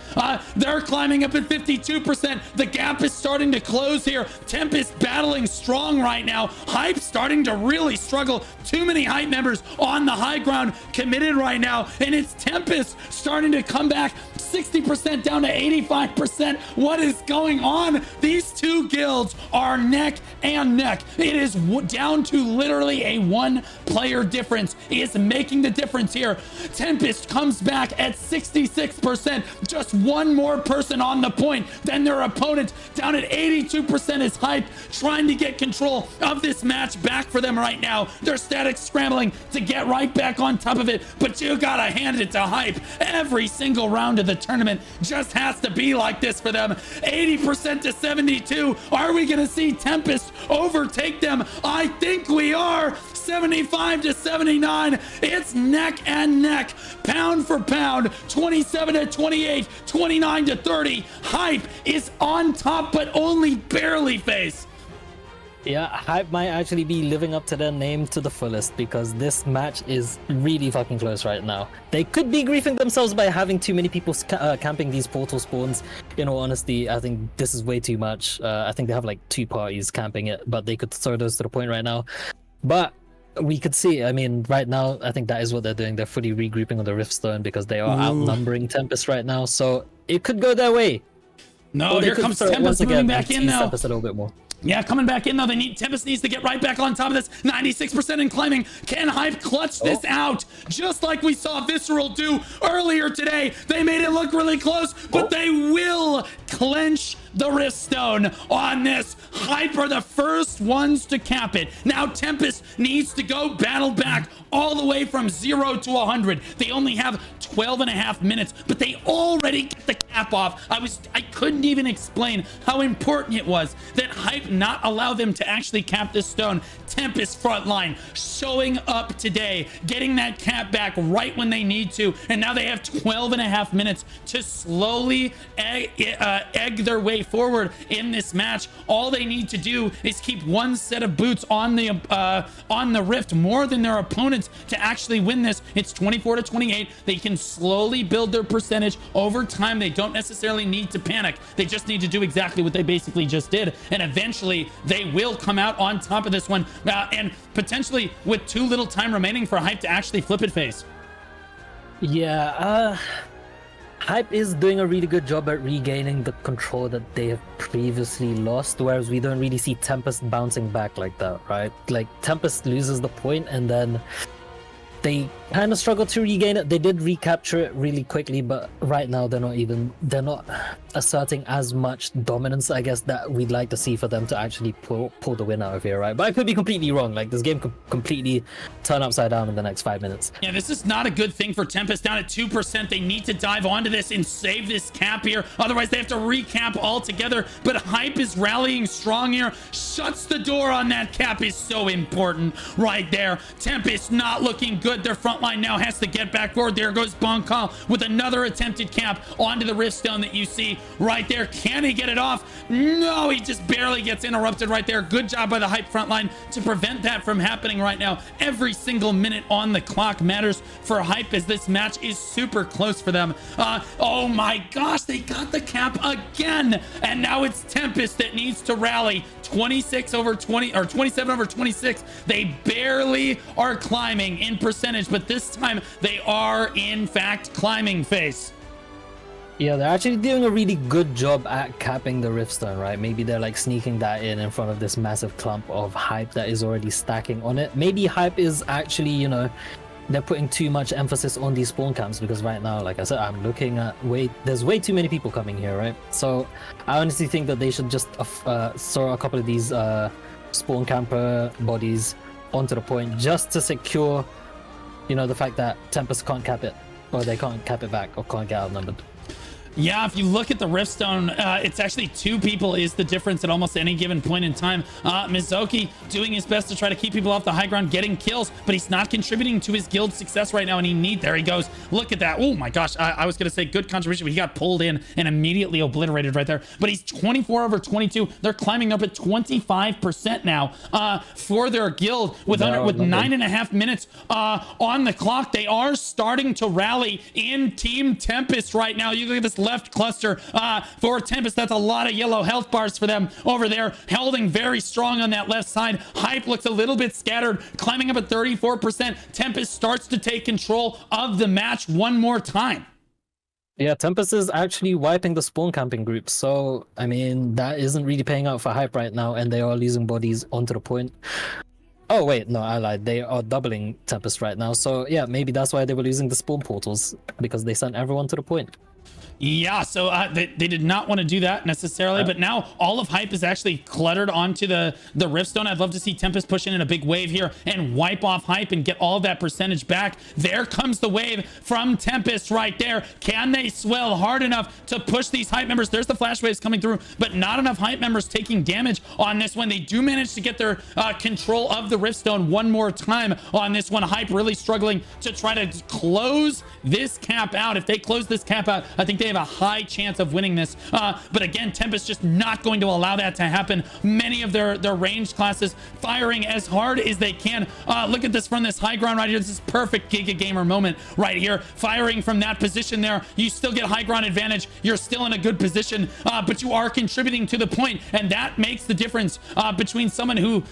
They're climbing up at 52%. The gap is starting to close here. Tempest battling strong right now. Hype starting to really struggle. Too many hype members on the high ground committed right now, and it's Tempest starting to come back 60% down to 85%. What is going on? These two guilds are neck and neck. It is down to literally a one player difference. He is making the difference here. Tempest comes back at 66%. Just one more person on the point than their opponent. Down at 82% is hype, trying to get control of this match back for them right now. They're static scrambling to get right back on top of it, but you gotta hand it to hype. Every single round of the tournament just has to be like this for them. 80% to 72. Are we gonna see Tempest overtake them? I think we are. 75 to 79. It's neck and neck, pound for pound. 27 to 28, 29 to 30. Hype is on top, but only barely, Face. Yeah, Hype might actually be living up to their name to the fullest, because this match is really fucking close right now. They could be griefing themselves by having too many people camping these portal spawns. In all honesty, I think this is way too much. I think they have like 2 parties camping it, but they could throw those to the point right now. But we could see, I mean, right now, I think that is what they're doing. They're fully regrouping on the Riftstone because they are outnumbering Tempest right now. So it could go their way. No, here comes Tempest moving back in now. Tempest a little bit more. Yeah, coming back in though. Tempest needs to get right back on top of this. 96% in climbing. Can Hype clutch this out? Just like we saw Visceral do earlier today. They made it look really close, but they will clench the Riftstone on this. Hype are the first ones to cap it. Now Tempest needs to go battle back all the way from 0 to 100. They only have 12 and a half minutes, but they already get the cap off. I couldn't even explain how important it was that Hype not allow them to actually cap this stone. Tempest front line showing up today, getting that cap back right when they need to, and now they have 12 and a half minutes to slowly egg their way forward in this match. All they need to do is keep one set of boots on the Rift more than their opponents to actually win this. It's 24 to 28. They can slowly build their percentage over time. They don't necessarily need to panic. They just need to do exactly what they basically just did, and eventually they will come out on top of this one, and potentially with too little time remaining for Hype to actually flip it, Face. Yeah, Hype is doing a really good job at regaining the control that they have previously lost, whereas we don't really see Tempest bouncing back like that, right? Like, Tempest loses the point and then they kind of struggle to regain it. They did recapture it really quickly, but right now they're not asserting as much dominance, I guess, that we'd like to see for them to actually pull the win out of here, right? But I could be completely wrong. Like, this game could completely turn upside down in the next 5 minutes. Yeah, this is not a good thing for Tempest. Down at 2%, they need to dive onto this and save this cap here. Otherwise, they have to recap altogether. But Hype is rallying strong here. Shuts the door on that cap is so important right there. Tempest not looking good. Their front line now has to get back forward. There goes Bonkal with another attempted cap onto the Riftstone that you see right there. Can he get it off? No, he just barely gets interrupted right there. Good job by the Hype front line to prevent that from happening right now. Every single minute on the clock matters for Hype as this match is super close for them. Oh my gosh, they got the cap again. And now it's Tempest that needs to rally. 26 over 20 or 27 over 26. They barely are climbing in percentage, but this time they are in fact climbing, Face. Yeah, they're actually doing a really good job at capping the Riftstone, right? Maybe they're like sneaking that in front of this massive clump of Hype that is already stacking on it. Maybe Hype is actually, you know, they're putting too much emphasis on these spawn camps, because right now, like I said, I'm looking at there's way too many people coming here, right? So I honestly think that they should just throw a couple of these spawn camper bodies onto the point just to secure, you know, the fact that Tempest can't cap it, or they can't cap it back, or can't get outnumbered. Yeah, if you look at the Riftstone, it's actually 2 people is the difference at almost any given point in time. Mizuki doing his best to try to keep people off the high ground, getting kills, but he's not contributing to his guild's success right now, and there he goes. Look at that. Oh my gosh, I was going to say good contribution, but he got pulled in and immediately obliterated right there. But he's 24 over 22. They're climbing up at 25% now for their guild with 9.5 minutes on the clock. They are starting to rally in Team Tempest right now. You look at this left cluster for Tempest. That's a lot of yellow health bars for them over there, holding very strong on that left side. Hype looks a little bit scattered, climbing up at 34%. Tempest starts to take control of the match one more time. Yeah, Tempest is actually wiping the spawn camping group, so I mean that isn't really paying out for Hype right now, and they are losing bodies onto the point. Oh wait, no, I lied. They are doubling Tempest right now, so yeah, maybe that's why they were losing the spawn portals, because they sent everyone to the point. Yeah, so they did not want to do that necessarily, but now all of Hype is actually cluttered onto the Riftstone. I'd love to see Tempest push in a big wave here and wipe off Hype and get all of that percentage back. There comes the wave from Tempest right there. Can they swell hard enough to push these Hype members? There's the flash waves coming through, but not enough Hype members taking damage on this one. They do manage to get their control of the Riftstone one more time on this one. Hype really struggling to try to close this cap out. If they close this cap out, I think they have a high chance of winning this. But again, Tempest just not going to allow that to happen. Many of their ranged classes firing as hard as they can. Look at this from this high ground right here. This is perfect Giga Gamer moment right here. Firing from that position there. You still get high ground advantage. You're still in a good position, but you are contributing to the point, and that makes the difference between someone who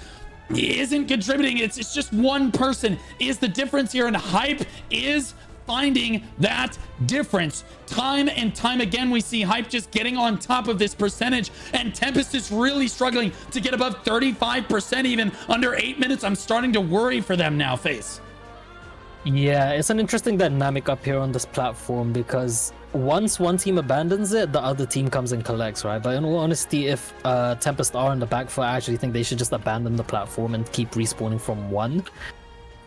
isn't contributing. It's just one person is the difference here, and Hype is finding that difference. Time and time again, we see Hype just getting on top of this percentage, and Tempest is really struggling to get above 35% even under 8 minutes. I'm starting to worry for them now, Face. Yeah, it's an interesting dynamic up here on this platform, because once one team abandons it, the other team comes and collects, right? But in all honesty, if Tempest are in the back foot, I actually think they should just abandon the platform and keep respawning from 1,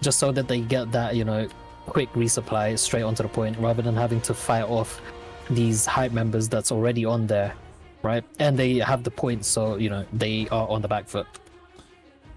just so that they get that, you know, quick resupply straight onto the point, rather than having to fight off these Hype members that's already on there, right? And they have the points, so you know they are on the back foot.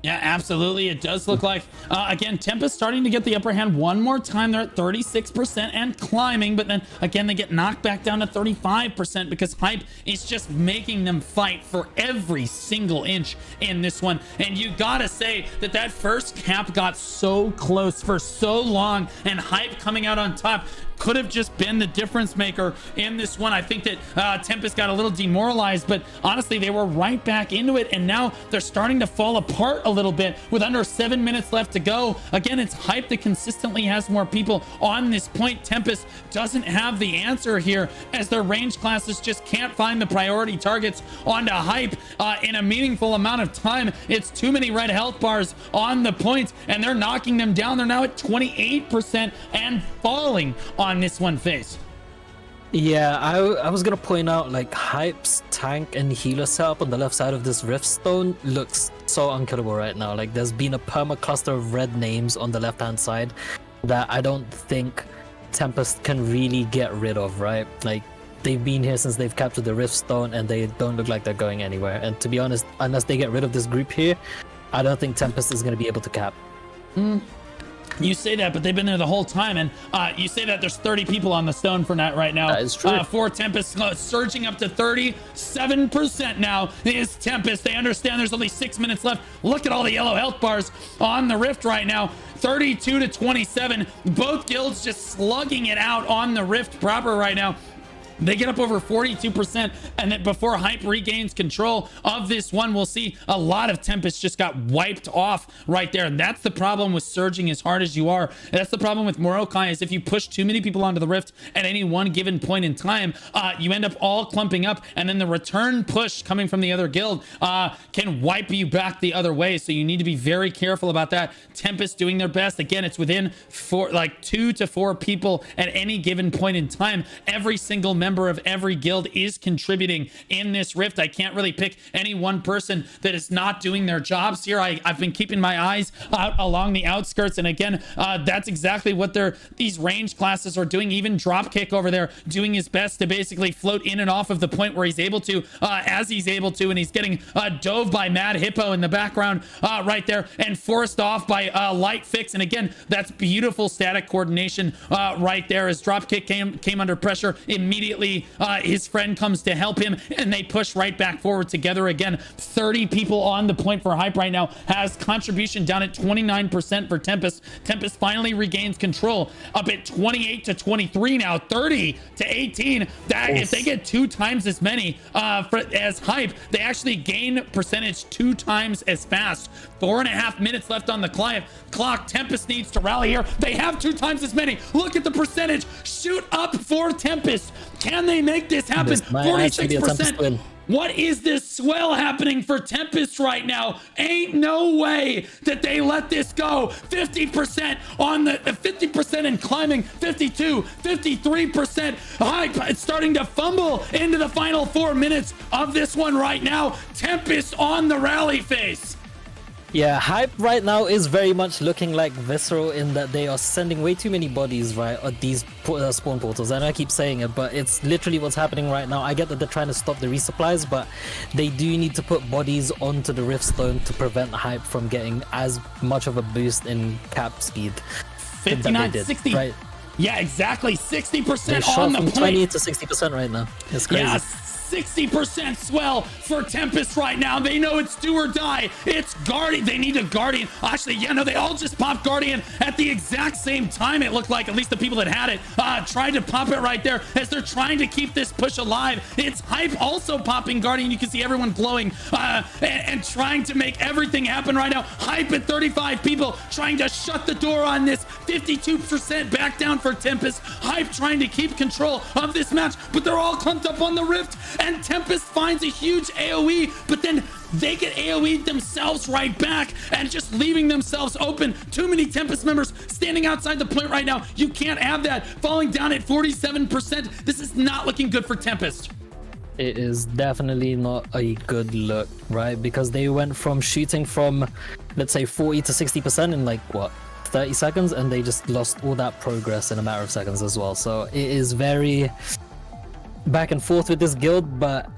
Yeah, absolutely. It does look like, again, Tempest starting to get the upper hand one more time. They're at 36% and climbing, but then again, they get knocked back down to 35% because Hype is just making them fight for every single inch in this one. And you gotta say that that first cap got so close for so long, and Hype coming out on top could have just been the difference maker in this one. I think that Tempest got a little demoralized, but honestly, they were right back into it, and now they're starting to fall apart a little bit with under 7 minutes left to go. Again, it's Hype that consistently has more people on this point. Tempest doesn't have the answer here, as their range classes just can't find the priority targets onto Hype in a meaningful amount of time. It's too many red health bars on the point, and they're knocking them down. They're now at 28% and falling on this one, Face. Yeah, I was gonna point out, like, Hype's tank and healer setup on the left side of this Riftstone looks so unkillable right now. Like, there's been a perma cluster of red names on the left hand side that I don't think Tempest can really get rid of, right? Like, they've been here since they've captured the Riftstone, and they don't look like they're going anywhere. And to be honest, unless they get rid of this group here, I don't think Tempest is gonna be able to cap. You say that, but they've been there the whole time, and you say that there's 30 people on the stone for that right now. That is true. For Tempest, surging up to 37% now is Tempest. They understand there's only 6 minutes left. Look at all the yellow health bars on the Rift right now. 32 to 27. Both guilds just slugging it out on the Rift proper right now. They get up over 42%, and then before Hype regains control of this one, we'll see a lot of Tempest just got wiped off right there. And that's the problem with surging as hard as you are. That's the problem with Morokai, is if you push too many people onto the Rift at any one given point in time, you end up all clumping up, and then the return push coming from the other guild can wipe you back the other way. So you need to be very careful about that. Tempest doing their best. Again, it's within 2 to 4 people at any given point in time. Every single member member of every guild is contributing in this rift. I can't really pick any one person that is not doing their jobs here. I've been keeping my eyes out along the outskirts, and again, that's exactly what these range classes are doing. Even Dropkick over there doing his best to basically float in and off of the point where he's able to, as he's able to, and he's getting dove by Mad Hippo in the background right there, and forced off by Light Fix. And again, that's beautiful static coordination right there. As Dropkick came under pressure, immediately his friend comes to help him, and they push right back forward together. Again, 30 people on the point for Hype right now, has contribution down at 29% for Tempest. Tempest finally regains control, up at 28 to 23 now, 30 to 18. That if they get 2 times as many as Hype, they actually gain percentage 2 times as fast. 4.5 minutes left on the clock. Tempest needs to rally here. They have 2 times as many. Look at the percentage. Shoot up for Tempest. Can they make this happen? 46%. What is this swell happening for Tempest right now? Ain't no way that they let this go. 50% on the 50% and climbing, 52, 53%. Hype, it's starting to fumble into the final 4 minutes of this one right now. Tempest on the rally face. Yeah, Hype right now is very much looking like Visceral in that they are sending way too many bodies right at these spawn portals. I know I keep saying it, but it's literally what's happening right now. I get that they're trying to stop the resupplies, but they do need to put bodies onto the Riftstone to prevent Hype from getting as much of a boost in cap speed. 59, 60. Right? Yeah, exactly. 60% on the point. 20 to 60% right now. It's crazy. Yeah, 60% swell for Tempest right now. They know it's do or die. It's Guardian. They need a Guardian. Actually, yeah, no, they all just popped Guardian at the exact same time. It looked like, at least the people that had it, tried to pop it right there as they're trying to keep this push alive. It's Hype also popping Guardian. You can see everyone glowing and trying to make everything happen right now. Hype at 35 people trying to shut the door on this. 52% back down for Tempest. Hype trying to keep control of this match, but they're all clumped up on the Rift. And Tempest finds a huge AoE, but then they get AoE'd themselves right back and just leaving themselves open. Too many Tempest members standing outside the point right now. You can't have that. Falling down at 47%. This is not looking good for Tempest. It is definitely not a good look, right? Because they went from shooting from, let's say, 40 to 60% in like, what, 30 seconds? And they just lost all that progress in a matter of seconds as well. So it is very back and forth with this guild, but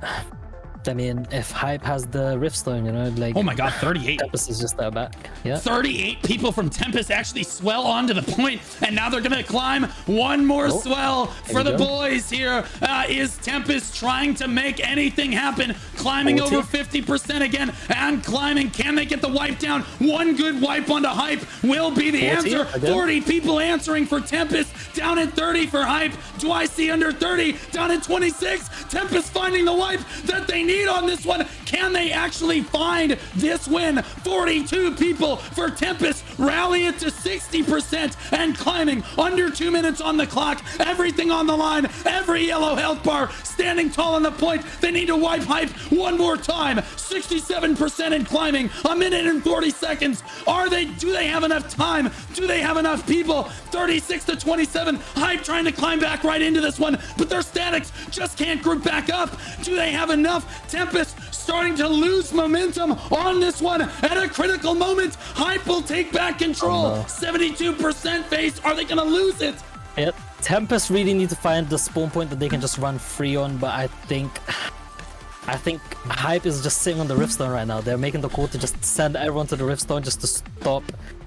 I mean, if Hype has the Riftstone, you know, like, oh my god, 38. Tempest is just there back. Yeah, 38 people from Tempest actually swell onto the point, and now they're gonna climb one more swell for the boys here. Is Tempest trying to make anything happen? Climbing 40. Over 50% again and climbing. Can they get the wipe down? One good wipe onto Hype will be the answer. Again. 40 people answering for Tempest, down at 30 for Hype. Do I see under 30? Down at 26. Tempest finding the wipe that they need on this one. Can they actually find this win? 42 people for Tempest, rally it to 60% and climbing under 2 minutes on the clock. Everything on the line, every yellow health bar, standing tall on the point. They need to wipe Hype one more time. 67% and climbing, 1 minute and 40 seconds. Do they have enough time? Do they have enough people? 36 to 27. Hype trying to climb back right into this one, but their statics just can't group back up. Do they have enough? Tempest starting to lose momentum on this one at a critical moment. Hype will take back control. 72% face. Are they gonna lose it? Yep. Tempest really need to find the spawn point that they can just run free on, but I think Hype is just sitting on the Riftstone right now. They're making the call to just send everyone to the Riftstone just to stop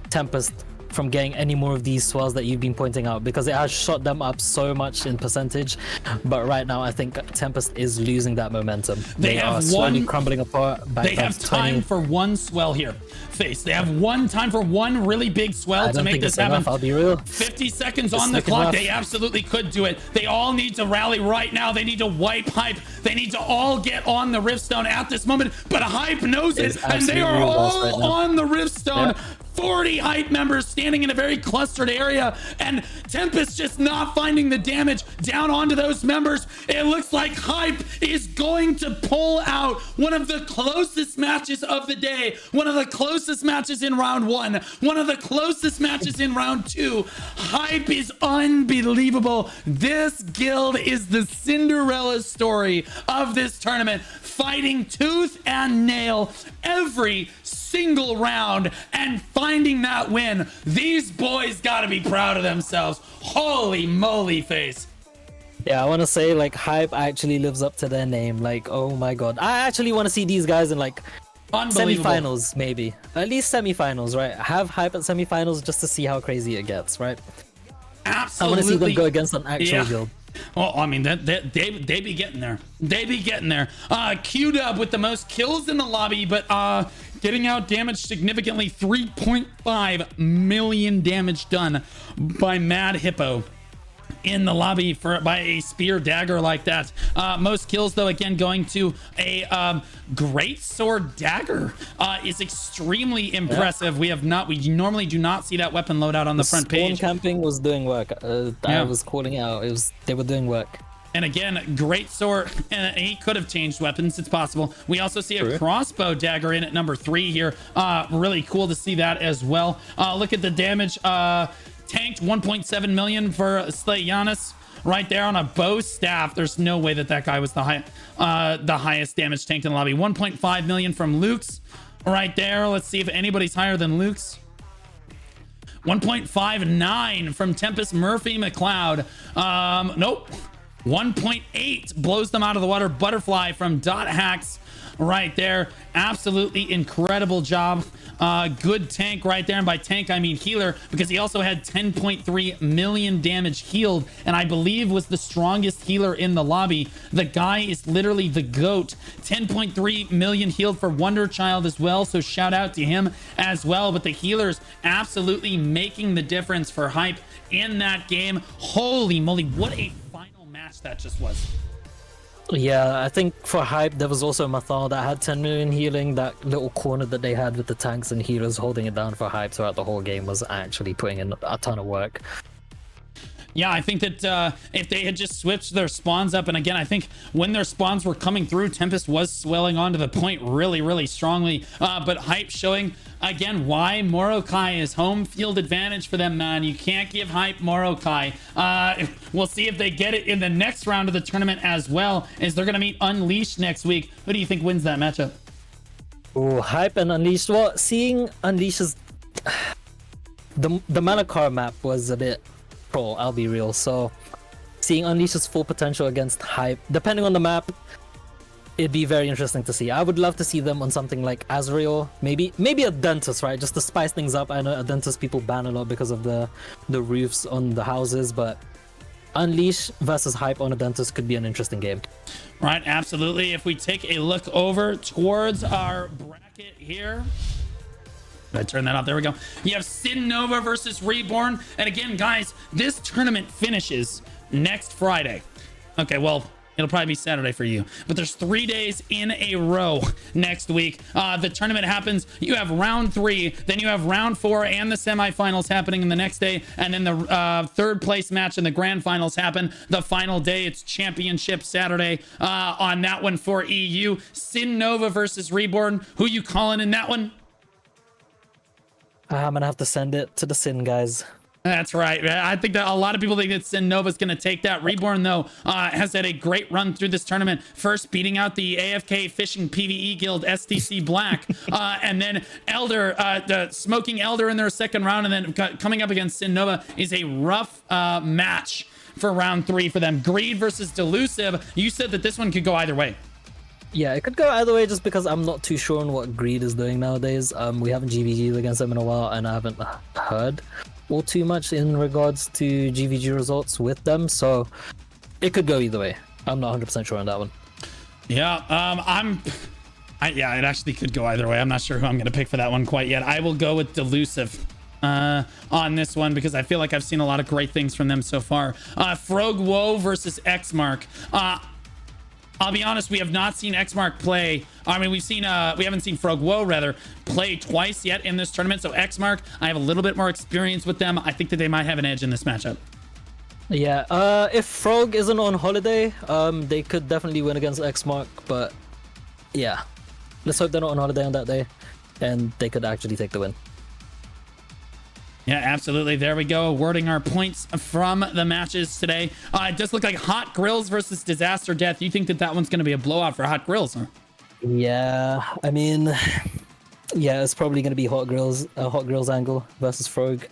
Tempest from getting any more of these swells that you've been pointing out, because it has shot them up so much in percentage. But right now, I think Tempest is losing that momentum. They are slowly crumbling apart. They have time for one swell here. Face. They have one time for one really big swell to make this happen. Enough, I'll be real. 50 seconds on the clock. They absolutely could do it. They all need to rally right now. They need to wipe Hype. They need to all get on the Riftstone at this moment. But Hype knows it, and they are all on the Riftstone. 40 Hype members standing in a very clustered area, and Tempest just not finding the damage down onto those members. It looks like Hype is going to pull out one of the closest matches of the day, one of the closest matches in round 1, one of the closest matches in round 2. Hype is unbelievable. This guild is the Cinderella story of this tournament, fighting tooth and nail every single round and finding that win. These boys got to be proud of themselves. Holy moly face. Yeah, I want to say, like, Hype actually lives up to their name. Like, oh my god, I actually want to see these guys in, like, semi-finals, maybe at least semi-finals, right? Have Hype at semi-finals just to see how crazy it gets, right? Absolutely. I want to see them go against an actual guild. Well, I mean, they be getting there. They be getting there. Q-Dub with the most kills in the lobby, but getting out damage significantly. 3.5 million damage done by Mad Hippo in the lobby by a spear dagger like that. Most kills, though, again, going to a great sword dagger is extremely impressive. We normally do not see that weapon loadout on the front page. Camping was doing work. I was calling out. They were doing work. And again, great sword, and he could have changed weapons. It's possible. We also see a crossbow dagger in at number 3 here. Really cool to see that as well. Look at the damage. Tanked 1.7 million for Slay Giannis right there on a bow staff. There's no way that guy was the highest damage tanked in the lobby. 1.5 million from Luke's right there. Let's see if anybody's higher than Luke's. 1.59 from Tempest Murphy McLeod. Nope. 1.8 blows them out of the water. Butterfly from Dot Hacks right there. Absolutely incredible job. Good tank right there, and by tank I mean healer, because he also had 10.3 million damage healed, and I believe was the strongest healer in the lobby. The guy is literally the GOAT. 10.3 million healed for Wonder Child as well, so shout out to him as well. But the healers absolutely making the difference for Hype in that game. Holy moly, what a final match that just was. Yeah, I think for Hype, there was also Mathal that had 10 million healing. That little corner that they had with the tanks and healers holding it down for Hype throughout the whole game was actually putting in a ton of work. Yeah, I think that if they had just switched their spawns up, and again, I think when their spawns were coming through, Tempest was swelling onto the point really, really strongly. But Hype showing, again, why Morokai is home field advantage for them, man. You can't give Hype Morokai. We'll see if they get it in the next round of the tournament as well, as they're going to meet Unleashed next week. Who do you think wins that matchup? Oh, Hype and Unleashed. Well, seeing Unleashed's... the Malakar map was a bit... pro, I'll be real. So seeing Unleashed's full potential against Hype, depending on the map, it'd be very interesting to see. I would love to see them on something like Azrael, maybe a Dentist, right? Just to spice things up. I know a Dentist people ban a lot because of the roofs on the houses, but Unleash versus Hype on a Dentist could be an interesting game. Right, absolutely. If we take a look over towards our bracket here, I turn that off. There we go. You have Sin Nova versus Reborn. And again, guys, this tournament finishes next Friday. Okay, well, it'll probably be Saturday for you. But there's 3 days in a row next week. The tournament happens. You have round 3. Then you have round 4 and the semifinals happening in the next day. And then the third place match and the grand finals happen the final day. It's championship Saturday on that one for EU. Sin Nova versus Reborn. Who you calling in that one? I'm gonna have to send it to the Sin guys. That's right. I think that a lot of people think that Sin Nova's going to take that. Reborn, though, has had a great run through this tournament. First beating out the AFK Fishing PvE Guild, STC Black, and then Elder, the Smoking Elder in their second round, and then coming up against Sin Nova is a rough match for round 3 for them. Greed versus Delusive. You said that this one could go either way. Yeah, it could go either way just because I'm not too sure on what Greed is doing nowadays. We haven't GVG'd against them in a while, and I haven't heard all too much in regards to GVG results with them, so it could go either way. I'm not 100% sure on that one. Yeah, yeah, it actually could go either way. I'm not sure who I'm going to pick for that one quite yet. I will go with Delusive on this one because I feel like I've seen a lot of great things from them so far. Frog Woe versus Xmark. I'll be honest, we have not seen Xmark play. I mean, we haven't seen Frog Woe rather play twice yet in this tournament. So Xmark, I have a little bit more experience with them. I think that they might have an edge in this matchup. Yeah, if Frog isn't on holiday, they could definitely win against Xmark, but yeah, let's hope they're not on holiday on that day, and they could actually take the win. Yeah, absolutely. There we go. Awarding our points from the matches today. It does look like Hot Grills versus Disaster Death. You think that that one's going to be a blowout for Hot Grills, huh? Yeah, I mean, yeah, it's probably going to be Hot Grills angle versus Frog.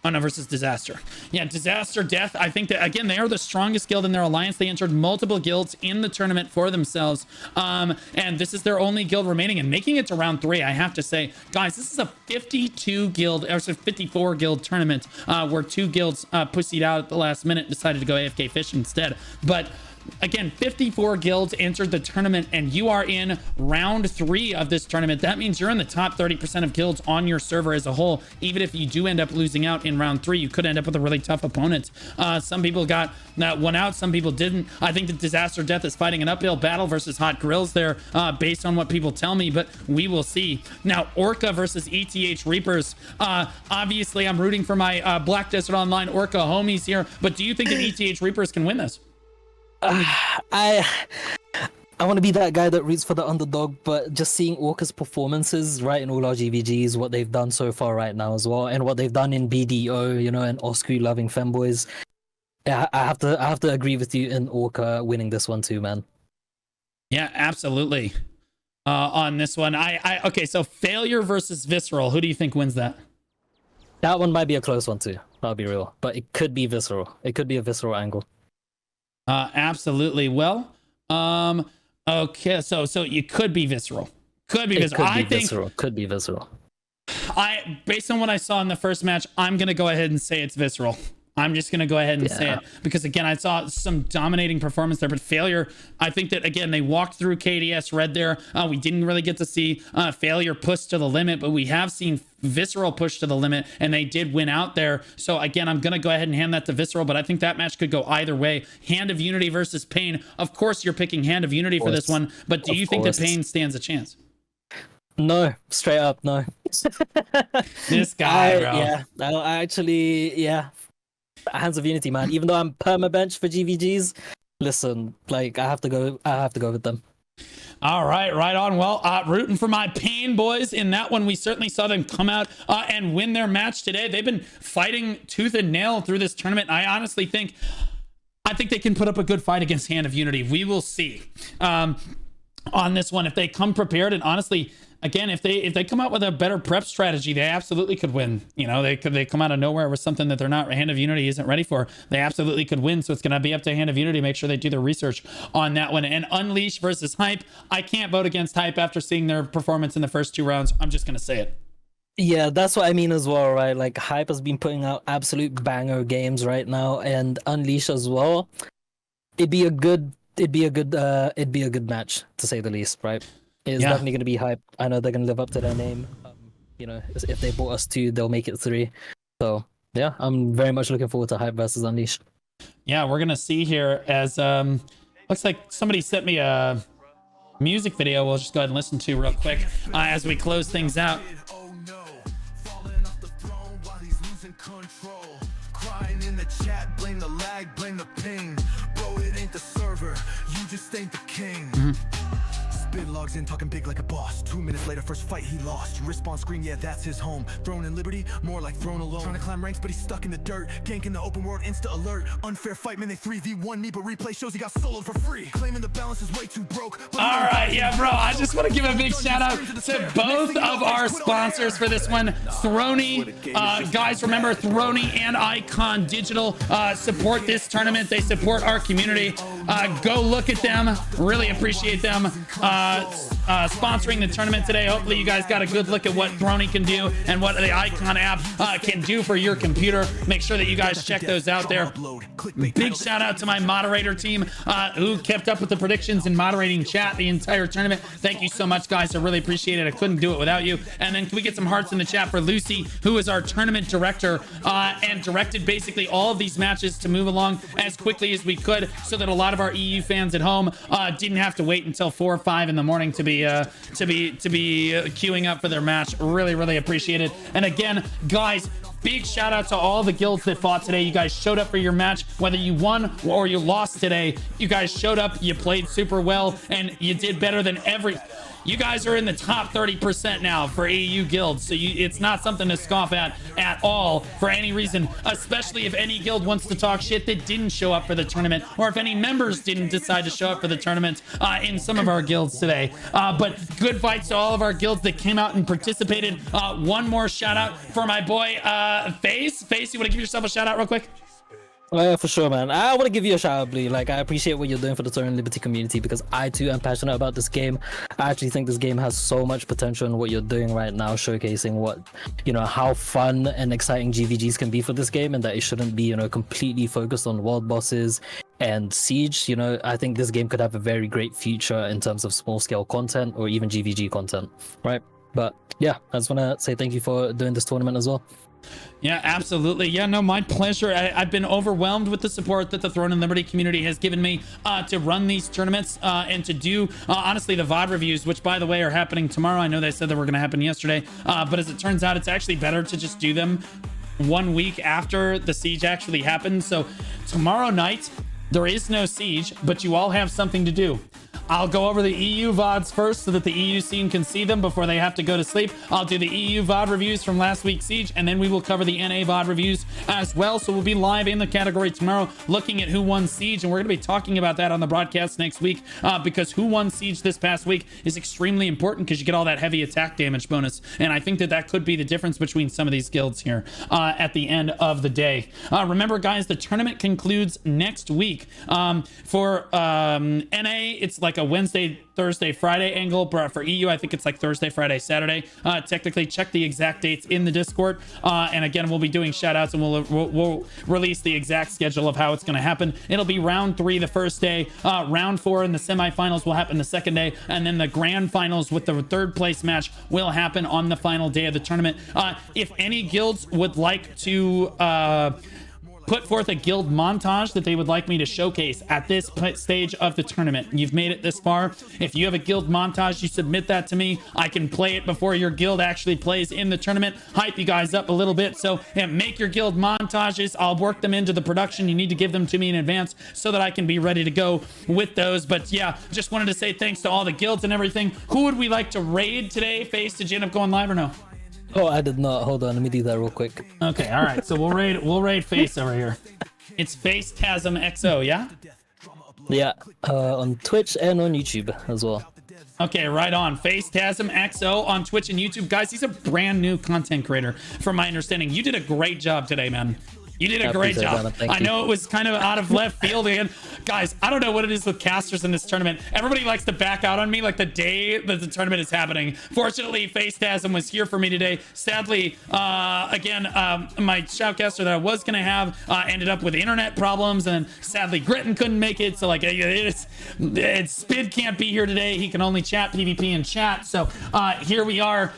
Oh, no, versus Disaster. Yeah, Disaster Death. I think that, again, they are the strongest guild in their alliance. They entered multiple guilds in the tournament for themselves. And this is their only guild remaining and making it to round 3. I have to say, guys, this is a 54 guild tournament where 2 guilds pussied out at the last minute and decided to go AFK Fish instead. But again, 54 guilds entered the tournament, and you are in round 3 of this tournament. That means you're in the top 30% of guilds on your server as a whole. Even if you do end up losing out in round 3, you could end up with a really tough opponent. Some people got that one out, some people didn't. I think that Disaster Death is fighting an uphill battle versus Hot Grills there, based on what people tell me, but we will see. Now, Orca versus ETH Reapers. Obviously, I'm rooting for my Black Desert Online Orca homies here, but do you think that ETH Reapers can win this? I want to be that guy that roots for the underdog, but just seeing Orca's performances right in all our GVGs, what they've done so far right now as well, and what they've done in BDO, you know, and Oscu loving femboys, I have to agree with you in Orca winning this one too, man. Yeah, absolutely. On this one, okay, so Failure versus Visceral. Who do you think wins that? That one might be a close one too. I'll be real, but it could be Visceral. It could be a Visceral angle. Absolutely. Well, okay, so you could be Visceral. Could be Visceral. Could be Visceral. Based on what I saw in the first match, I'm gonna go ahead and say it's Visceral. I'm just gonna go ahead and say it because again, I saw some dominating performance there, but Failure, I think that again they walked through KDS Red there. We didn't really get to see Failure push to the limit, but we have seen Visceral push to the limit, and they did win out there. So again, I'm gonna go ahead and hand that to Visceral, but I think that match could go either way. Hand of Unity versus Pain. Of course, you're picking Hand of Unity for this one, but do you think that Pain stands a chance? No, straight up, no. This guy, bro. Yeah, I actually, yeah. Hands of Unity, man. Even though I'm perma-bench for GVGs, listen, like I have to go with them. All right, right on. Well, rooting for my Pain boys in that one. We certainly saw them come out and win their match today. They've been fighting tooth and nail through this tournament. I honestly think they can put up a good fight against Hand of Unity. We will see on this one if they come prepared. And honestly, again, if they come out with a better prep strategy, they absolutely could win. You know, they come out of nowhere with something that they're not, Hand of Unity isn't ready for. They absolutely could win. So it's going to be up to Hand of Unity to make sure they do their research on that one. And Unleash versus Hype. I can't vote against Hype after seeing their performance in the first 2 rounds. I'm just going to say it. Yeah, that's what I mean as well, right? Like Hype has been putting out absolute banger games right now, and Unleash as well. It'd be a good match to say the least, right? It's definitely going to be Hype. I know they're going to live up to their name. You know, if they bought us 2, they'll make it 3. So yeah, I'm very much looking forward to Hype versus Unleash. Yeah, we're gonna see here as looks like somebody sent me a music video. We'll just go ahead and listen to real quick as we close things out. Crying in the chat, blame the lag, blame the ping. Bro, it ain't the server, you just ain't the king. Spin logs in, talking big like a boss. 2 minutes later, first fight he lost. Respawn screen, yeah, that's his home. Throne in Liberty, more like throne alone. Trying to climb ranks, but he's stuck in the dirt. Gank in the open world, insta alert. Unfair fight, man, they 3v1 me, but replay shows he got soloed for free. Claiming the balance is way too broke. All right, yeah, bro. I just want to give a big shout out to both of our sponsors for this one. Throny, guys, remember Throny and Icon Digital support this tournament. They support our community. Go look at them. Really appreciate them sponsoring the tournament today. Hopefully you guys got a good look at what Throny can do and what the Icon app can do for your computer. Make sure that you guys check those out there. Big shout out to my moderator team who kept up with the predictions and moderating chat the entire tournament. Thank you so much, guys. I really appreciate it. I couldn't do it without you. And then can we get some hearts in the chat for Lucy, who is our tournament director and directed basically all of these matches to move along as quickly as we could so that a lot of our EU fans at home didn't have to wait until 4 or 5 in the morning to be queuing up for their match. Really appreciate it. And again, guys, big shout out to all the guilds that fought today. You guys showed up for your match, whether you won or you lost today. You guys showed up, you played super well, and you did better than you guys are in the top 30% now for AU guilds, so it's not something to scoff at all for any reason, especially if any guild wants to talk shit that didn't show up for the tournament, or if any members didn't decide to show up for the tournament in some of our guilds today. But good fights to all of our guilds that came out and participated. One more shout out for my boy Face. Face, you want to give yourself a shout out real quick? For sure, man. I want to give you a shout out, Blue. Like, I appreciate what you're doing for the Sovereign Liberty community, because I too am passionate about this game. I actually think this game has so much potential in what you're doing right now, showcasing what, how fun and exciting GVGs can be for this game, and that it shouldn't be, completely focused on world bosses and Siege. I think this game could have a very great future in terms of small scale content or even GVG content, right? But yeah, I just want to say thank you for doing this tournament as well. Yeah, absolutely. Yeah, no, my pleasure. I've been overwhelmed with the support that the Throne and Liberty community has given me to run these tournaments and to do, honestly, the VOD reviews, which, by the way, are happening tomorrow. I know they said they were going to happen yesterday, but as it turns out, it's actually better to just do them 1 week after the Siege actually happens. So tomorrow night, there is no Siege, but you all have something to do. I'll go over the EU VODs first so that the EU scene can see them before they have to go to sleep. I'll do the EU VOD reviews from last week's Siege, and then we will cover the NA VOD reviews as well. So we'll be live in the category tomorrow looking at who won Siege, and we're going to be talking about that on the broadcast next week because who won Siege this past week is extremely important because you get all that heavy attack damage bonus, and I think that could be the difference between some of these guilds here at the end of the day. Remember, guys, the tournament concludes next week. For NA, it's like a Wednesday, Thursday, Friday angle, but for EU, I think it's like Thursday, Friday, Saturday. Technically, check the exact dates in the Discord. And again, we'll be doing shout outs, and we'll release the exact schedule of how it's going to happen. It'll be round 3 the first day, round 4 in the semifinals will happen the second day, and then the grand finals with the third place match will happen on the final day of the tournament. If any guilds would like to put forth a guild montage that they would like me to showcase at this stage of the tournament, you've made it this far, if you have a guild montage, you submit that to me. I can play it before your guild actually plays in the tournament, hype you guys up a little bit. So make your guild montages. I'll work them into the production. You need to give them to me in advance so that I can be ready to go with those. But yeah, just wanted to say thanks to all the guilds and everything. Who would we like to raid today? Face, did you end up going live or no? Oh, I did not. Hold on, let me do that real quick. Okay, all right. So we'll raid Face over here. It's Face Tasm XO, yeah? Yeah, on Twitch and on YouTube as well. Okay, right on. Face Tasm XO on Twitch and YouTube. Guys, he's a brand new content creator, from my understanding. You did a great job today, man. You did a great job. I know it was kind of out of left field again. Guys, I don't know what it is with casters in this tournament. Everybody likes to back out on me like the day that the tournament is happening. Fortunately, FaceTasm was here for me today. Sadly, again, my shoutcaster that I was going to have ended up with internet problems, and sadly, Gritton couldn't make it. So, like, Spid can't be here today. He can only chat PvP and chat. So, here we are.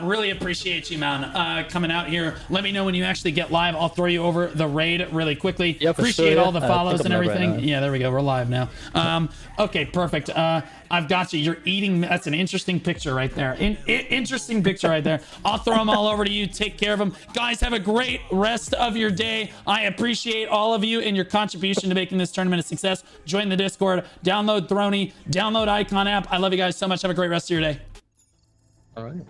Really appreciate you, man, coming out here. Let me know when you actually get live. I'll throw you over the raid really quickly. Yeah, appreciate sure, all the follows and everything. Right, yeah, there we go. We're live now. Okay, perfect. I've got you. You're eating. That's an interesting picture right there. Interesting picture right there. I'll throw them all over to you. Take care of them. Guys, have a great rest of your day. I appreciate all of you and your contribution to making this tournament a success. Join the Discord. Download Throny. Download Icon app. I love you guys so much. Have a great rest of your day. All right.